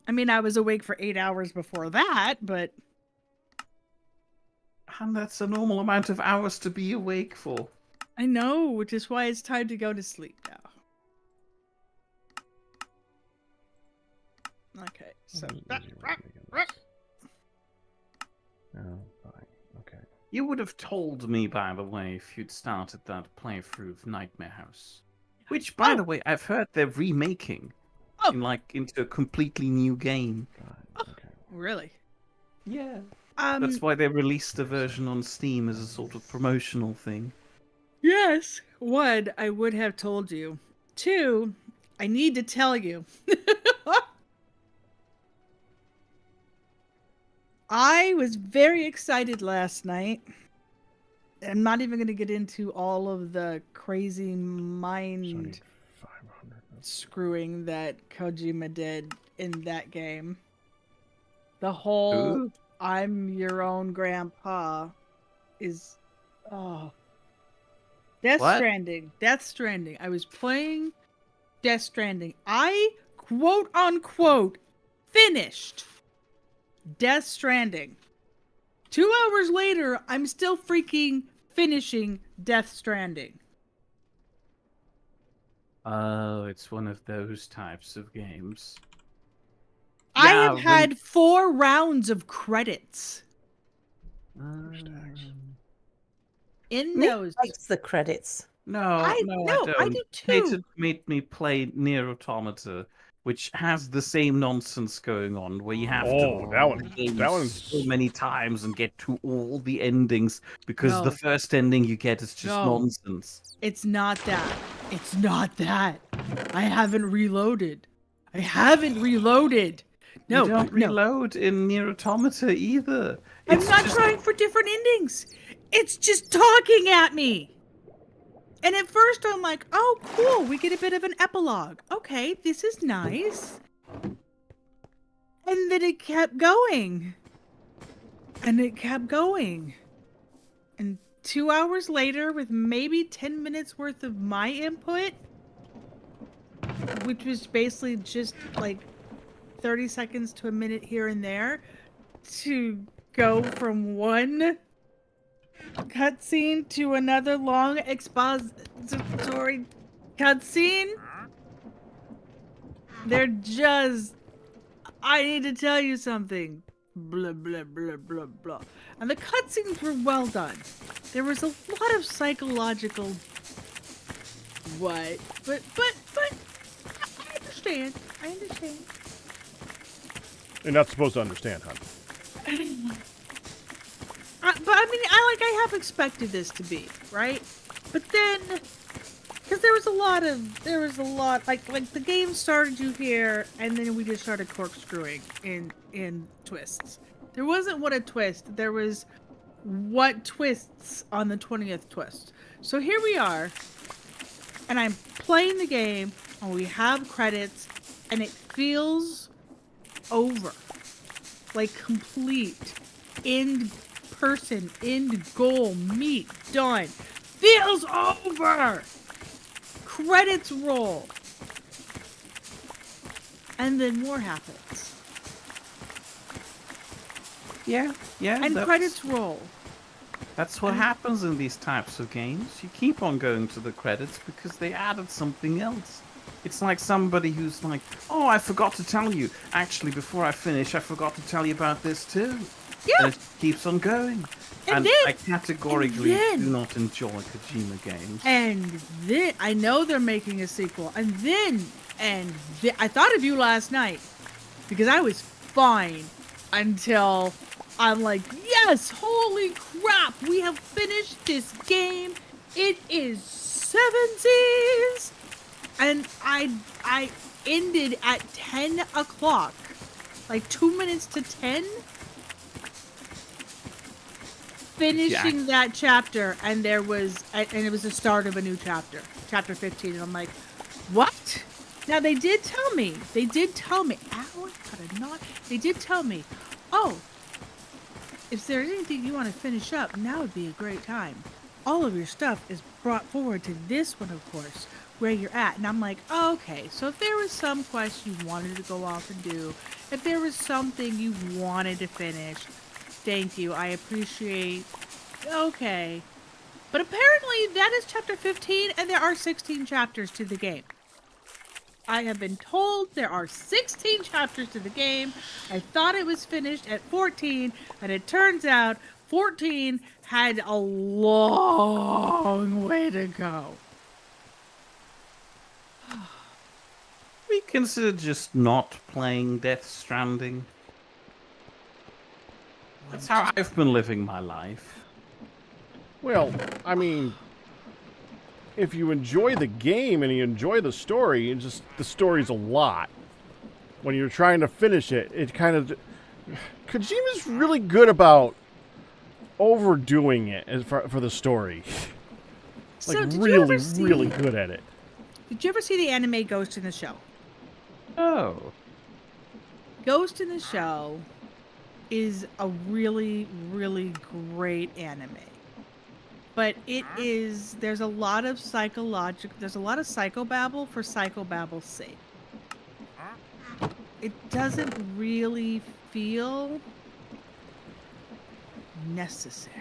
I mean, I was awake for 8 hours before that, but And that's a normal amount of hours to be awake for. I know, which is why it's time to go to sleep now. Okay, so That was an easy way to begin this. Oh, fine. Okay. You would have told me, by the way, if you'd started that playthrough of Nightmare House. Which, by the way, I've heard they're remaking into a completely new game. Fine. Okay. really? Yeah. Um, That's why they released a version on Steam as a sort of promotional thing. yes. One, I would have told you. Two, I need to tell you. I was very excited last night. I'm not even going to get into all of the crazy mind 500. screwing that Kojima did in that game. The whole Ooh. I'm your own grandpa is Death What? Stranding. Death Stranding. I was playing Death Stranding. I quote unquote finished Death Stranding. 2 hours later, I'm still freaking finishing Death Stranding. Oh, it's one of those types of games. I Yeah, have when- had 4 rounds of credits in Nick those. likes the credits. No, I don't. do too. Nathan made me play Nier Automata, which has the same nonsense going on, where you have Oh, to that one. play That one's so many times and get to all the endings, because No. the first ending you get is just No. nonsense. It's not that. It's not that. I haven't reloaded. I haven't reloaded. No, You don't no. reload in Nier Automata either. I'm It's not just- trying for different endings. It's just talking at me. And at first I'm like, oh, cool. We get a bit of an epilogue. Okay, this is nice. And then it kept going. And it kept going. And 2 hours later, with maybe 10 minutes worth of my input, which was basically just like 30 seconds to a minute here and there, to go from one cutscene to another long expository cutscene. They're just, I need to tell you something. Blah, blah, blah, blah, blah. And the cutscenes were well done. There was a lot of psychological what? But I understand. I understand. You're not supposed to understand, hon. But I mean, I have expected this to be, right? But then, because there was a lot, like the game started you here, and then we just started corkscrewing in twists. There wasn't what a twist. There was what twists on the 20th twist. So here we are, and I'm playing the game, and we have credits, and it feels over, like complete, end person, end goal, meet, done. Feels over. Credits roll. And then more happens. Yeah, And that's- credits roll. That's what happens in these types of games. You keep on going to the credits because they added something else. It's like somebody who's like, oh, I forgot to tell you. Actually, before I finish, I forgot to tell you about this too. Yeah. And it keeps on going. And And then- I categorically and then- do not enjoy Kojima games. And then I know they're making a sequel. And then I thought of you last night because I was fine until I'm like, yes, holy crap, we have finished this game. It is 70s. And I ended at 10 o'clock, like 2 minutes to 10, finishing that chapter, and it was the start of a new chapter, chapter 15, and I'm like, what? Now they did tell me, ow, I got a knot. They did tell me, oh, if there's anything you want to finish up, now would be a great time. All of your stuff is brought forward to this one, of course, where you're at. And I'm like, oh, okay, so if there was some quest you wanted to go off and do, if there was something you wanted to finish, thank you, I appreciate, okay. But apparently that is chapter 15, and there are 16 chapters to the game. I have been told there are 16 chapters to the game. I thought it was finished at 14, and it turns out 14 had a long way to go. We consider just not playing Death Stranding. That's how I've been living my life. Well, I mean, if you enjoy the game and you enjoy the story, it's just the story's a lot. When you're trying to finish it, it kind of... Kojima's really good about overdoing it for the story. Like, So, did you really, ever see- really good at it. Did you ever see the anime Ghost in the Shell? Oh. Ghost in the Shell is a really, really great anime. But there's a lot of psychobabble for psychobabble's sake. It doesn't really feel necessary.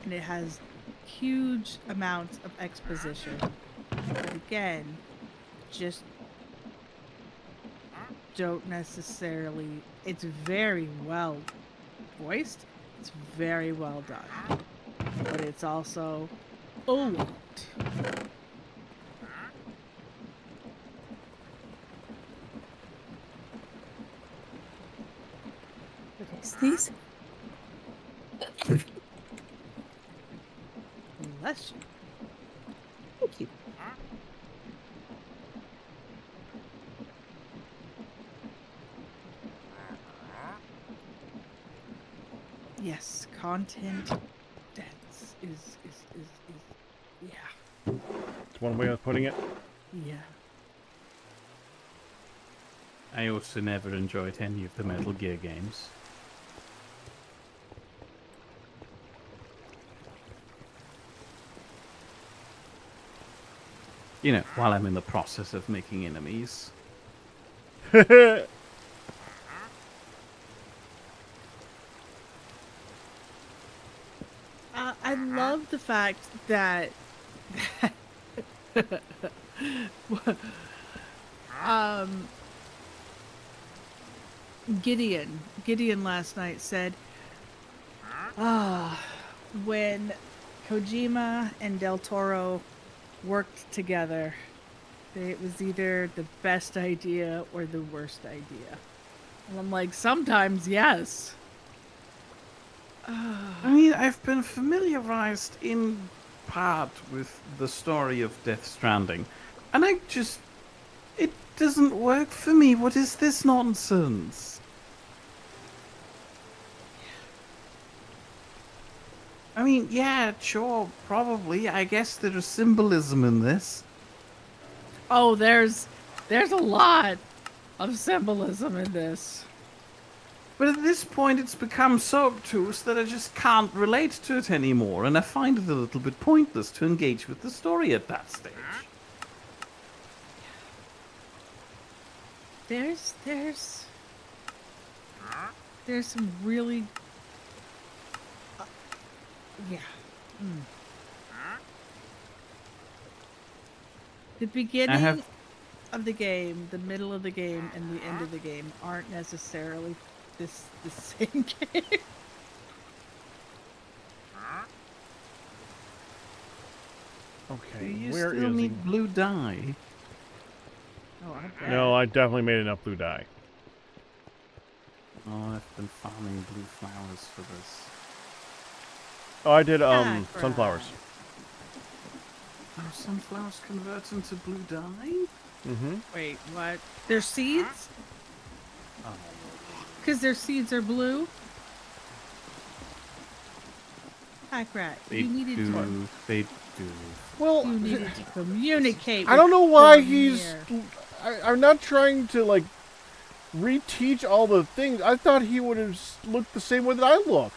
And it has huge amounts of exposition. But again, just don't necessarily... It's very well voiced. It's very well done. But it's also a lot. These? Bless you. Thank you. Yes, content dense is yeah. It's one way of putting it. Yeah. I also never enjoyed any of the Metal Gear games. You know, while I'm in the process of making enemies. I love the fact that Gideon last night said, when Kojima and Del Toro worked together, it was either the best idea or the worst idea. And I'm like, sometimes yes. I mean, I've been familiarized in part with the story of Death Stranding, and it doesn't work for me. What is this nonsense? I mean, yeah, sure, probably. I guess there is symbolism in this. Oh, there's a lot of symbolism in this. But at this point, it's become so obtuse that I just can't relate to it anymore, and I find it a little bit pointless to engage with the story at that stage. There's some really yeah. The beginning of the game, the middle of the game, and the end of the game aren't necessarily the same game. Okay, Do you where still is he? need blue dye? Oh, I bet. No, I definitely made enough blue dye. Oh, I've been farming blue flowers for this. Oh, I did Ah, crap. sunflowers. Oh, sunflowers convert into blue dye? Mm-hmm. Wait, what? They're seeds? Oh. Because their seeds are blue? Hack rat, They you needed to. do. They do. Well, You needed to communicate. I don't know why with he's. Cormier. I'm not trying to like reteach all the things. I thought he would have looked the same way that I look.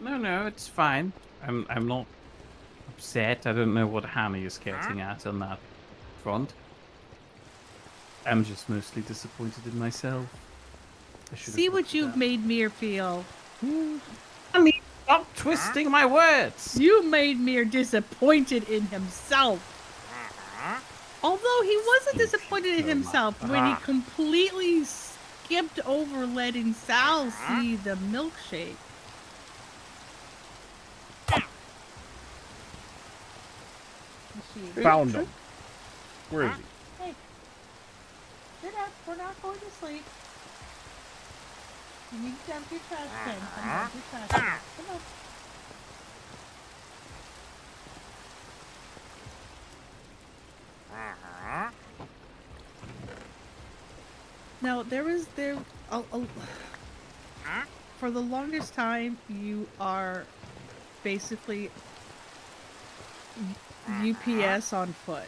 No, it's fine. I'm not upset. I don't know what Hammy is getting at on that front. I'm just mostly disappointed in myself. I should have See looked what at you've that. made Mir feel. Stop twisting my words! You made Mir disappointed in himself. Although he wasn't disappointed in himself when he completely skipped over letting Sal see the milkshake. Found him. Where is he? Hey, get up. We're not going to sleep. You need to dump your trash can. Come dump your trash can. Come on. Now for the longest time you are basically UPS on foot,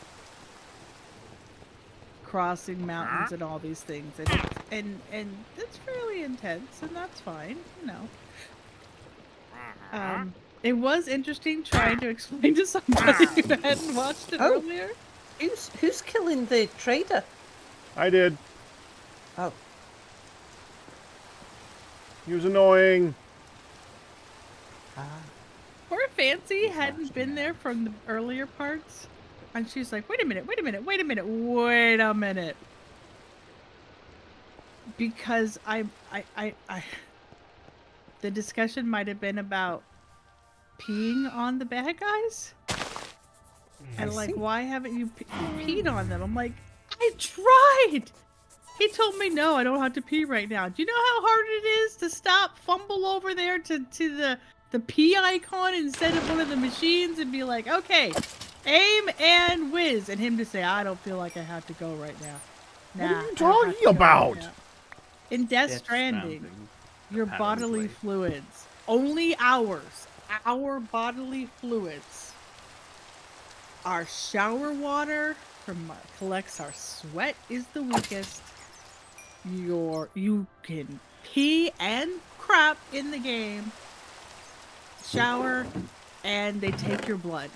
crossing mountains and all these things, and it's fairly intense, and that's fine, you know. It was interesting trying to explain to somebody who hadn't watched it earlier. Who's killing the trader? I did. Oh. He was annoying. Poor Fancy hadn't been there from the earlier parts, and she's like, wait a minute, because I the discussion might have been about peeing on the bad guys, and like, why haven't you peed on them? I'm like, I tried. He told me, no, I don't have to pee right now. Do you know how hard it is to fumble over there to the pee icon instead of one of the machines and be like, okay, aim and whiz, and him to say, I don't feel like I have to go right now. What Nah, are you I don't have talking to go right about? now." In Death Stranding, your bodily fluids, only our bodily fluids, our shower water collects our sweat is the weakest. You can pee and crap in the game, shower, and they take your blood,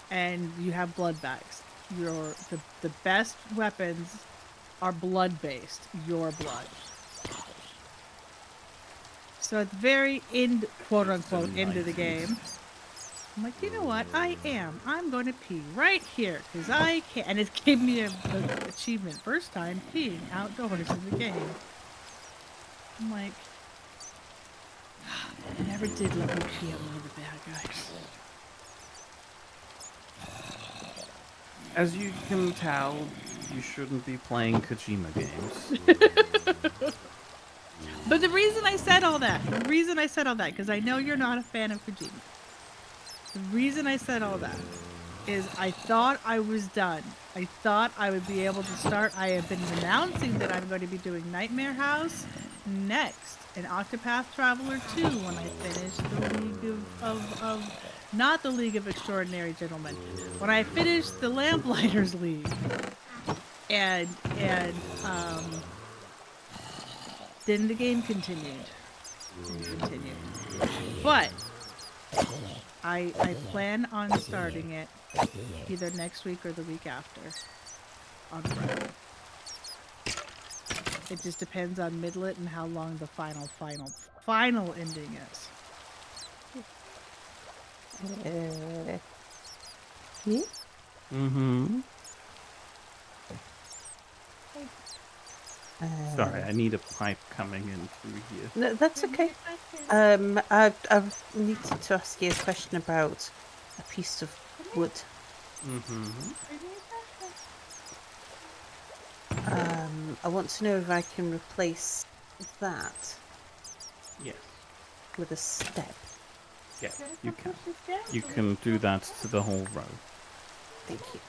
and you have blood bags. The best weapons are blood based. Your blood. So at the very end, quote unquote, end of the game, I'm like, you know what? I'm going to pee right here because I can. And it gave me an achievement first time peeing outdoors in the game. I'm like, I never did let me pee on one of the bad guys. As you can tell, you shouldn't be playing Kojima games. But the reason I said all that, because I know you're not a fan of Kojima. The reason I said all that is I thought I was done. I thought I would be able to start. I have been announcing that I'm going to be doing Nightmare House next, and Octopath Traveler 2 when I finish the League of not the League of Extraordinary Gentlemen. When I finish the Lamplighters League. And then the game continued. But I plan on starting it either next week or the week after on Friday. It just depends on Midlet and how long the final ending is. Yeah? Mm-hmm. Sorry, I need a pipe coming in through here. No, that's okay. I needed to ask you a question about a piece of wood. Mm-hmm. I want to know if I can replace that Yes. with a step. Yeah, Get a you couple can. of shifts You down, can do that to the whole row. Thank you.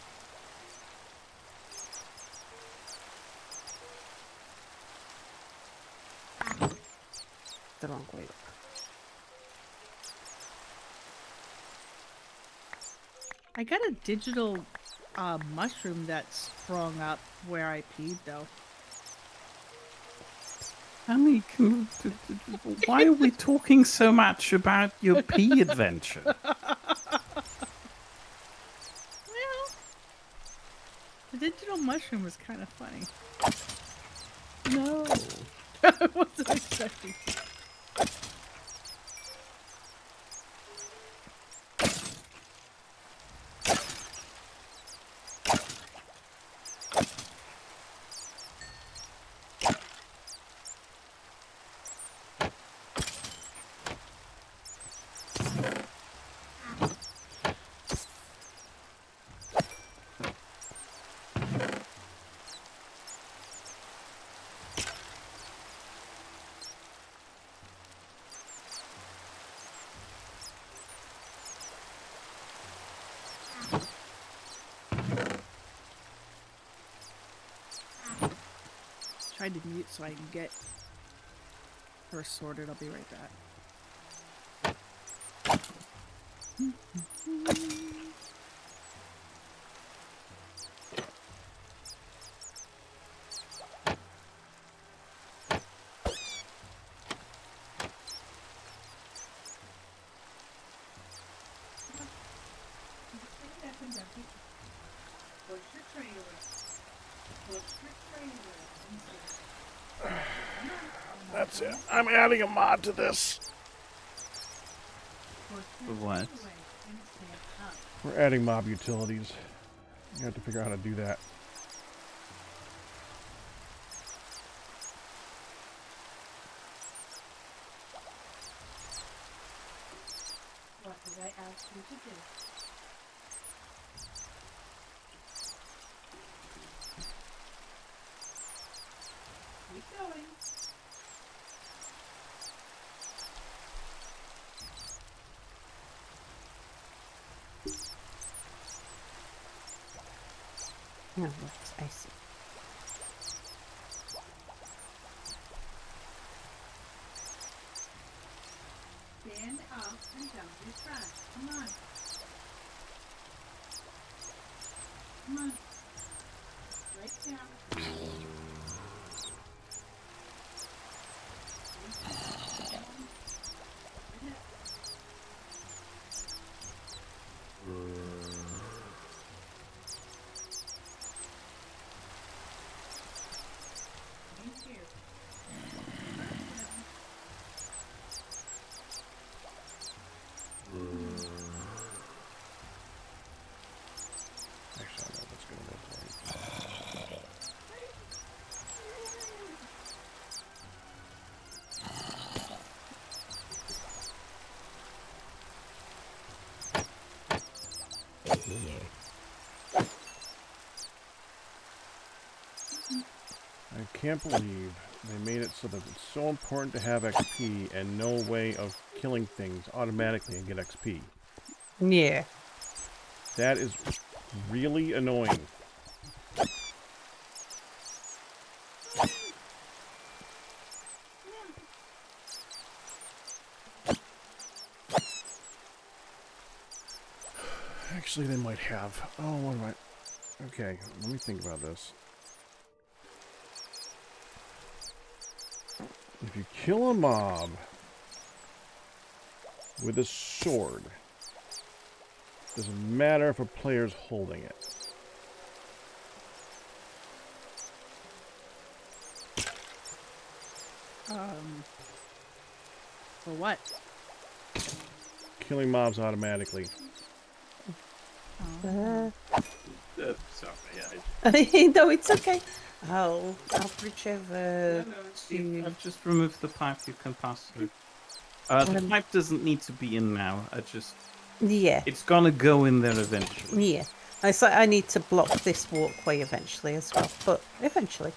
The wrong way up. I got a digital mushroom that sprung up where I peed, though. Annie, why are we talking so much about your pee adventure? Well, the digital mushroom was kind of funny. No. I wasn't expecting. Tried to mute so I can get her sorted. I'll be right back. Take that and dump it. Push your tray away. Push your tray away. That's it. I'm adding a mod to this. Push For your what? tray away and stand up. We're adding mob utilities. You have to figure out how to do that. What did I ask you to do? Keep going. No, right, I see. Stand up and dump your trash. Come on. Come on. Right down. Thank you. Actually, I know what's going to look like. I can't believe they made it so that it's so important to have XP and no way of killing things automatically and get XP. Yeah. That is really annoying. Actually, they might have. Oh, what am I? Okay, let me think about this. If you kill a mob with a sword, doesn't matter if a player's holding it. For what? Killing mobs automatically. Uh, Sorry, no, it's okay. I'll bridge over to. I've just removed the pipe you can pass through. The pipe doesn't need to be in now. Yeah, It's gonna go in there eventually. yeah. I need to block this walkway eventually as well, but eventually.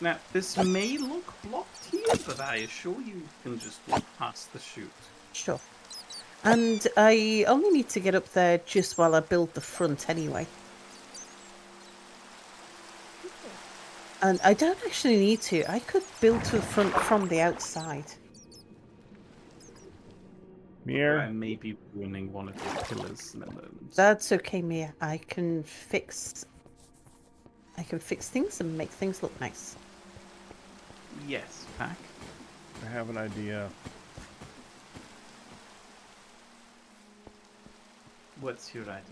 Now, this may look blocked here, but I assure you can just walk past the chute. Sure. And I only need to get up there just while I build the front anyway. And I don't actually need to. I could build to the front from the outside. Mere, I may be ruining one of your pillars in a moment. That's okay, Mia. I can fix things and make things look nice. Yes, Pack. I have an idea. What's your idea?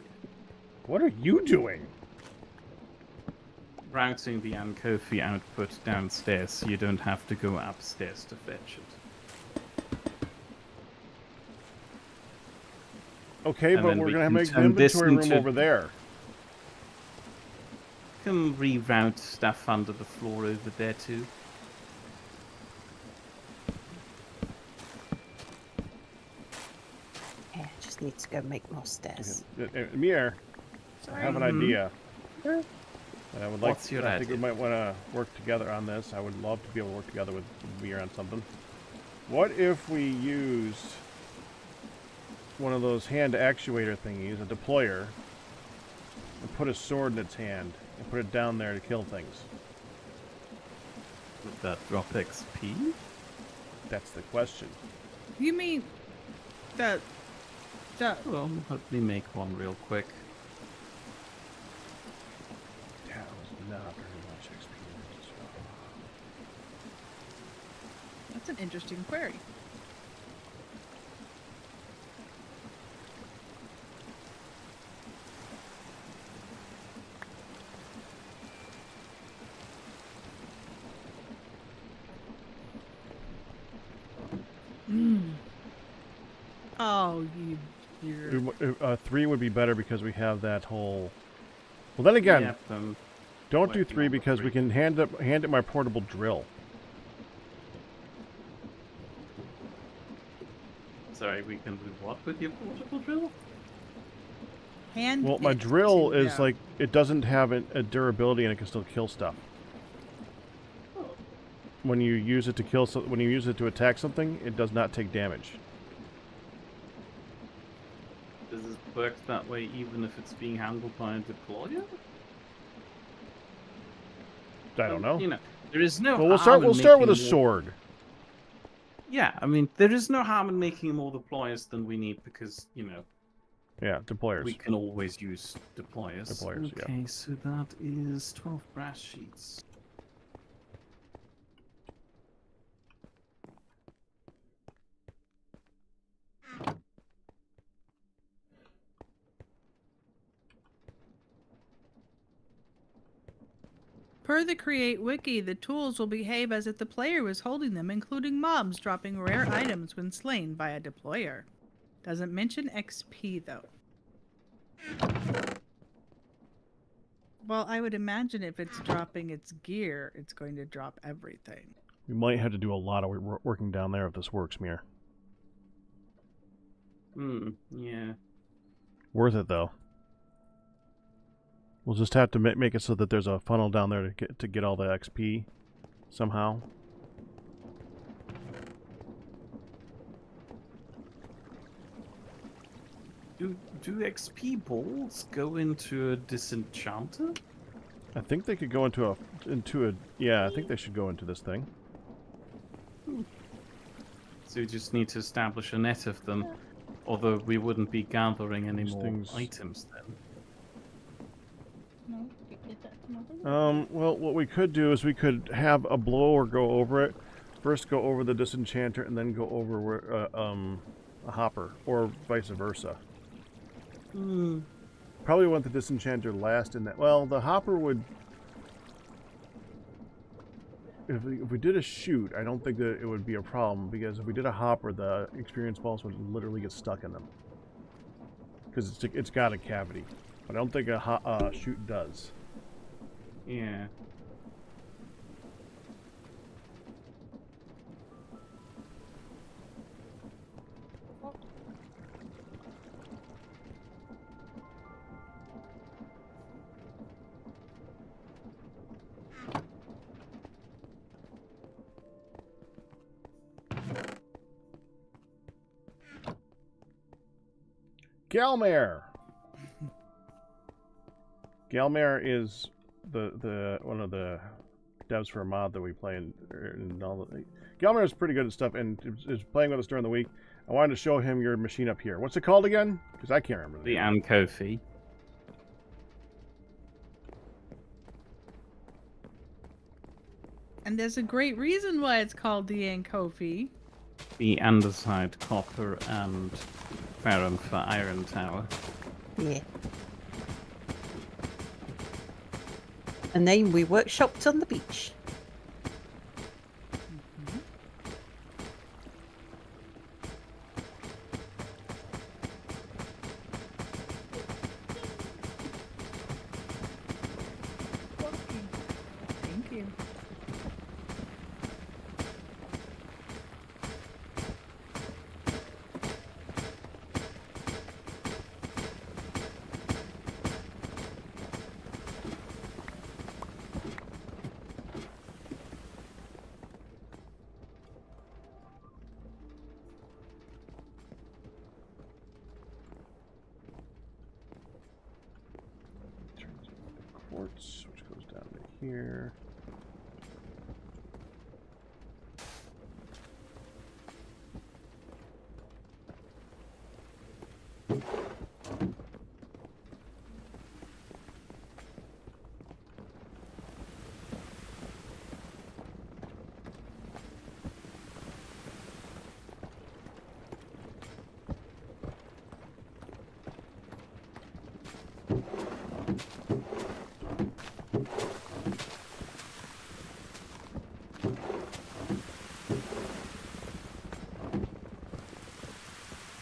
What are you doing? Routing the Ankofi output downstairs so you don't have to go upstairs to fetch it. Okay, And but then we're we gonna can make the turn this inventory room into- over there. Can reroute stuff under the floor over there too. Yeah, I just need to go make more stairs. Mir, I have an Mhm. idea. And I would like. What's your I think we idea? might want to work together on this. I would love to be able to work together with Mir on something. What if we used one of those hand actuator thingies, a deployer, and put a sword in its hand and put it down there to kill things? Would that drop XP? That's the question. You mean the Well, let me make one real quick. That was not very much XP. That's an interesting query. Oh, you're 3 would be better because we have that whole. Well, then again, Yep, don't do working 3 on the because we 3. can hand it my portable drill. sorry, we can do what with your portable drill? hand. Well, my it drill to is them. like it doesn't have a durability and it can still kill stuff. When you use it to kill, when you use it to attack something, it does not take damage. Does it work that way even if it's being handled by a deployer? I don't know. You know, there is no. Well, we'll harm in start with a making more- sword. Yeah, I mean, there is no harm in making more deployers than we need because you know Yeah, deployers. we can always use deployers. Deployers, yeah. Okay, so that is 12 brass sheets. Per the Create Wiki, the tools will behave as if the player was holding them, including mobs dropping rare items when slain by a deployer. Doesn't mention XP though. Well, I would imagine if it's dropping its gear, it's going to drop everything. We might have to do a lot of working down there if this works, Mir. Yeah. Worth it though. We'll just have to make it so that there's a funnel down there to get all the XP somehow. Do XP balls go into a disenchanter? I think they could go into a yeah, I think they should go into this thing. So we just need to establish a net of them, although we wouldn't be gathering any These more things- items then. No, you get that from over there. Well, what we could do is we could have a blower go over it. First go over the disenchanter and then go over where, a hopper, or vice versa. Probably want the disenchanter last in that. Well, the hopper would. If we did a shoot, I don't think that it would be a problem because if we did a hopper, the experience balls would literally get stuck in them because it's got a cavity. But I don't think a shoot does. Yeah. Galmare. Galmare is the one of the devs for a mod that we play in all the. Galmare is pretty good at stuff and is playing with us during the week. I wanted to show him your machine up here. What's it called again? Because I can't remember. The Ankofi. And there's a great reason why it's called the Ankofi. The andesite, copper, and ferrum for iron tower. Yeah. A name we workshopped on the beach. Thank you. Turns on the quartz, which goes down to here.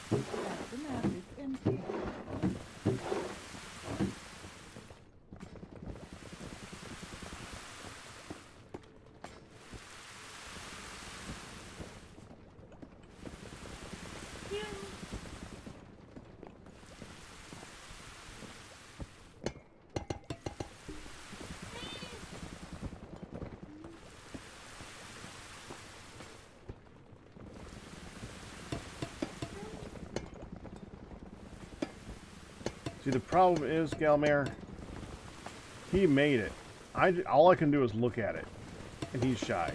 The map is empty. See, the problem is, Galmare, he made it. All I can do is look at it, and he's shy.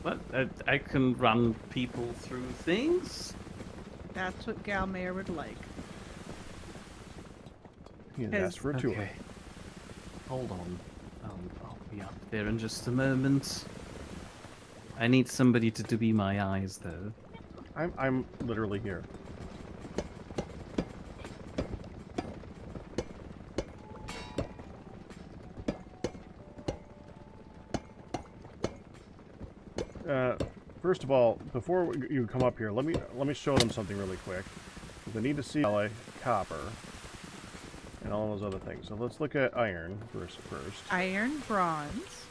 But I can run people through things. That's what Galmare would like. He has asked for a tour. Okay. Hold on. I'll be up there in just a moment. I need somebody to be my eyes, though. I'm literally here. First of all, before you come up here, let me show them something really quick. They need to see copper and all those other things. So let's look at iron first. Iron, bronze.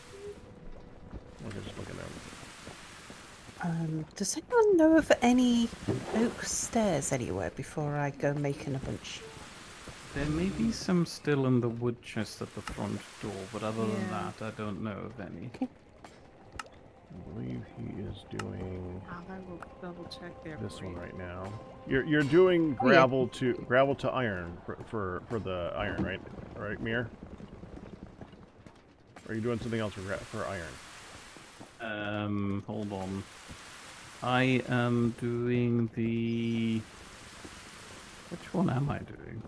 Okay, just look at them. Does anyone know of any oak stairs anywhere before I go making a bunch? There may be some still in the wood chest at the front door, but other than Yeah. that, I don't know of any. I believe he is doing I will double check there. this for one you. right now. You're doing Oh, yeah. gravel to iron for the iron, right? Right, Mir? Or are you doing something else for iron? Hold on. I am doing the... Which one am I doing?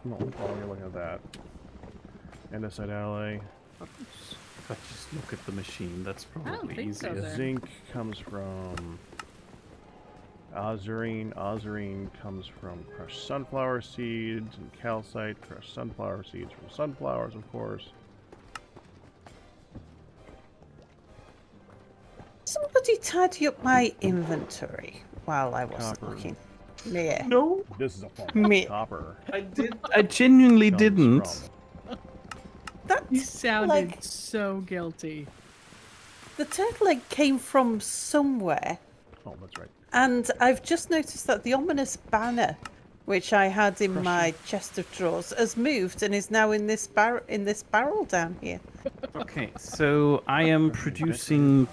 No, while you're looking at that. Andesite alloy. If I just look at the machine, that's don't probably think so, easier. then. Zinc comes from Azurine. Azurine comes from crushed sunflower seeds, and calcite, crushed sunflower seeds from sunflowers, of course. Somebody tidy up my inventory while I wasn't Copper. looking. Yeah. No, This is a fun Me. copper. I did. I genuinely comes didn't. from. That You sounded like so guilty. the turtle egg came from somewhere, Oh, that's right. and I've just noticed that the ominous banner which I had in Crushing. my chest of drawers, has moved and is now in this barrel down here. Okay, so I am producing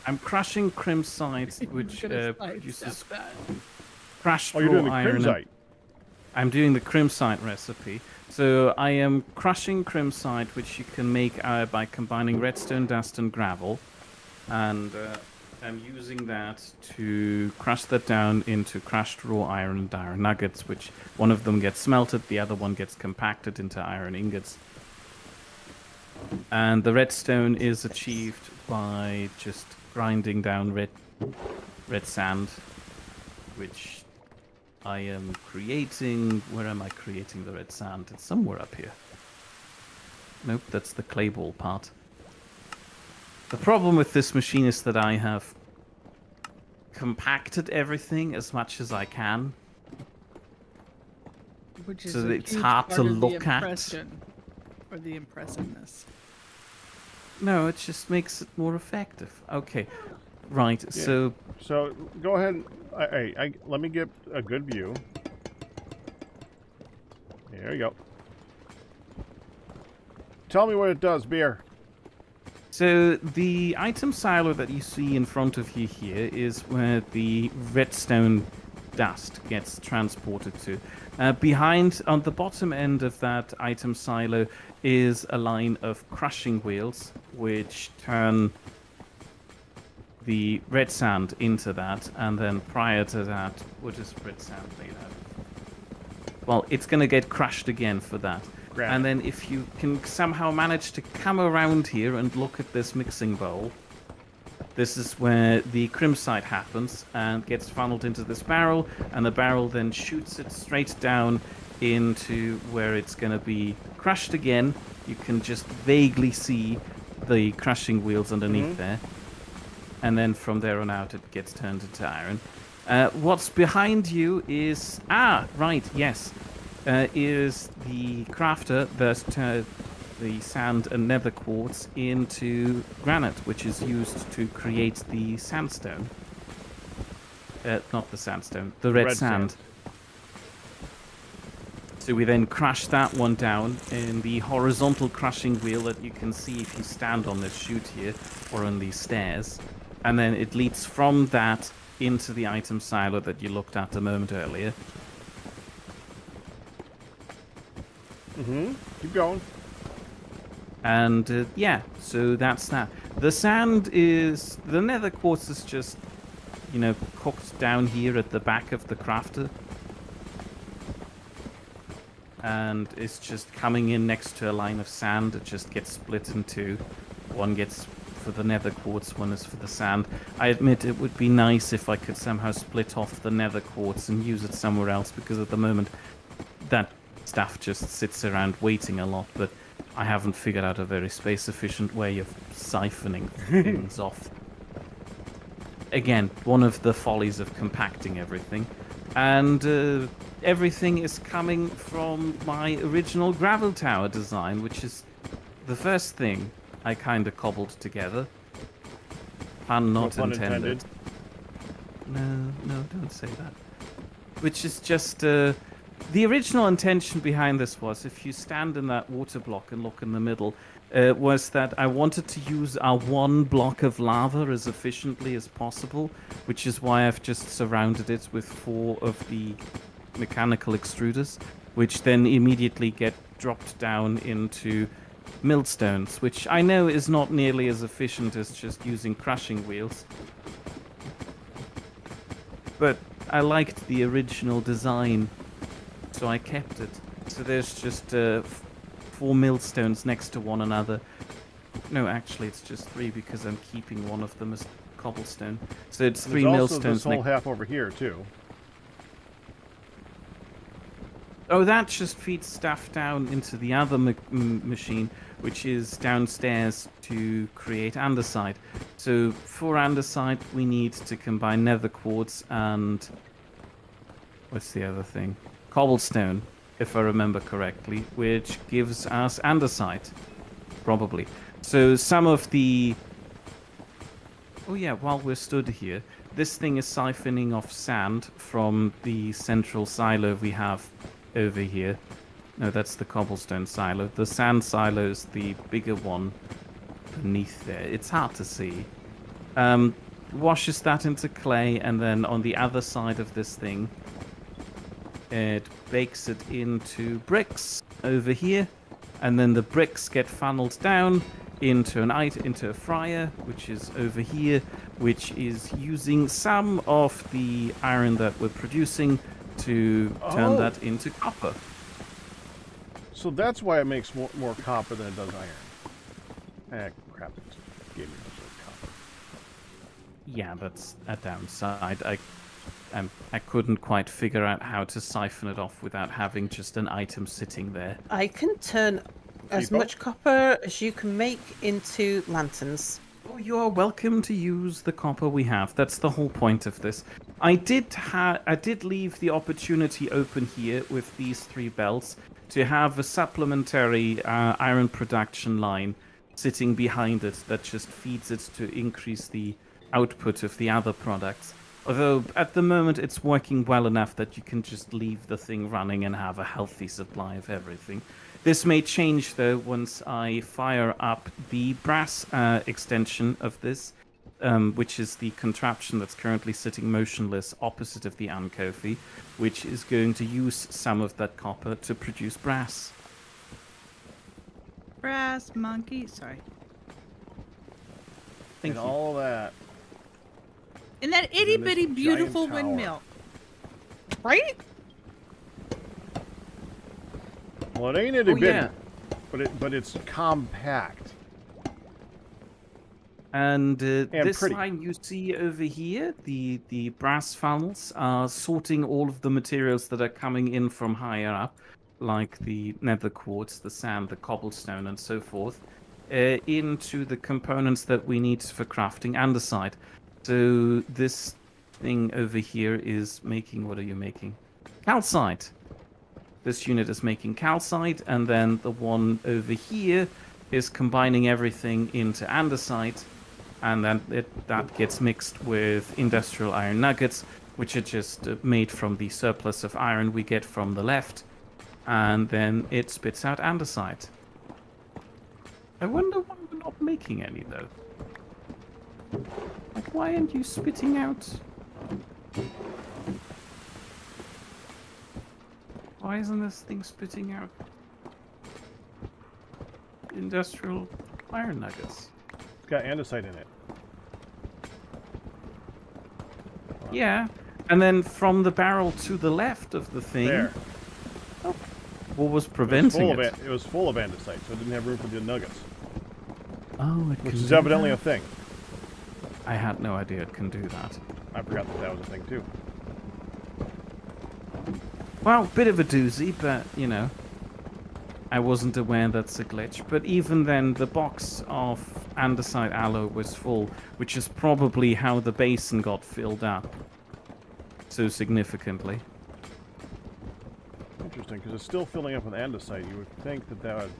I'm crushing crimsite, which produces crushed Oh, you're doing raw the iron. crimsite. I'm doing the crimsite recipe. So I am crushing crimsite, which you can make by combining redstone, dust, and gravel. And I'm using that to crush that down into crushed raw iron and iron nuggets, which one of them gets smelted, the other one gets compacted into iron ingots. And the redstone is achieved by just grinding down red sand, which I am creating. Where am I creating the red sand? It's somewhere up here. Nope, that's the clay ball part. The problem with this machine is that I have compacted everything as much as I can. Which is So a it's huge hard part to of the look at. impression, or the impressiveness. No, it just makes it more effective. Okay, right, so... So go ahead. Let me get a good view. There you go. Tell me what it does, Beer. So the item silo that you see in front of you here is where the redstone dust gets transported to. Behind, on the bottom end of that item silo, is a line of crushing wheels, which turn the red sand into that, and then prior to that, what is red sand made out of? Well, it's going to get crushed again for that. Granite. And then if you can somehow manage to come around here and look at this mixing bowl, this is where the crimsite happens and gets funneled into this barrel, and the barrel then shoots it straight down into where it's going to be crushed again. You can just vaguely see the crushing wheels underneath there. And then from there on out, it gets turned into iron. What's behind you is... Ah, right, yes. Is the crafter that turned the sand and nether quartz into granite, which is used to create the sandstone. Not the sandstone, the red sand. So we then crush that one down in the horizontal crushing wheel that you can see if you stand on this chute here or on these stairs. And then it leads from that into the item silo that you looked at a moment earlier. Keep going. And yeah, so that's that. The sand is... The nether quartz is just, you know, cooked down here at the back of the crafter. And it's just coming in next to a line of sand. It just gets split in two. One gets for the nether quartz, one is for the sand. I admit it would be nice if I could somehow split off the nether quartz and use it somewhere else, because at the moment that stuff just sits around waiting a lot, but I haven't figured out a very space-efficient way of siphoning things off. Again, one of the follies of compacting everything. And everything is coming from my original gravel tower design, which is the first thing I kind of cobbled together. Pun not No pun intended. No, don't say that. Which is just... the original intention behind this was, if you stand in that water block and look in the middle, was that I wanted to use our one block of lava as efficiently as possible, which is why I've just surrounded it with 4 of the mechanical extruders, which then immediately get dropped down into millstones, which I know is not nearly as efficient as just using crushing wheels. But I liked the original design, so I kept it. So there's just 4 millstones next to one another. No, actually, it's just 3 because I'm keeping one of them as cobblestone. So it's 3 There's also millstones. this whole half over here too. Oh, that just feeds stuff down into the other machine, which is downstairs to create andesite. So for andesite, we need to combine nether quartz and... What's the other thing? Cobblestone, if I remember correctly, which gives us andesite, probably. So some of the Oh yeah, while we're stood here, this thing is siphoning off sand from the central silo we have over here. No, that's the cobblestone silo. The sand silo is the bigger one beneath there. It's hard to see. Washes that into clay, and then on the other side of this thing, it bakes it into bricks over here, and then the bricks get funneled down into a fryer, which is over here, which is using some of the iron that we're producing to turn that into copper. So that's why it makes more copper than it does iron. Crap. It gave me copper. Yeah, that's a downside. I couldn't quite figure out how to siphon it off without having just an item sitting there. I can turn as People? much copper as you can make into lanterns. Oh, you are welcome to use the copper we have. That's the whole point of this. I did leave the opportunity open here with these 3 belts to have a supplementary iron production line sitting behind it that just feeds it to increase the output of the other products. Although at the moment it's working well enough that you can just leave the thing running and have a healthy supply of everything. This may change though once I fire up the brass extension of this, which is the contraption that's currently sitting motionless opposite of the Ankofi, which is going to use some of that copper to produce brass. Brass monkey. Sorry. Thank And you. all that. And that in itty this bitty giant beautiful tower. windmill. Right? Well, it ain't itty Oh, bitty, yeah. but it's compact. And this pretty. line you see over here, the brass funnels are sorting all of the materials that are coming in from higher up, like the nether quartz, the sand, the cobblestone, and so forth, into the components that we need for crafting andesite. So this thing over here is making, what are you making? Calcite. This unit is making calcite, and then the one over here is combining everything into andesite, and then that gets mixed with industrial iron nuggets, which are just made from the surplus of iron we get from the left, and then it spits out andesite. I wonder why we're not making any, though. Like, why aren't you spitting out? Why isn't this thing spitting out industrial iron nuggets? It's got andesite in it. Yeah, and then from the barrel to the left of the thing, There. what was It was preventing full it? of it was full of andesite, so it didn't have room for the nuggets, Oh, it which can is do evidently that? a thing. I had no idea it can do that. I forgot that was a thing too. Well, bit of a doozy, but, you know, I wasn't aware that's a glitch. But even then, the box of andesite alloy was full, which is probably how the basin got filled up so significantly. Interesting, because it's still filling up with andesite. You would think that would...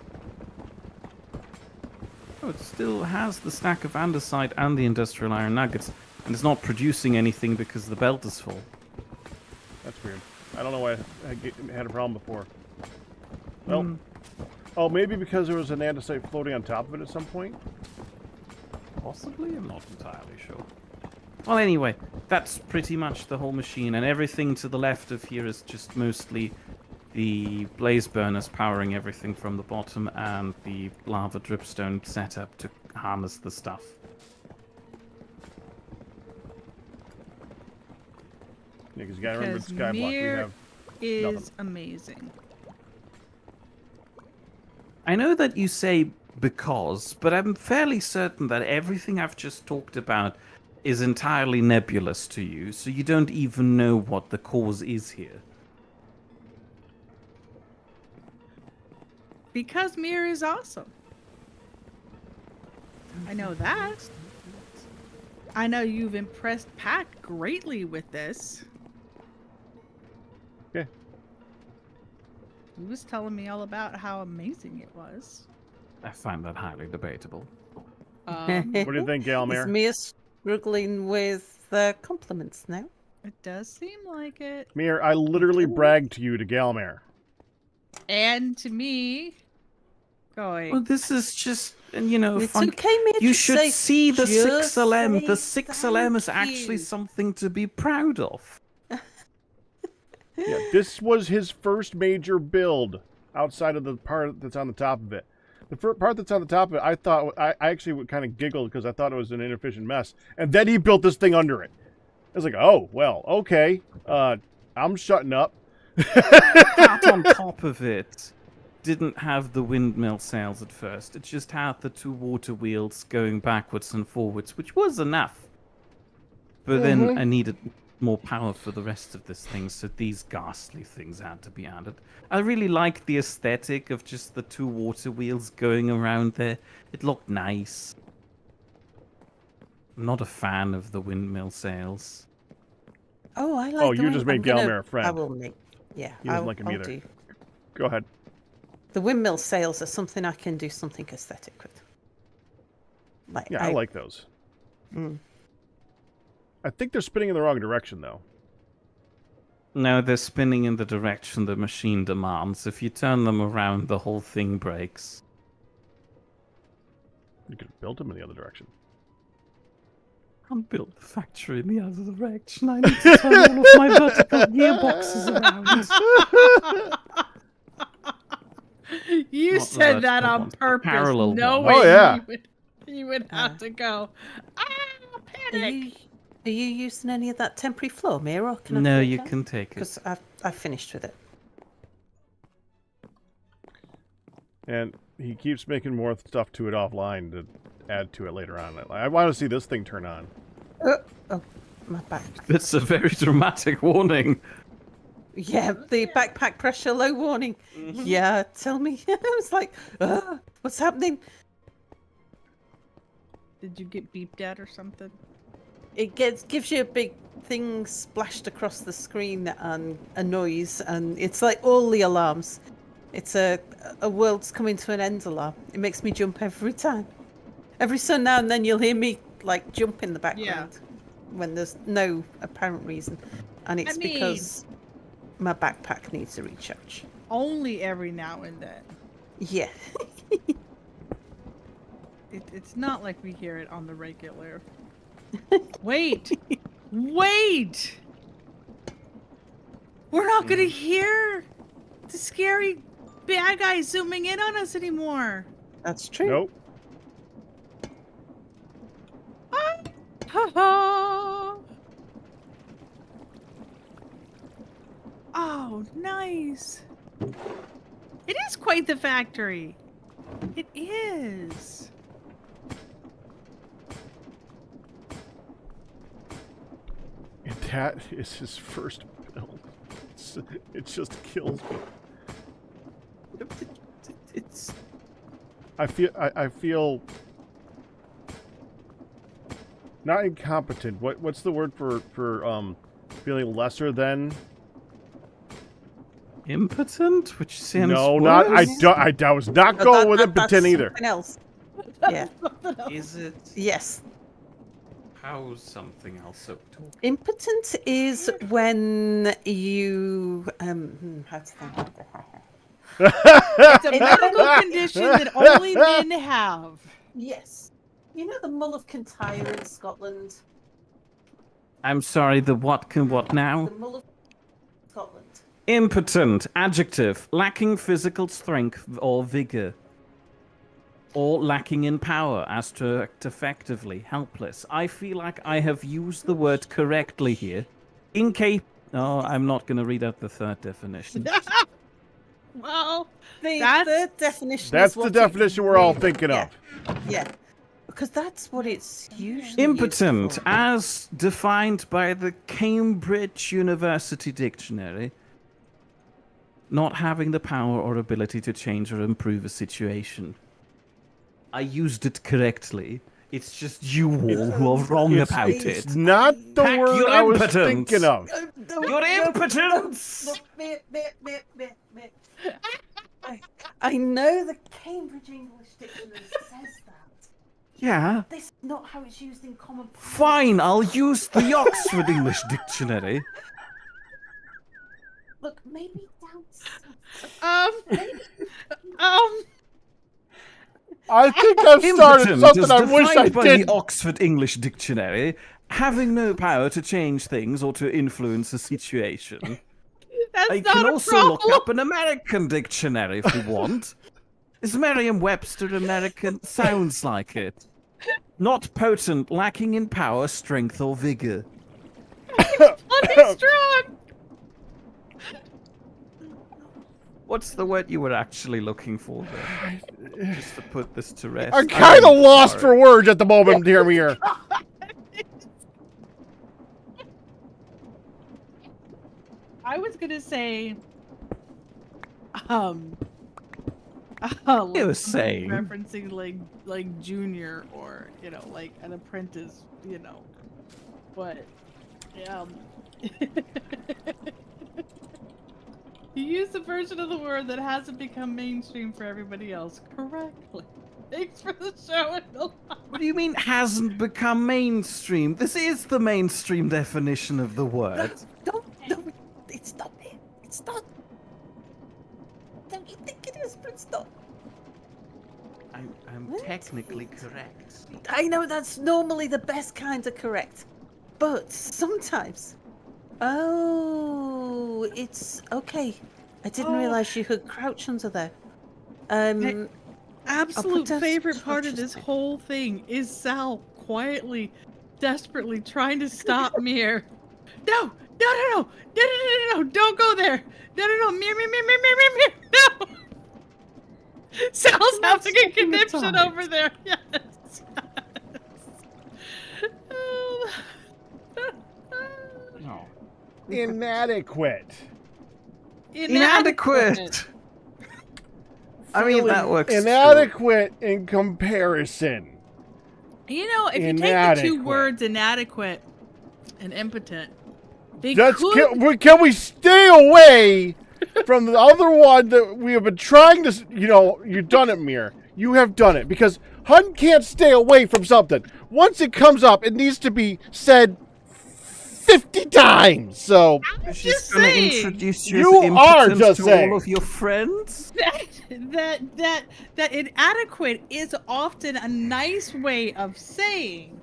Oh, it still has the stack of andesite and the industrial iron nuggets, and it's not producing anything because the belt is full. That's weird. I don't know why I had a problem before. Well, oh, maybe because there was an andesite floating on top of it at some point? Possibly, I'm not entirely sure. Well, anyway, that's pretty much the whole machine, and everything to the left of here is just mostly the blaze burners powering everything from the bottom and the lava dripstone setup to harness the stuff. Yeah, because you gotta remember Because Skyblock. We Mere have is nothing. amazing. I know that you say because, but I'm fairly certain that everything I've just talked about is entirely nebulous to you, so you don't even know what the cause is here. Because Mir is awesome. I know that. I know you've impressed Pac greatly with this. Okay. He was telling me all about how amazing it was. I find that highly debatable. What do you think, Is Galmere? Mia struggling with compliments now. It does seem like it. Mere, I literally bragged to you to Galmare. And to me, Well, going, this is just, you know, It's fun. okay, Mitch. You just should say, see the just 6LM. The say 6LM is thank actually you. something to be proud of. Yeah, this was his first major build outside of the part that's on the top of it. The part that's on the top of it, I thought, I actually kind of giggled because I thought it was an inefficient mess. And then he built this thing under it. I was like, oh, well, okay. I'm shutting up. Part on top of it didn't have the windmill sails at first. It just had the 2 water wheels going backwards and forwards, which was enough. But then I needed more power for the rest of this thing, so these ghastly things had to be added. I really like the aesthetic of just the 2 water wheels going around there. It looked nice. I'm not a fan of the windmill sails. Oh, I like. Oh, the you wind- just made I'm gonna- Galmare a friend. I will make. Yeah, He doesn't I'll, like him I'll either. do. Go ahead. The windmill sails are something I can do something aesthetic with. Like, Yeah, I like those. Mm. I think they're spinning in the wrong direction, though. No, they're spinning in the direction the machine demands. If you turn them around, the whole thing breaks. You could have built them in the other direction. I'll build the factory in the other direction. I need to turn all of my vertical gearboxes around. you Not the said that vertical on ones, the purpose, parallel knowing ones. Oh, yeah. you would have to go, panic. Are you using any of that temporary flow, Mira? Or can I No, take you it? can take it. Because I've finished with it. And he keeps making more stuff to it offline to add to it later on. I want to see this thing turn on. Oh, my back. That's a very dramatic warning. Yeah, the backpack pressure low warning. Yeah, tell me. I was like, what's happening? Did you get beeped at or something? It gives you a big thing splashed across the screen and a noise, and it's like all the alarms. It's a world's coming to an end alarm. It makes me jump every time. Every so now and then you'll hear me like jump in the background when there's no apparent reason, and it's because my backpack needs a recharge. Only every now and then. Yeah. It's not like we hear it on the regular. Wait! Wait! We're not gonna hear the scary bad guy zooming in on us anymore. That's true. Nope. Oh, nice. It is quite the factory. It is. And that is his first build. It just kills me. It's I feel not incompetent. What's the word for feeling lesser than? impotent, which sounds No, worse. not I was not going with impotent that's either. something else. Yeah. Is it? Yes. How's something else? So talk. Impotent is when you how to think. It's a medical condition that only men have. Yes. You know the Mull of Kintyre in Scotland? I'm sorry. The what can what now? The Mull of Scotland. Impotent. Adjective. Lacking physical strength or vigor. Or lacking in power as to act effectively. Helpless. I feel like I have used the word correctly here. Oh, I'm not going to read out the third definition. Well, The That's- third definition. That's is the what it's definition we're all really- thinking yeah. of. Yeah. Because that's what it's usually Impotent, used for. as defined by the Cambridge University Dictionary, not having the power or ability to change or improve a situation. I used it correctly. It's just you all who are wrong about It's it. not the Pack word your I was impotence. thinking of. You're impotent! I know the Cambridge English Dictionary says that. Yeah. This is not how it's used in common. Fine, I'll use the Oxford English Dictionary. Look, maybe down south. I think I've started Impotent something is I wish I defined by the didn't. Oxford English Dictionary, having no power to change things or to influence a situation. That's I not can a also problem. look up an American dictionary if you want. Is Merriam-Webster American? Sounds like it. Not potent, lacking in power, strength, or vigor. Plenty strong. What's the word you were actually looking for there? Just to put this to rest. I'm kind of lost for words at the moment, dear Mir. I was gonna say, You were saying. referencing like junior or like an apprentice, but you use the version of the word that hasn't become mainstream for everybody else correctly. Thanks for the show. What do you mean hasn't become mainstream? This is the mainstream definition of the word. No, it's not it. It's not. Don't you think it is, but it's not. I'm technically correct. I know that's normally the best kind of correct, but sometimes. Oh, it's okay. I didn't realize you could crouch under there. Absolute down favorite some part of crouches this there. whole thing is Sal quietly, desperately trying to stop Mir. No, don't go there. No, Mir, no. Sal's having a conniption over there. Yes. No. Inadequate. Inadequate! I mean, that works. Inadequate in comparison. If you take the two Inadequate. words inadequate and impotent, they Just could... can we stay away from the other one that we have been trying to, you've done it, Mir. You have done it. Because Hun can't stay away from something. Once it comes up, it needs to be said 50 times. So She's just going to saying. introduce you, You as are impotent just to saying. all of your friends? that inadequate is often a nice way of saying.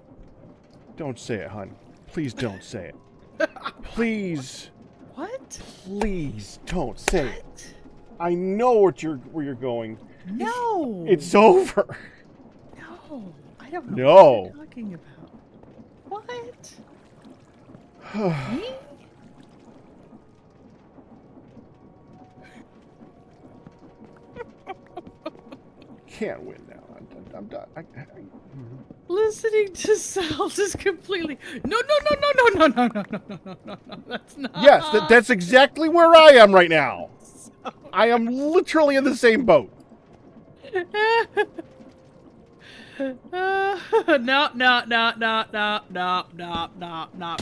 don't say it, Hun. Please don't say it. Please, What? please don't say it. I know where you're going. No. It's over. No. I don't know No. what you're talking about. What? Me? Can't win now. I'm done. Listening to Sal just completely. No. That's not. Yes, that's exactly where I am right now. I am literally in the same boat. No.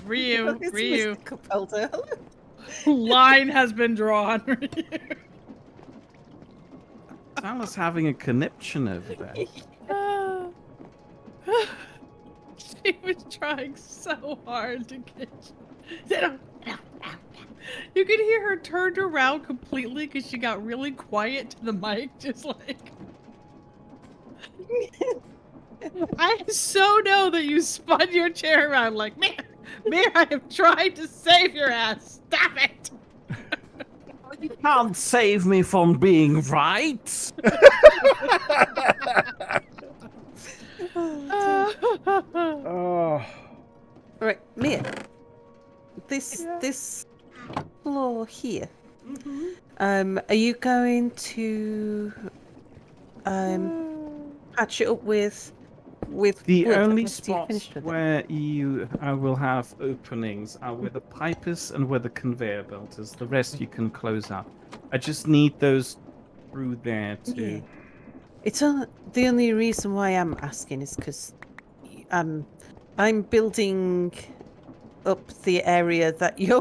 Ryu. It's Mr. Capaldo. Line has been drawn. Sal's having a conniption over there. She was trying so hard to get you. You could hear her turned around completely because she got really quiet to the mic, just like. I so know that you spun your chair around like, Mir, I have tried to save your ass. Stop it. You can't save me from being right. Oh, Right, Mia. This floor here. Are you going to patch it up with The wood only after you finished spots with it? where I will have openings are where the pipers and where the conveyor belt is. The rest you can close up. I just need those through there too. Yeah. It's the only reason why I'm asking is because I'm building up the area that you're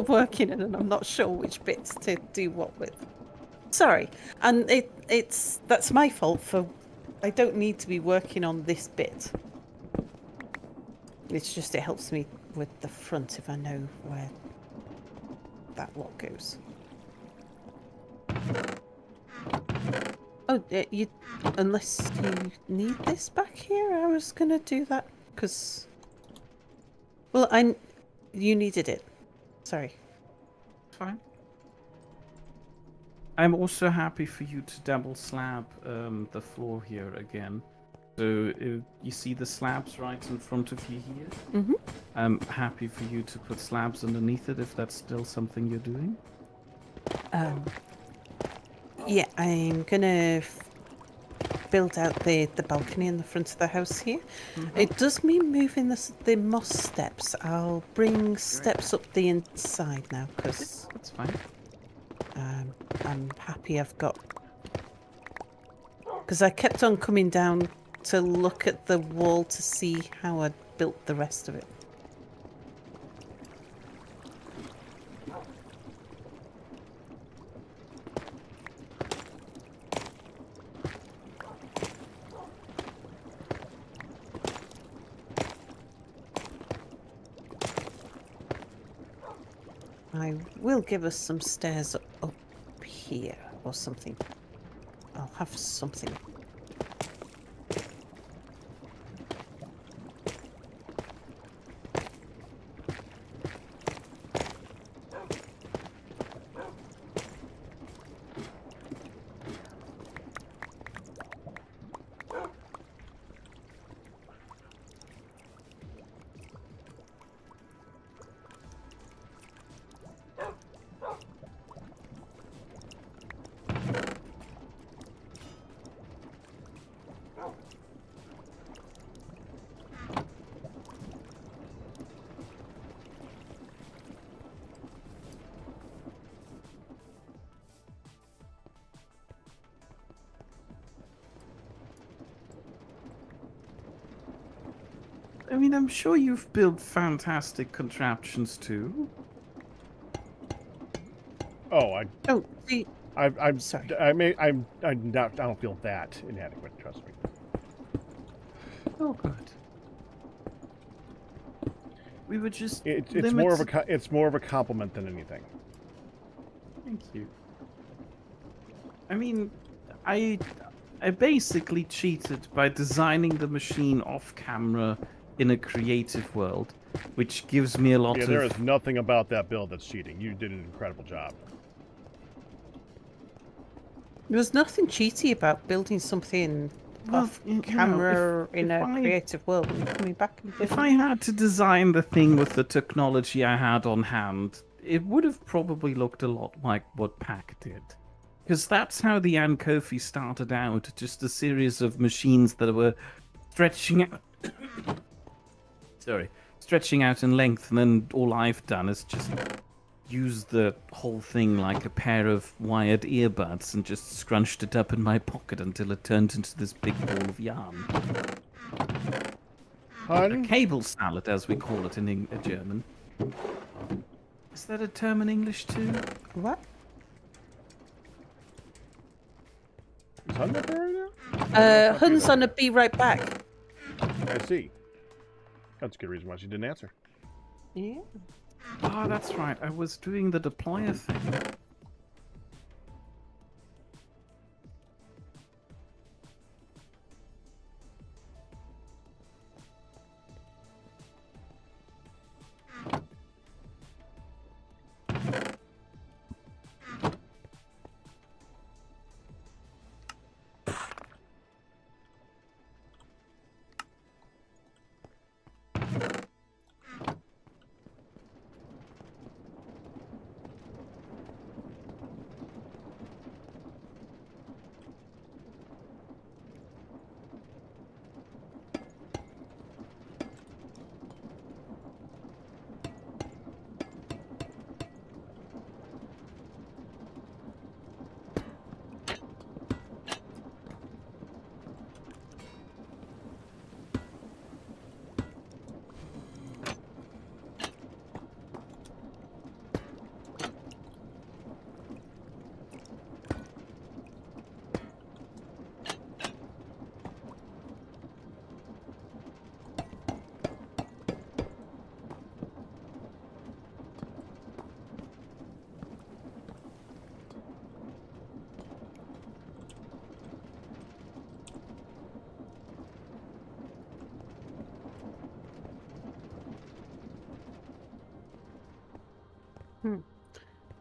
working in, and I'm not sure which bits to do what with. Sorry, and that's my fault for I don't need to be working on this bit. It's just it helps me with the front if I know where that lot goes. Oh, you unless you need this back here, I was gonna do that because. Well, you needed it. Sorry. Fine. I'm also happy for you to double slab the floor here again. So you see the slabs right in front of you here? Mhm. I'm happy for you to put slabs underneath it if that's still something you're doing. Yeah, I'm gonna build out the balcony in the front of the house here. It does mean moving the moss steps. I'll bring steps up the inside now because That's fine. I'm happy I've got. Because I kept on coming down to look at the wall to see how I'd built the rest of it. I will give us some stairs up here or something. I'll have something. I mean, I'm sure you've built fantastic contraptions too. Oh, Oh, see, I'm sorry. I'm not. I don't feel that inadequate. Trust me. Oh, good. We were just It's more of a it's more of a compliment than anything. Thank you. I mean, I basically cheated by designing the machine off camera in a creative world, which gives me a lot Yeah, of. there is nothing about that build that's cheating. You did an incredible job. There was nothing cheaty about building something off you know, camera in if a I- creative world and coming back and If doing I had to design the thing with the technology I had on hand, it would have probably looked a lot like what Pac did. Because that's how the Ankofi started out, just a series of machines that were stretching out. Sorry, stretching out in length, and then all I've done is just use the whole thing like a pair of wired earbuds and just scrunched it up in my pocket until it turned into this big ball of yarn. A Hun? cable salad, as we call it in German. Is that a term in English too? what? Is Hun up there right now? Hun's on a be right back. I see. That's a good reason why she didn't answer. Yeah. Oh, that's right. I was doing the deployer thing.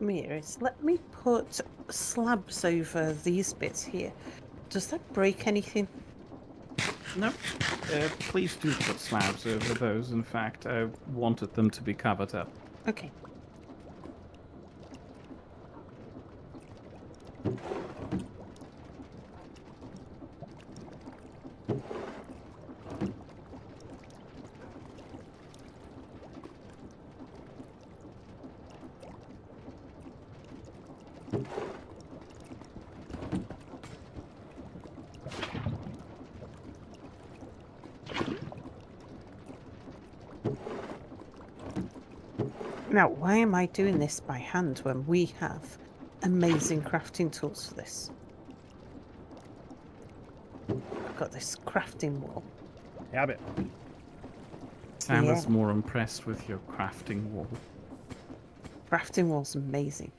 Miris, let me put slabs over these bits here. Does that break anything? No, please do put slabs over those. In fact, I wanted them to be covered up. Okay. Now, why am I doing this by hand when we have amazing crafting tools for this? I've got this crafting wall. Have it. Sam is Yeah. more impressed with your crafting wall. Crafting wall's amazing.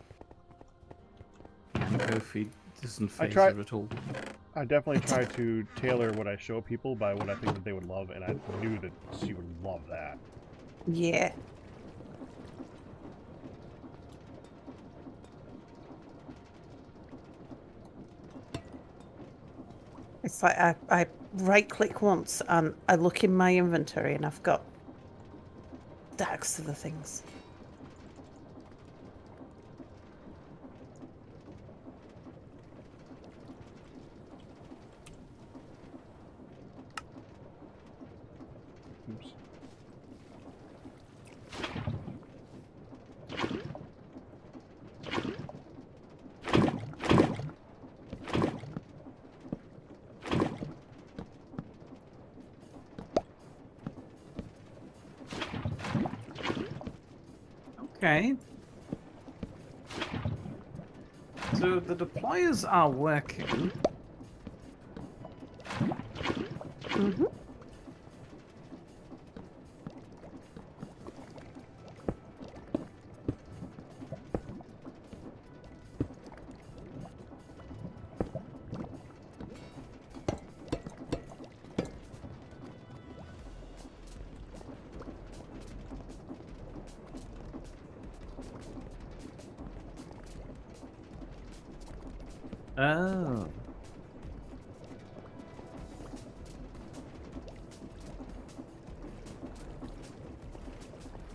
And Kofi doesn't I phase tried- her at all. I definitely try to tailor what I show people by what I think that they would love, and I knew that she would love that. Yeah. It's like I right click once and I look in my inventory and I've got stacks of the things. Oops. Okay. So the deployers are working. Mm-hmm. Oh.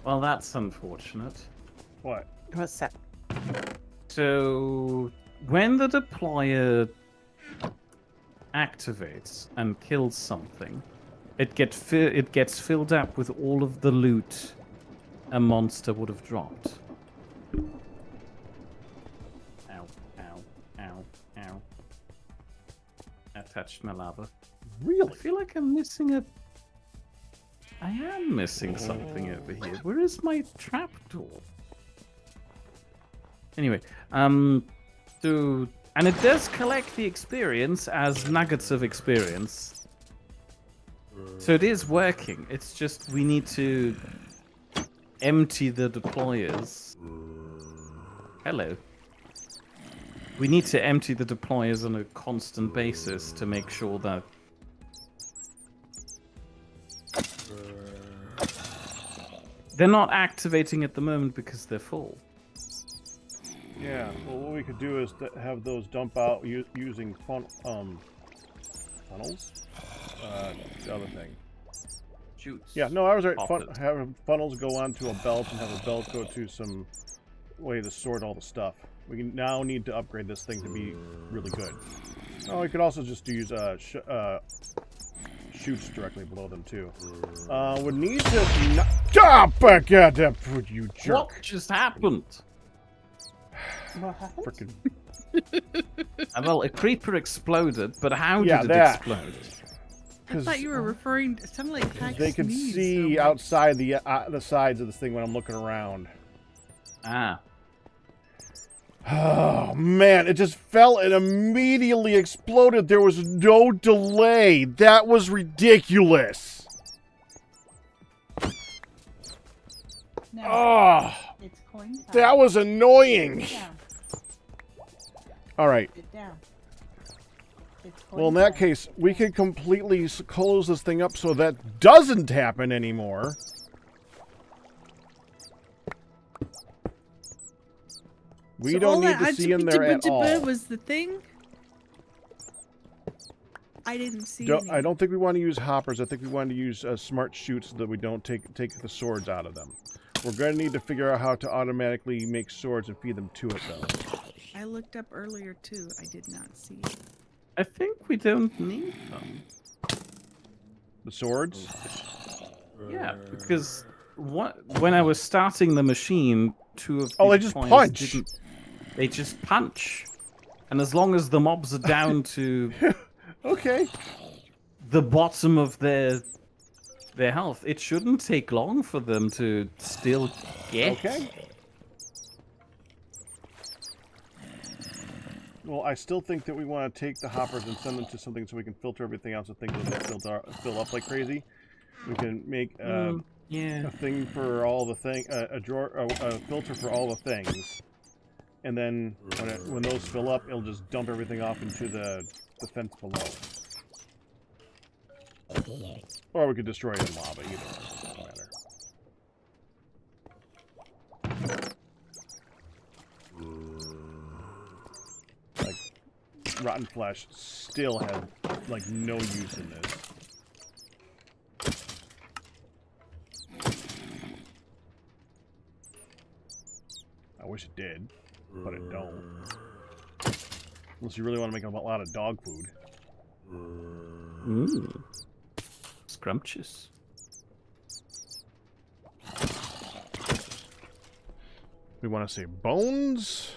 Well, that's unfortunate. What? What's that? So, when the deployer activates and kills something, it gets filled up with all of the loot a monster would have dropped. Ow, ow, ow, ow. I touched my lava. I Really? feel like I'm missing a... I am missing something over here. Where is my trapdoor? Anyway, so... And it does collect the experience as nuggets of experience. So it is working. It's just we need to empty the deployers. Hello. We need to empty the deployers on a constant basis to make sure that they're not activating at the moment because they're full. Yeah. Well, what we could do is have those dump out using funnels. The other thing. Shoots. Yeah. No, I was right. Popped. Have funnels go onto a belt and have a belt go to some way to sort all the stuff. We now need to upgrade this thing to be really good. Oh, we could also just use shoots directly below them too. Would need to. Back at that foot, you jerk! What just happened? What happened? Frickin'. Well, a creeper exploded, but how Yeah, did it that. explode? I thought you were referring. It sounded like Pax They could sneezed, see so outside the sides of this thing when I'm looking around. Ah. Oh man, it just fell and immediately exploded. There was no delay. That was ridiculous. No, Oh, it's coin time. that was annoying. Sit down. All right. Sit down. It's coin Well, in that time. case, we could completely close this thing up so that doesn't happen anymore. We So don't all need that to see in there at all. was the thing? I didn't see I any. don't think we want to use hoppers. I think we want to use smart chutes so that we don't take the swords out of them. We're going to need to figure out how to automatically make swords and feed them to it, though. I looked up earlier too. I did not see it. I think we don't need them. The swords? Yeah, because when I was starting the machine, 2 of Oh, the they just coins punch. They just punch. And as long as the mobs are down to Okay. the bottom of their health, it shouldn't take long for them to still get. Okay. Well, I still think that we want to take the hoppers and send them to something so we can filter everything out so things don't fill up like crazy. We can make Yeah. a thing for all the a filter for all the things, and then when those fill up, it'll just dump everything off into the fence below. Or we could destroy it in lava. Either doesn't matter. Like rotten flesh still had like no use in this. I wish it did, but it don't. Unless you really want to make a lot of dog food. Mmm. Scrumptious. We want to save bones.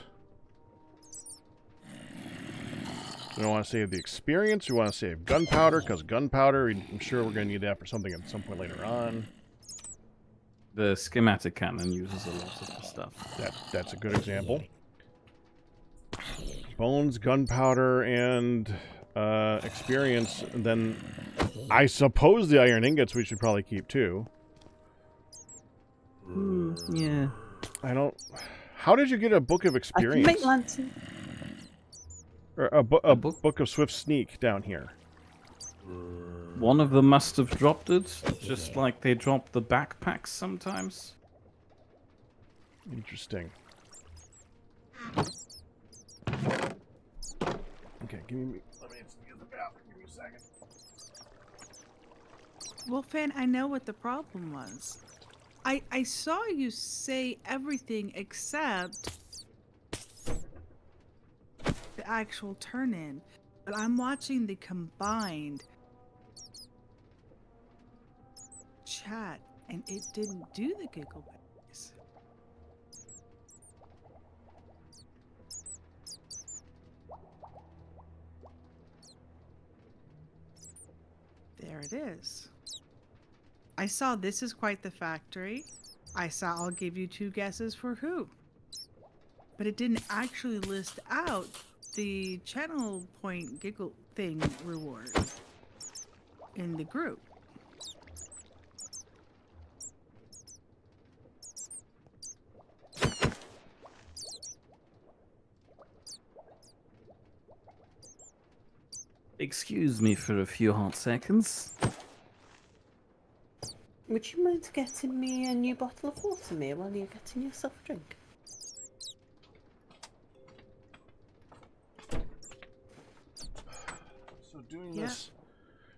We don't want to save the experience. We want to save gunpowder, because gunpowder, I'm sure we're going to need that for something at some point later on. The schematic cannon uses a lot of the stuff. That's a good example. Bones, gunpowder, and experience. And then I suppose the iron ingots we should probably keep too. Yeah. I don't... How did you get a book of I experience? can make lantern. Or a book of swift sneak down here. One of them must have dropped it, just like they drop the backpacks sometimes. Interesting. Okay, let me use the bathroom. Give me a second. Well, Fan, I know what the problem was. I saw you say everything except the actual turn-in, but I'm watching the combined chat, and it didn't do the giggle bags. There it is. I saw This Is Quite the Factory. I saw I'll Give You 2 Guesses for Who. But it didn't actually list out the channel point giggle thing reward in the group. Excuse me for a few hot seconds. Would you mind getting me a new bottle of water, Mia, while you're getting yourself a drink? So doing this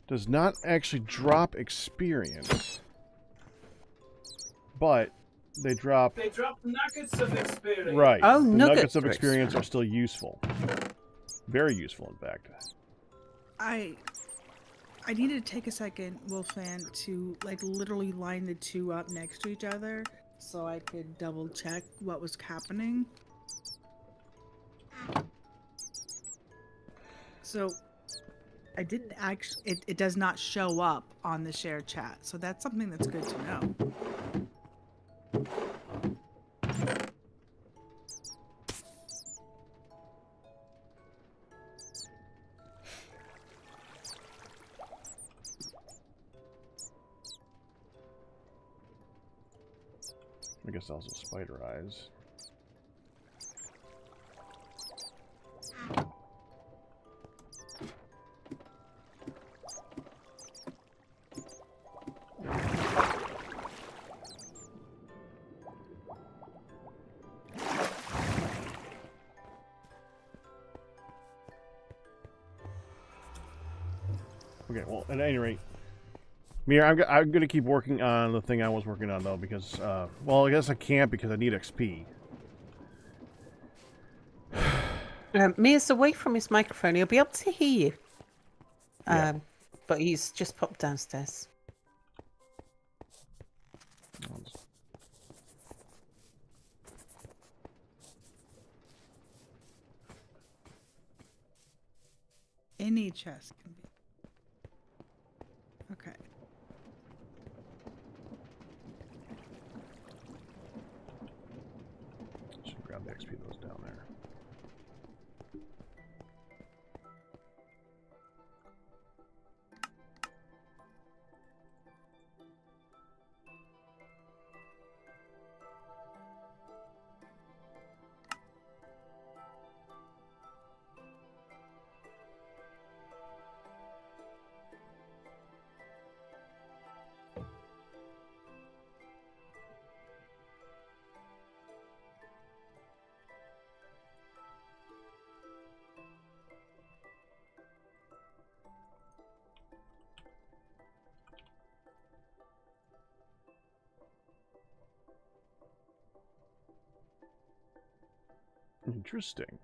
does not actually drop experience, but they drop... They drop nuggets of experience. Right. Oh, the nuggets nuggets of for experience are still useful. Very useful, in fact. I needed to take a second, Wolfman, to like literally line the two up next to each other so I could double check what was happening. So I didn't actually, it does not show up on the shared chat, so that's something that's good to know. I guess also spider eyes. Okay, well, at any rate, Mir, I'm going to keep working on the thing I was working on, though, because, well, I guess I can't because I need XP. Mia's away from his microphone. He'll be able to hear you. Yeah. But he's just popped downstairs. Any chest can be. Okay. Should grab the XP that was down there. Interesting.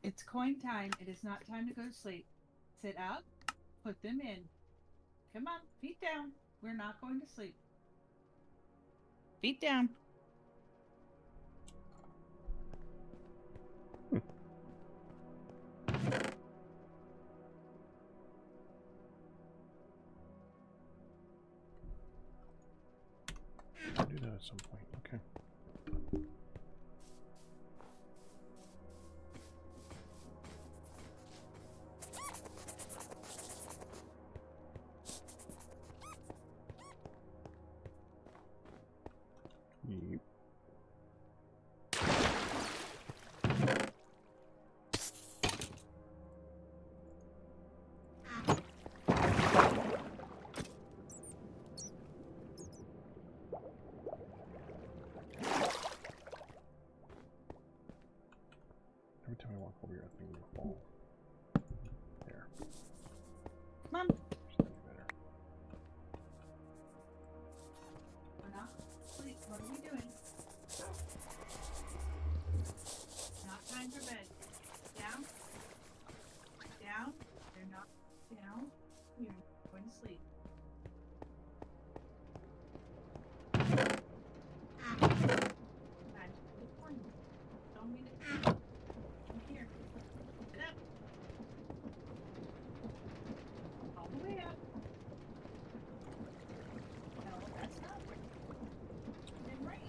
It's coin time. It is not time to go to sleep. Sit up, put them in. Come on, feet down. We're not going to sleep. Feet down. I'll do that at some point. Okay. Yep. Every time I walk over here, I think I'm gonna fall. There. Come on. Slightly better. We're not going to sleep. What are we doing? Not time for bed. Down. Down. They're not down. You're going to sleep. Time to the corner. Don't mean it. Come here. Sit up. All the way up. No, that's not right. Then right.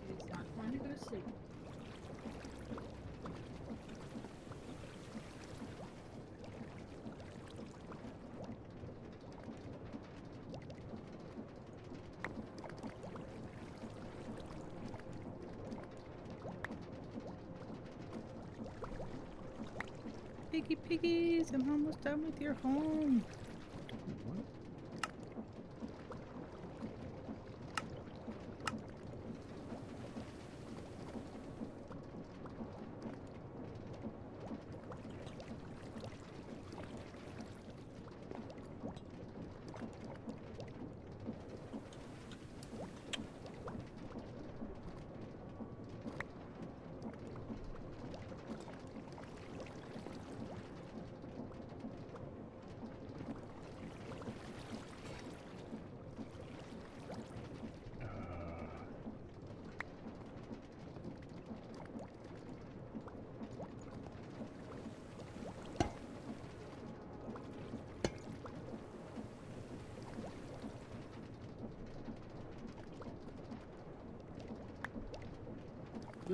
It is not time to go to sleep. Piggy piggies, I'm almost done with your home. What?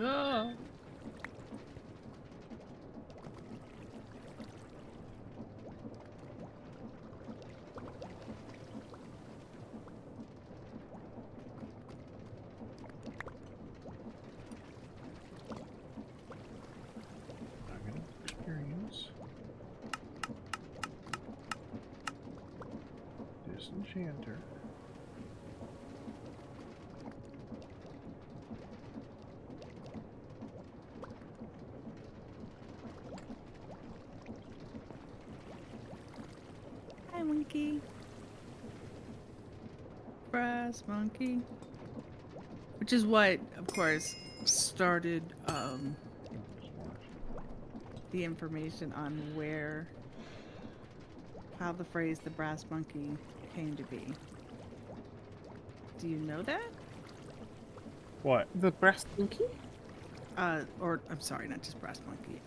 Ah. I'm gonna experience Disenchanter. Hi, Winky. Brass monkey. Which is what, of course, started the information on how the phrase the brass monkey came to be. Do you know that? What? The brass monkey? Or I'm sorry, not just brass monkey.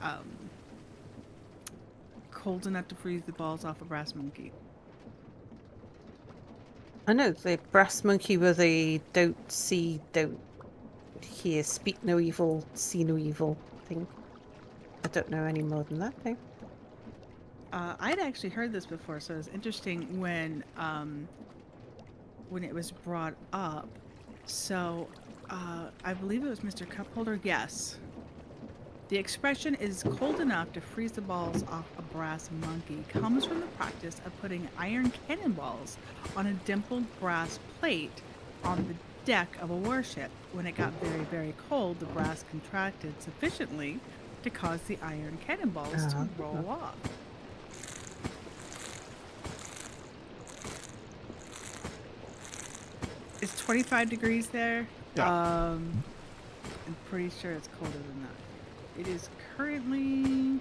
Cold enough to freeze the balls off a brass monkey. I know the brass monkey were the don't see, don't hear, speak no evil, see no evil thing. I don't know any more than that thing. I'd actually heard this before, so it was interesting when it was brought up. So I believe it was Mr. Cupholder. Yes. The expression is cold enough to freeze the balls off a brass monkey comes from the practice of putting iron cannonballs on a dimpled brass plate on the deck of a warship. When it got very, very cold, the brass contracted sufficiently to cause the iron cannonballs to roll off. It's 25 degrees there. Yeah. I'm pretty sure it's colder than that. It is currently...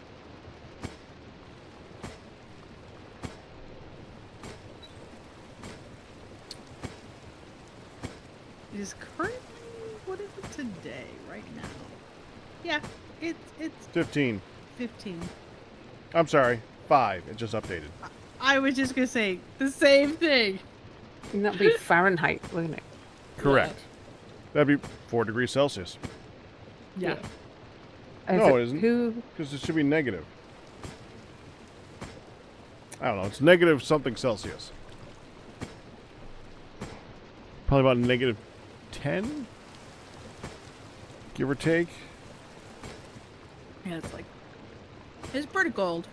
It is currently... What is it today, right now? Yeah, it's 15. 15. I'm sorry, 5. It just updated. I was just gonna say the same thing. And that'd be Fahrenheit, wouldn't it? Correct. That'd be 4 degrees Celsius. Yeah. No, it isn't. Who? Because it should be negative. I don't know. It's negative something Celsius. Probably about negative 10? Give or take. Yeah, it's pretty cold.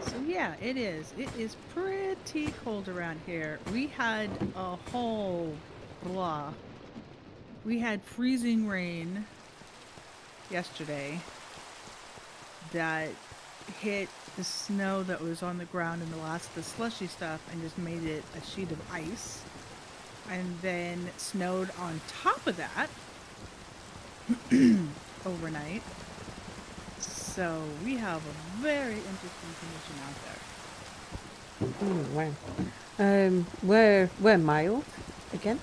So yeah, it is. It is pretty cold around here. We had a whole blah. We had freezing rain yesterday that hit the snow that was on the ground and the last of the slushy stuff and just made it a sheet of ice. And then snowed on top of that overnight. So we have a very interesting condition out there. Wow. We're mild again.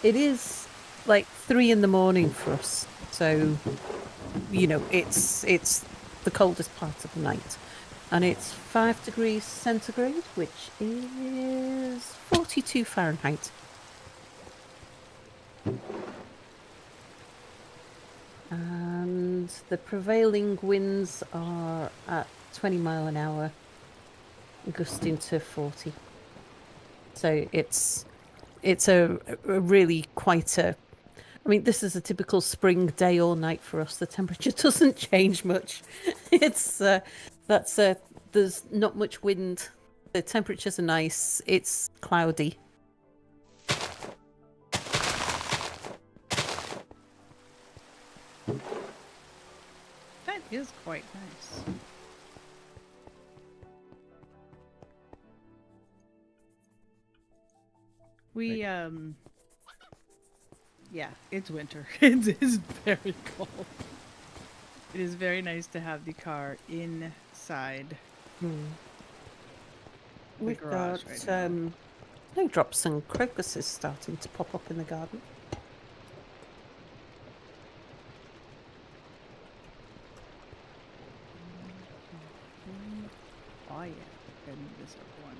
It is like 3 in the morning for us, so you know it's the coldest part of the night, and it's 5 degrees centigrade, which is 42 Fahrenheit. And the prevailing winds are at 20 mile an hour, gusting to 40. So it's a really quite a... I mean, this is a typical spring day or night for us. The temperature doesn't change much. There's not much wind. The temperatures are nice. It's cloudy. That is quite nice. We yeah, it's winter. It is very cold. It is very nice to have the car inside the We've garage got right now. snowdrops and crocuses starting to pop up in the garden. yeah. Couldn't miss one.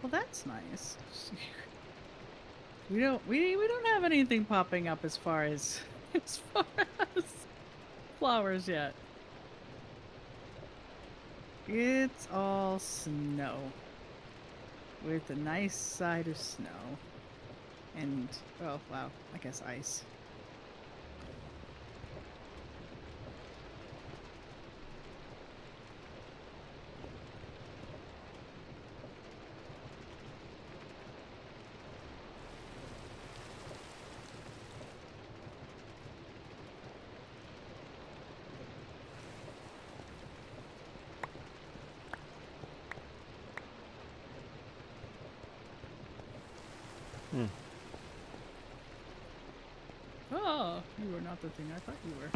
Well, that's nice. We don't have anything popping up as far as flowers yet. It's all snow with a nice side of snow and oh wow, I guess ice. Oh, you were not the thing I thought you were.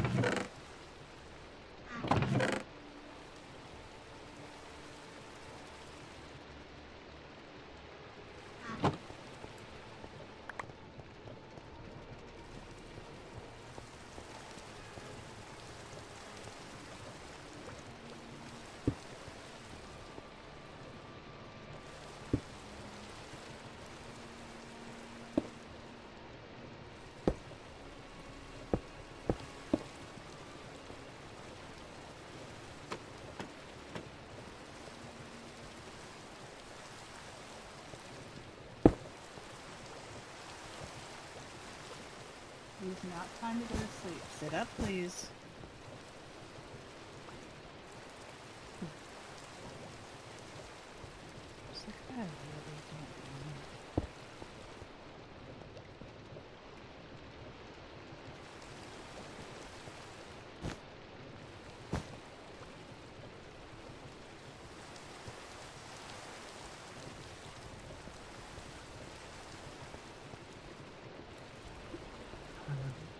It's not time to go to sleep. Sit up, please. It's like, I really don't know.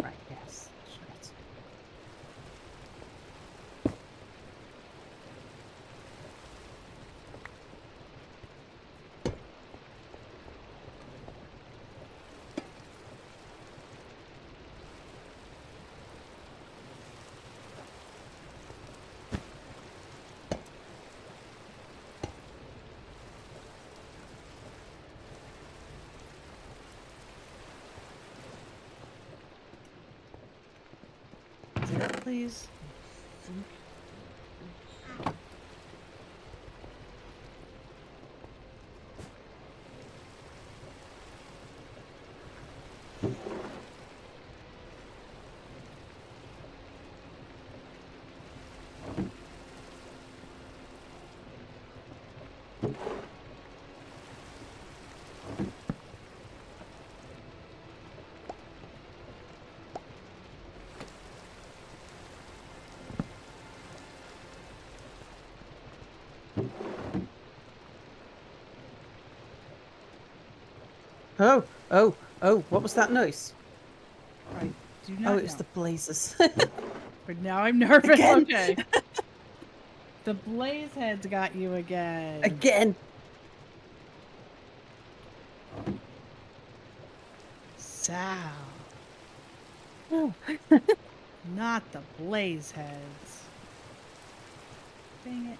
Right, yes. Shit. Sit up, please. Oh, oh, oh, what was that noise? I do not Oh, know. it was the blazes. But now I'm nervous. Again. Okay. The blaze heads got you again. Again. Sal. Oh. Not the blaze heads. Dang it.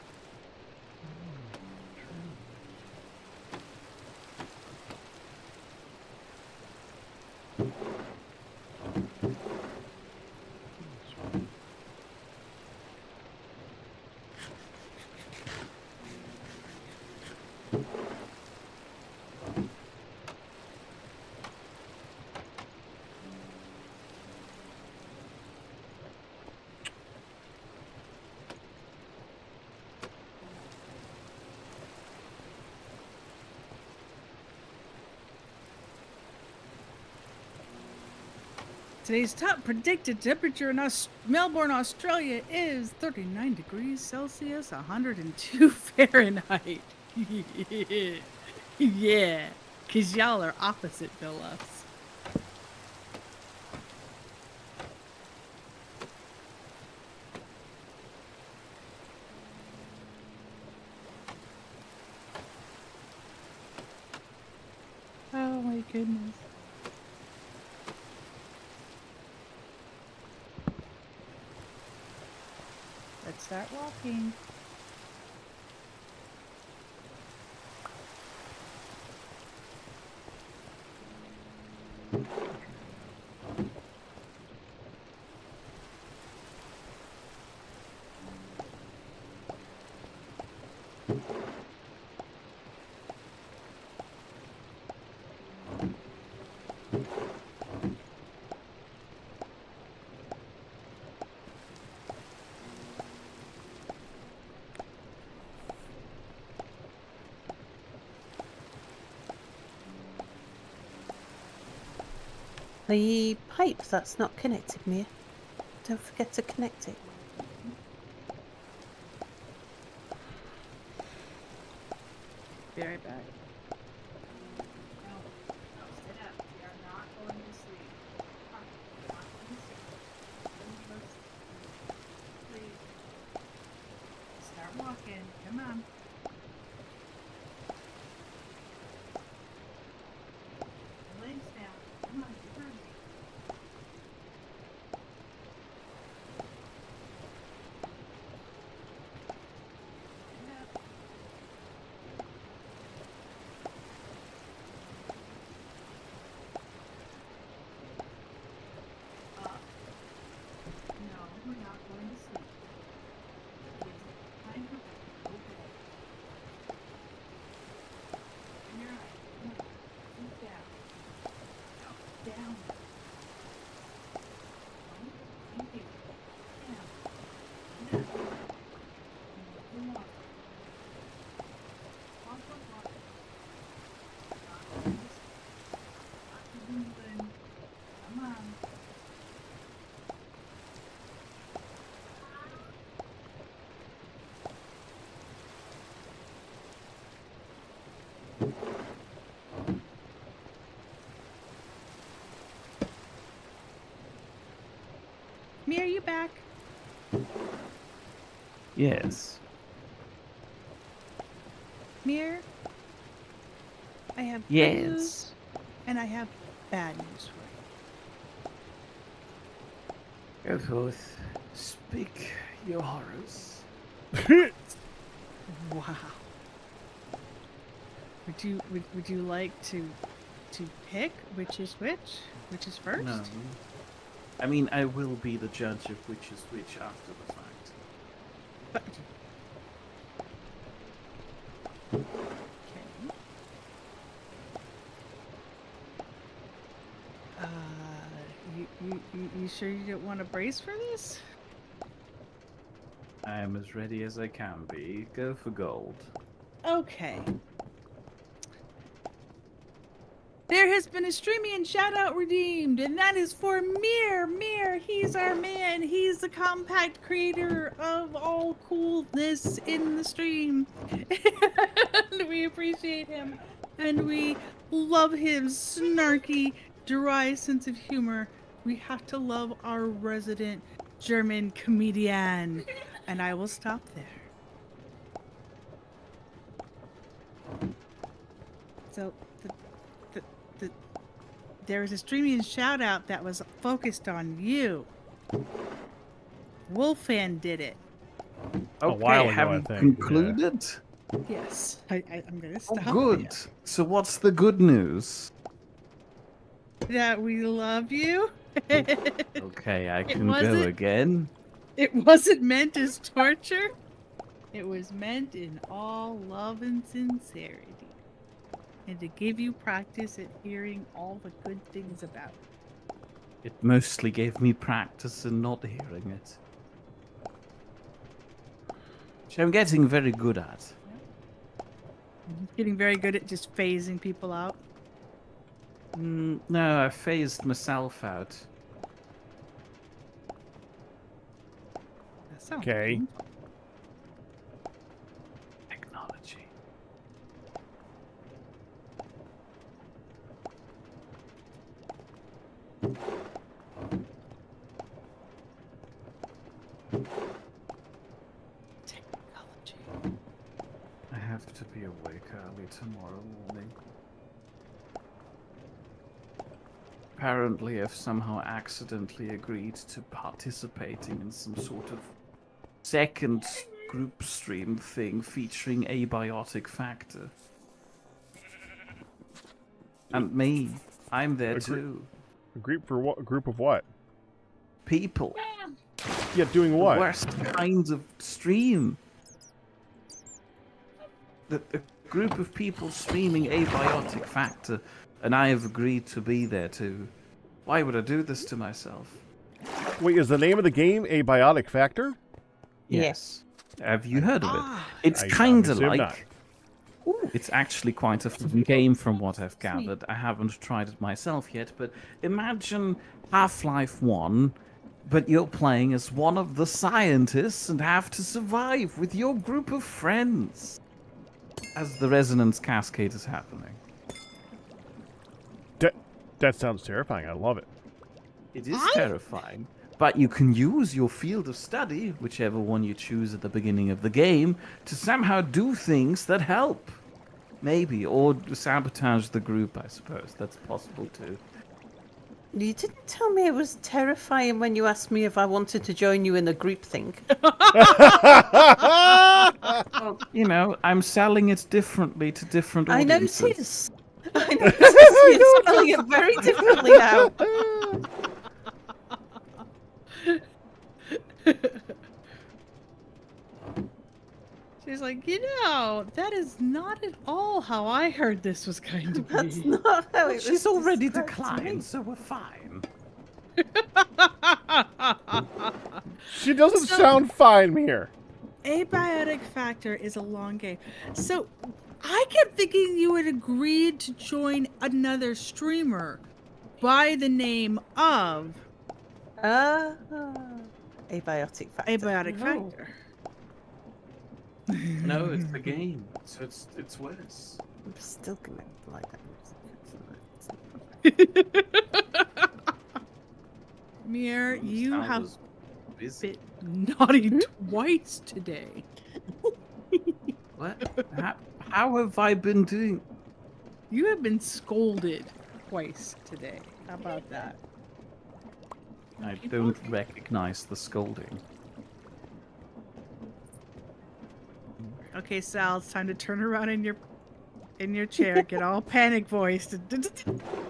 Today's top predicted temperature in Melbourne, Australia is 39 degrees Celsius, 102 Fahrenheit. Yeah, because y'all are opposite Phillips. Oh my goodness. That's Start walking. The pipe that's not connected, Mia. Don't forget to connect it. Be right back. Sit up. We are not going to sleep. We're not going to sleep. Please. Start walking. Come on. Legs down. Come on, you heard me. Stand up. Up. No, we're not going to sleep. It is time for bed. Go bed. Open your eyes. Come on. Sit down. Down. Thank you. Down. Down. Come on. Walk, walk, walk. Not moving. Come on. Mia, are you back? Yes. Mir, I have good Yes. news and I have bad news for you. Go forth. Speak your horrors. Wow. Would you like to pick which is which? Which is first? No. I mean, I will be the judge of which is which after the fact. But, okay. You sure you don't want to brace for this? I am as ready as I can be. Go for gold. Okay. There has been a streaming shout out redeemed, and that is for Mir. Mir, he's our man. He's the compact creator of all coolness in the stream. And we appreciate him. And we love his snarky, dry sense of humor. We have to love our resident German comedian. And I will stop there. So, there was a streaming shout out that was focused on you. Wolfan did it. A while ago, I have you think, concluded? Yes. I'm going to Oh, stop. good. So what's the good news? That we love you. Okay, I can go wasn't- again. It wasn't meant as torture. It was meant in all love and sincerity. And to give you practice at hearing all the good things about it. It mostly gave me practice in not hearing it. Which I'm getting very good at. Getting very good at just phasing people out. No, I phased myself out. That sounds Okay. painful. Technology. Technology. I have to be awake early tomorrow morning. Apparently, I've somehow accidentally agreed to participating in some sort of second group stream thing featuring Abiotic Factor. And me. I'm there too. A group for what? A group of what? People. Yeah, doing The what? worst kinds of stream. The group of people streaming Abiotic Factor, and I have agreed to be there too. Why would I do this to myself? Wait, is the name of the game Abiotic Factor? Yes. Have you heard of it? It's I kind of obviously have like... Ooh, it's actually quite a fun game from what I've gathered. I haven't tried it myself yet, but imagine Half-Life 1, but you're playing as one of the scientists and have to survive with your group of friends as the resonance cascade is happening. That sounds terrifying. I love it. It is terrifying, but you can use your field of study, whichever one you choose at the beginning of the game, to somehow do things that help. Maybe, or sabotage the group, I suppose. That's possible too. You didn't tell me it was terrifying when you asked me if I wanted to join you in a group thing. Well, you know, I'm selling it differently to different I audiences. noticed. I noticed you're spelling it very differently now. She's like, that is not at all how I heard this was going to be. That's not how it was. She's already described to me. declined, so we're fine. She doesn't sound fine here. Abiotic Factor is a long game. So I kept thinking you had agreed to join another streamer by the name of Abiotic Factor. Abiotic No. Factor. No, it's the game, so it's worse. I'm still gonna like that. Mir, you Sound have was busy. been naughty twice today. What? How have I been doing? You have been scolded twice today. How about that? I don't recognize the scolding. Okay, Sal, it's time to turn around in your chair, get all panic voiced.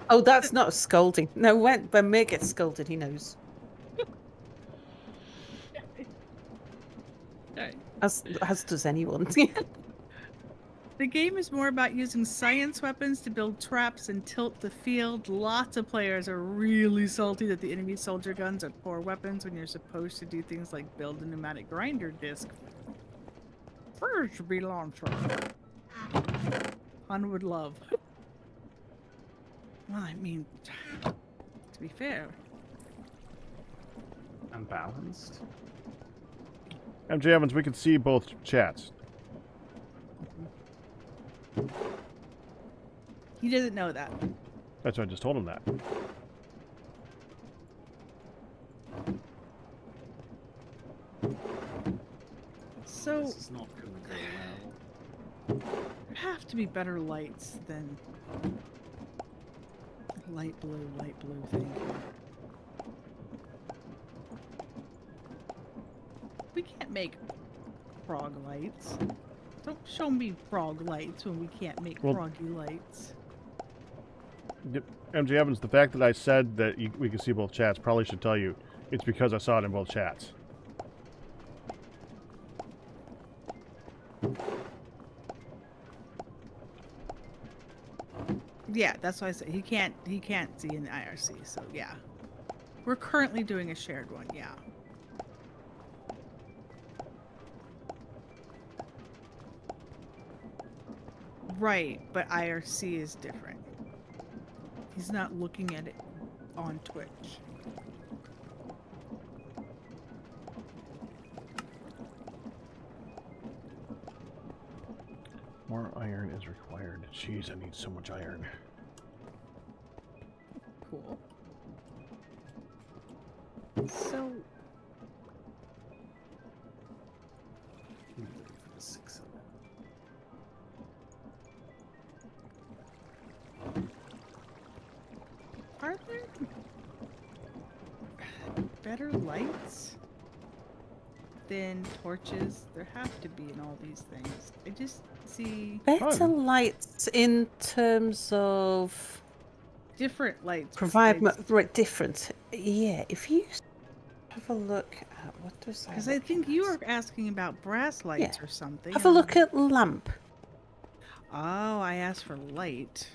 Oh, that's not scolding. No, when Mir gets scolded, he knows. As does anyone. The game is more about using science weapons to build traps and tilt the field. Lots of players are really salty that the enemy soldier guns are poor weapons when you're supposed to do things like build a pneumatic grinder disc. First be launcher. Hun would love. Well, I mean, to be fair. Unbalanced. MJ Evans, we can see both chats. He doesn't know that. That's why I just told him that. So This is not going to go well. there have to be better lights than light blue thing. We can't make frog lights. Don't show me frog lights when we can't make Well- froggy lights. MJ Evans, the fact that I said that we can see both chats probably should tell you it's because I saw it in both chats. Yeah, that's why I said he can't see in the IRC, so yeah. We're currently doing a shared one, yeah. Right, but IRC is different. He's not looking at it on Twitch. More iron is required. Jeez, I need so much iron. Cool. So, are there better lights? then torches. There have to be in all these things. I just see Better Fun. lights in terms of different lights. provide besides- right different. Yeah, if you have a look at what does that? Because I think you were asking about brass lights or something. Have a look at lamp. Oh, I asked for light.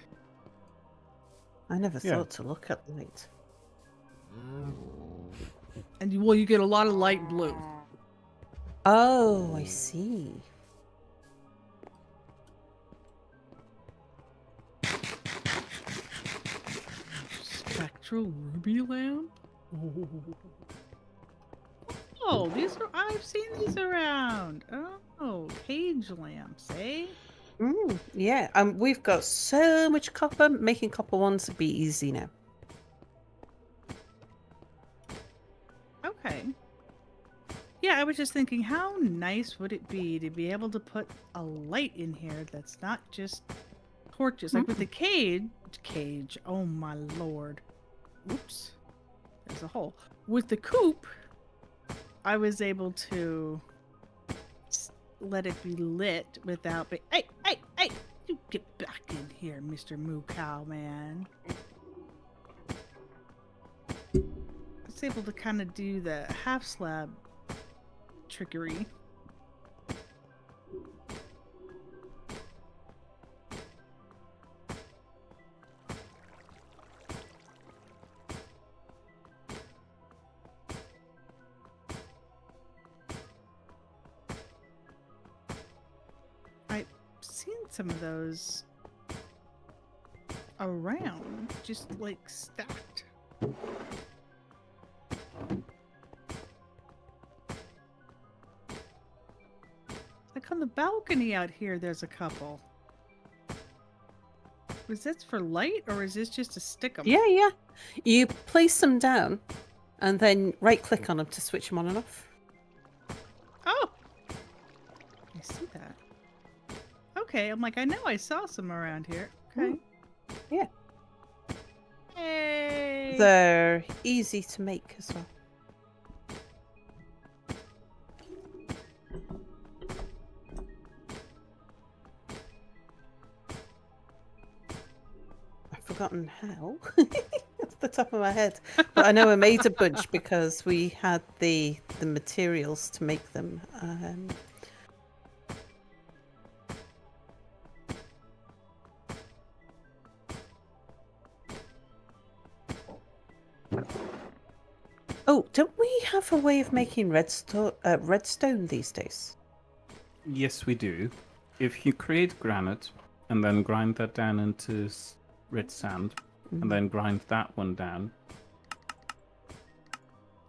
I never Yeah. thought to look at light. And you get a lot of light blue. Oh, I see. Spectral ruby lamp? Oh, I've seen these around. Oh, cage lamps, eh? Yeah, we've got so much copper. Making copper ones would be easy now. Okay. Yeah, I was just thinking, how nice would it be to be able to put a light in here that's not just torches? Like with the cage, oh my lord. Oops. There's a hole. With the coop, I was able to let it be lit without Hey! You get back in here, Mr. Moo Cow Man. I was able to kind of do the half slab trickery. I've seen some of those around, just like stacked. Like on the balcony out here, there's a couple. Was this for light, or is this just to stick them? Yeah. You place them down, and then right-click on them to switch them on and off. Oh! I see that. Okay, I'm like, I know I saw some around here. Okay. Yeah. Hey! They're easy to make as well. I've forgotten how. Off the top of my head. But I know I made a bunch because we had the materials to make them. Oh, don't we have a way of making redstone these days? Yes, we do. If you create granite and then grind that down into red sand, and then grind that one down,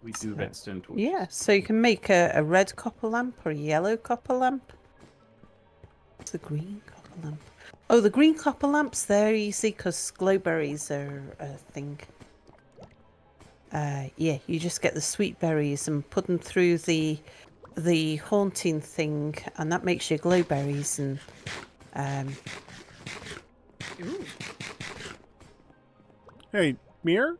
we do So- redstone torches. Yeah, so you can make a red copper lamp or a yellow copper lamp. What's the green copper lamp? Oh, the green copper lamps, they're easy because glowberries are a thing. Yeah, you just get the sweet berries and put them through the haunting thing, and that makes you glowberries. And Ooh. Hey, Mir,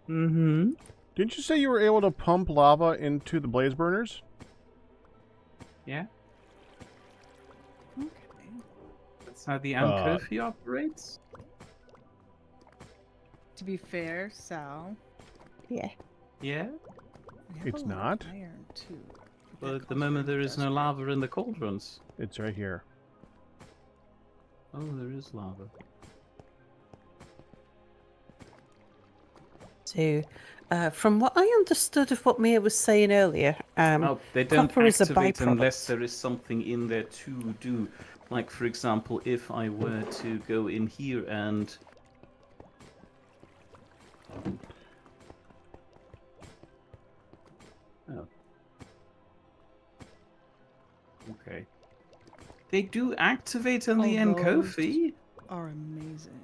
Mm-hmm. didn't you say you were able to pump lava into the blaze burners? Yeah, Okay. that's how the Ankofi operates. To be fair, Sal, yeah, Yeah, we have It's a lot of not? iron too. but That at the calls for moment there is no industrial. lava in the cauldrons. It's right here. Oh, there is lava. so from what I understood of what Mia was saying earlier, Oh, they don't copper is a activate unless byproduct. there is something in there to do. Like, for example, if I were to go in here and... Oh. Okay. They do activate on the Oh, those Enkofi. Are amazing.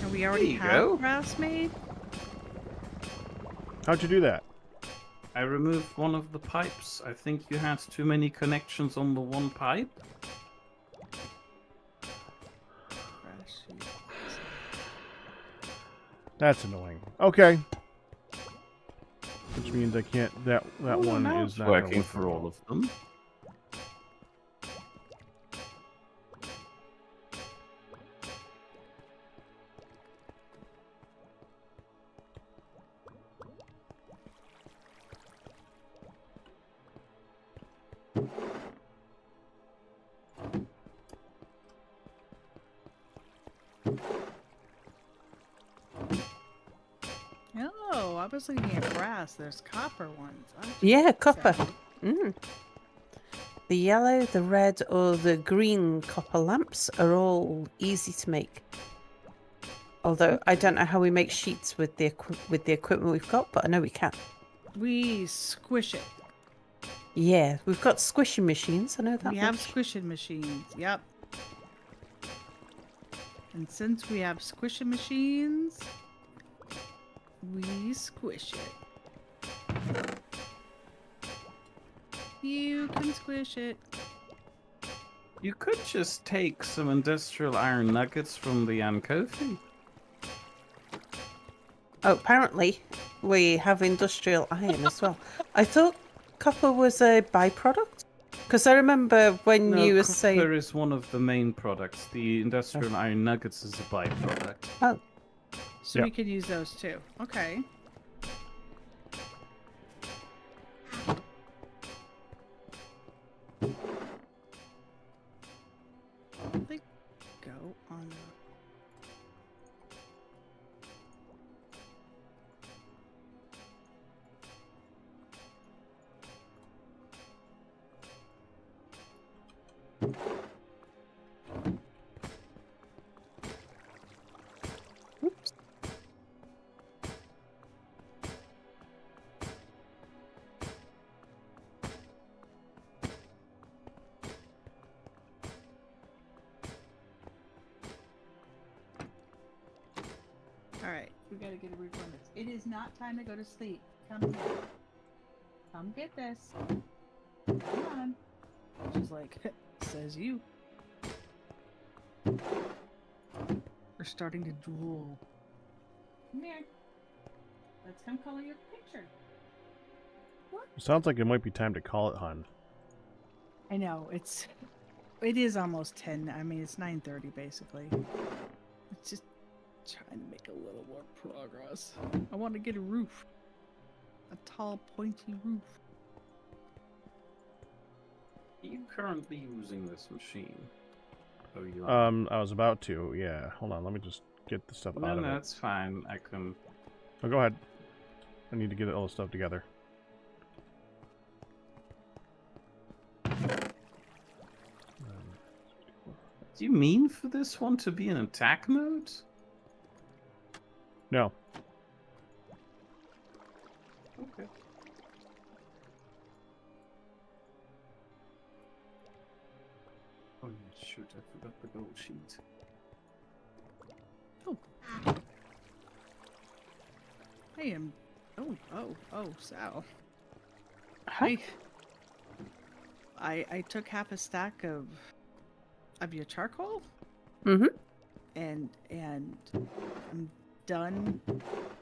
And we already you have go. brass made? How'd you do that? I removed one of the pipes. I think you had too many connections on the one pipe. That's annoying. Okay. Which means I can't. That Oh, one now is it's not gonna working work for at all of them. Oh, I was looking at brass. There's copper ones. Yeah, copper. So- Mm. The yellow, the red, or the green copper lamps are all easy to make. Although I don't know how we make sheets with the equipment we've got, but I know we can. We squish it. Yeah, we've got squishing machines. I know that. We have much. squishing machines. Yep. And since we have squishing machines, we squish it. You can squish it. You could just take some industrial iron nuggets from the Ankofi. Oh, apparently we have industrial iron as well. I thought copper was a byproduct because I remember when No, you were copper saying. is one of the main products. The industrial iron nuggets is a byproduct. Oh, So Yep. we could use those too. Okay. They go on. oops. All right, we gotta get a read on this. It is not time to go to sleep. Come here. Come get this. Come on. She's like, says you. We're starting to drool. Come here. Let's come color your picture. Sounds like it might be time to call it, hon. I know, it is almost 10. I mean, it's 9:30 basically. It's just trying to make a little more progress. I want to get a roof. A tall, pointy roof. Are you currently using this machine? Oh, you I was about to. Yeah. Hold on. Let me just get the stuff No, out of no, it. it's fine. I can. Oh, go ahead. I need to get all the stuff together. Do you mean for this one to be in attack mode? No. Okay. Oh, shoot, I forgot the gold sheet. I am. Oh, Sal. Hi. I took half a stack of your charcoal, Mm-hmm. and I'm done.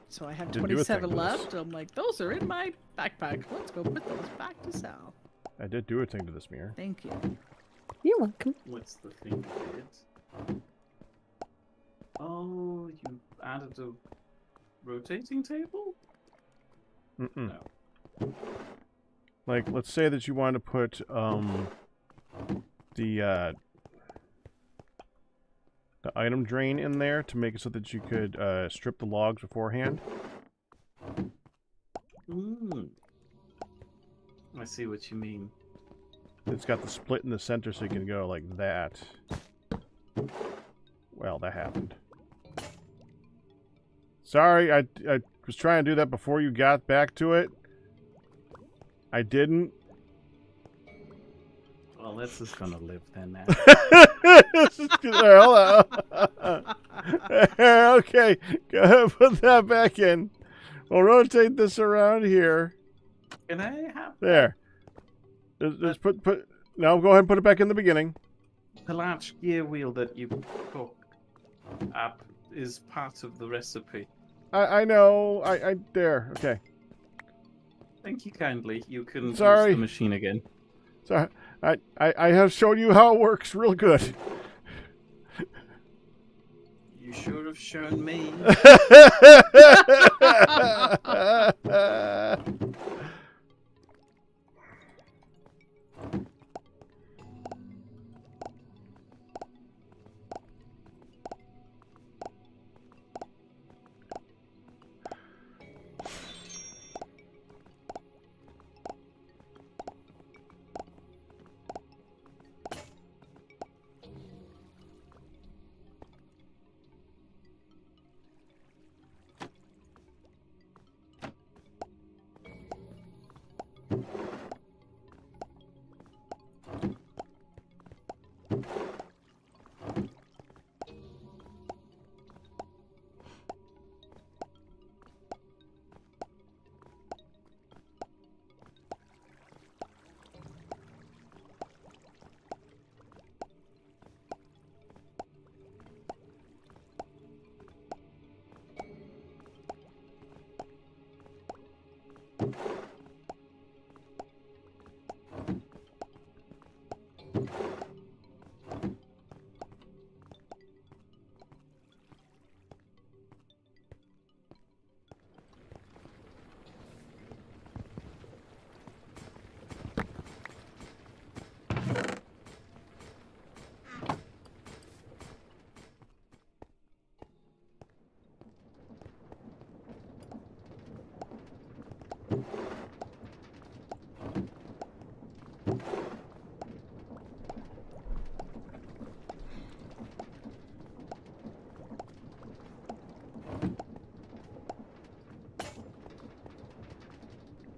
So I have Didn't do a thing 27 to this. left. I'm like, those are in my backpack. Let's go put those back to Sal. I did do a thing to this mirror. Thank you. You're welcome. What's the thing you did? Oh, you added a rotating table? Mm-mm. No. Like, let's say that you want to put the item drain in there to make it so that you could strip the logs beforehand. I see what you mean. It's got the split in the center so you can go like that. Well, that happened. Sorry, I was trying to do that before you got back to it. I didn't. Well, this is gonna live then now. Okay, go ahead, put that back in. We'll rotate this around here. Can I have There. Just put. Now go ahead and put it back in the beginning. the large gear wheel that you cook up is part of the recipe? I know. There. Okay. Thank you kindly. You can Sorry. use the machine again. So I have shown you how it works real good. You should have shown me.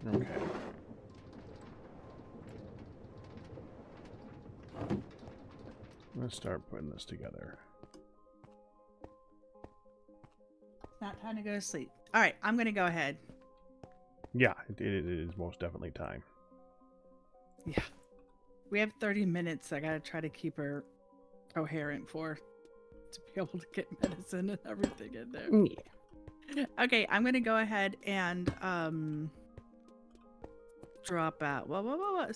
Okay. Let's start putting this together. Not time to go to sleep. All right, I'm gonna go ahead. Yeah, it is most definitely time. Yeah. We have 30 minutes. I gotta try to keep her coherent to be able to get medicine and everything in there. Yeah. Okay, I'm gonna go ahead and drop out. Whoa.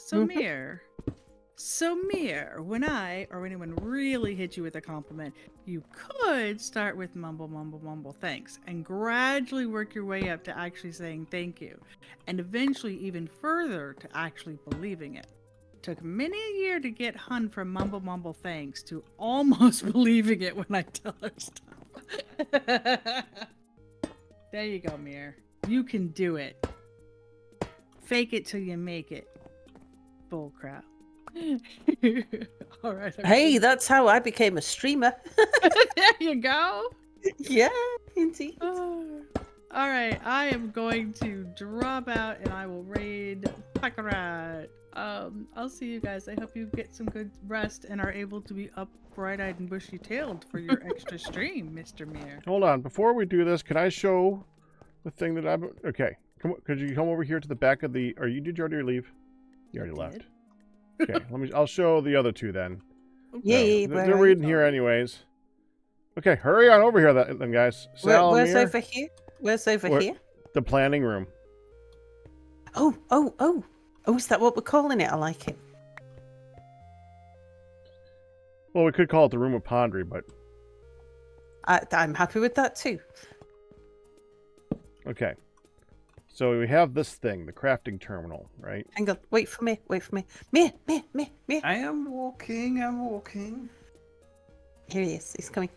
So Mere, when I or anyone really hits you with a compliment, you could start with mumble, thanks, and gradually work your way up to actually saying thank you, and eventually even further to actually believing it. Took many a year to get Hun from mumble, thanks to almost believing it when I tell her stuff. There you go, Mere. You can do it. Fake it till you make it. Bull crap. All right. Hey, that's how I became a streamer. There you go. Yeah, indeed. All right, I am going to drop out and I will raid Baccarat. I'll see you guys. I hope you get some good rest and are able to be up bright-eyed and bushy-tailed for your extra stream, Mr. Mere. Hold on. Before we do this, can I show the thing that I'm... Okay. Could you come over here to the back of the... Did you already leave? You already left. Okay, I'll show the other two then. Yeah, They're reading here anyways. Okay, hurry on over here then, guys. Sal and where's Mere, over here? Where's over here? the planning room. Oh, is that what we're calling it? I like it. Well, we could call it the room of pondering, but... I'm happy with that too. Okay. So we have this thing, the crafting terminal, right? Hang on, wait for me. Mere. I am walking. Here he is, he's coming.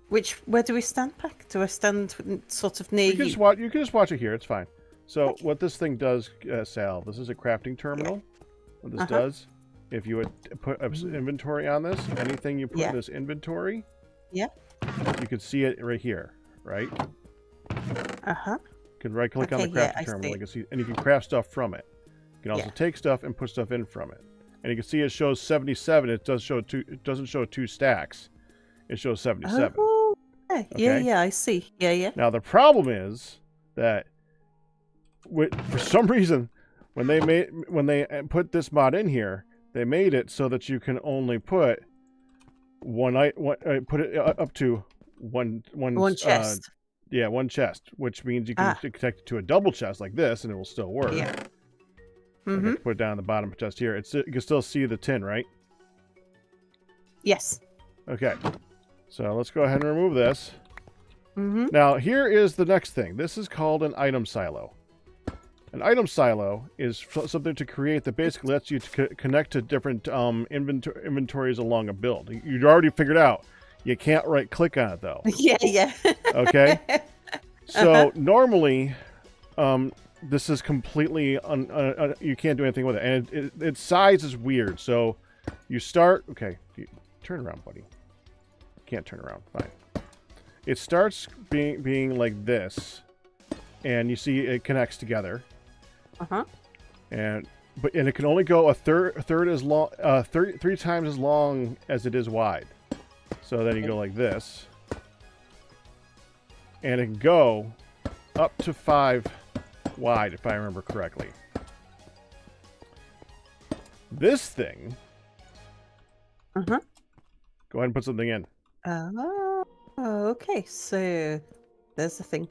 Where do we stand, Pack? Do I stand sort of near you? You can just watch it here, it's fine. So what this thing does, Sal, this is a crafting terminal. What this does, if you would put inventory on this, anything you put in this inventory, you can see it right here, right? You can right click on the crafting terminal, you can see, and you can craft stuff from it. You can also take stuff and put stuff in from it. And you can see it shows 77. It doesn't show 2 stacks. It shows 77. Oh, yeah, I see. Yeah. Now the problem is that for some reason when they put this mod in here, they made it so that you can only put put it up to One chest. Yeah, one chest, which means you can connect it to a double chest like this, and it will still work. Yeah. I can put it down the bottom chest here. You can still see the tin, right? Yes. Okay. So let's go ahead and remove this. Mm-hmm. Now, here is the next thing. This is called an item silo. An item silo is something to create that basically lets you to connect to different inventories along a build. You'd already figured out you can't right-click on it, though. Yeah. Okay? So normally, this is completely you can't do anything with it, and its size is weird. So you start. Okay, turn around, buddy. Can't turn around. Fine. It starts being like this, and you see it connects together. And it can only go a third as long, three times as long as it is wide. So then you go like this, and it can go up to 5 wide, if I remember correctly. This thing. Go ahead and put something in. Oh, okay. So there's the thing.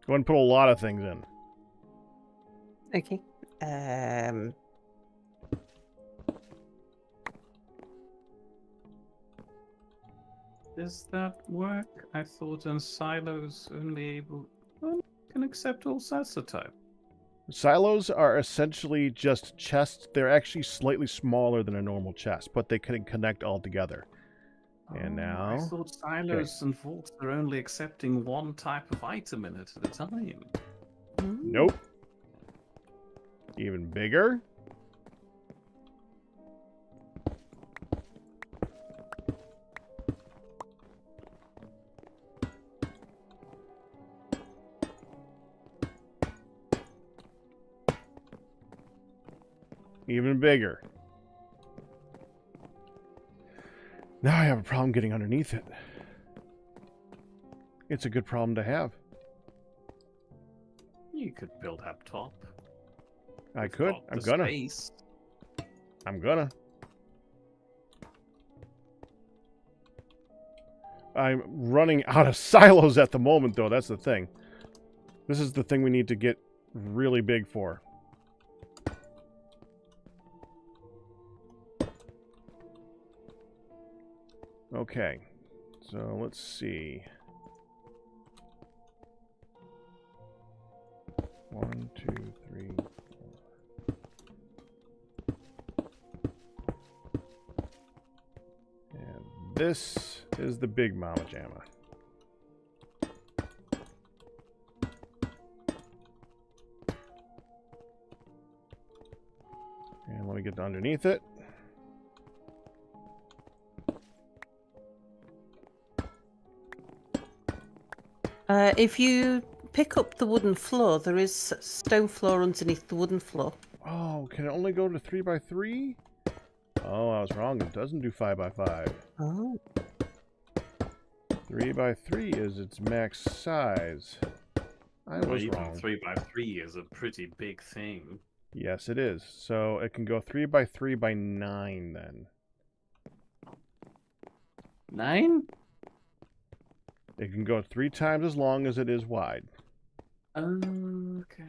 Go ahead and put a lot of things in. Okay. Does that work? I thought in silos only can accept all sorts of type. Silos are essentially just chests. They're actually slightly smaller than a normal chest, but they can connect all together. And now... I thought silos and vaults are only accepting one type of item in it at a time. Nope. Even bigger. Even bigger. Now I have a problem getting underneath it. It's a good problem to have. You could build up top. I could. Got I'm the gonna. space. I'm gonna. I'm running out of silos at the moment, though. That's the thing. This is the thing we need to get really big for. Okay, so let's see. 1, 2, 3, 4. And this is the big mama jamma. And let me get underneath it. If you pick up the wooden floor, there is stone floor underneath the wooden floor. Oh, can it only go to 3x3? Oh, I was wrong. It doesn't do 5x5. Oh. 3x3 is its max size. I was even wrong. 3x3 is a pretty big thing. Yes, it is. So it can go 3x3 by 9 then. 9? It can go 3 times as long as it is wide. Okay.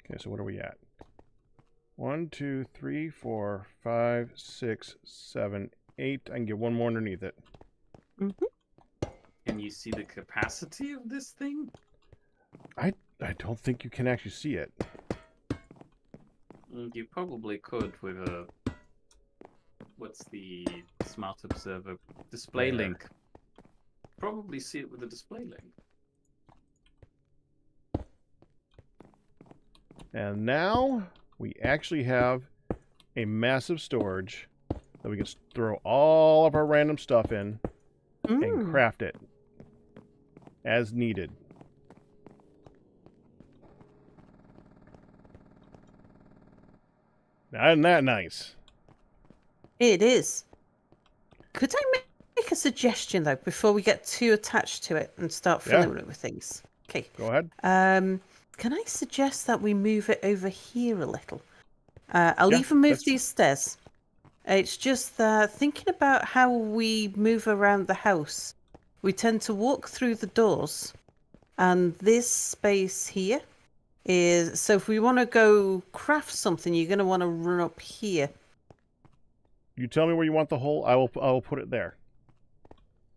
Okay, so what are we at? 1, 2, 3, 4, 5, 6, 7, 8. I can get one more underneath it. Can you see the capacity of this thing? I don't think you can actually see it. You probably could with a... What's the Smart Observer? Display There. link. Probably see it with a display link. And now we actually have a massive storage that we can throw all of our random stuff in and craft it as needed. Now, isn't that nice? It is. Could I make a suggestion though before we get too attached to it and start filling it with things? Okay. Go ahead. Can I suggest that we move it over here a little? I'll Yeah, even move that's- these stairs. It's just that thinking about how we move around the house, we tend to walk through the doors, and this space here is. So if we want to go craft something, you're going to want to run up here. You tell me where you want the hole. I will put it there.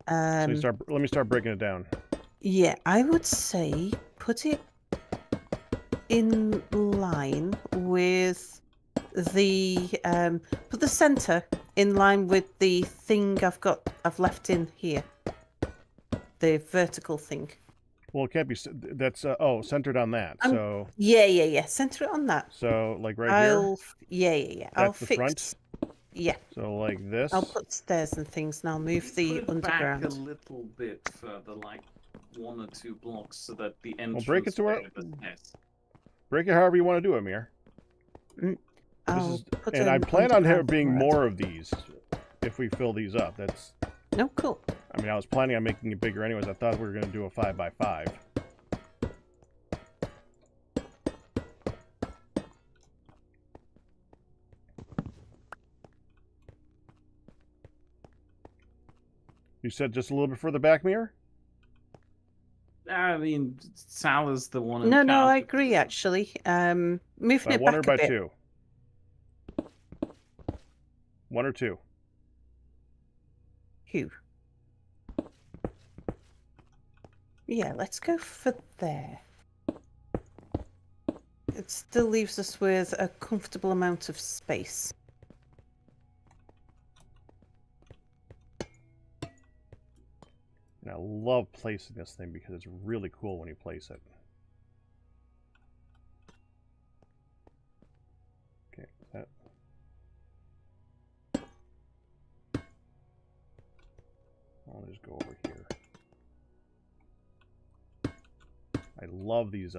So let me start breaking it down. Yeah, I would say put it in line with the put the center in line with the thing I've left in here, the vertical thing. Well, it can't be. That's centered on that. So Yeah. Center it on that. so like right here. Yeah. I'll That's the fix. front? Yeah, So like this. I'll put stairs and things, and I'll move the Put it back underground. a little bit further, like 1 or 2 blocks, so that the entrance. break it to where- way of the nest. Break it however you want to do it, Mir. I'll put And I an plan on there underground being door. more of these if we fill these up. That's. No, cool. I mean, I was planning on making it bigger anyways. I thought we were going to do a 5x5. You said just a little bit further back, Mir? I mean, Sal is the one. No, in I charge. agree. Actually, moving By it 1 back or a by bit. 2? 1 or 2? Who? Yeah, let's go for there. It still leaves us with a comfortable amount of space. And I love placing this thing because it's really cool when you place it. Okay, that. I'll just go over here. I love these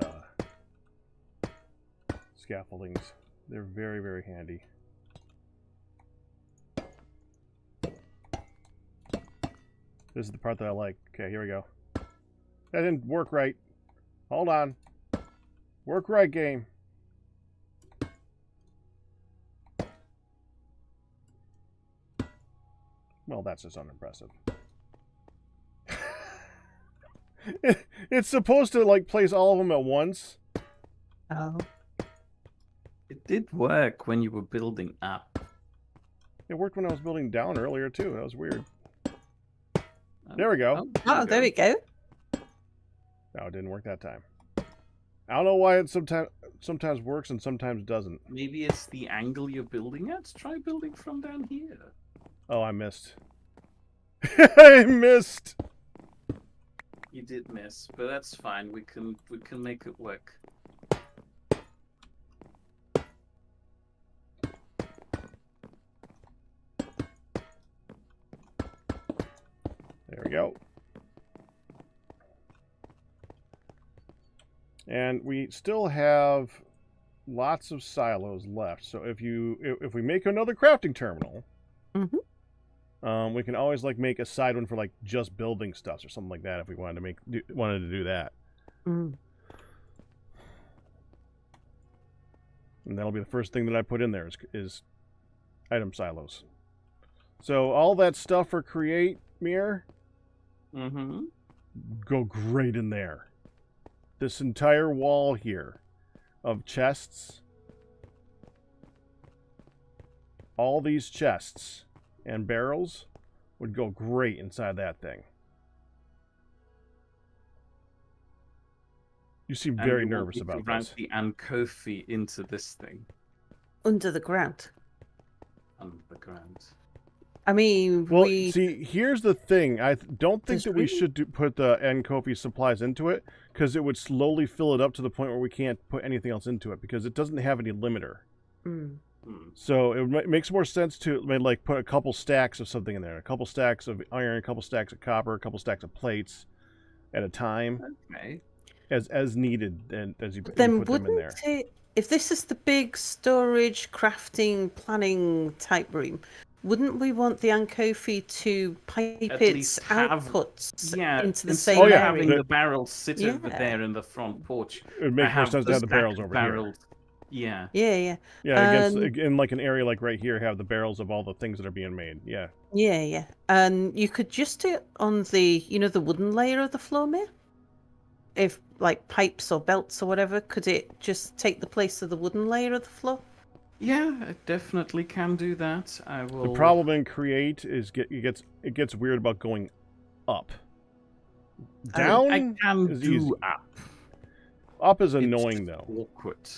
scaffoldings. They're very, very handy. This is the part that I like. Okay, here we go. That didn't work right. Hold on. Work right, game. Well, that's just unimpressive. It's supposed to, like, place all of them at once. Oh. It did work when you were building up. It worked when I was building down earlier, too. That was weird. There we go. Oh, there we go. No, it didn't work that time. I don't know why it sometimes works and sometimes doesn't. Maybe it's the angle you're building at. Try building from down here. Oh, I missed. I missed. You did miss, but that's fine. We can make it work. There we go. And we still have lots of silos left. So if we make another crafting terminal, we can always like make a side one for like just building stuff or something like that if we wanted to do that. Mm. And that'll be the first thing that I put in there is item silos. So all that stuff for create, Mir, go great in there. This entire wall here of chests, all these chests and barrels would go great inside that thing. You seem very nervous about this. The Ankofi into this thing. Under the ground. Under the ground. I mean, Well, see, here's the thing. I don't think There's that we really- should put the Ankofi supplies into it, because it would slowly fill it up to the point where we can't put anything else into it, because it doesn't have any limiter. Mm. So it makes more sense to like put a couple stacks of something in there, a couple stacks of iron, a couple stacks of copper, a couple stacks of plates at a time, Okay. as needed, and as you Then put them in there. wouldn't it, if this is the big storage, crafting, planning type room, wouldn't we want the Ankofi to pipe At its least have- outputs Yeah, into the instead same of yeah, having area? the barrels sit over Yeah. there in the front porch, It would I make more have sense to a have the stack barrels of over here. barrels. Yeah. Yeah, yeah. Yeah, in like an area like right here, have the barrels of all the things that are being made. Yeah. Yeah, yeah. And you could just do it on the, the wooden layer of the floor, Mir? If, like, pipes or belts or whatever, could it just take the place of the wooden layer of the floor? Yeah, I definitely can do that. I will. The problem in Create is it gets weird about going up. Down I can is do easy. up. Up is It's annoying just though. Awkward.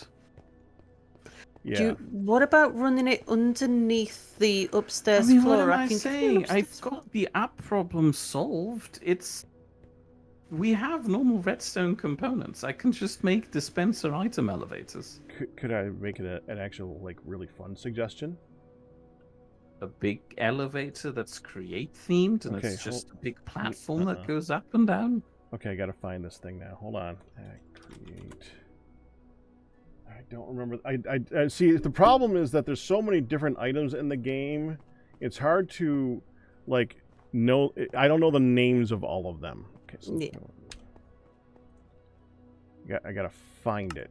Yeah. What about running it underneath the upstairs I mean, floor? what am I can give you an saying? upstairs I've got the app problem solved. We have normal redstone components. I can just make dispenser item elevators. Could I make it an actual like really fun suggestion? A big elevator that's create themed, and Okay, it's just a big platform that goes up and down. Okay, I gotta find this thing now. Hold on. Create. I don't remember. I see. The problem is that there's so many different items in the game. It's hard to like know. I don't know the names of all of them. Okay, so I gotta find it.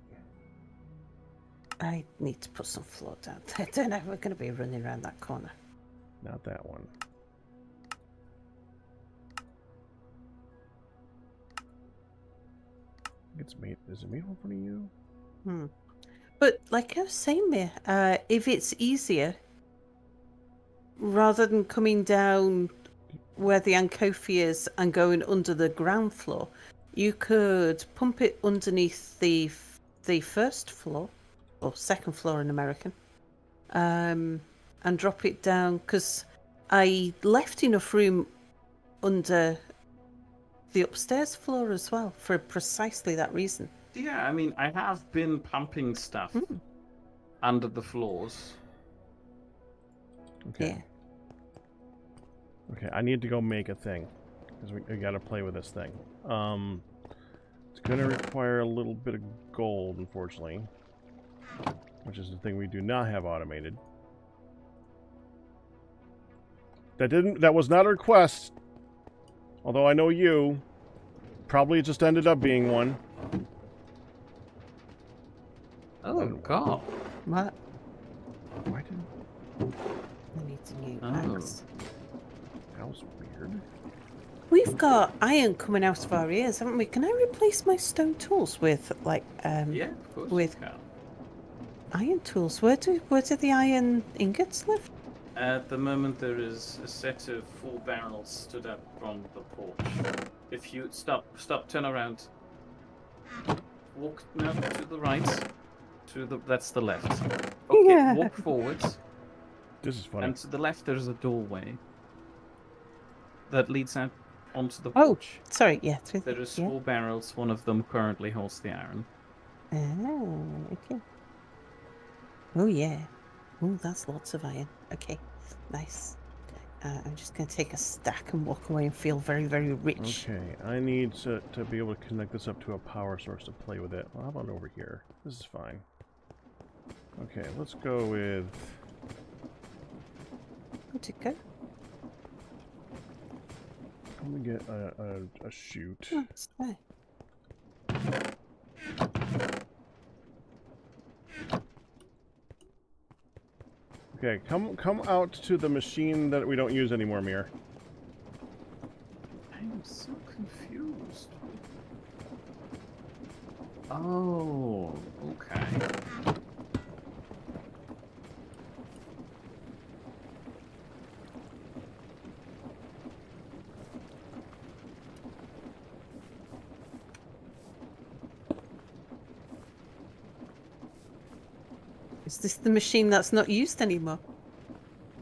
I need to put some floor down. I don't know. We're going to be running around that corner. Not that one. It's made. Is it made one for you? But like I was saying, Mir, if it's easier, rather than coming down where the Ankofi is and going under the ground floor, you could pump it underneath the first floor, or second floor in American, and drop it down, because I left enough room under the upstairs floor as well for precisely that reason. Yeah, I mean, I have been pumping stuff under the floors. Okay. Yeah. Okay, I need to go make a thing because we gotta play with this thing. It's gonna require a little bit of gold, unfortunately, which is the thing we do not have automated. That was not a request. Although I know you. Probably it just ended up being one. Oh, God. What? Why didn't... I need a new Oh. axe. That was weird. We've got iron coming out of our ears, haven't we? Can I replace my stone tools with, like, Yeah, of course. with you can. iron tools? Where do the iron ingots live? At the moment, there is a set of 4 barrels stood up from the porch. If you stop, turn around. Walk now to the right. That's the left. Okay, Yeah. walk forwards. This is funny. And to the left, there's a doorway that leads out onto the Oh, porch. sorry, yeah. There is yeah. 4 barrels. One of them currently holds the iron. Oh, okay. Oh, yeah. Oh, that's lots of iron. Okay, nice. I'm just going to take a stack and walk away and feel very, very rich. Okay, I need to be able to connect this up to a power source to play with it. Well, how about over here? This is fine. Okay, let's go with... Where'd it go? I'm gonna get a chute. Oh, it's there. Okay, come out to the machine that we don't use anymore, Mir. I'm so confused. Oh, okay. Is this the machine that's not used anymore?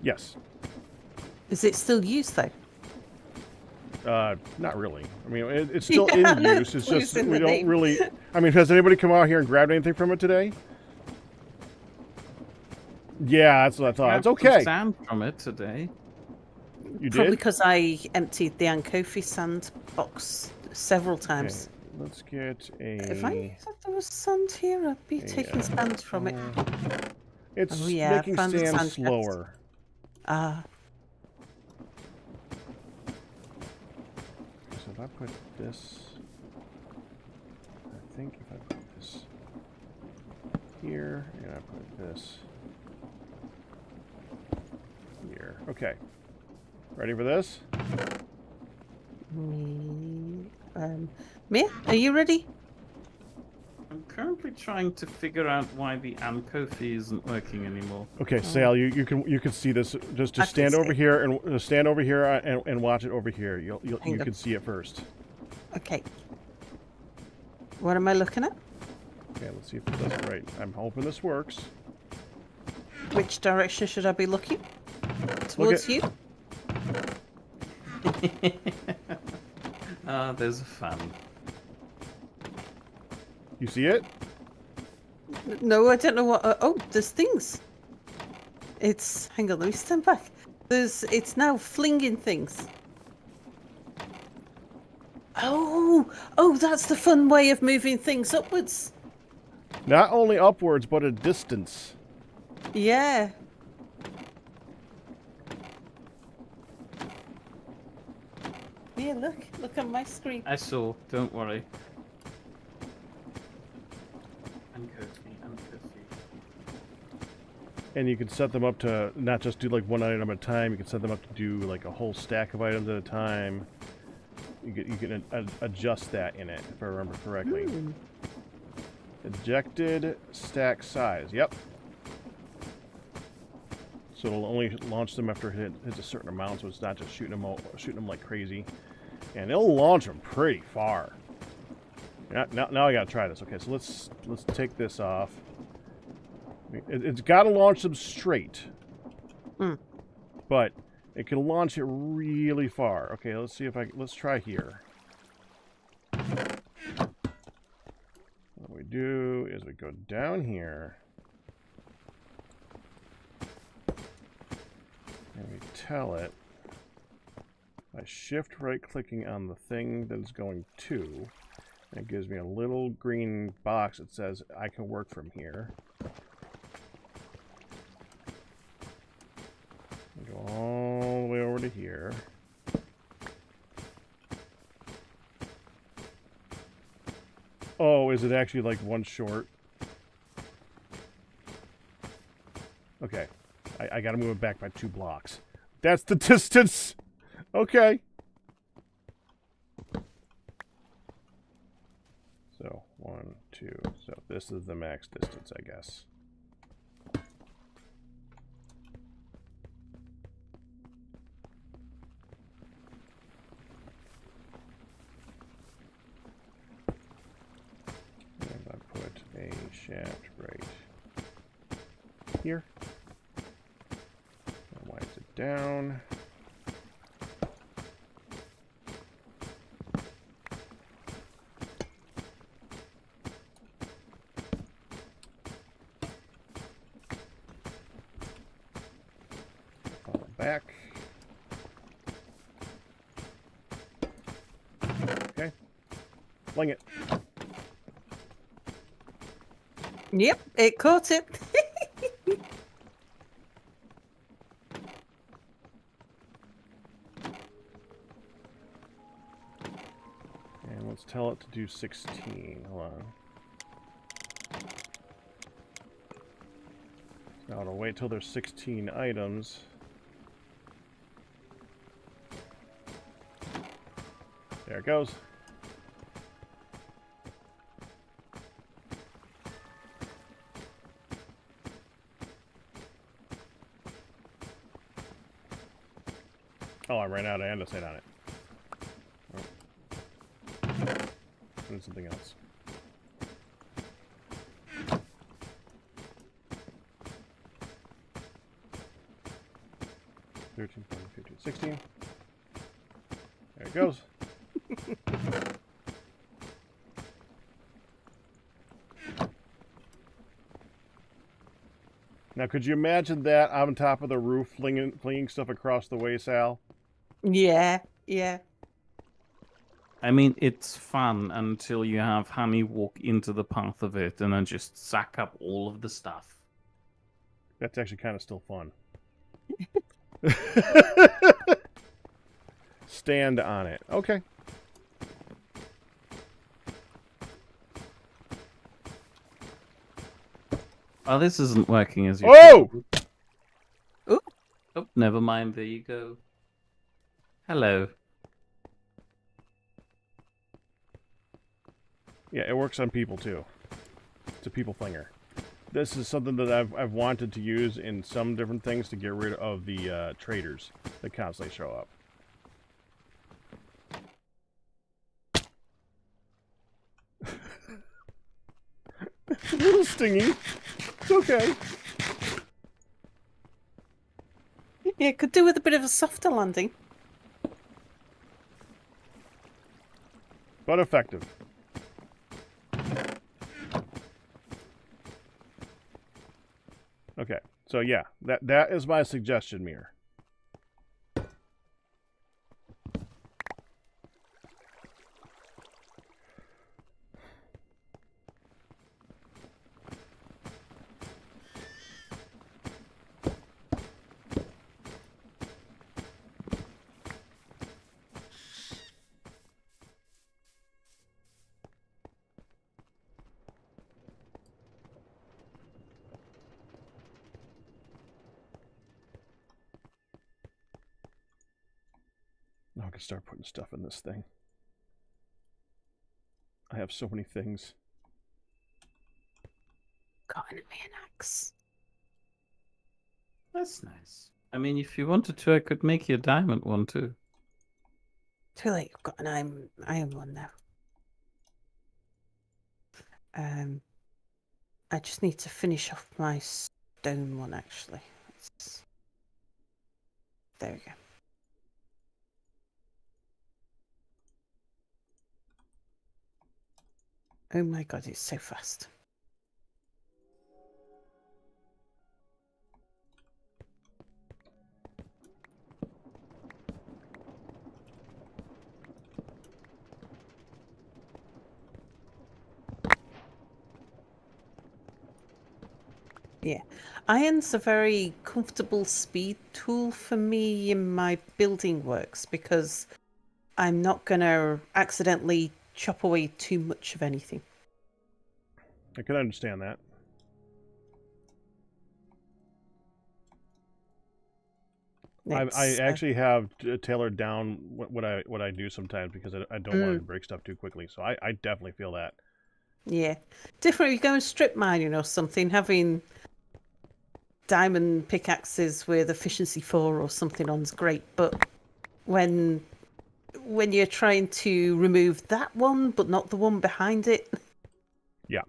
Yes. Is it still used, though? Not really. I mean, it's still Yeah, in no, use. It's it's just in we the don't name. really... I mean, has anybody come out here and grabbed anything from it today? Yeah, that's what I thought. It's Grabbed some okay. sand from it today. You Probably did? because I emptied the Ankofi sand box several Okay, times. let's get If I knew a... that there was sand here, I'd be taking sand from it. It's Oh yeah, I making found the sand sand chest. slower. Ah, So if I put this... I think if I put this here, and I put this here. Okay. Ready for this? Mia, are you ready? I'm currently trying to figure out why the Ankofi isn't working anymore. Okay, Sal, you can see this. Just I can stand over see. here and stand over here and watch it over here. You Hang on. can see it first. Okay. What am I looking at? Okay, let's see if it does it right. I'm hoping this works. Which direction should I be looking? Towards you? There's a fan. You see it? No, I don't know what. Oh, there's things. It's. Hang on, let me stand back. It's now flinging things. Oh, that's the fun way of moving things upwards. Not only upwards, but a distance. Yeah. Yeah, look at my screen. I saw, don't worry. Ankofi. And you can set them up to not just do like one item at a time. You can set them up to do like a whole stack of items at a time. You can adjust that in it, if I remember correctly. Ejected stack size. Yep. So it'll only launch them after it hits a certain amount, so it's not just shooting them like crazy. And it'll launch them pretty far. Now I gotta try this. Okay, so let's take this off. It's got to launch them straight, but it can launch it really far. Okay, let's see if let's try here. What we do is we go down here, and we tell it by shift right clicking on the thing that it's going to. It gives me a little green box that says I can work from here. Go all the way over to here. Oh, is it actually like one short? Okay. I gotta move it back by 2 blocks. That's the distance! Okay. So, 1, 2. So this is the max distance, I guess. And I put a shaft right here. And winds it down. Fall back. Okay. Fling it. Yep, it caught it. And let's tell it to do 16. Hold on. Now it'll wait till there's 16 items. There it goes. Oh, I ran out of andesite on it. Oh. And something else. $13, $14, $15, $16. There it goes. Now, could you imagine that on top of the roof, flinging stuff across the way, Sal? Yeah, yeah. I mean, it's fun until you have Hammy walk into the path of it and then just sack up all of the stuff. That's actually kind of still fun. Stand on it. Okay. Oh, this isn't working as you Oh! thought. Oh, never mind. There you go. Hello. Yeah, it works on people too. It's a people flinger. This is something that I've wanted to use in some different things to get rid of the traders that constantly show up. It's a little stingy. It's okay. Yeah, could do with a bit of a softer landing. But effective. Okay, so yeah, that is my suggestion, Mir. Now I can start putting stuff in this thing. I have so many things. Got an axe. That's nice. I mean, if you wanted to, I could make you a diamond one too. Too late. I've got an iron one now. I just need to finish off my stone one actually. There we go. Oh my god, it's so fast. Yeah, iron's a very comfortable speed tool for me in my building works because I'm not going to accidentally chop away too much of anything. I can understand that. I actually have tailored down what I do sometimes because I don't want to break stuff too quickly. So I definitely feel that. Yeah, different. If you're going strip mining or something, having diamond pickaxes with efficiency 4 or something on's great. But when you're trying to remove that one but not the one behind it, Yeah.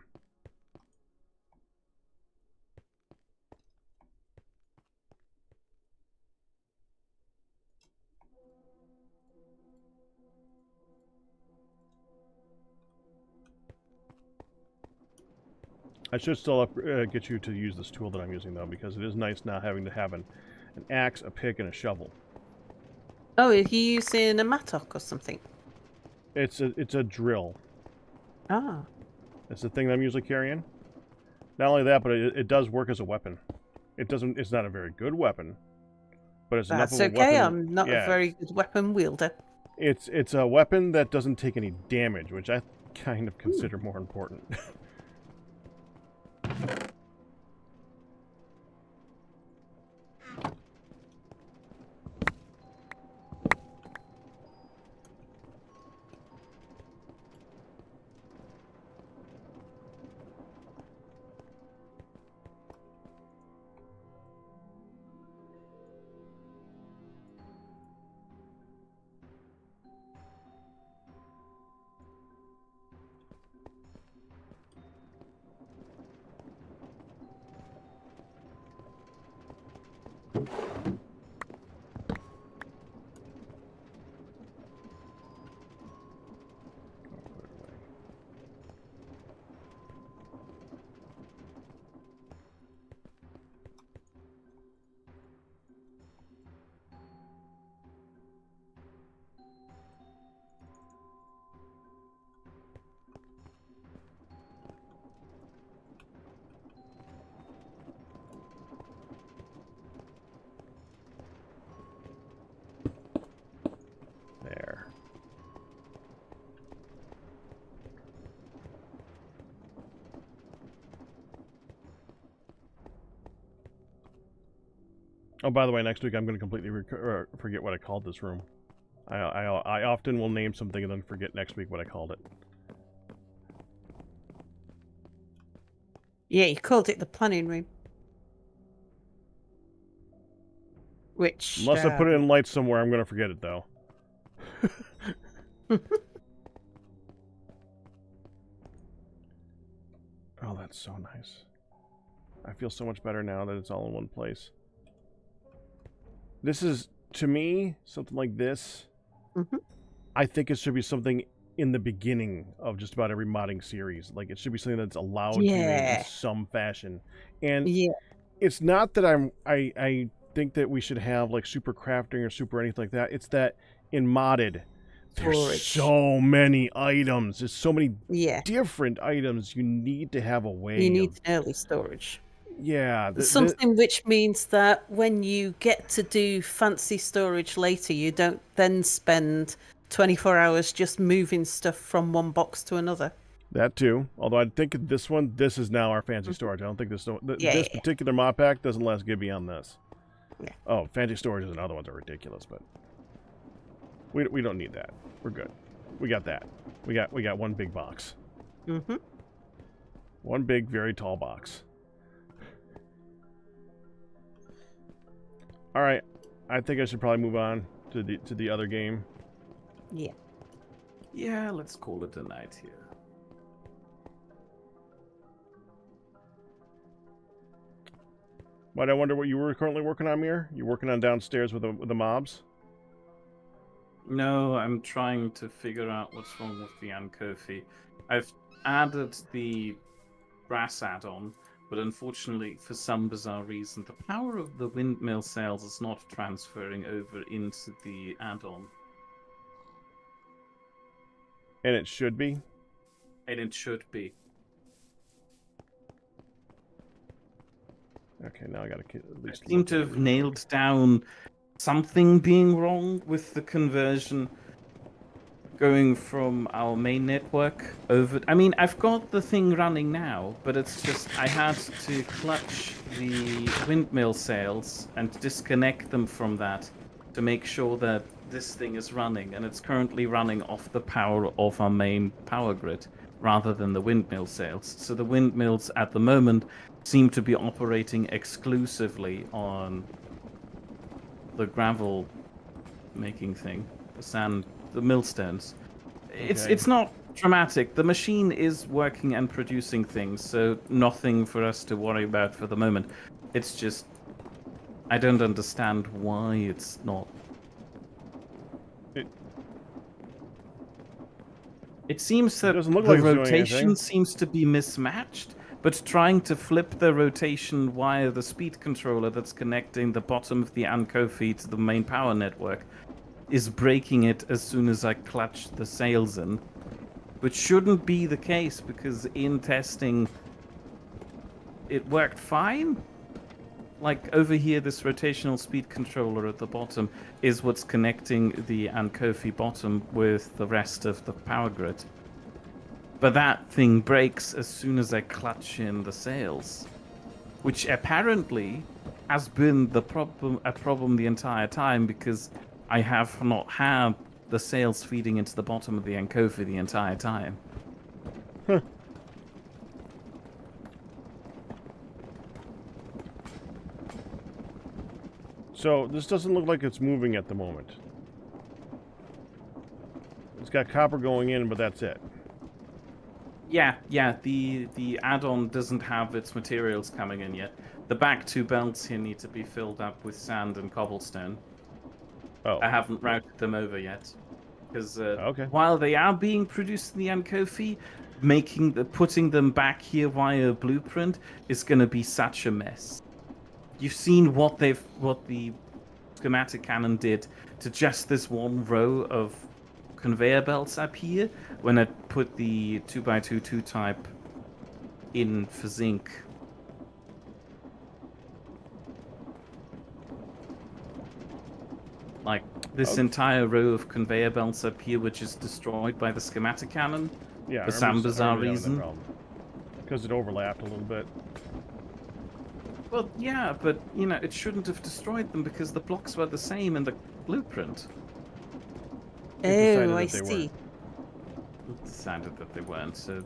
I should still get you to use this tool that I'm using, though, because it is nice not having to have an axe, a pick, and a shovel. oh, are you using a mattock or something? It's a drill. Ah, It's the thing that I'm usually carrying. Not only that, but it does work as a weapon. It's not a very good weapon, but it's enough that's of a okay. weapon. I'm not a very good weapon wielder. It's a weapon that doesn't take any damage, which I kind of consider more important. Oh, by the way, next week I'm going to completely forget what I called this room. I often will name something and then forget next week what I called it. Yeah, you called it the planning room. Which Unless I put it in lights somewhere, I'm going to forget it, though. Oh, that's so nice. I feel so much better now that it's all in one place. This is, to me, something like this. Mhm. I think it should be something in the beginning of just about every modding series. Like, it should be something that's allowed to you in some fashion. And Yeah. it's not that I think that we should have, like, super crafting or super anything like that. It's that in modded, there's Storage. so many items. There's so many Yeah. different items. You need to have a way You need of... early storage. Yeah. Something which means that when you get to do fancy storage later, you don't then spend 24 hours just moving stuff from one box to another. That too. Although I think this one, this is now our fancy storage. I don't think this Yeah. particular mod pack doesn't let us get beyond this. Yeah. Oh, fancy storage and other ones are ridiculous, but we don't need that. We're good. We got that. We got one big box. Mm-hmm. One big, very tall box. All right, I think I should probably move on to the other game. Yeah. Yeah, let's call it a night here. But I wonder what you were currently working on, Mir? You working on downstairs with the mobs? No, I'm trying to figure out what's wrong with the Ankofi. I've added the brass add-on, but unfortunately, for some bizarre reason, the power of the windmill sails is not transferring over into the add-on. And it should be. And it should be. Okay, now I gotta at least... I seem to have nailed down something being wrong with the conversion going from our main network over... I mean, I've got the thing running now, but it's just I had to clutch the windmill sails and disconnect them from that to make sure that this thing is running, and it's currently running off the power of our main power grid rather than the windmill sails. So the windmills at the moment seem to be operating exclusively on the gravel making thing, the sand, the millstones. It's not dramatic. The machine is working and producing things, so nothing for us to worry about for the moment. It's just I don't understand why it's not. It seems that doesn't look the like it's doing rotation anything. seems to be mismatched, but trying to flip the rotation via the speed controller that's connecting the bottom of the Ankofi to the main power network is breaking it as soon as I clutch the sails in, which shouldn't be the case because in testing it worked fine. Like over here, this rotational speed controller at the bottom is what's connecting the Ankofi bottom with the rest of the power grid. But that thing breaks as soon as I clutch in the sails, which apparently has been a problem the entire time because I have not had the sails feeding into the bottom of the Ankofi the entire time. So this doesn't look like it's moving at the moment. It's got copper going in, but that's it. Yeah, the add-on doesn't have its materials coming in yet. The back two belts here need to be filled up with sand and cobblestone. Oh. I haven't routed them over yet. Because Okay. while they are being produced in the Ankofi, putting them back here via blueprint is going to be such a mess. You've seen what the schematic cannon did to just this one row of conveyor belts up here when I put the 2x2 2-type in for zinc. Like, this entire row of conveyor belts up here were just destroyed by the schematic cannon Yeah. for some bizarre reason. Because it overlapped a little bit. Well, yeah, but, it shouldn't have destroyed them because the blocks were the same in the blueprint. It decided Oh, I that they see. It decided that they weren't, so,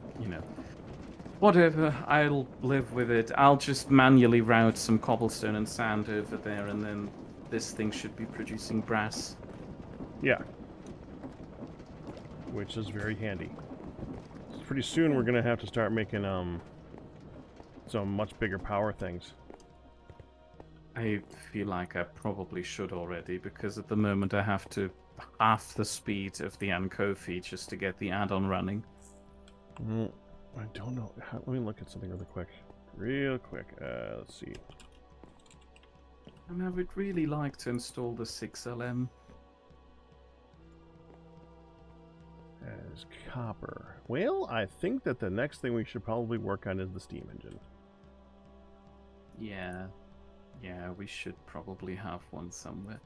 whatever, I'll live with it. I'll just manually route some cobblestone and sand over there, and then this thing should be producing brass. Yeah. Which is very handy. Pretty soon we're gonna have to start making some much bigger power things. I feel like I probably should already, because at the moment I have to half the speed of the Ankofi just to get the add-on running. I don't know. Let me look at something really quick. Real quick. Let's see. And I would really like to install the 6LM. As copper. Well, I think that the next thing we should probably work on is the steam engine. Yeah, we should probably have one somewhere.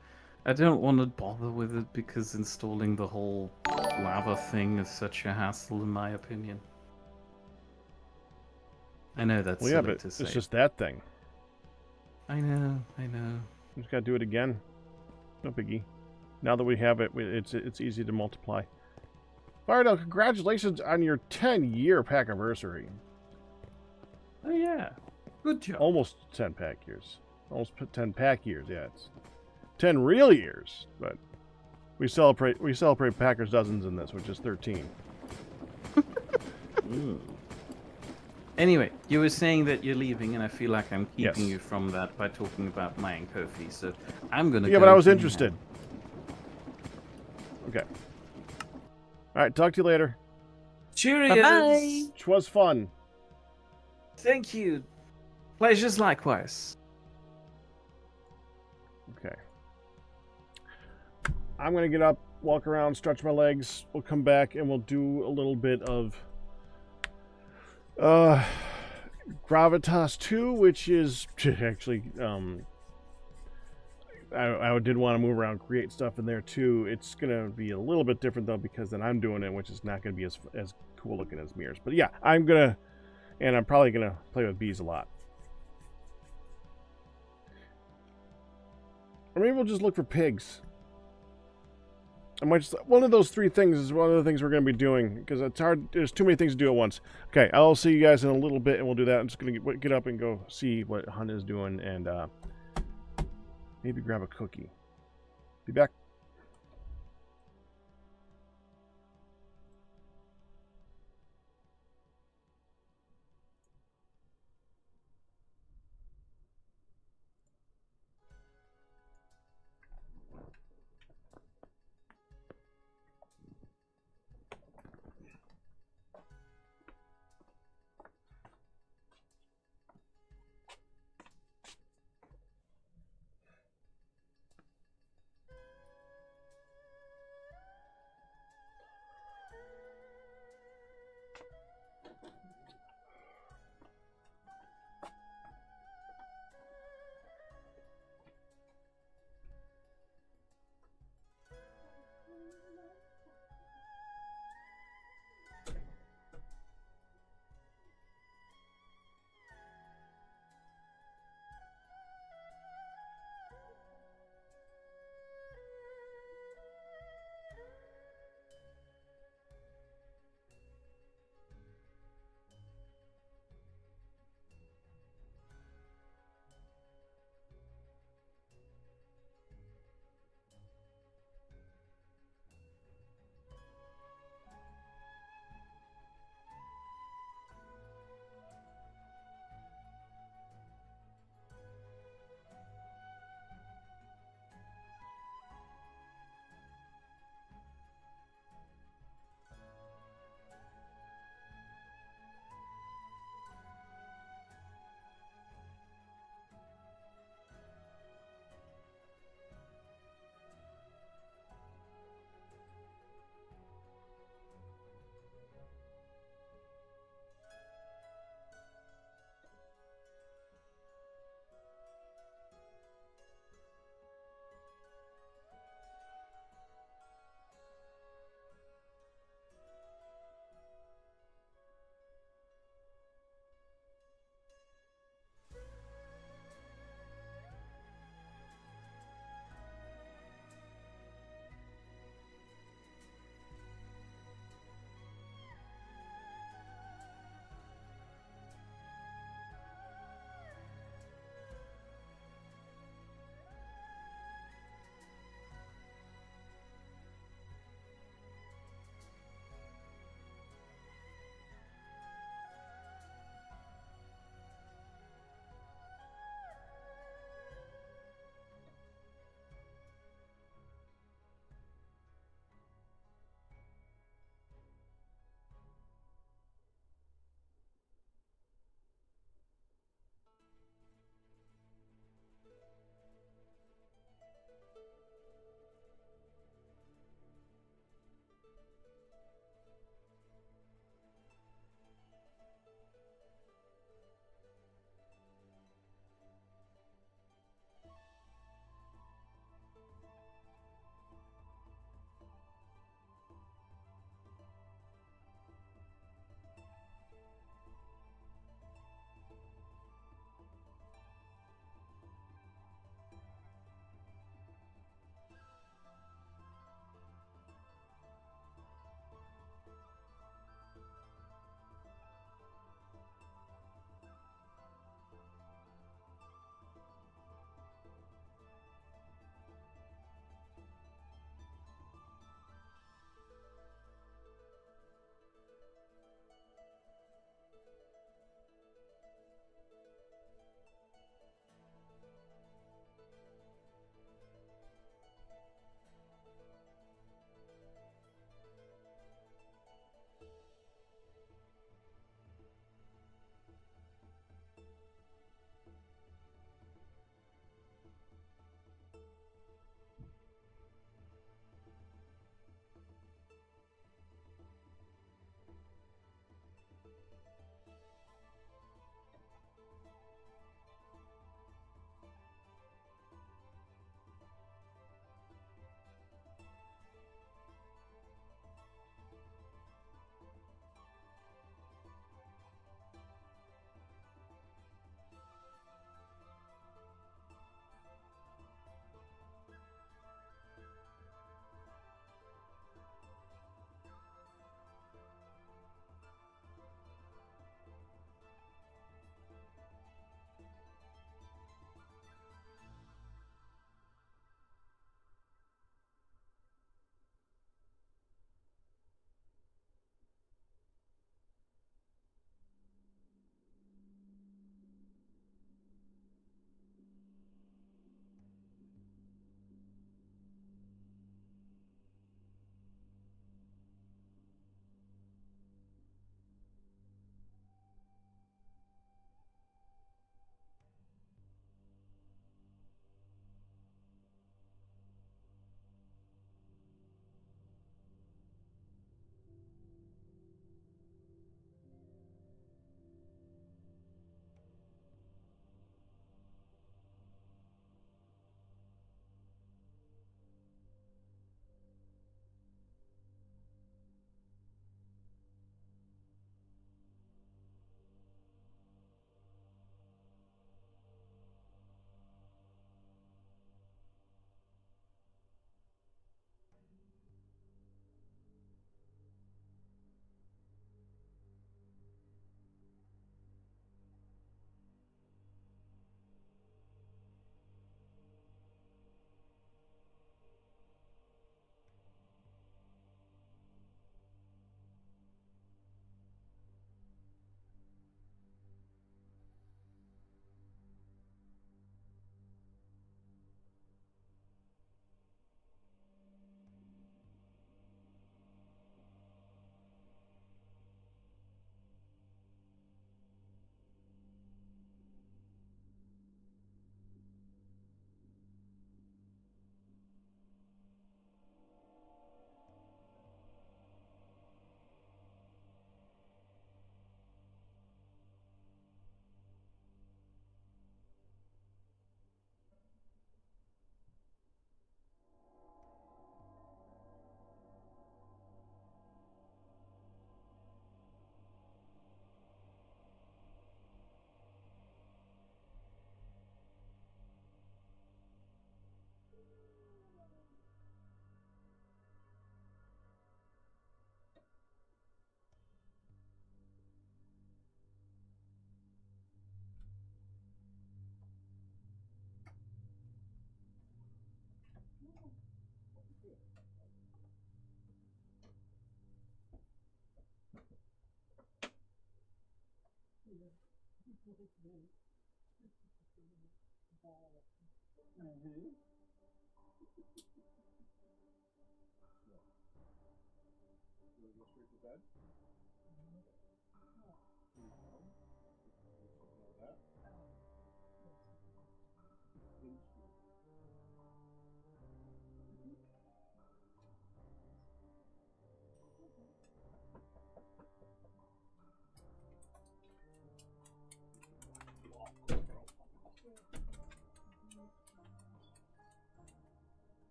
I don't want to bother with it because installing the whole lava thing is such a hassle, in my opinion. I know that's Well, yeah, silly but to say. it's just that thing. I know. We just gotta do it again. No biggie. Now that we have it, it's easy to multiply. Firedale, congratulations on your 10-year pack anniversary. Oh yeah, good job. Almost 10 pack years. Almost 10 pack years. Yeah, it's 10 real years. But we celebrate Packers dozens in this, which is 13. Anyway, you were saying that you're leaving, and I feel like I'm keeping Yes. you from that by talking about my and Kofi. So I'm gonna. Yeah, go but I was now. interested. Okay. All right. Talk to you later. Cheerios. Bye-bye. Which was fun. Thank you. Pleasures likewise. Okay. I'm gonna get up, walk around, stretch my legs. We'll come back and we'll do a little bit of Gravitas 2, which is actually I did want to move around, create stuff in there too. It's gonna be a little bit different though because then I'm doing it, which is not gonna be as cool looking as Mere's. But yeah, I'm probably gonna play with bees a lot. Or maybe we'll just look for pigs. I might just, one of those three things is one of the things we're going to be doing because it's hard. There's too many things to do at once. Okay, I'll see you guys in a little bit, and we'll do that. I'm just going to get up and go see what Hunt is doing, and maybe grab a cookie. Be back.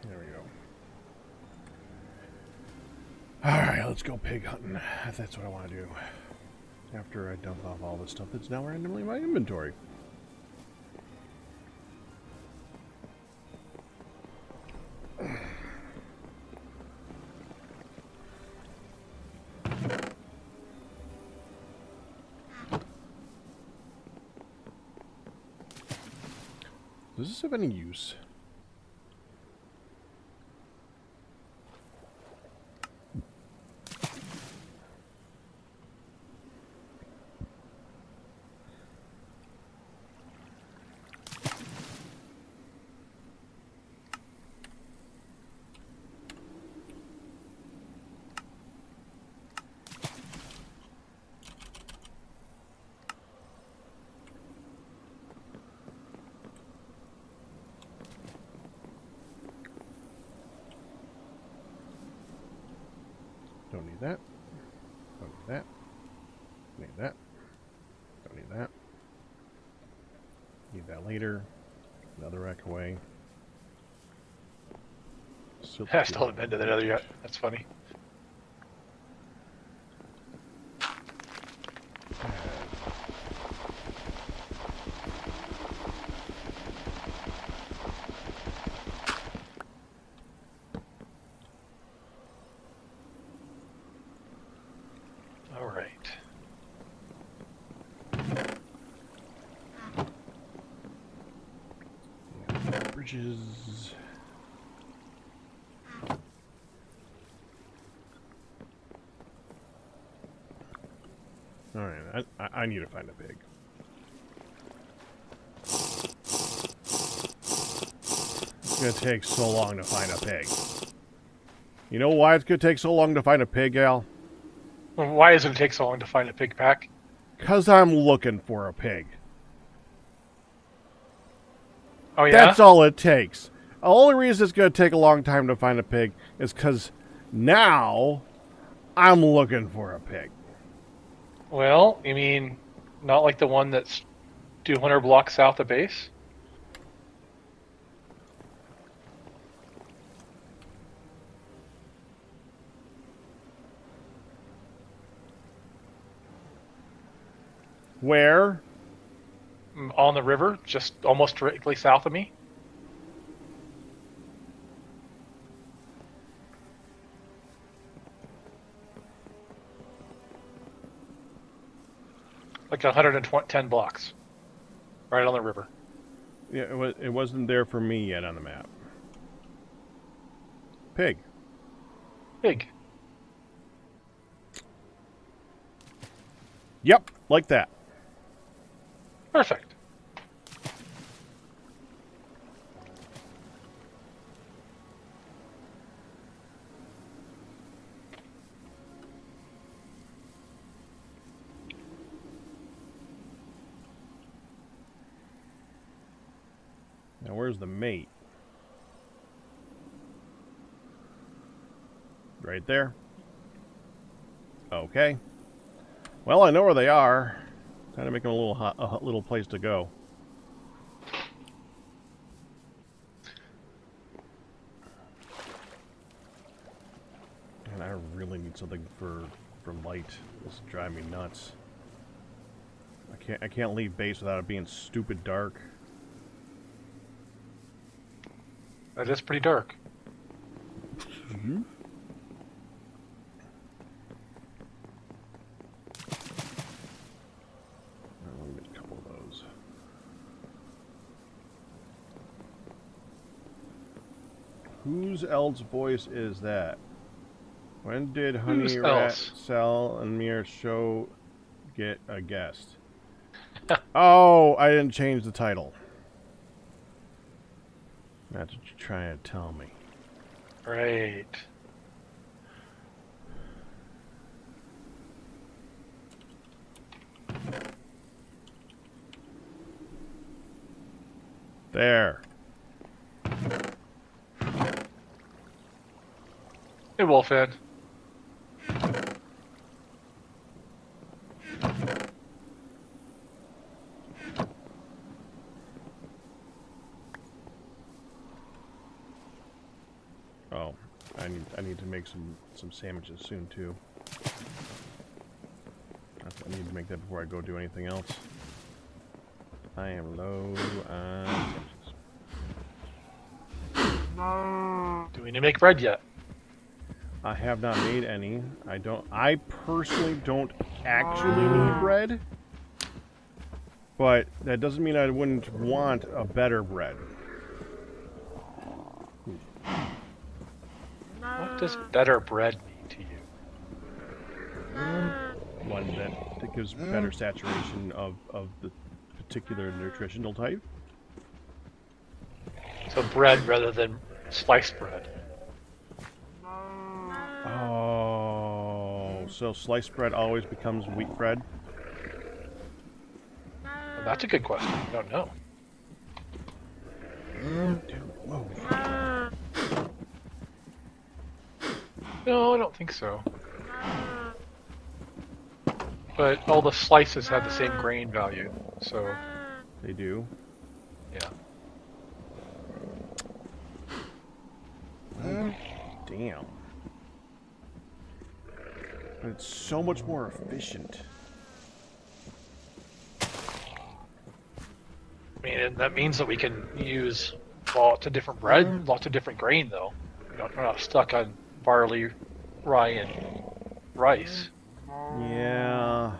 There we go. Alright, let's go pig hunting. That's what I want to do. After I dump off all this stuff that's now randomly in my inventory. Does this have any use? Don't need that. Don't need that. Need that. Don't need that. Need that later. Another rack away. I still haven't been to that other yet. That's funny. All right. Bridges. Alright, I need to find a pig. It's gonna take so long to find a pig. You know why it's gonna take so long to find a pig, Al? Well, why does it take so long to find a pig pack? 'Cause I'm looking for a pig. Oh yeah. That's all it takes. The only reason it's gonna take a long time to find a pig is 'cause now I'm looking for a pig. Well, you mean not like the one that's 200 blocks south of base? Where? On the river, just almost directly south of me. Like 110 blocks. Right on the river. Yeah, it wasn't there for me yet on the map. Pig. Pig. Yep, like that. Perfect. where's the mate? Right there. Okay. Well, I know where they are. Time to make them a little place to go. And I really need something for light. This is driving me nuts. I can't leave base without it being stupid dark. That is pretty dark. Mm-hmm. Let me get a couple of those. Whose else voice is that? When did Honey Rat, Sal and Mere show get a guest? Oh, I didn't change the title. That's what you're trying to tell me. Right. There. Hey, Wolfhead. Oh, I need to make some sandwiches soon too. I need to make that before I go do anything else. I am low on sandwiches. Do we need to make bread yet? I have not made any. I personally don't actually need bread. But that doesn't mean I wouldn't want a better bread. What does better bread mean to you? One that gives better saturation of the particular nutritional type. So bread rather than sliced bread. Oh, so sliced bread always becomes wheat bread? Well, that's a good question. I don't know. Dude, whoa. No, I don't think so. But all the slices have the same grain value, so They do? yeah. Damn. But it's so much more efficient. I mean, and that means that we can use lots of different bread, lots of different grain, though. We're not stuck on barley, rye, and rice. Yeah.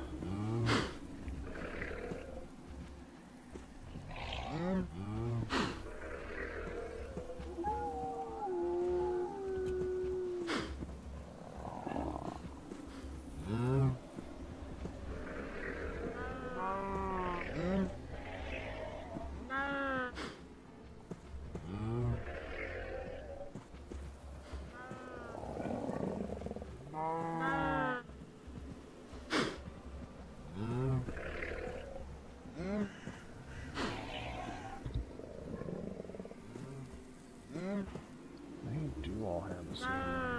They do all have the same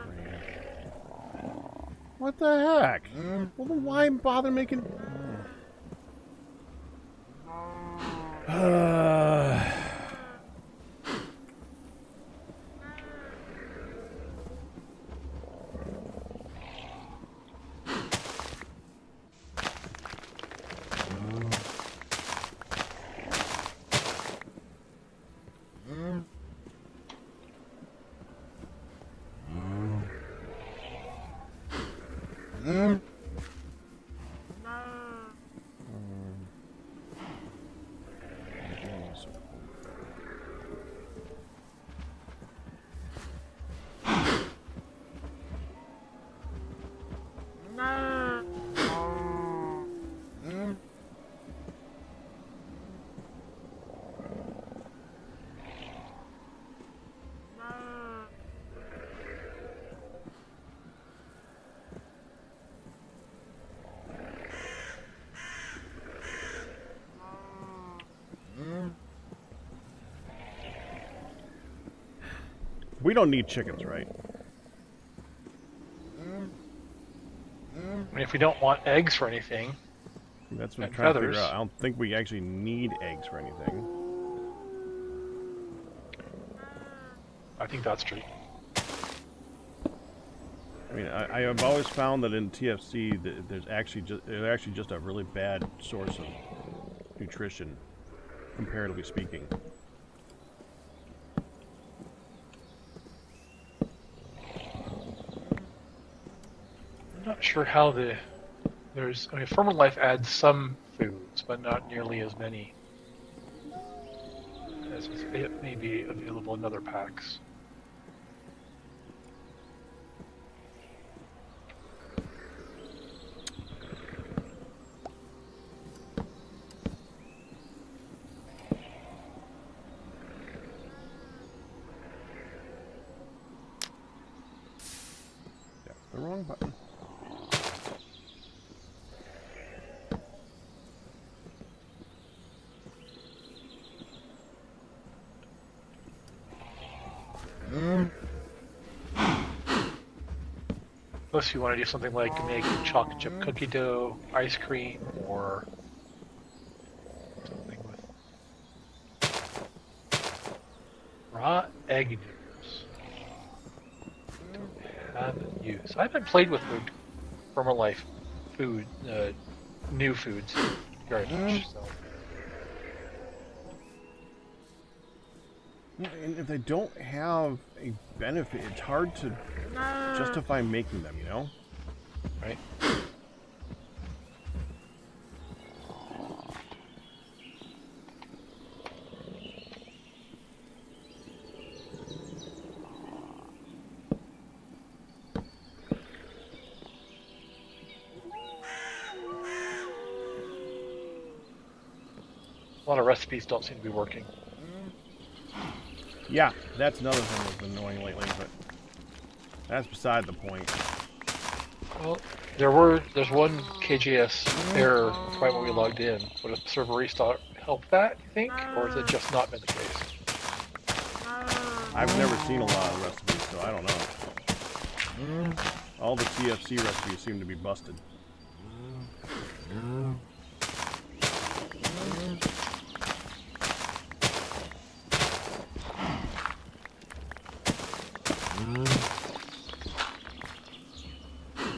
grain. What the heck? Well, then why bother making... we don't need chickens, right? I mean, if we don't want eggs for anything, That's what I'm and trying to figure feathers. out. I don't think we actually need eggs for anything. I think that's true. I mean, I have always found that in TFC, there's actually just a really bad source of nutrition, comparatively speaking. I'm not sure how there's. I mean, Former Life adds some foods, but not nearly as many as it may be available in other packs. Yeah, the wrong button. Unless you want to do something like make chocolate chip cookie dough, ice cream, or something with raw egg noodles. Don't have it used. I haven't played with Former Life food, new foods very much. So. Yeah, and if they don't have a benefit, it's hard to justify making them, you know? Right? A lot of recipes don't seem to be working. Yeah, that's another thing that's been annoying lately, but that's beside the point. Well, there's one KJS error right when we logged in. Would a server restart help that, you think? Or has it just not been the case? I've never seen a lot of recipes, so I don't know. All the TFC recipes seem to be busted.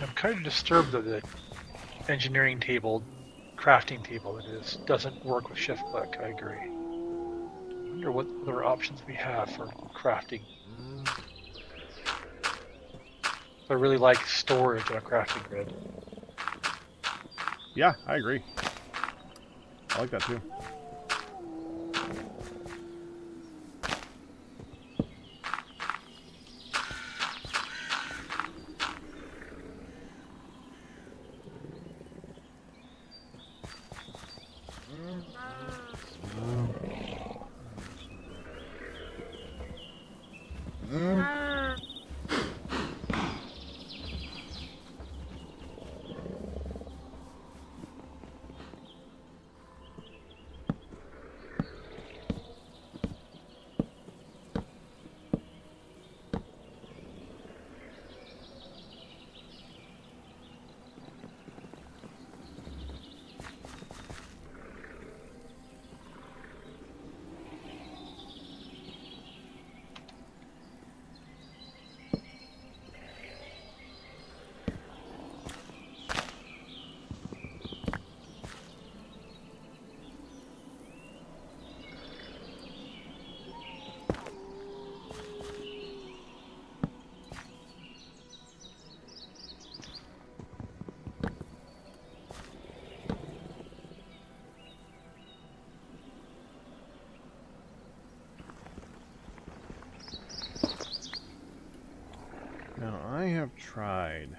I'm kind of disturbed that the engineering table, crafting table that is, doesn't work with shift click. I agree. I wonder what other options we have for crafting. I really like storage on a crafting grid. Yeah, I agree. I like that too. Now, I have tried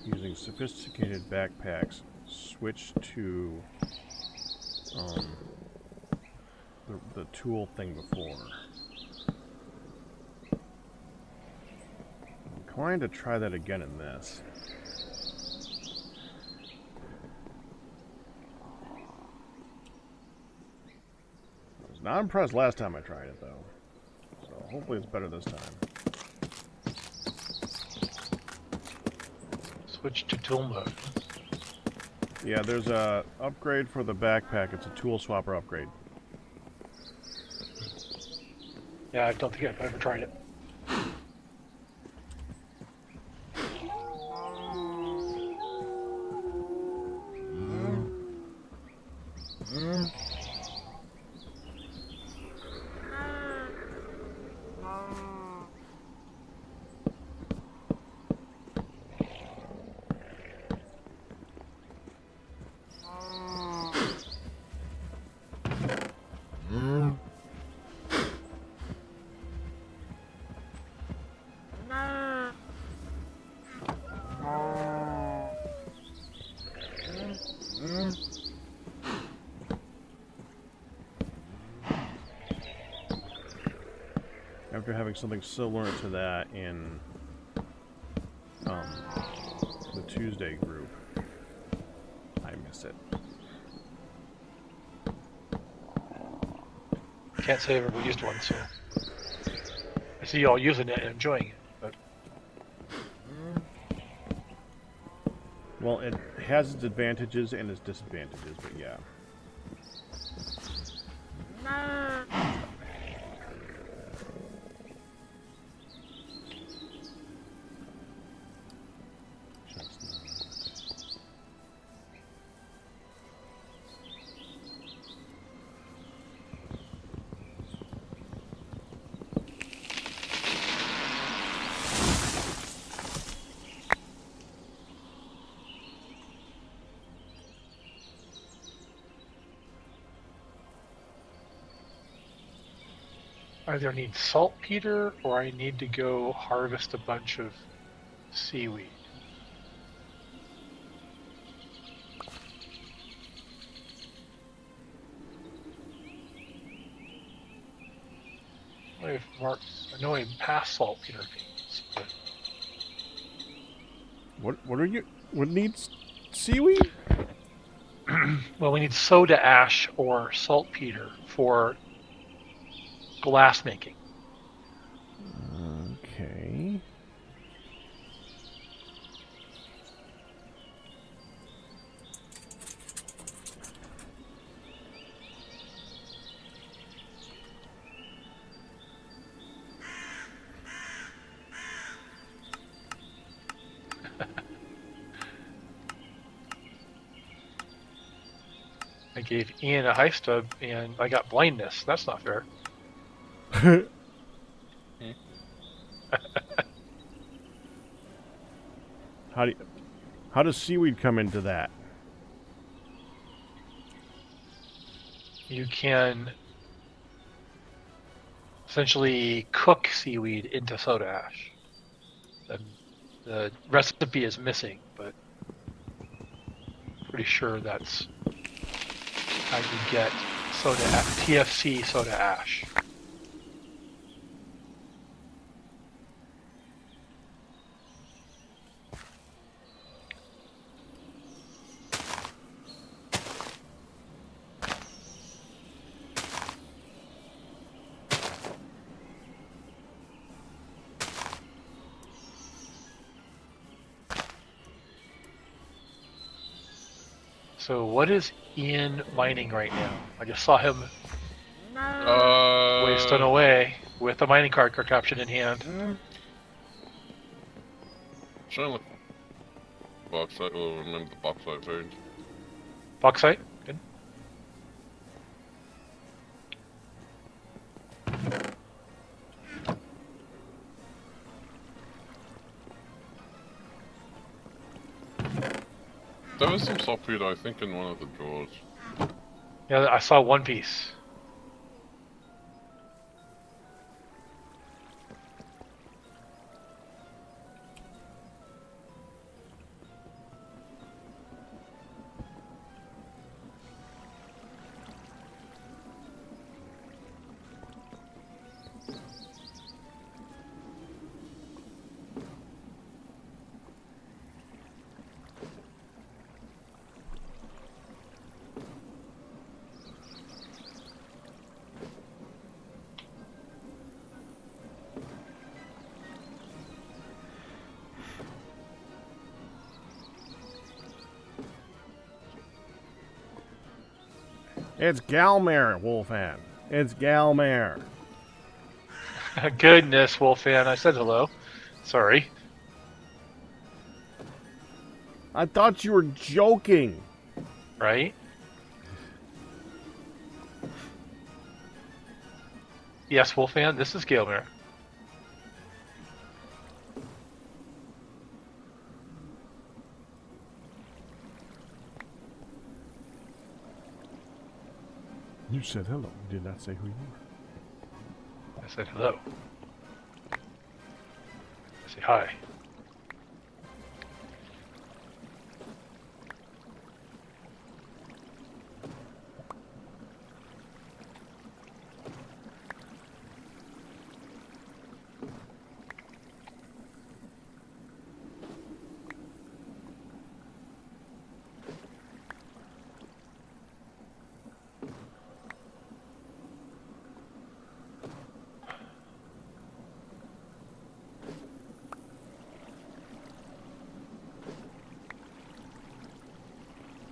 using sophisticated backpacks, switch to the tool thing before. I'm inclined to try that again in this. I was not impressed last time I tried it, though. So. hopefully it's better this time. Switch to tool mode. Yeah, there's a upgrade for the backpack. It's a tool swapper upgrade. Yeah, I don't think I've ever tried it. After having something similar to that in the Tuesday group, I miss it. Can't say I've ever used one, so I see y'all using it and enjoying it. But Well, it has its advantages and its disadvantages, but yeah. I either need saltpeter or I need to go harvest a bunch of seaweed. I've marked. I know I passed saltpeter beans, but What are you? What needs seaweed? well, we need soda ash or saltpeter for glass making. Okay. I gave Ian a high stub and I got blindness. That's not fair. How does seaweed come into that? You can essentially cook seaweed into soda ash. The recipe is missing, but pretty sure that's how you get TFC soda ash. So what is Ian mining right now? I just saw him wasting away with a mining card contraption in hand. Trying to look bauxite. Well, remember the bauxite veins. Bauxite? Good. There was some saltpeter, I think, in one of the drawers. Yeah, I saw one piece. It's Galmare, Wolfan. It's Galmare. Goodness, Wolfan, I said hello. Sorry. I thought you were joking. Right? Yes, Wolfan, this is Gailmere. You said hello. You did not say who you were. I said hello. I say hi.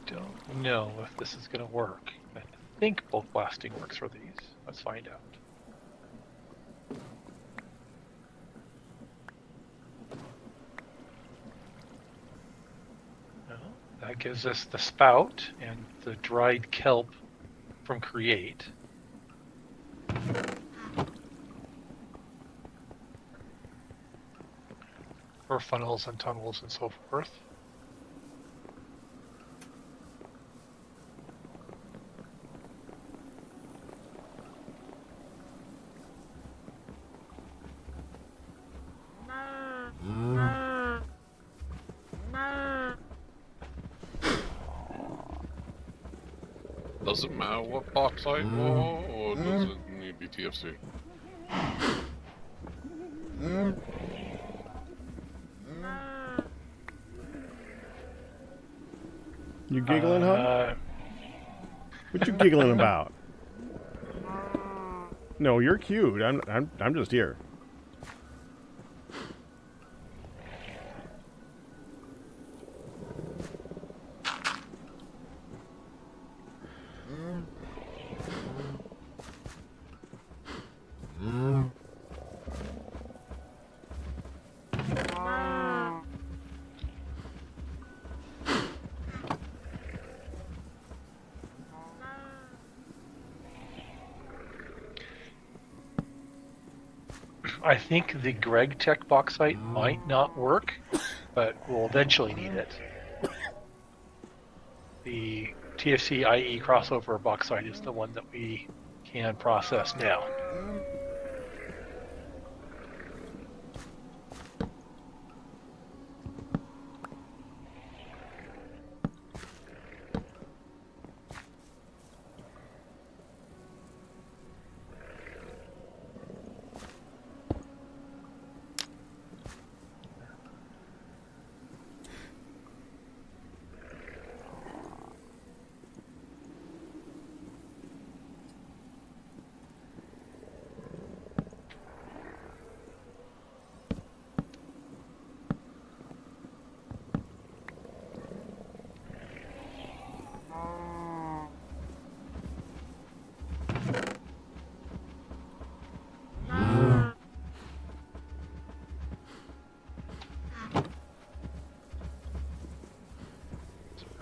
Don't know if this is going to work. I think bulk blasting works for these. Let's find out. Well, that gives us the spout and the dried kelp from Create. For funnels and tunnels and so forth. Does it matter what bauxite or does it need to be TFC? You giggling, huh? What you giggling about? No, you're cute. I'm just here. I think the Greg Tech bauxite might not work, but we'll eventually need it. The TFC IE crossover bauxite is the one that we can process now.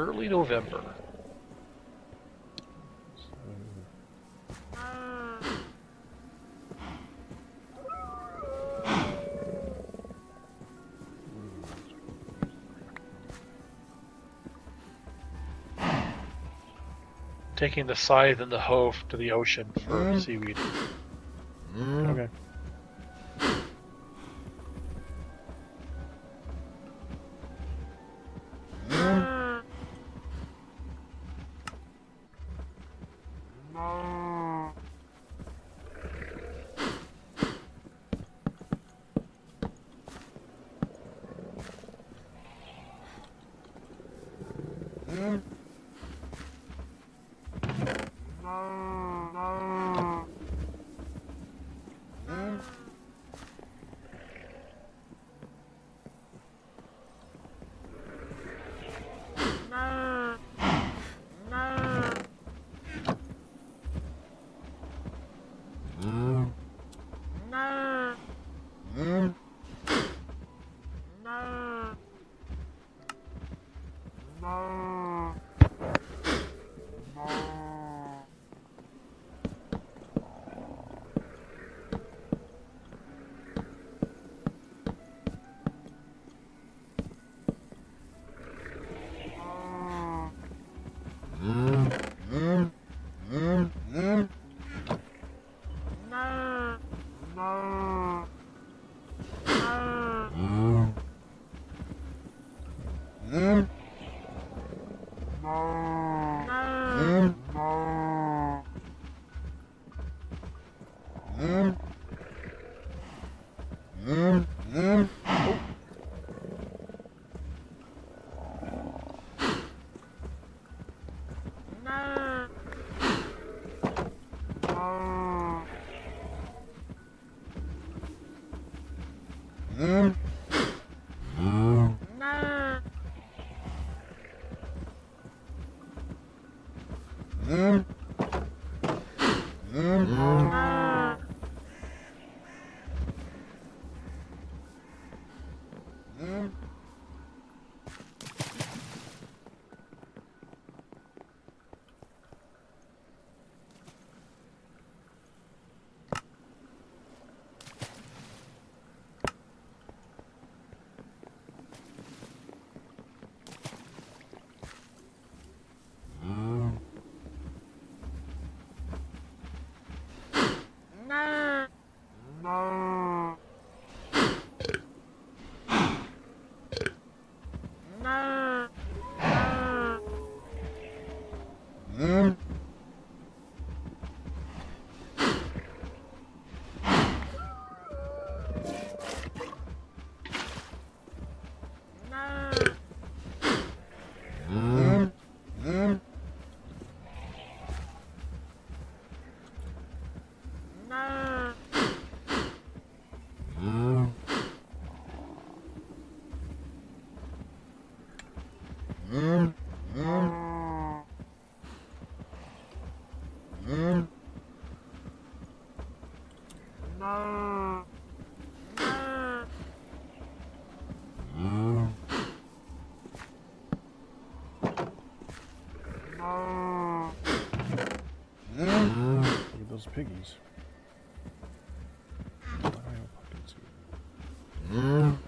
Early November. Taking the scythe and the hoe to the ocean for seaweed. Okay. Look at those piggies. I don't fucking see them.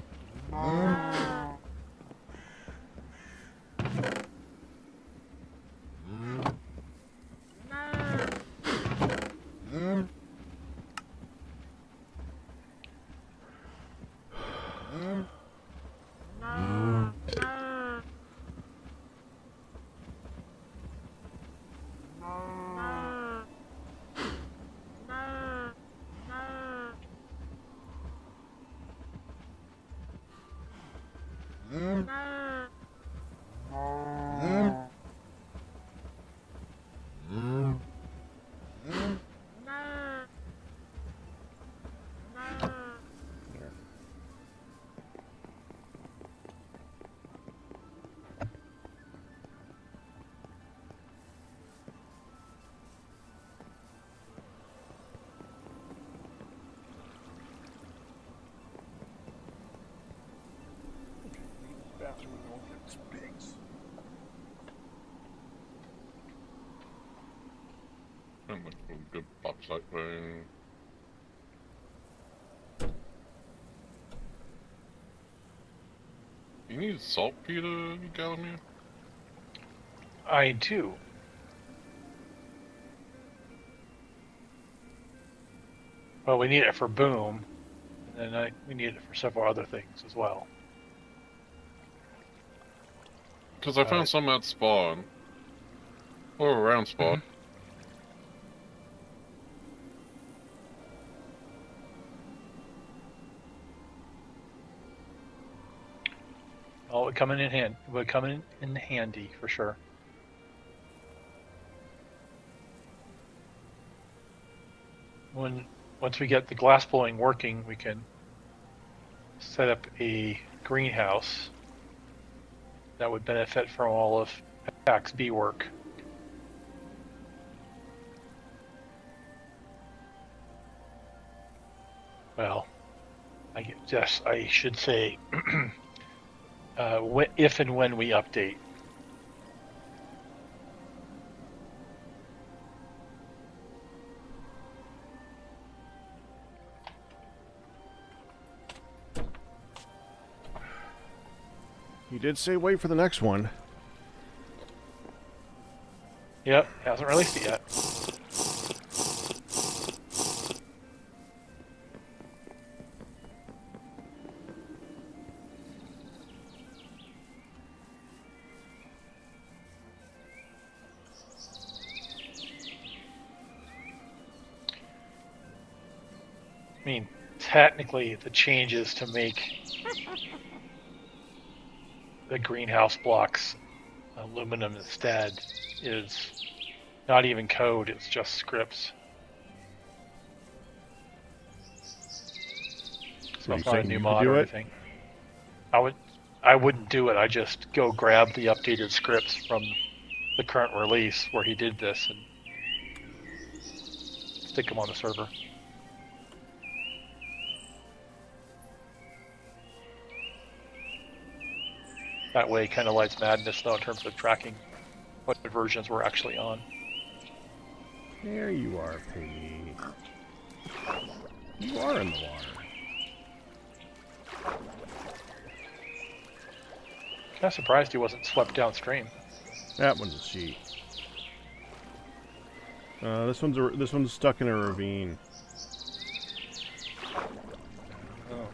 Bathroom and no one gets pigs. I'm looking for a good bauxite vein. You need saltpeter, Galamir? I do. Well, we need it for boom, and then we need it for several other things as well. Because I found some at spawn. Or around spawn. Oh, it coming in hand. It would come in handy for sure. Once we get the glass blowing working, we can set up a greenhouse that would benefit from all of Pax B work. Well, I guess I should say if and when we update. He did say wait for the next one. Yep, hasn't released it yet. I mean, technically, the changes to make the greenhouse blocks aluminum instead is not even code, it's just scripts. So it's not a new mod or anything. I wouldn't do it, I just go grab the updated scripts from the current release where he did this and stick them on the server. That way, kind of lights madness though in terms of tracking what versions we're actually on. There you are, Piggy. You are in the water. Kind of surprised he wasn't swept downstream. That one's a sheep. This one's stuck in a ravine. Oh.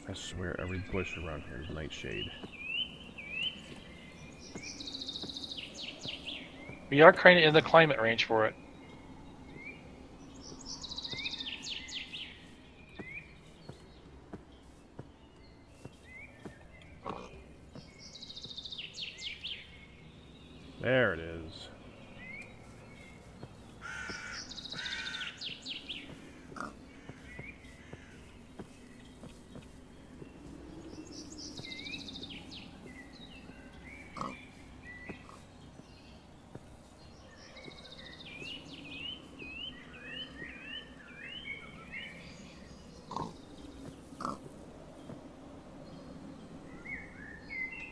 I swear every bush around here is nightshade. We are kind of in the climate range for it. There it is.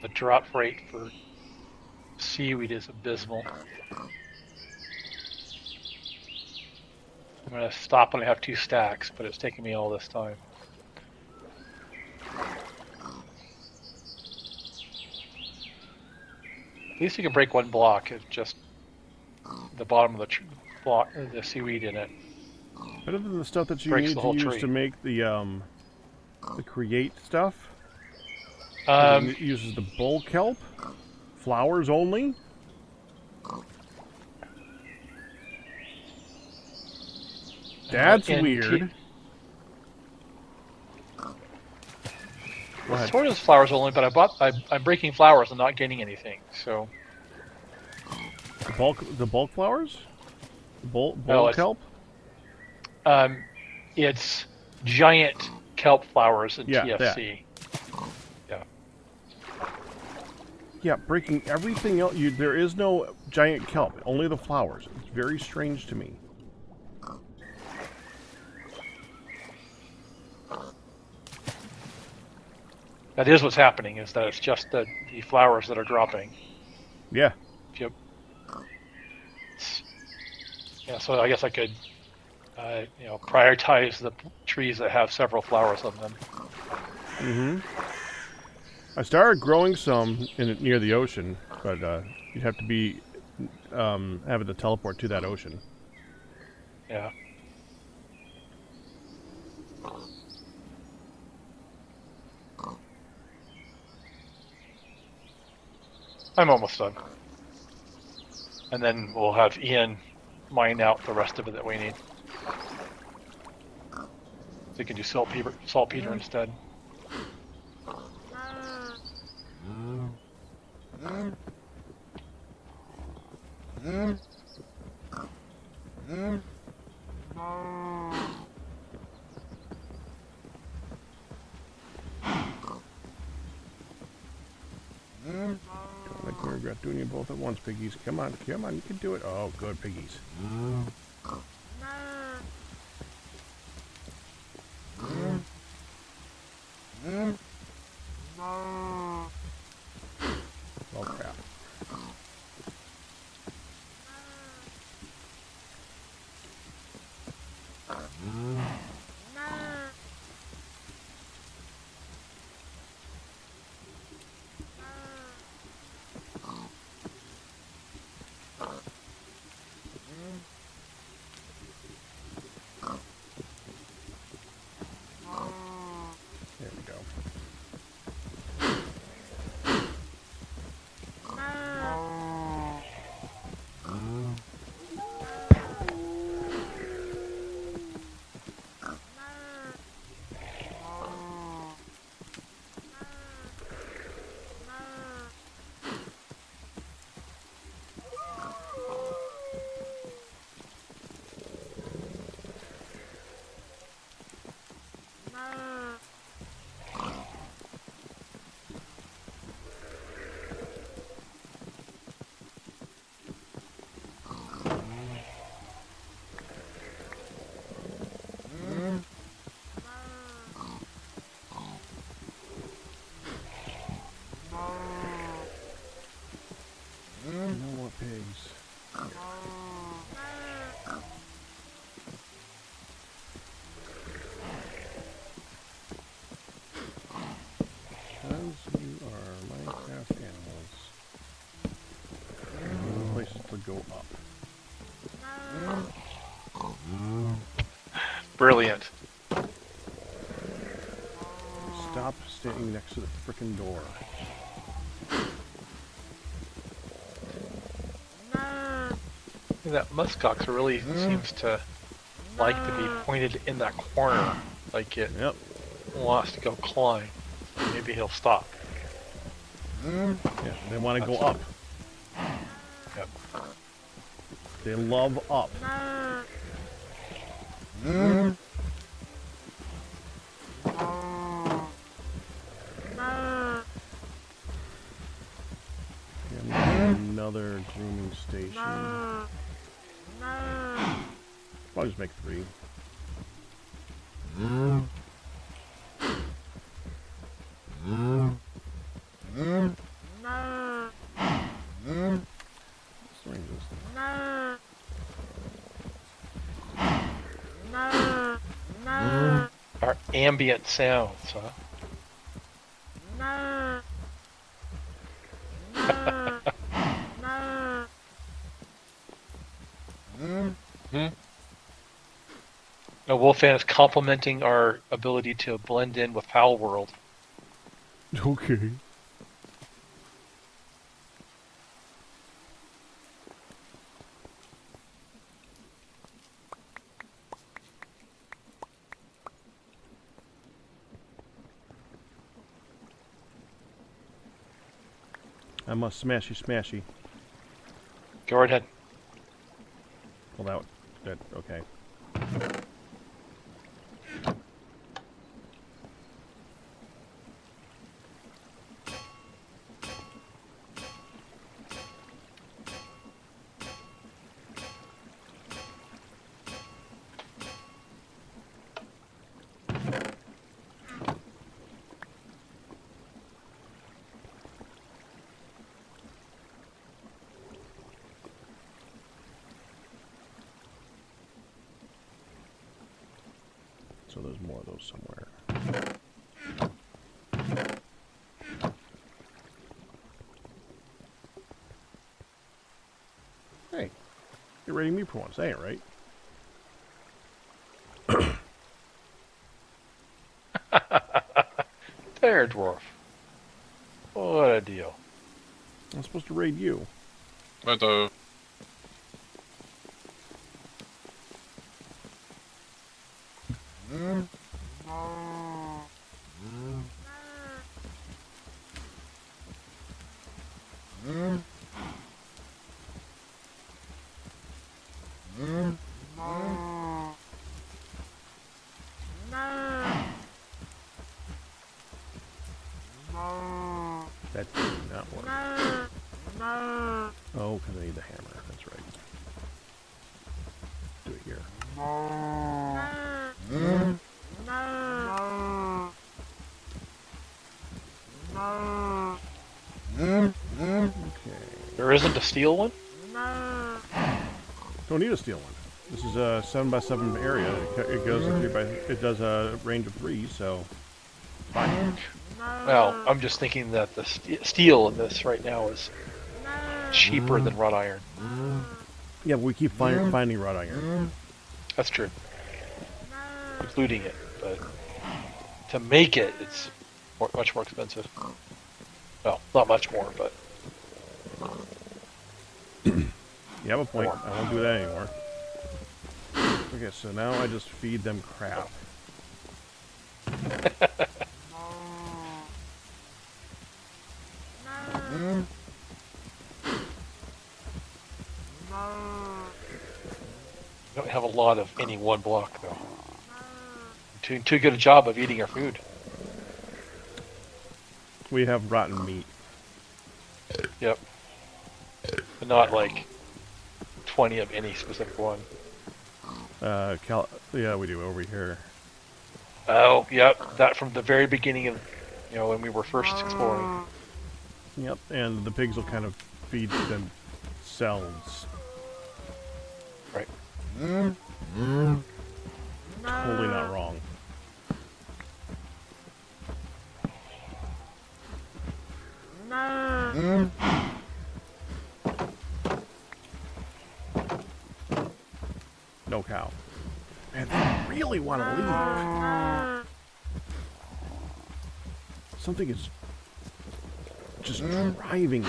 The drop rate for seaweed is abysmal. I'm gonna stop when I have 2 stacks, but it's taking me all this time. At least you can break 1 block. It's just the bottom of the block, the seaweed in it. Better than the stuff that you Breaks need the to whole use tree. to make the create stuff. It uses the bull kelp, flowers only. That's weird. Go ahead. Sort of flowers only, but I'm breaking flowers and not getting anything. So The bulk flowers? Bull it's- kelp? it's giant kelp flowers in Yeah, TFC. Yeah. Yeah, breaking everything else. There is no giant kelp, only the flowers. It's very strange to me. That is what's happening, is that it's just the flowers that are dropping. Yeah. Yep. Yeah, so I guess I could, prioritize the trees that have several flowers on them. Mm-hmm. I started growing some near the ocean, but you'd have to be having to teleport to that ocean. Yeah. I'm almost done. And then we'll have Ian mine out the rest of it that we need. They can do saltpeter instead. Like we regret doing you both at once, piggies. Come on, you can do it. Oh, good, piggies. Oh, crap. There we go. No more pigs. Because you are Minecraft animals. No places to go up. Brilliant. Stop standing next to the frickin' door. That muskox really seems to like to be pointed in that corner, like it Yep. wants to go clawing. Maybe he'll stop. Yeah, they want to go up. Yep. They love up. Yeah, another grooming station. I'll just make 3. Strange this thing. Our ambient sounds, huh? No, Wolfan is complimenting our ability to blend in with Foul World. Okay. I'm a smashy. Go right ahead. Well, that okay. So there's more of those somewhere. Hey, you're rating me for once, ain't it, right? There, dwarf. What a deal. I'm supposed to raid you. Hello. That did not work. Oh, because I need the hammer. That's right. Do it here. Okay. There isn't a steel one? Don't need a steel one. This is a 7x7 area. It goes a 3x. It does a range of 3, so fine. Well, I'm just thinking that the steel in this right now is cheaper than wrought iron. Yeah, but we keep finding wrought iron. That's true. Including it, but to make it, it's much more expensive. Well, not much more, but You have a point. I won't do that anymore. Okay, so now I just feed them crap. we don't have a lot of any one block, though. Doing too good a job of eating our food. We have rotten meat. Yep. But not like 20 of any specific one. Yeah, we do over here. Oh, yep. That from the very beginning of, when we were first exploring. Yep, and the pigs will kind of feed themselves. Right. Totally not wrong. No cow. Man, they really want to leave. Something is just driving me.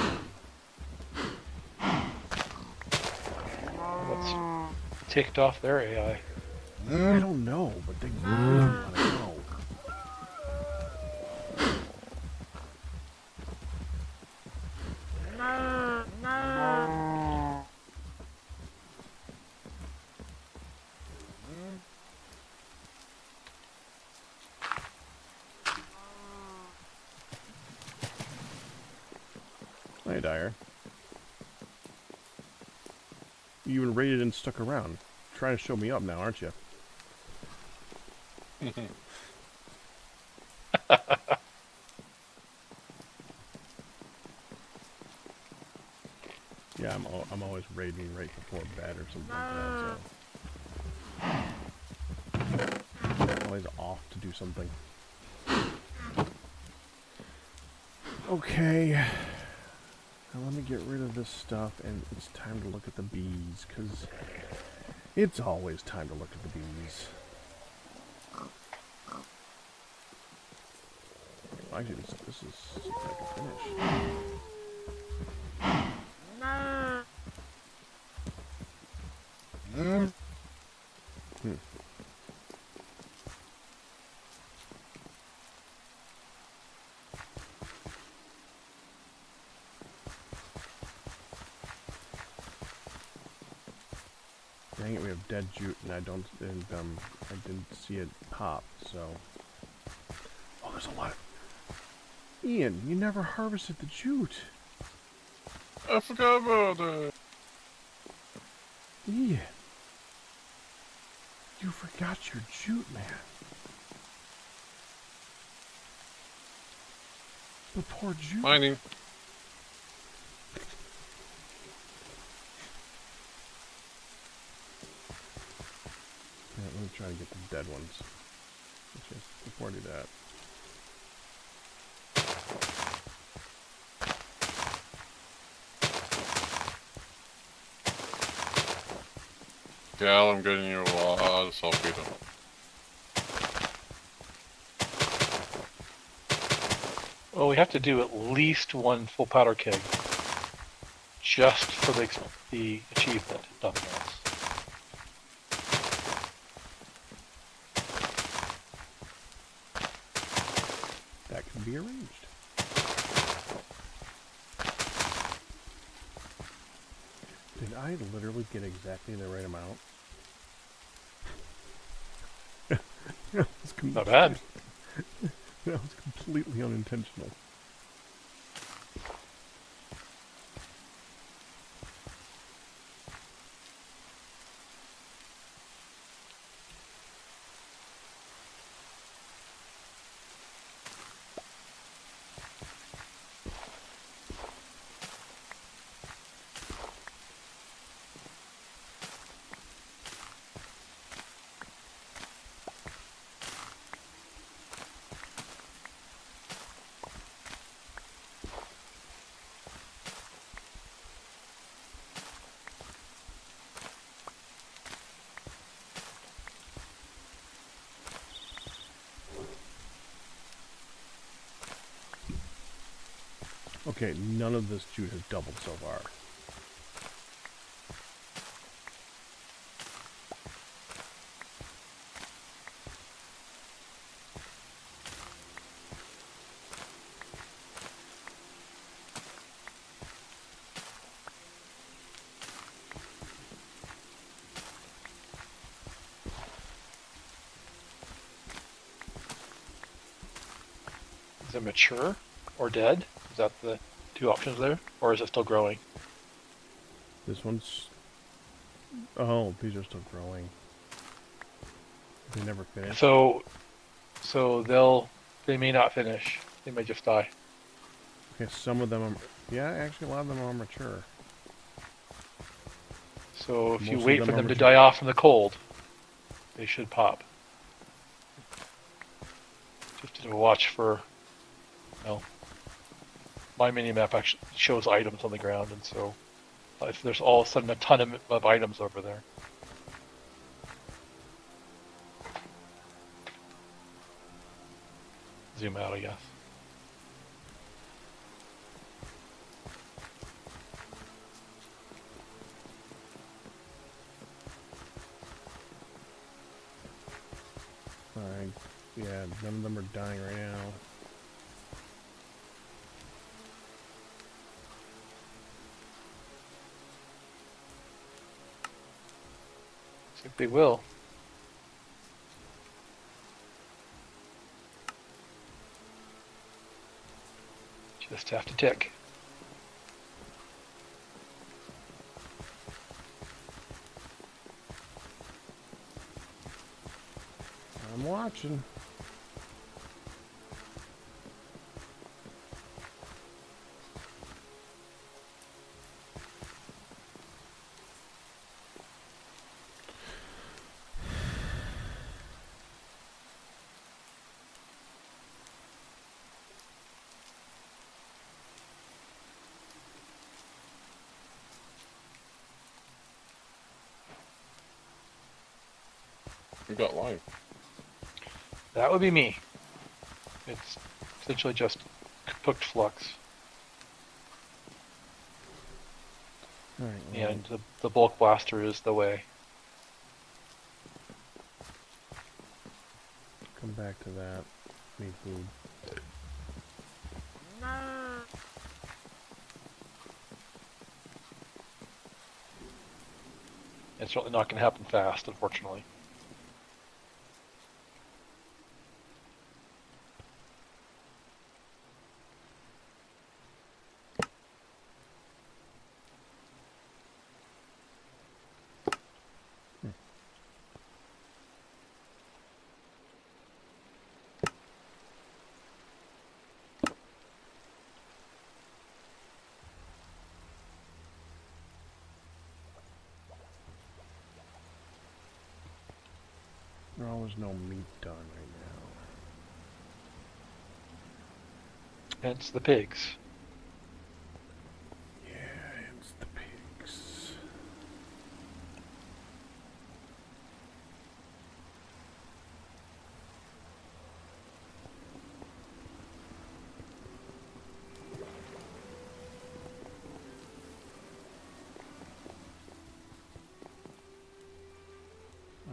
What's ticked off their AI? I don't know, but they really want to go. Hi, Dyer. You even raided and stuck around. Trying to show me up now, aren't you? Yeah, I'm always raiding right before bed or something like that, so. Always off to do something. Okay. Now let me get rid of this stuff, and it's time to look at the bees, because it's always time to look at the bees. Actually, this is like a finish. Dang it, we have dead jute, and I didn't see it pop, so. Oh, there's a lot. Ian, you never harvested the jute. I forgot about that. Ian, you forgot your jute, man. The poor jute. Mining. Yeah, let me try to get the dead ones. Just before I do that. Gal, I'm getting you a lot of sulfito. Well, we have to do at least one full powder keg. Just for the achievement, nothing else. That can be arranged. Did I literally get exactly the right amount? Not bad. That was completely unintentional. Okay, none of this jute has doubled so far. Is it mature or dead? Is that the two options there? Or is it still growing? This one's... Oh, these are still growing. They never finish. So they may not finish. They may just die. Okay, some of them are... Yeah, actually a lot of them are mature. So if you Most of wait them for are them to mature. die off in the cold, they should pop. Just to watch for, my mini-map actually shows items on the ground, and so if there's all of a sudden a ton of items over there. Zoom out, I guess. Fine. Yeah, none of them are dying right now. See if they will. Just have to tick. I'm watching. We got live. That would be me. It's essentially just cooked flux. Alright, well, And the bulk blaster is the way. come back to that. Need food. It's certainly not going to happen fast, unfortunately. Oh, there's no meat done right Hence the pigs. now. Yeah, it's the pigs.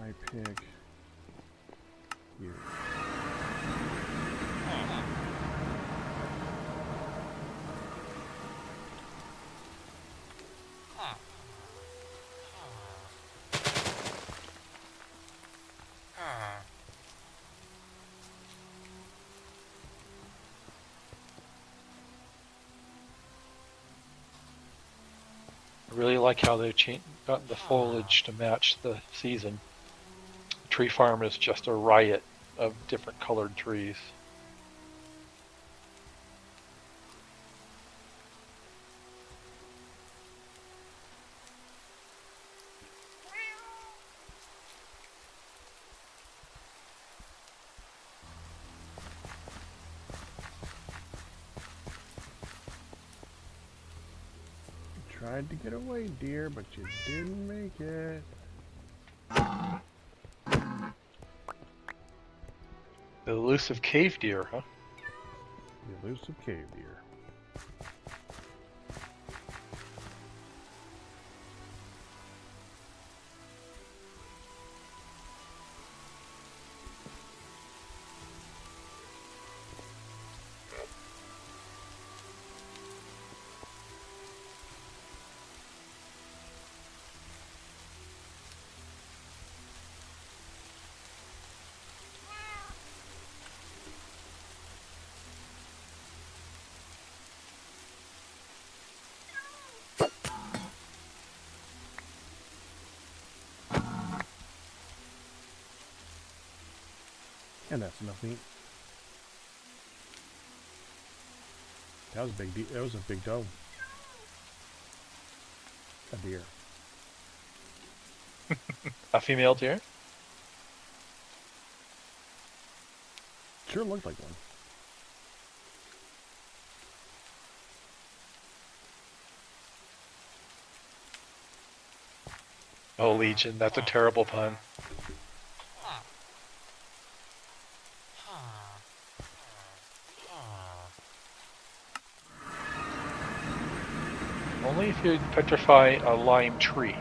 I pig. You. I really like how they've gotten the foliage to match the season. The tree farm is just a riot of different colored trees. You tried to get away, dear, but you didn't make it. The elusive cave deer, huh? The elusive cave deer. And that's enough meat. That was a big. That was a big doe. A deer. A female deer? Sure looked like one. Oh, Legion, that's a terrible pun. Only if you petrify a lime tree.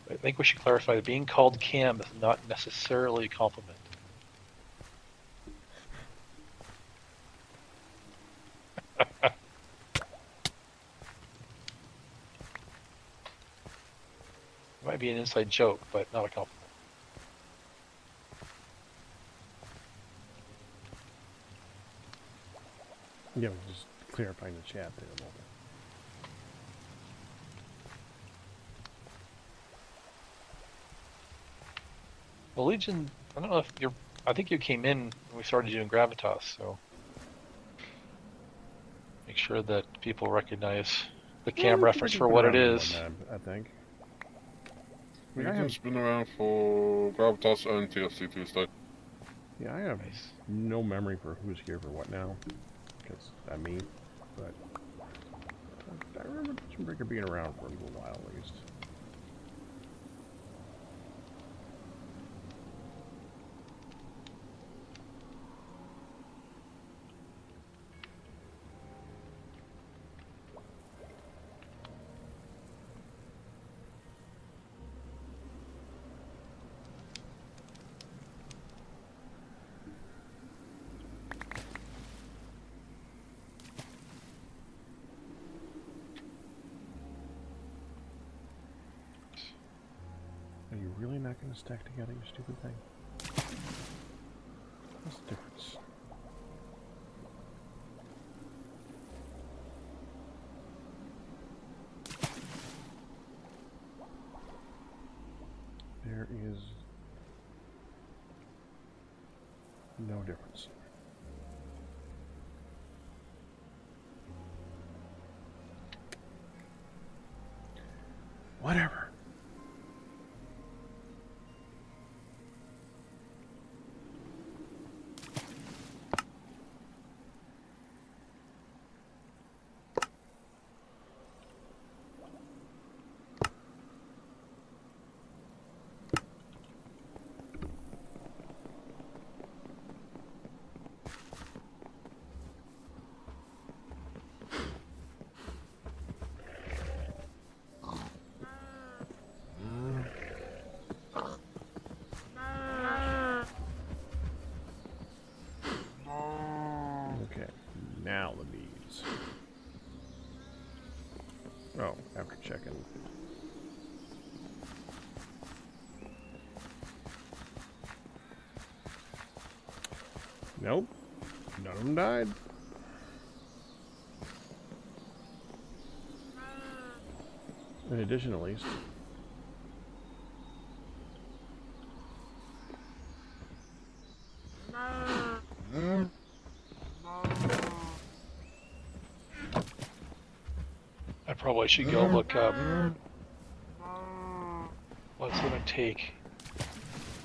I think we should clarify that being called Cam is not necessarily a compliment. It might be an inside joke, but not a compliment. Yeah, we're just clarifying the chat there a little bit. Well, Legion, I don't know if you're. I think you came in when we started doing Gravitas, so make sure that people recognize the Cam reference for what it is. I think. Legion's been around for Gravitas and TFC Tuesday. Yeah, I have Nice. no memory for who's here for what now, because I'm me. But I remember Kitchen Breaker being around for a little while at least. Are you really not going to stack together, you stupid thing? What's the difference? There is no difference. Whatever. Okay, now the bees. Oh, after checking. Nope, none of them died. In addition, at least. I probably should go look up what's it going to take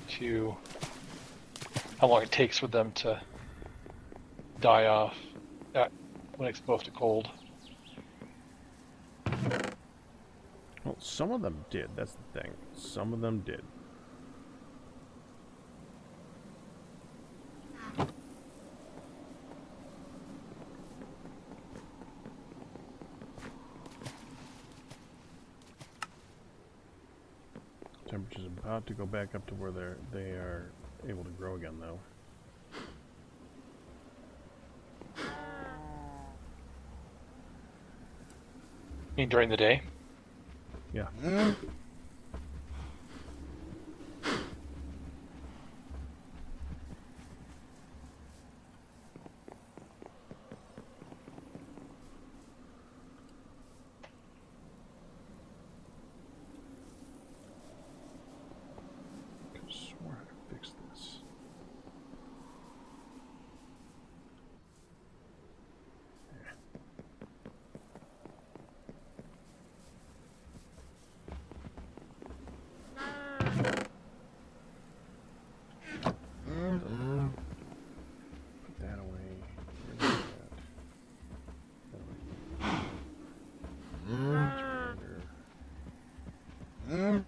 to how long it takes for them to die off when exposed to cold. Well, some of them did. That's the thing. Some of them did. temperature's about to go back up to where they are able to grow again, though. You mean during the day? Yeah. I could have sworn I fixed this. Put that away. Where is that? That away. Much better. There.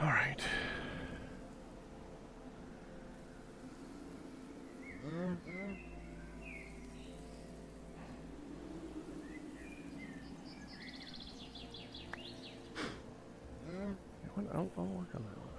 All right. I'll work on that one.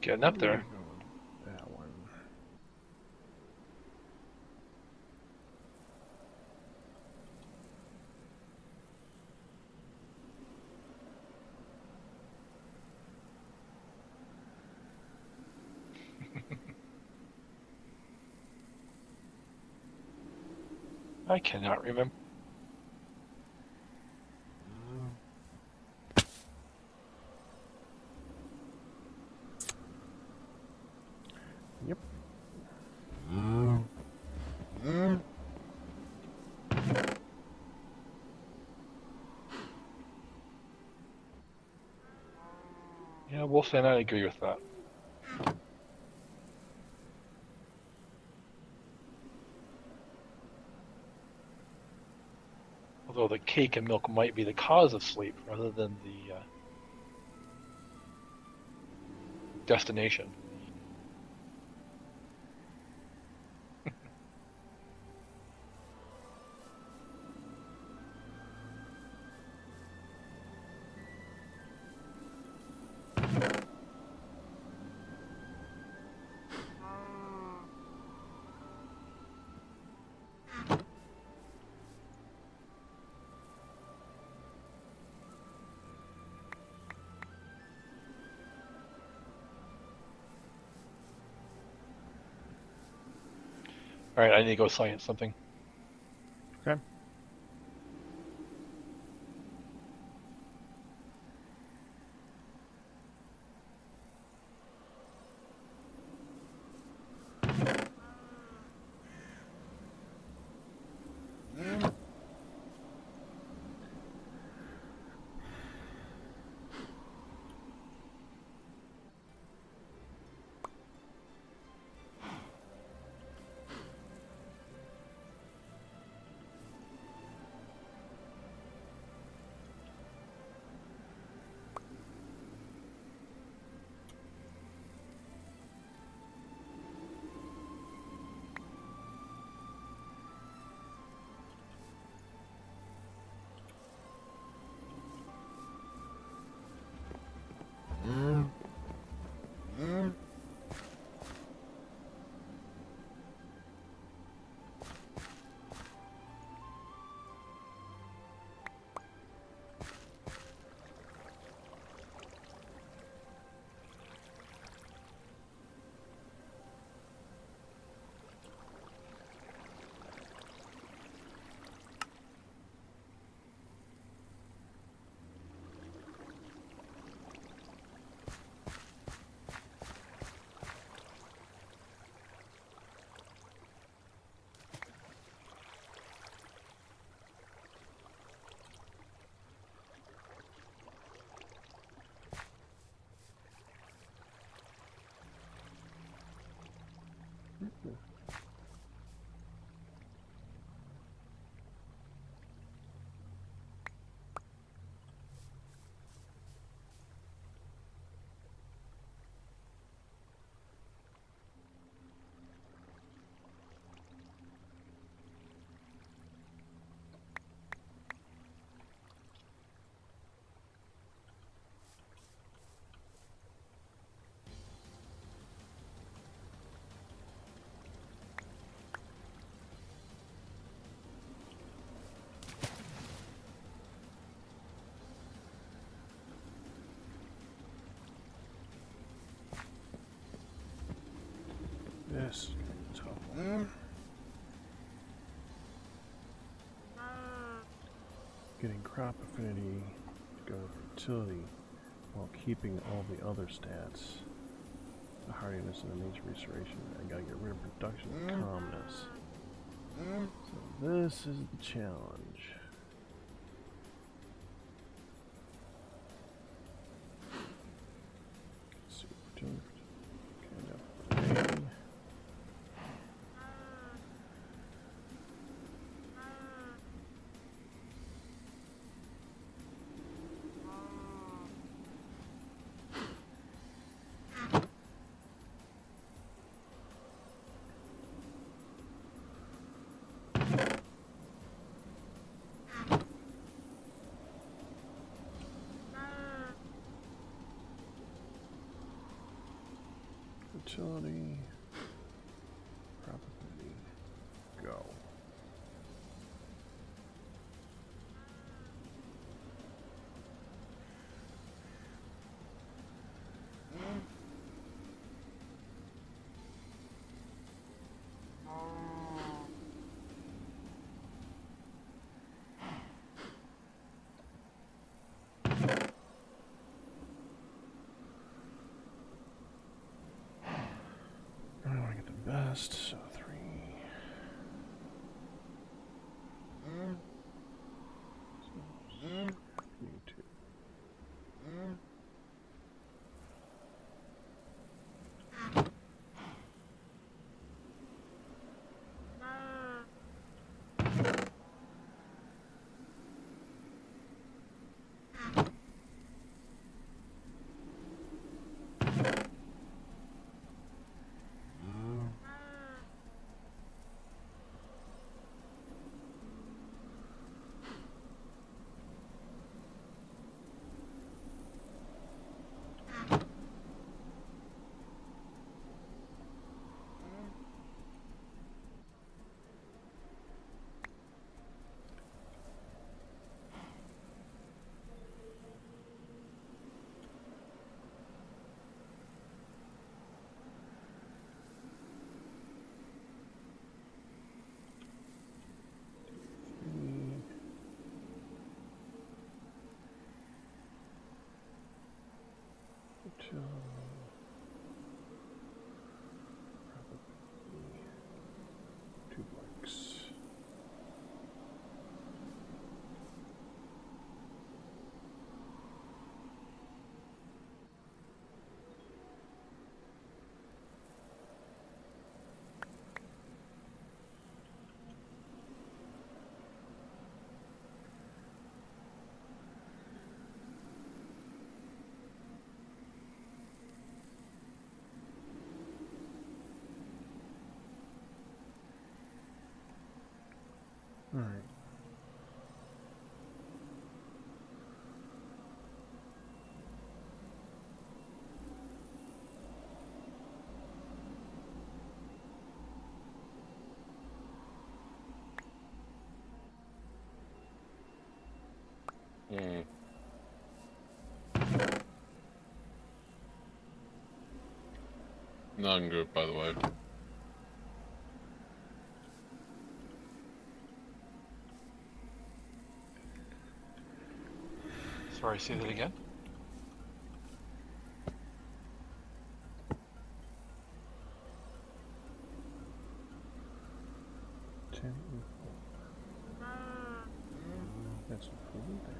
Getting up there. That one. I cannot remember. Yep. Yeah, Wolf and I agree with that. Although the cake and milk might be the cause of sleep rather than the destination. All right, I need to go science something. Okay. This is tough. Getting crop affinity to go with fertility while keeping all the other stats. The hardiness and the nature restoration. I gotta get rid of production and calmness. So this is the challenge. Super tuned. Okay, now. Utility, property, go. I want to get the best, so 3. Me too. Two blanks. All right. Hmm. Non-group, by the way. Sorry, say that again. That's food there.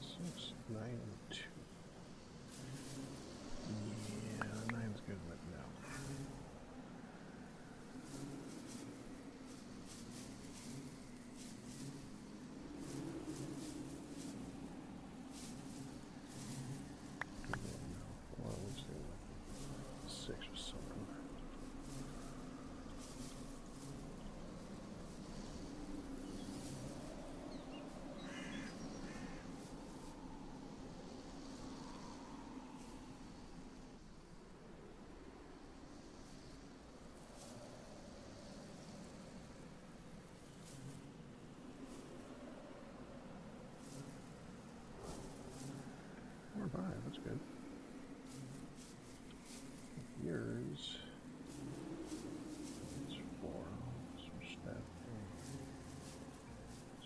Six, 9, and 2. Yeah, 9's good right now. Well, let's see. 6 or something. Or 5, that's good. Yours. It's 4. Switch that.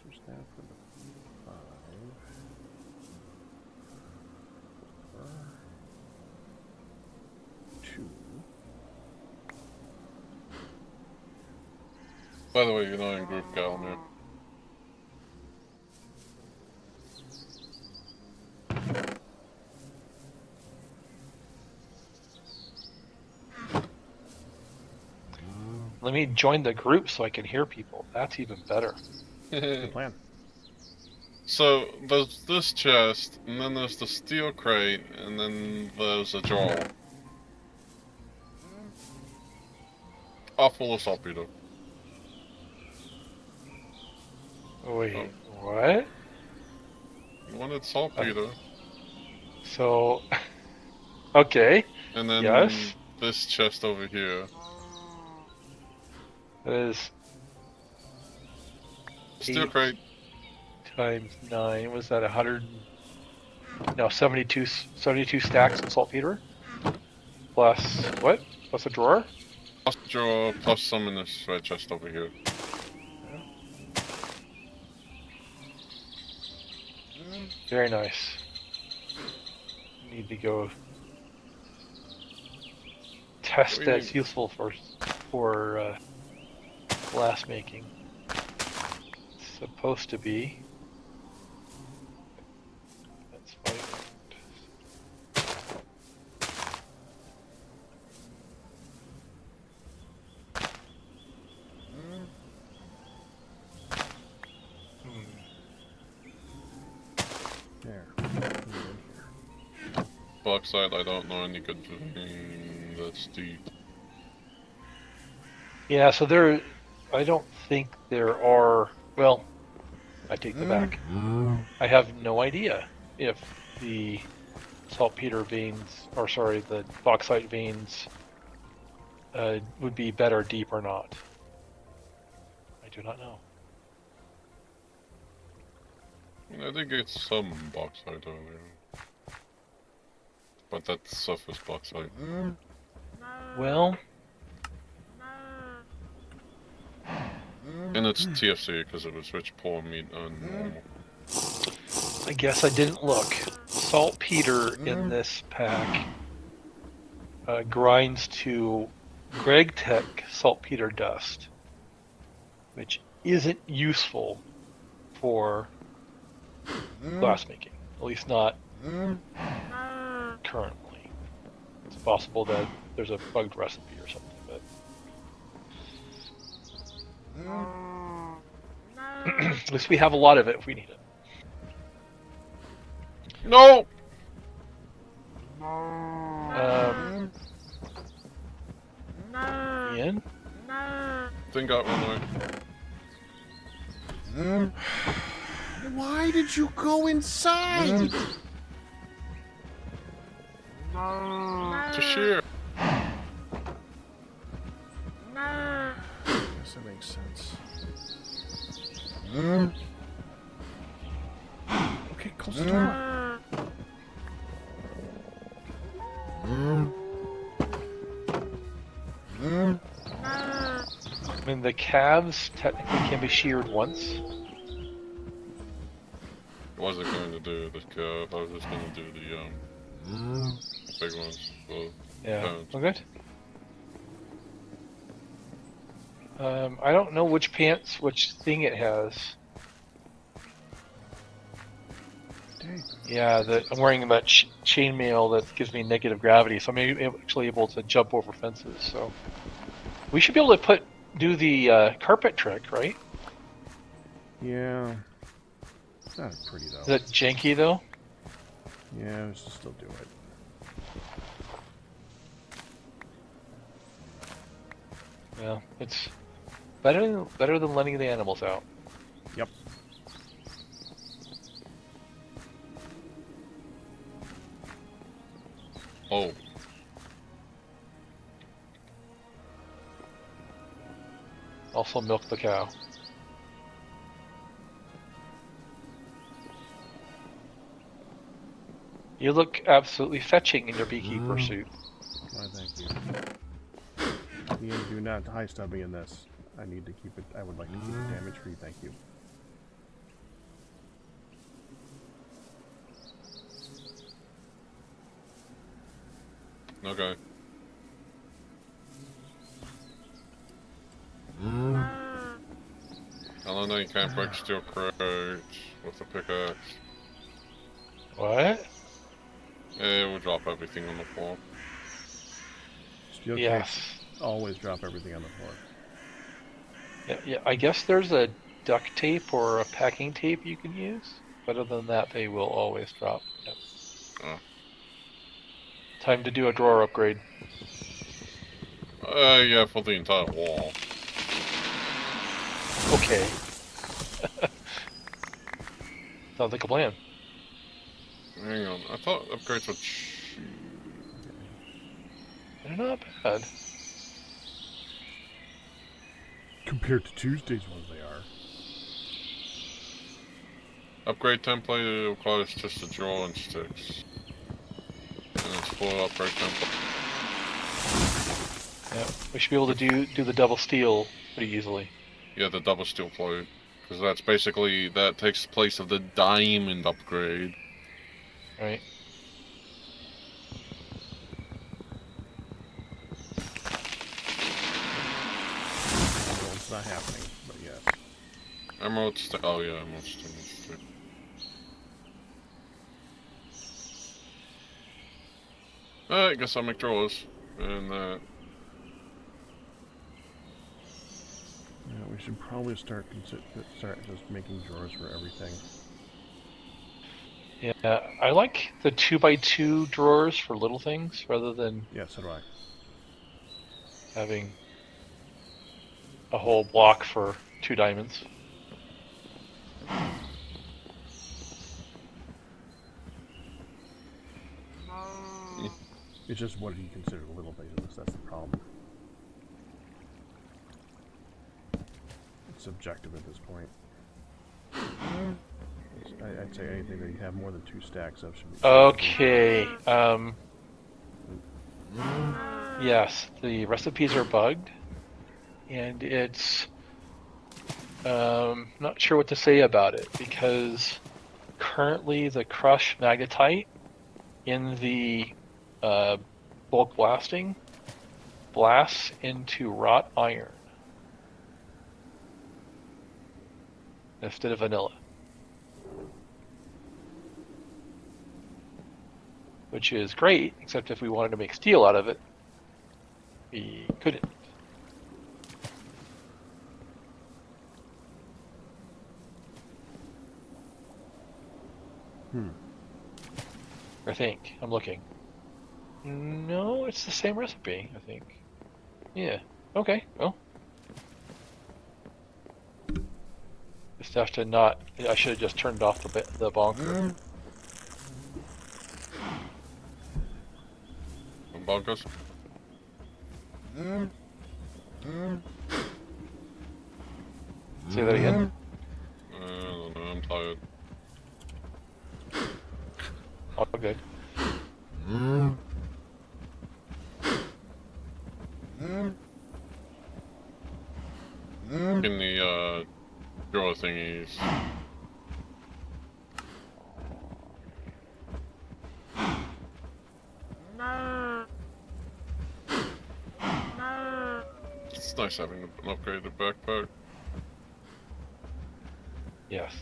Switch that for the 5. 4. 2. By the way, you're not in group, Calmer. Let me join the group so I can hear people. That's even better. Good plan. So, there's this chest, and then there's the steel crate, and then there's a drawer. All full of saltpeter. Wait, what? You wanted saltpeter. So, okay. And then Yes. this chest over here. That is Steel 8 crate. times 9. Was that 100? No, 72 stacks of saltpeter? plus what? Plus a drawer? Plus drawer, plus some in this red chest over here. Very nice. Need to go test What do you that's mean? useful for glass making. It's supposed to be. That's fine. There. Bauxite, I don't know any good that's deep. Yeah, so I don't think there are, well, I take that back. I have no idea if the saltpeter veins, or sorry, the bauxite veins would be better deep or not. I do not know. I did get some bauxite earlier. But that's surface bauxite. Well, And it's TFC because it was rich, poor meat, and normal. I guess I didn't look. Saltpeter in this pack grinds to Gregtech saltpeter dust, which isn't useful for glass making, at least not currently. It's possible that there's a bugged recipe or something, but at least we have a lot of it if we need it. No! Ian? Thing got one way. Why did you go inside? To share. Guess that makes sense. Okay, close the door. I mean, the calves technically can be sheared once. I wasn't going to do the curve, I was just going to do the big ones. So, Yeah, okay. I don't know which thing it has. Yeah, I'm wearing that chainmail that gives me negative gravity, so I'm actually able to jump over fences. So we should be able to do the carpet trick, right? Yeah. It's not pretty though. Is that janky though? Yeah, we should still do it. Yeah, it's better than letting the animals out. Yep. oh, Also milk the cow. You look absolutely fetching in your beekeeper suit. Why, thank you. Ian, do not high stub me in this. I need to keep it. I would like to keep it damage free. Thank you. okay. I don't know, you can't break steel crates with a pickaxe. What? It will drop everything on the floor. Steel Yes. crates always drop everything on the floor. Yeah, I guess there's a duct tape or a packing tape you can use. But other than that, they will always drop. Yep. Oh. Time to do a drawer upgrade. Yeah, for the entire wall. Okay. Sounds like a plan. Hang on, I thought upgrades were They're not bad. Compared to Tuesday's ones, they are. Upgrade template requires just a drawer and sticks. And it's full upgrade template. Yeah, we should be able to do the double steel pretty easily. Yeah, the double steel plate. Because that's basically, that takes place of the diamond upgrade. Right. Well, it's not happening, but yes. Emeralds, oh yeah, emeralds too. I guess I'll make drawers. And Yeah, we should probably start just making drawers for everything. Yeah, I like the 2x2 drawers for little things rather than Yeah, so do I. having a whole block for 2 diamonds. It's just what do you consider a little business? That's the problem. It's subjective at this point. I'd say anything that you have more than 2 stacks of should be. Okay. Yes, the recipes are bugged, and it's not sure what to say about it because currently the crush magnetite in the bulk blasting blasts into wrought iron instead of vanilla, which is great, except if we wanted to make steel out of it, we couldn't. I think. I'm looking. No, it's the same recipe, I think. Yeah. Okay, well. Just have to not... I should have just turned off the bonker. bonkers. Say that again. I don't know, I'm tired. All good. In the drawer thingies. It's nice having an upgraded backpack. Yes.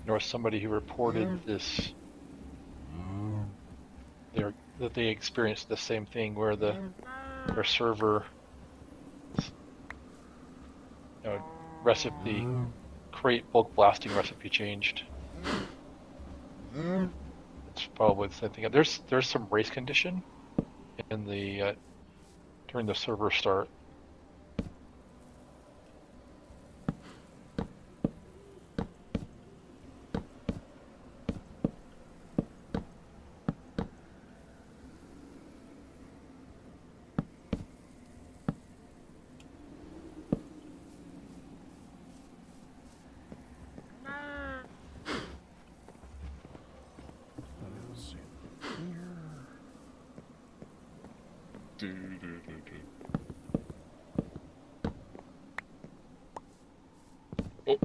There was somebody who reported this. That they experienced the same thing where their server recipe, create bulk blasting recipe changed. It's probably the same thing. There's some race condition in the during the server start. Oh.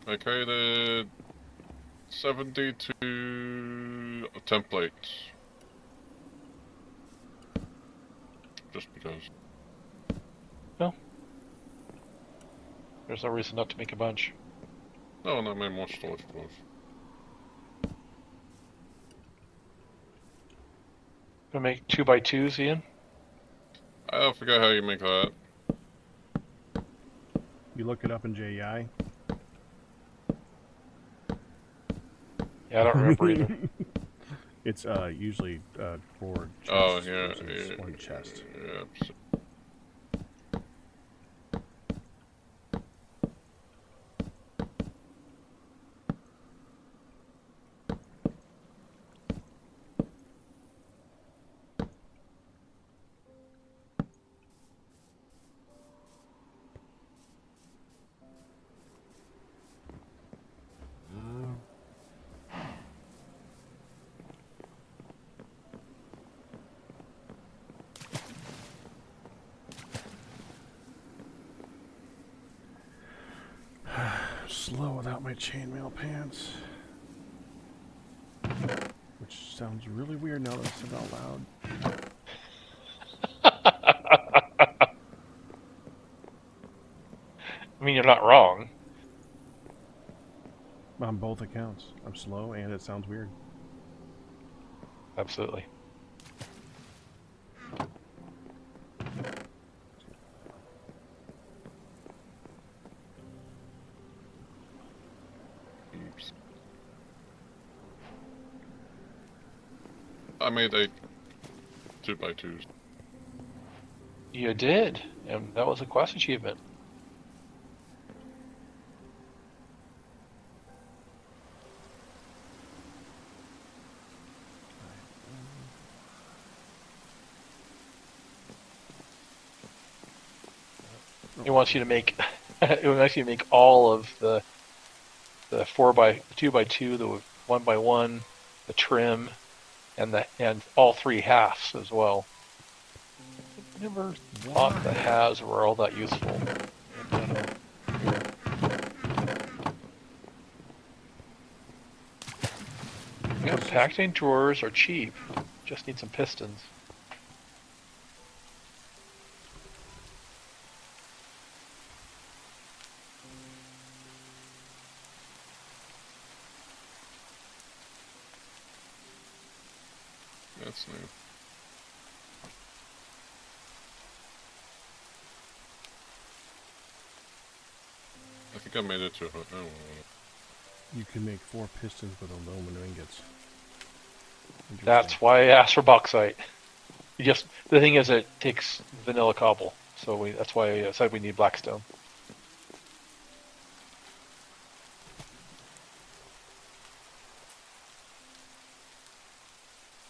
I created 72 templates. just because. There's no reason not to make a bunch. No, and I made more storage doors. Gonna make 2x2s, Ian? I forget how you make that. You look it up in JEI. Yeah, I don't remember either. It's usually 4 chests Oh, yeah, versus yeah. 1 chest. Yeah. Slow without my chainmail pants. Which sounds really weird now that I said it out loud. I mean, you're not wrong. On both accounts. I'm slow and it sounds weird. Absolutely. Oops. I made 8 2x2s. You did, and that was a quest achievement. It wants you to make. It wants you to make all of the 2x2, the 1x1, the trim, and all 3 halves as well. I never thought the halves were all that useful. Yeah, packing drawers are cheap. Just need some pistons. That's new. I think I made it to. I don't know. You can make 4 pistons with aluminum ingots. That's why I asked for bauxite. The thing is, it takes vanilla cobble, so that's why I said we need blackstone.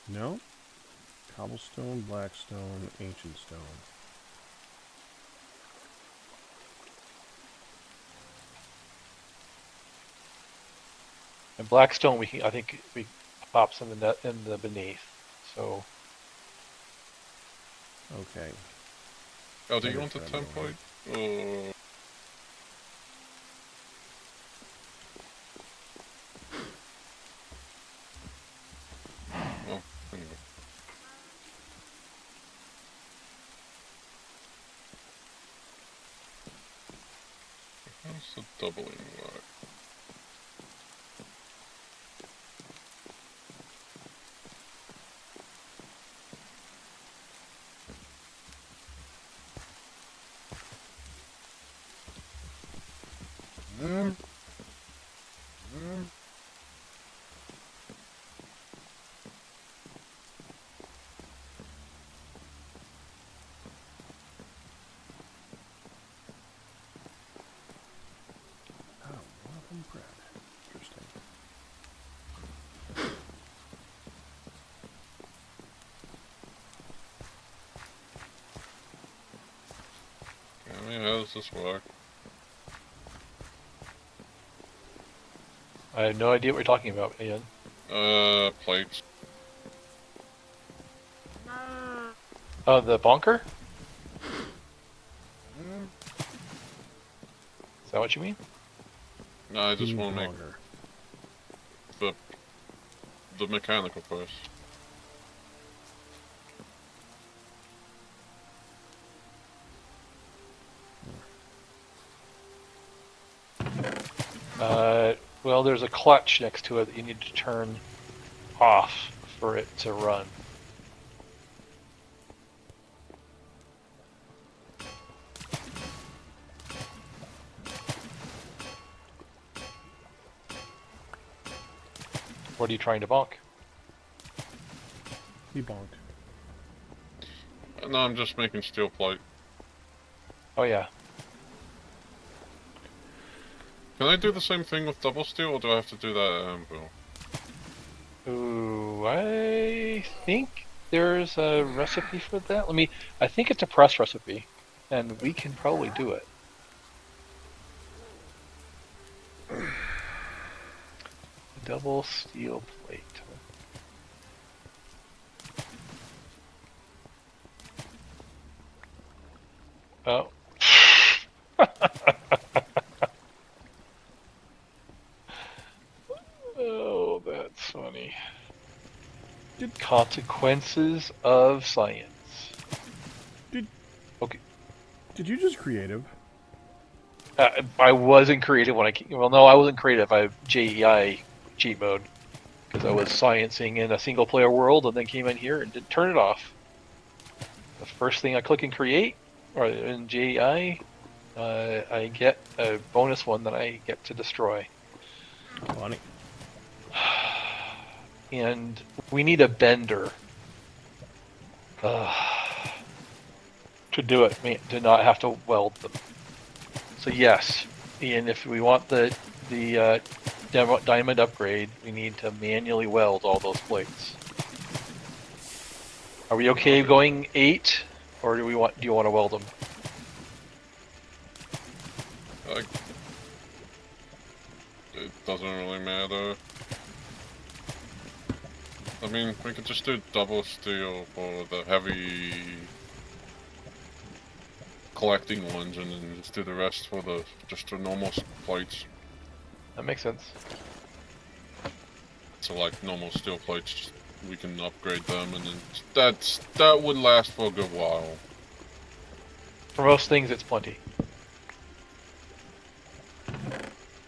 No? Cobblestone, blackstone, ancient stone. And blackstone, I think we pops in the beneath. So Okay. Oh, do you want the template? Oh. Well, anyway. How's the doubling work? Oh, welcome bread. Interesting. I mean, how does this work? I have no idea what you're talking about, Ian. Plates. Oh, the bonker? Is that what you mean? No, I just want to make Longer. the mechanical first. Well, there's a clutch next to it that you need to turn off for it to run. What are you trying to bonk? He bonked. No, I'm just making steel plate. Oh yeah. Can I do the same thing with double steel, or do I have to do that at anvil? Ooh, I think there's a recipe for that. I think it's a press recipe, and we can probably do it. Double steel plate. Oh. Oh, that's funny. Consequences of science. Did you just creative? I wasn't creative when well, no, I wasn't creative. I have JEI cheat mode because I was sciencing in a single player world and then came in here and didn't turn it off. The first thing I click and create, or in JEI, I get a bonus one that I get to destroy. Funny. And we need a bender to do it, to not have to weld them. So yes, Ian, if we want the diamond upgrade, we need to manually weld all those plates. Are we okay going 8, or do you want to weld them? It doesn't really matter. I mean, we could just do double steel for the heavy collecting ones, and then just do the rest for the normal plates. That makes sense. So like normal steel plates, we can upgrade them, and then that would last for a good while. For most things, it's plenty.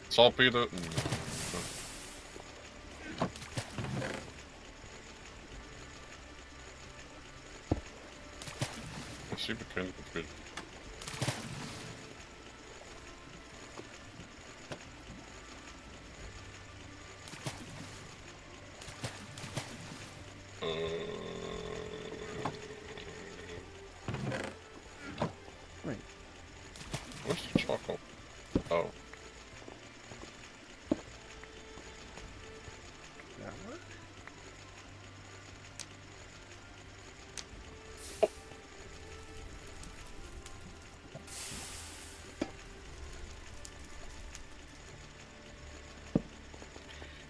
Saltpeter? No. Super kind of good. Right. Where's the chocolate? Oh. That work?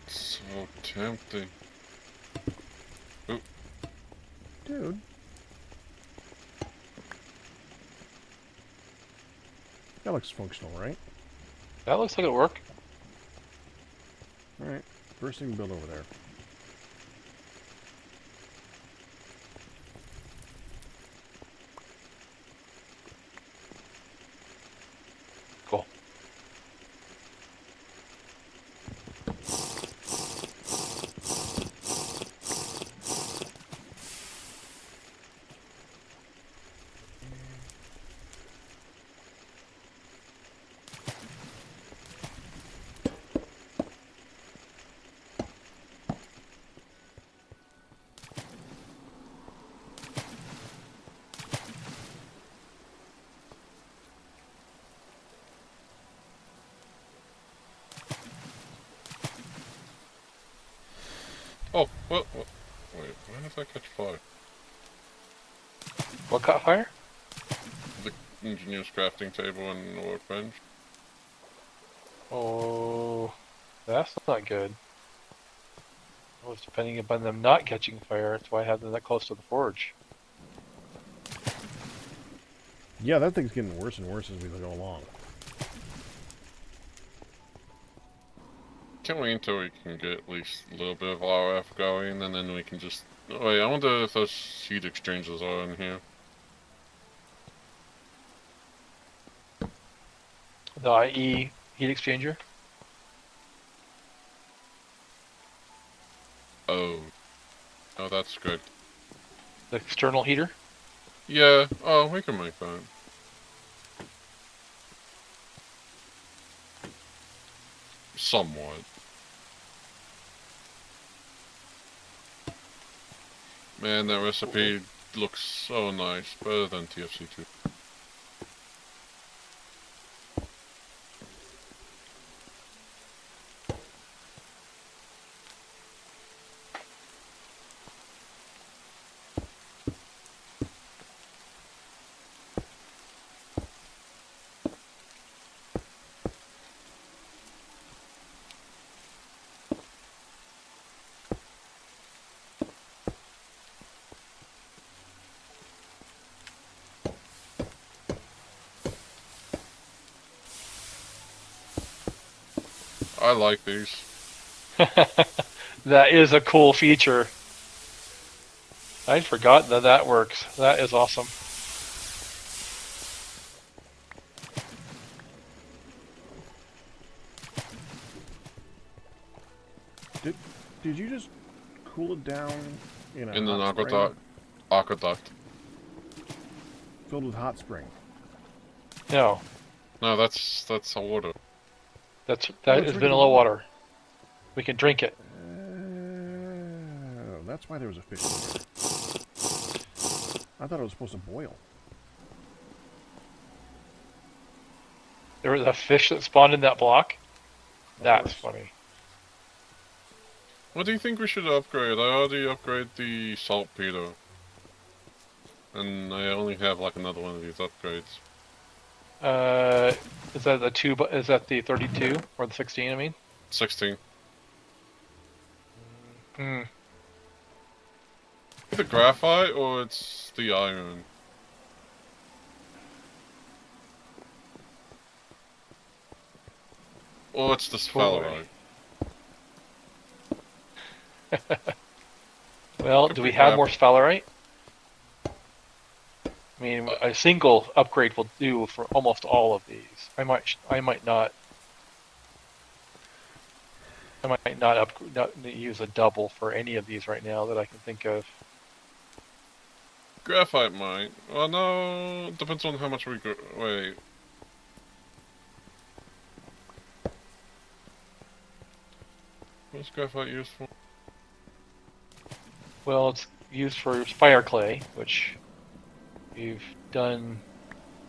So tempting. Oop. Dude. That looks functional, right? That looks like it'll work. Alright. First thing to build over there. Cool. Oh, what? Wait, why did I catch fire? What caught fire? The engineer's crafting table and the workbench. Oh, that's not good. I was depending upon them not catching fire. That's why I have them that close to the forge. Yeah, that thing's getting worse and worse as we go along. Can't wait until we can get at least a little bit of RF going, and then we can just... Oh, wait, I wonder if those heat exchangers are in here. The IE heat exchanger? Oh, that's good. The external heater? Yeah. Oh, we can make that. Somewhat. Man, that recipe looks so nice. Better than TFC2. I like these. That is a cool feature. I'd forgotten that that works. That is awesome. Did you just cool it down in In an hot spring aqueduct. filled with hot spring? No, No, that's a water. that it's is drinkable vanilla water. water. We can drink it. That's why there was a fish in here. I thought it was supposed to boil. There was a fish that spawned in that block. That's funny. What do you think we should upgrade? I already upgraded the saltpeter. And I only have like another one of these upgrades. Is that the two? Is that the 32 or the 16? I mean. 16. Hmm. The graphite or it's the iron? Or it's the sphalerite. Well, do we have more sphalerite? I mean, a single upgrade will do for almost all of these. I might not not use a double for any of these right now that I can think of. Graphite might. Well, no, depends on how much we wait. What's graphite used for? Well, it's used for fire clay, which we've done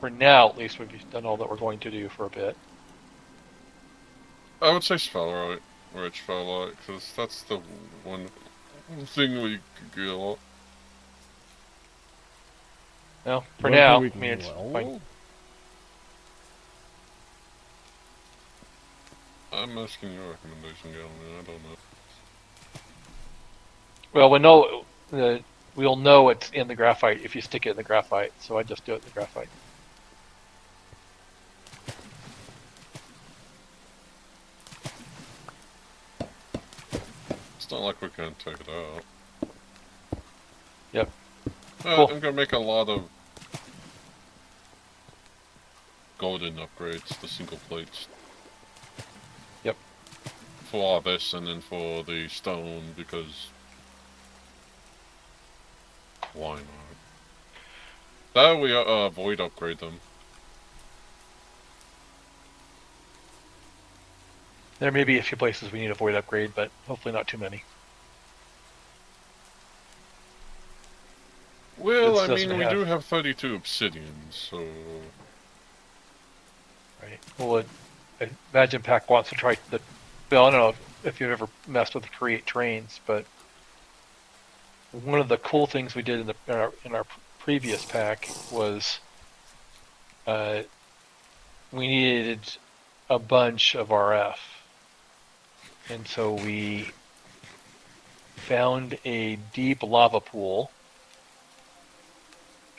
for now. At least we've done all that we're going to do for a bit. I would say sphalerite, rich sphalerite, because that's the one thing we could get a lot. Well, for One now, thing I we mean, can it's do fine. I'm asking your recommendation, Galen. I don't know. Well, we'll know it's in the graphite if you stick it in the graphite. So I just do it in the graphite. It's not like we can take it out. Yep. Cool. I'm gonna make a lot of golden upgrades, the single plates. Yep. For all this, and then for the stone, because why not? That we void upgrade them. There may be a few places we need a void upgrade, but hopefully not too many. Well, This I doesn't mean, we have- do have 32 obsidian, so Right. Well, I imagine Pack wants to try the. Well, I don't know if you've ever messed with the create trains, but one of the cool things we did in our previous pack was we needed a bunch of RF, and so we found a deep lava pool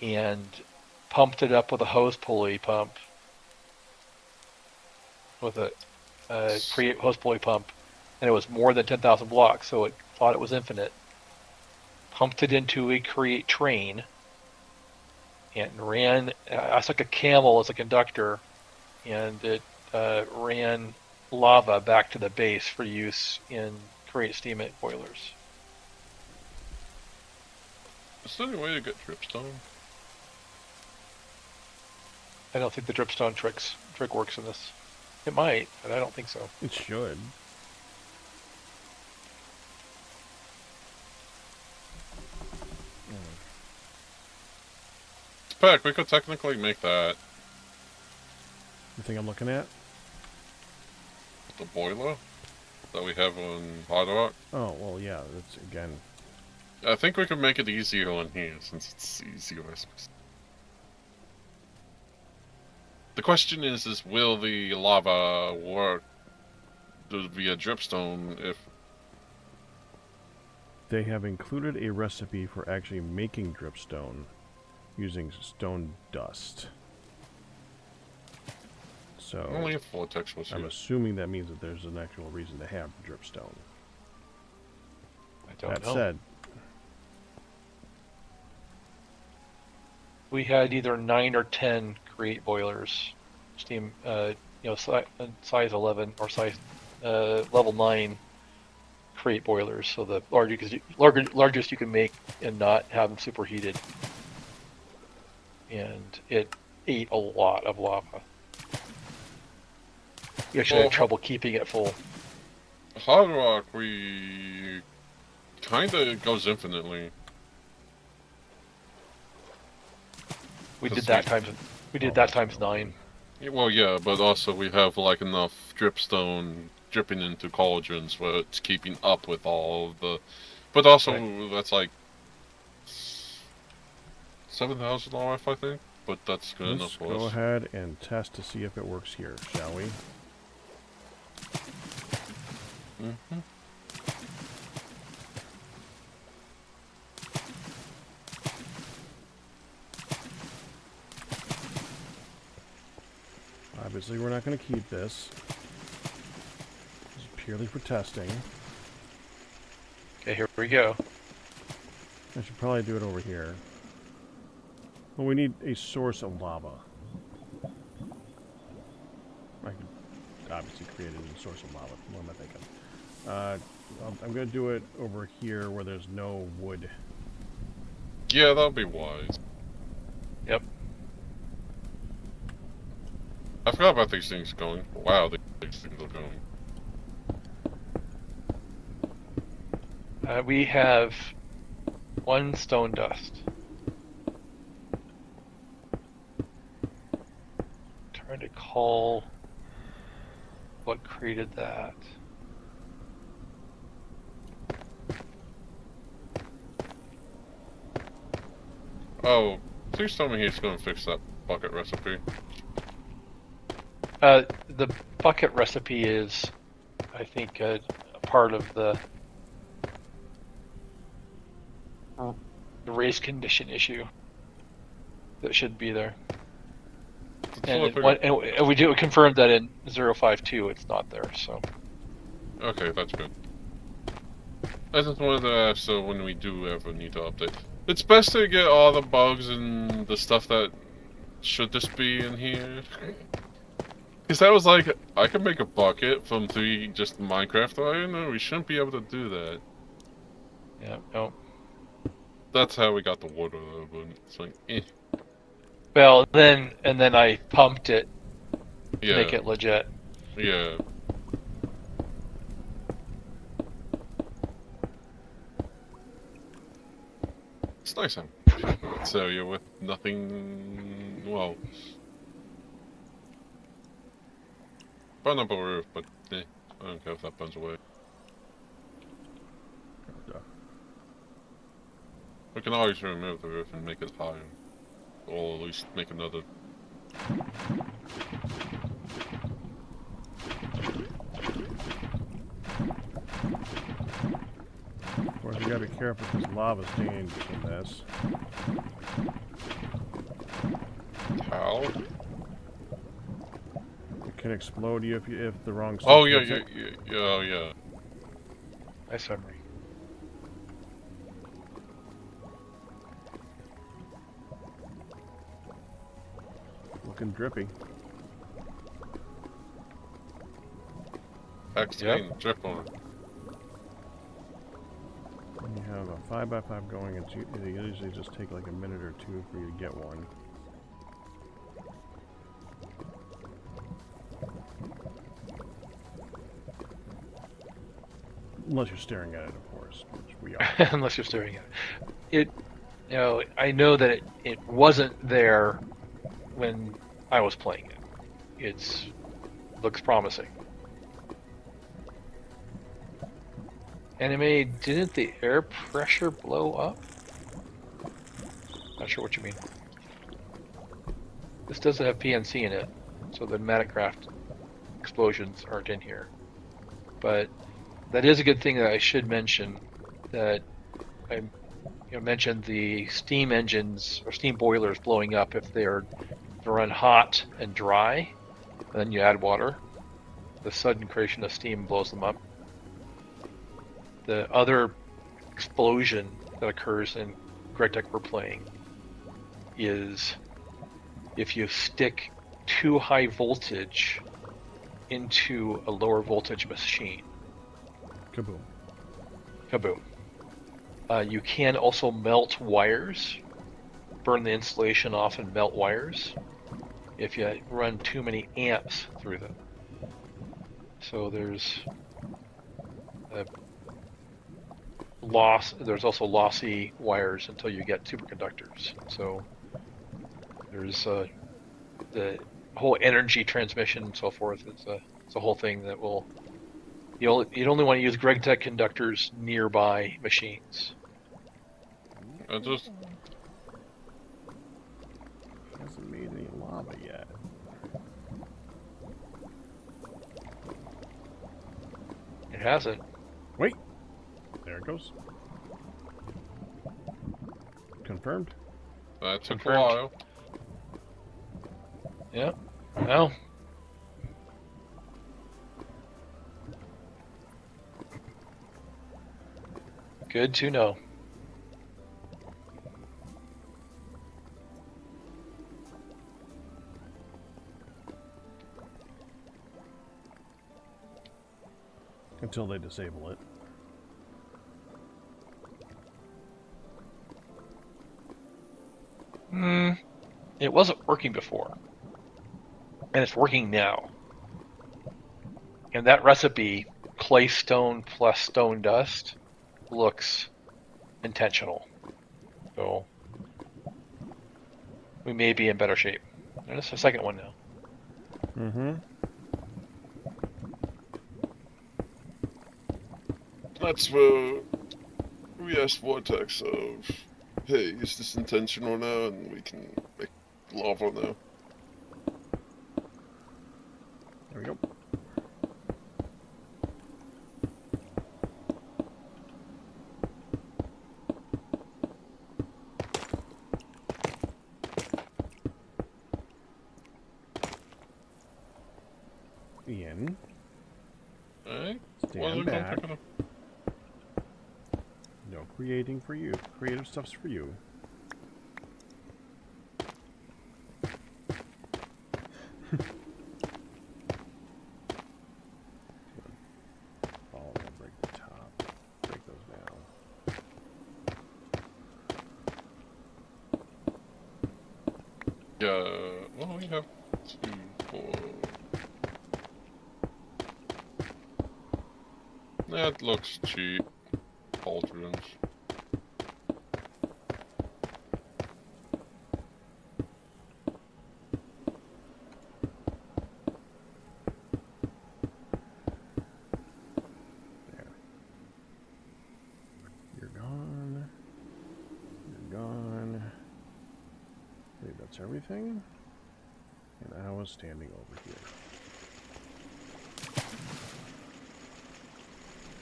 and pumped it up with a hose pulley pump. With a create hose pulley pump, and it was more than 10,000 blocks, so it thought it was infinite. Pumped it into a create train, and ran. I took a camel as a conductor, and it ran lava back to the base for use in create steam boilers. Is there any way to get dripstone? I don't think the dripstone trick works in this. It might, but I don't think so. It should. Spec, we could technically make that You think I'm looking at? the boiler that we have on Hard Rock. Oh, well, yeah. That's, again... I think we could make it easier on here since it's easier recipes. The question is will the lava work via dripstone if... They have included a recipe for actually making dripstone using stone dust. So, Only if Vortex was I'm here. assuming that means that there's an actual reason to have dripstone. I don't That know. said, We had either 9 or 10 create boilers, steam, size 11 or size level 9 create boilers. So the largest you can make and not have them superheated, and it ate a lot of lava. You actually had trouble keeping it full. Hard Rock, we kinda goes infinitely. We did That's that right. times. We did that times 9. Yeah, well, yeah, but also we have like enough dripstone dripping into cauldrons where it's keeping up with all of the. But also that's like 7,000 RF, I think. But that's good enough let's for go us. ahead and test to see if it works here, shall we? Mm-hmm. Obviously, we're not going to keep this. This is purely for testing. Okay, here we go. I should probably do it over here. Well, we need a source of lava. I could obviously create a new source of lava. What am I thinking? I'm going to do it over here where there's no wood. Yeah, that'll be wise. Yep. I forgot about these things going. Wow, these things are going. We have 1 stone dust. Trying to call what created that. Oh, please tell me he's going to fix that bucket recipe. The bucket recipe is, I think, a part of the race condition issue that should be there. And we do confirm that in 052 it's not there, so. Okay, that's good. I just wanted to ask, so when we do ever need to update, it's best to get all the bugs and the stuff that should just be in here. Because that was like, I could make a bucket from 3 just Minecraft iron, and we shouldn't be able to do that. Yeah, no. That's how we got the water though, but it's like, eh. Well, then I pumped it to Yeah. make it legit. Yeah. It's nice having this area with nothing, well, burn up a roof, but eh, I don't care if that burns away. We can always remove the roof and make it higher, or at least make another. Of course, we gotta be careful because lava's dangerous in this. How? It can explode you if the wrong stuff Oh yeah, hits yeah, it. yeah, oh yeah. Nice memory. Looking drippy. Activating drip on it. And you have a 5x5 going, they usually just take like a minute or two for you to get one. Unless you're staring at it, of course, which we are. Unless you're staring at it. I know that it wasn't there when I was playing it. Looks promising. Anime, didn't the air pressure blow up? Not sure what you mean. This doesn't have PNC in it, so the Matacraft explosions aren't in here. But that is a good thing that I should mention, that I mentioned the steam engines or steam boilers blowing up if they run hot and dry, and then you add water. The sudden creation of steam blows them up. The other explosion that occurs in Greg we're playing is if you stick too high voltage into a lower voltage machine. Kaboom. Kaboom. You can also melt wires, burn the insulation off and melt wires if you run too many amps through them. So there's a there's also lossy wires until you get superconductors. So there's the whole energy transmission and so forth. It's a whole thing that you'd only want to use GregTech conductors nearby machines. Just Hasn't made any lava yet. It hasn't. Wait. There it goes. Confirmed. that took a Confirmed. while. Yeah. Well. Good to know. Until they disable it. It wasn't working before. And it's working now. And that recipe, clay stone plus stone dust, looks intentional. So we may be in better shape. And it's the second one now. Mm-hmm. That's where we asked Vortex of, hey, is this intentional now? And we can make lava now. There we go. Ian, Alright? stand back. No creating for you. Creative stuff's for you. Oh, I'll break the top. Break those down. Yeah, well, we have 2, 4. That looks cheap. Pauldrons. There. You're gone. You're gone. I believe that's everything. And I was standing over here.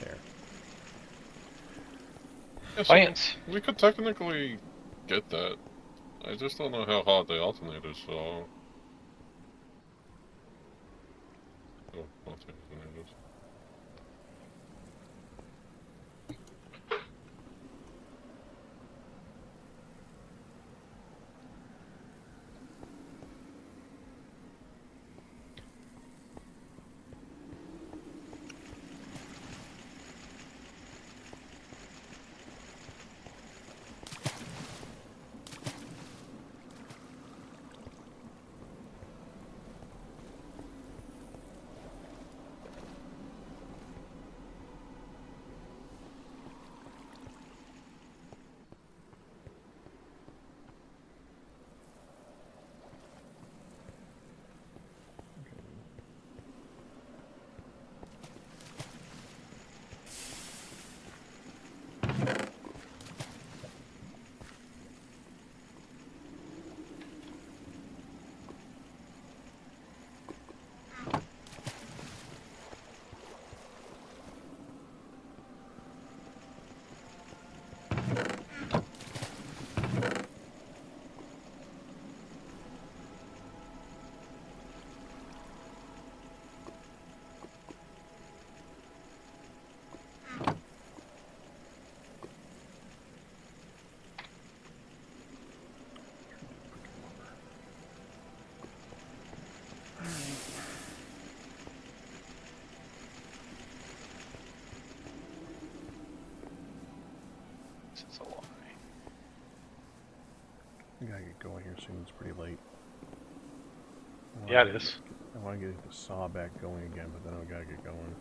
There. Yeah, so Science. we could technically get that. I just don't know how hard the alternators are. Oh, alternators. It's a lie. I gotta get going here soon. It's pretty late. Yeah, it is. I want to get the saw back going again, but then I gotta get going.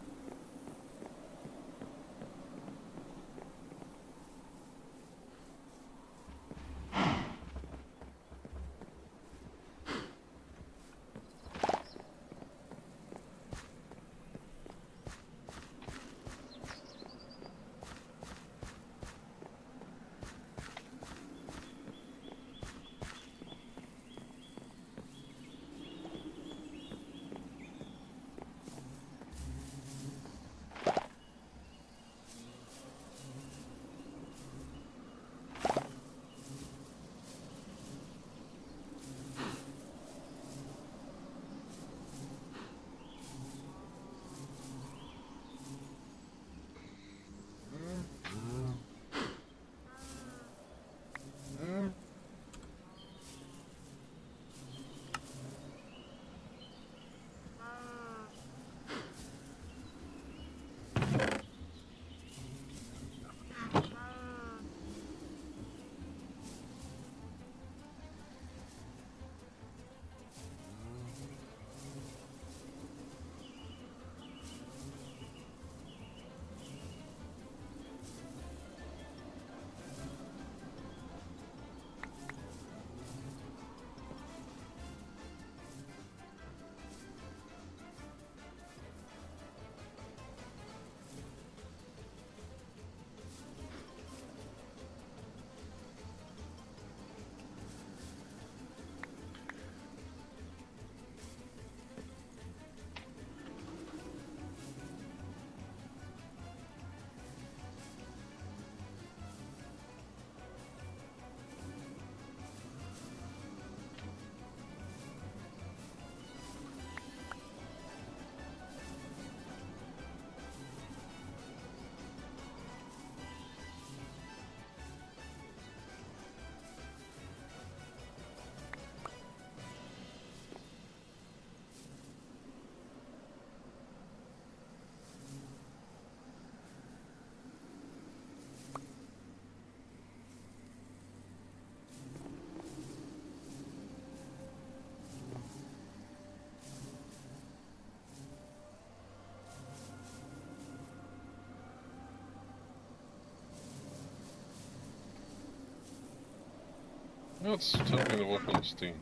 Let's tell me to work on the steam.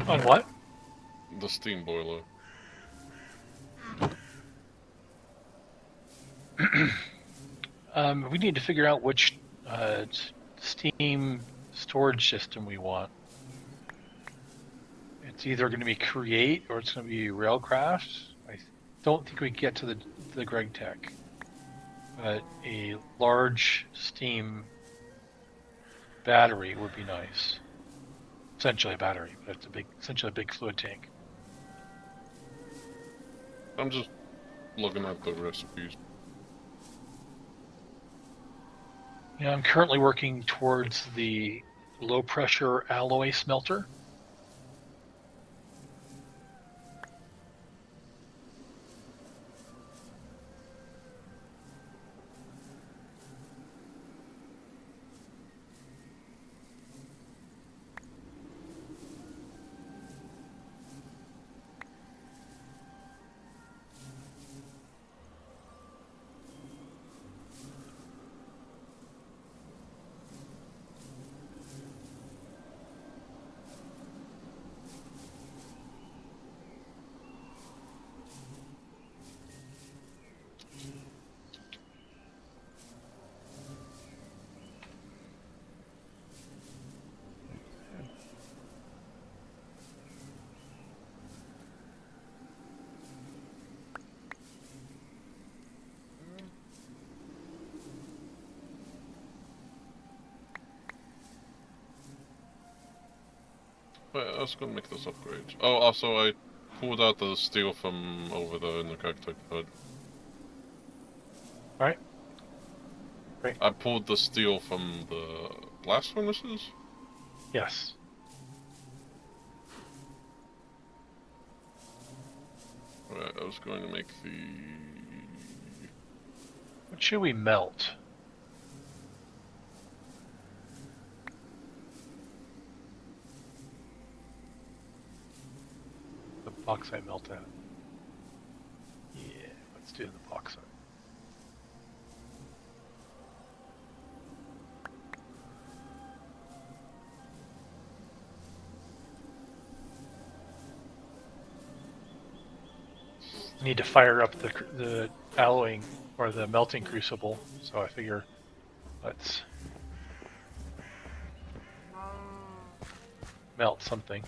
On what? The steam boiler. We need to figure out which Steam storage system we want. It's either going to be Create or it's going to be Railcraft. I don't think we get to the Greg Tech, but a large Steam battery would be nice. Essentially a battery, but it's essentially a big fluid tank. I'm just looking at the recipes. Yeah, I'm currently working towards the low pressure alloy smelter. Wait, I was gonna make this upgrade. Oh, also I pulled out the steel from over there in the Cacti Hood. Alright. Great. I pulled the steel from the blast furnaces? Yes. Right, I was going to make the... What should we melt? bauxite melt at? Yeah, let's do the bauxite. Need to fire up the alloying or the melting crucible, so I figure let's melt something.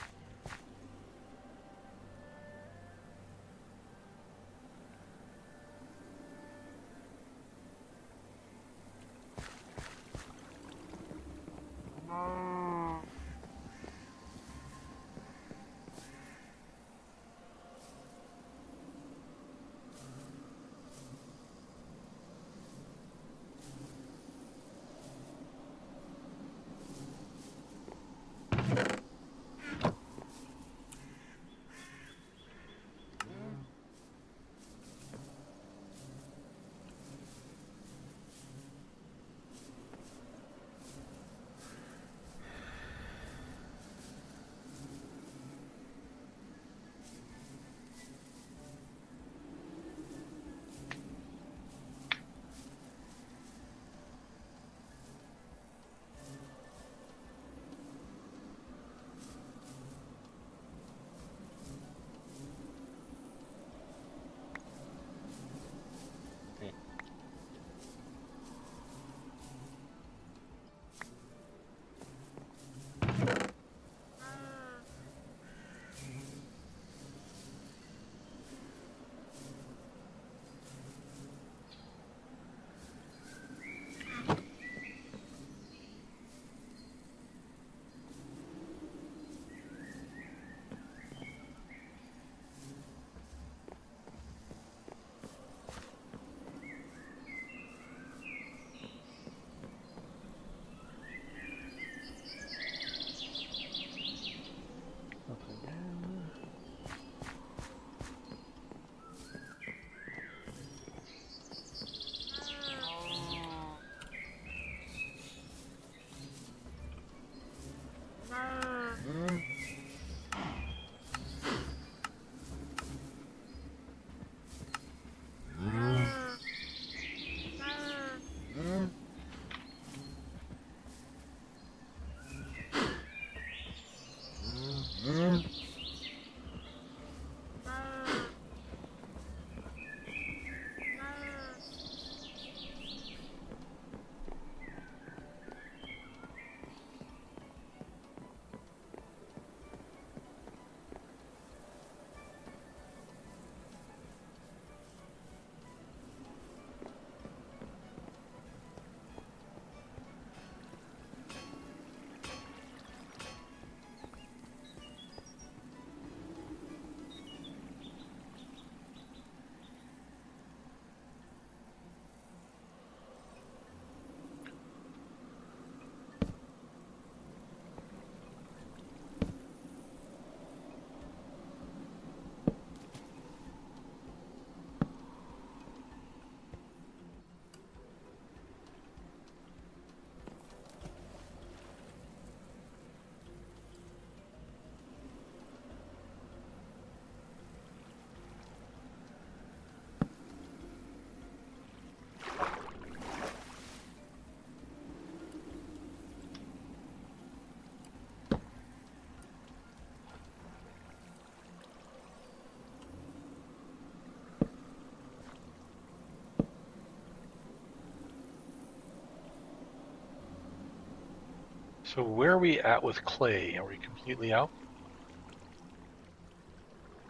So where are we at with clay? Are we completely out?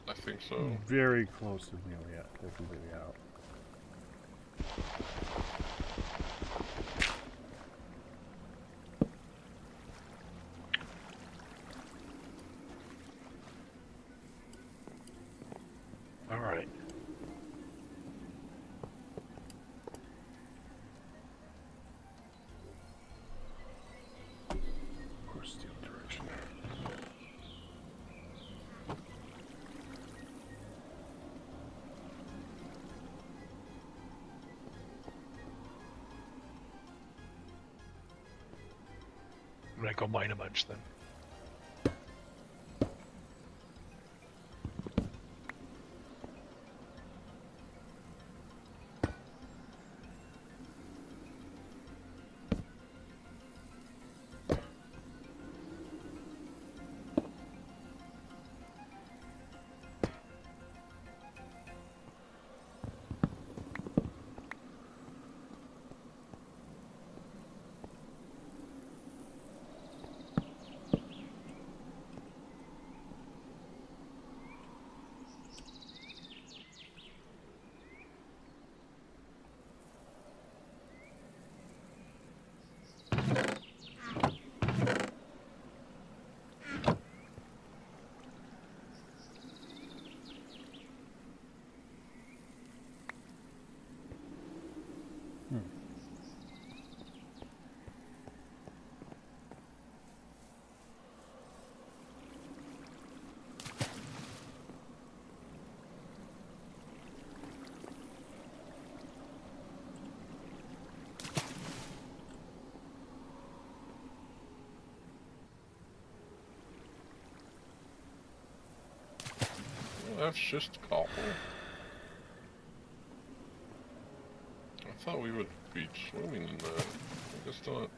I think so. Very close to nearly out. They're completely out. All right. Of course, steel direction. I'm gonna go mine a bunch then. have just cobble? I thought we would be swimming in that. I guess not.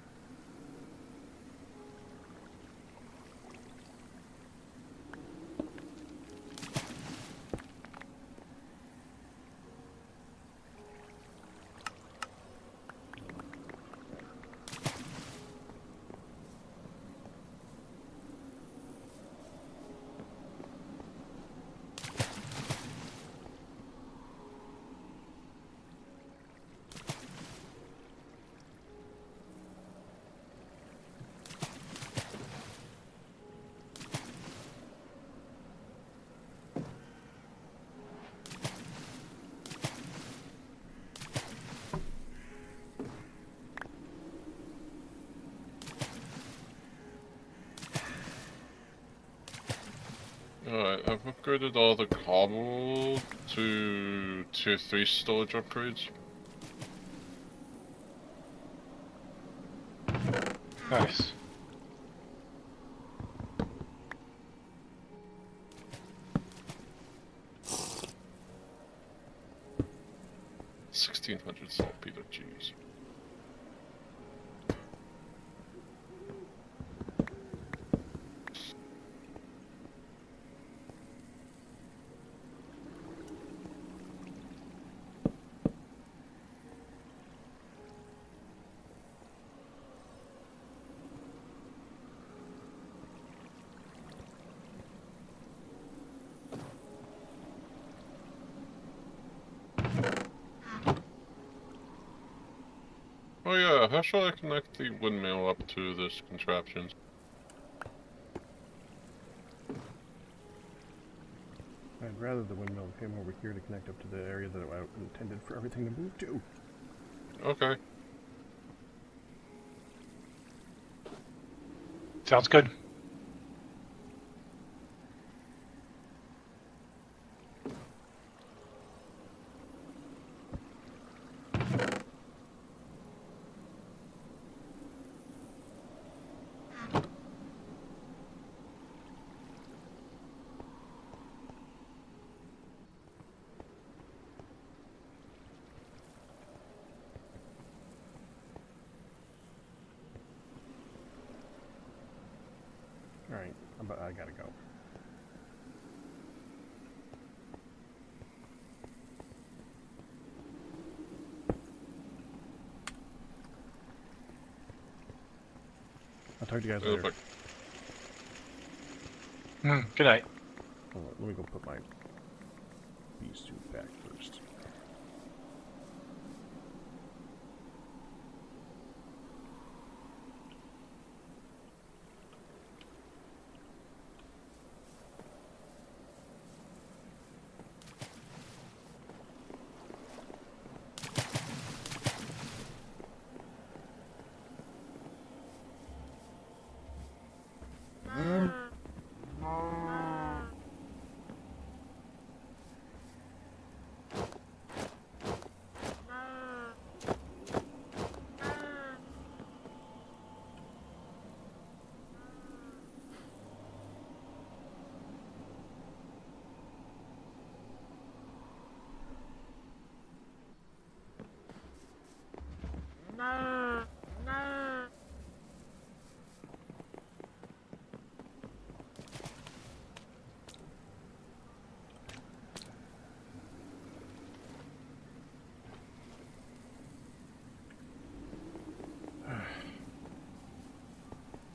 Alright, I've upgraded all the cobble to tier 3 storage upgrades. Nice. $1,600 saltpeter, jeez. Oh yeah, how shall I connect the windmill up to this contraption? I'd rather the windmill came over here to connect up to the area that I intended for everything to move to. Okay. Sounds good. Alright, I gotta go. I'll talk to you guys later. Good night. Hold on, let me go put my bee suit back first.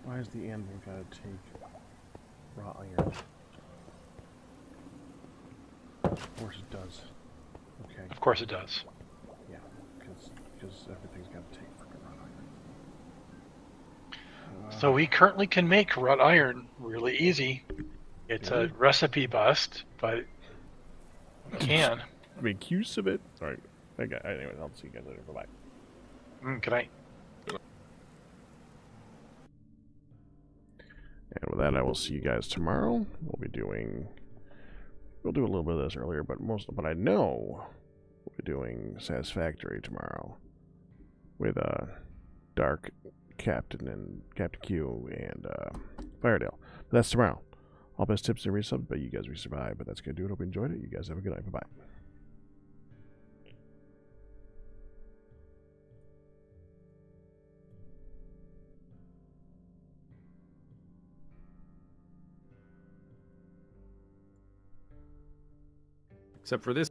Why is the anvil gotta take raw iron? Of course it does. Okay. Of course it does. Yeah, because everything's gotta take freaking raw iron. So we currently can make wrought iron really easy. It's a recipe bust, but we can. Make use of it. All right. Anyways, I'll see you guys later. Bye bye. Good night. And with that, I will see you guys tomorrow. We'll do a little bit of this earlier, but I know we'll be doing Satisfactory tomorrow with Dark Captain and Captain Q and Firedale. But that's tomorrow. All best tips and resub, but you guys we survived. But that's gonna do it. Hope you enjoyed it. You guys have a good night. Bye bye. Except for this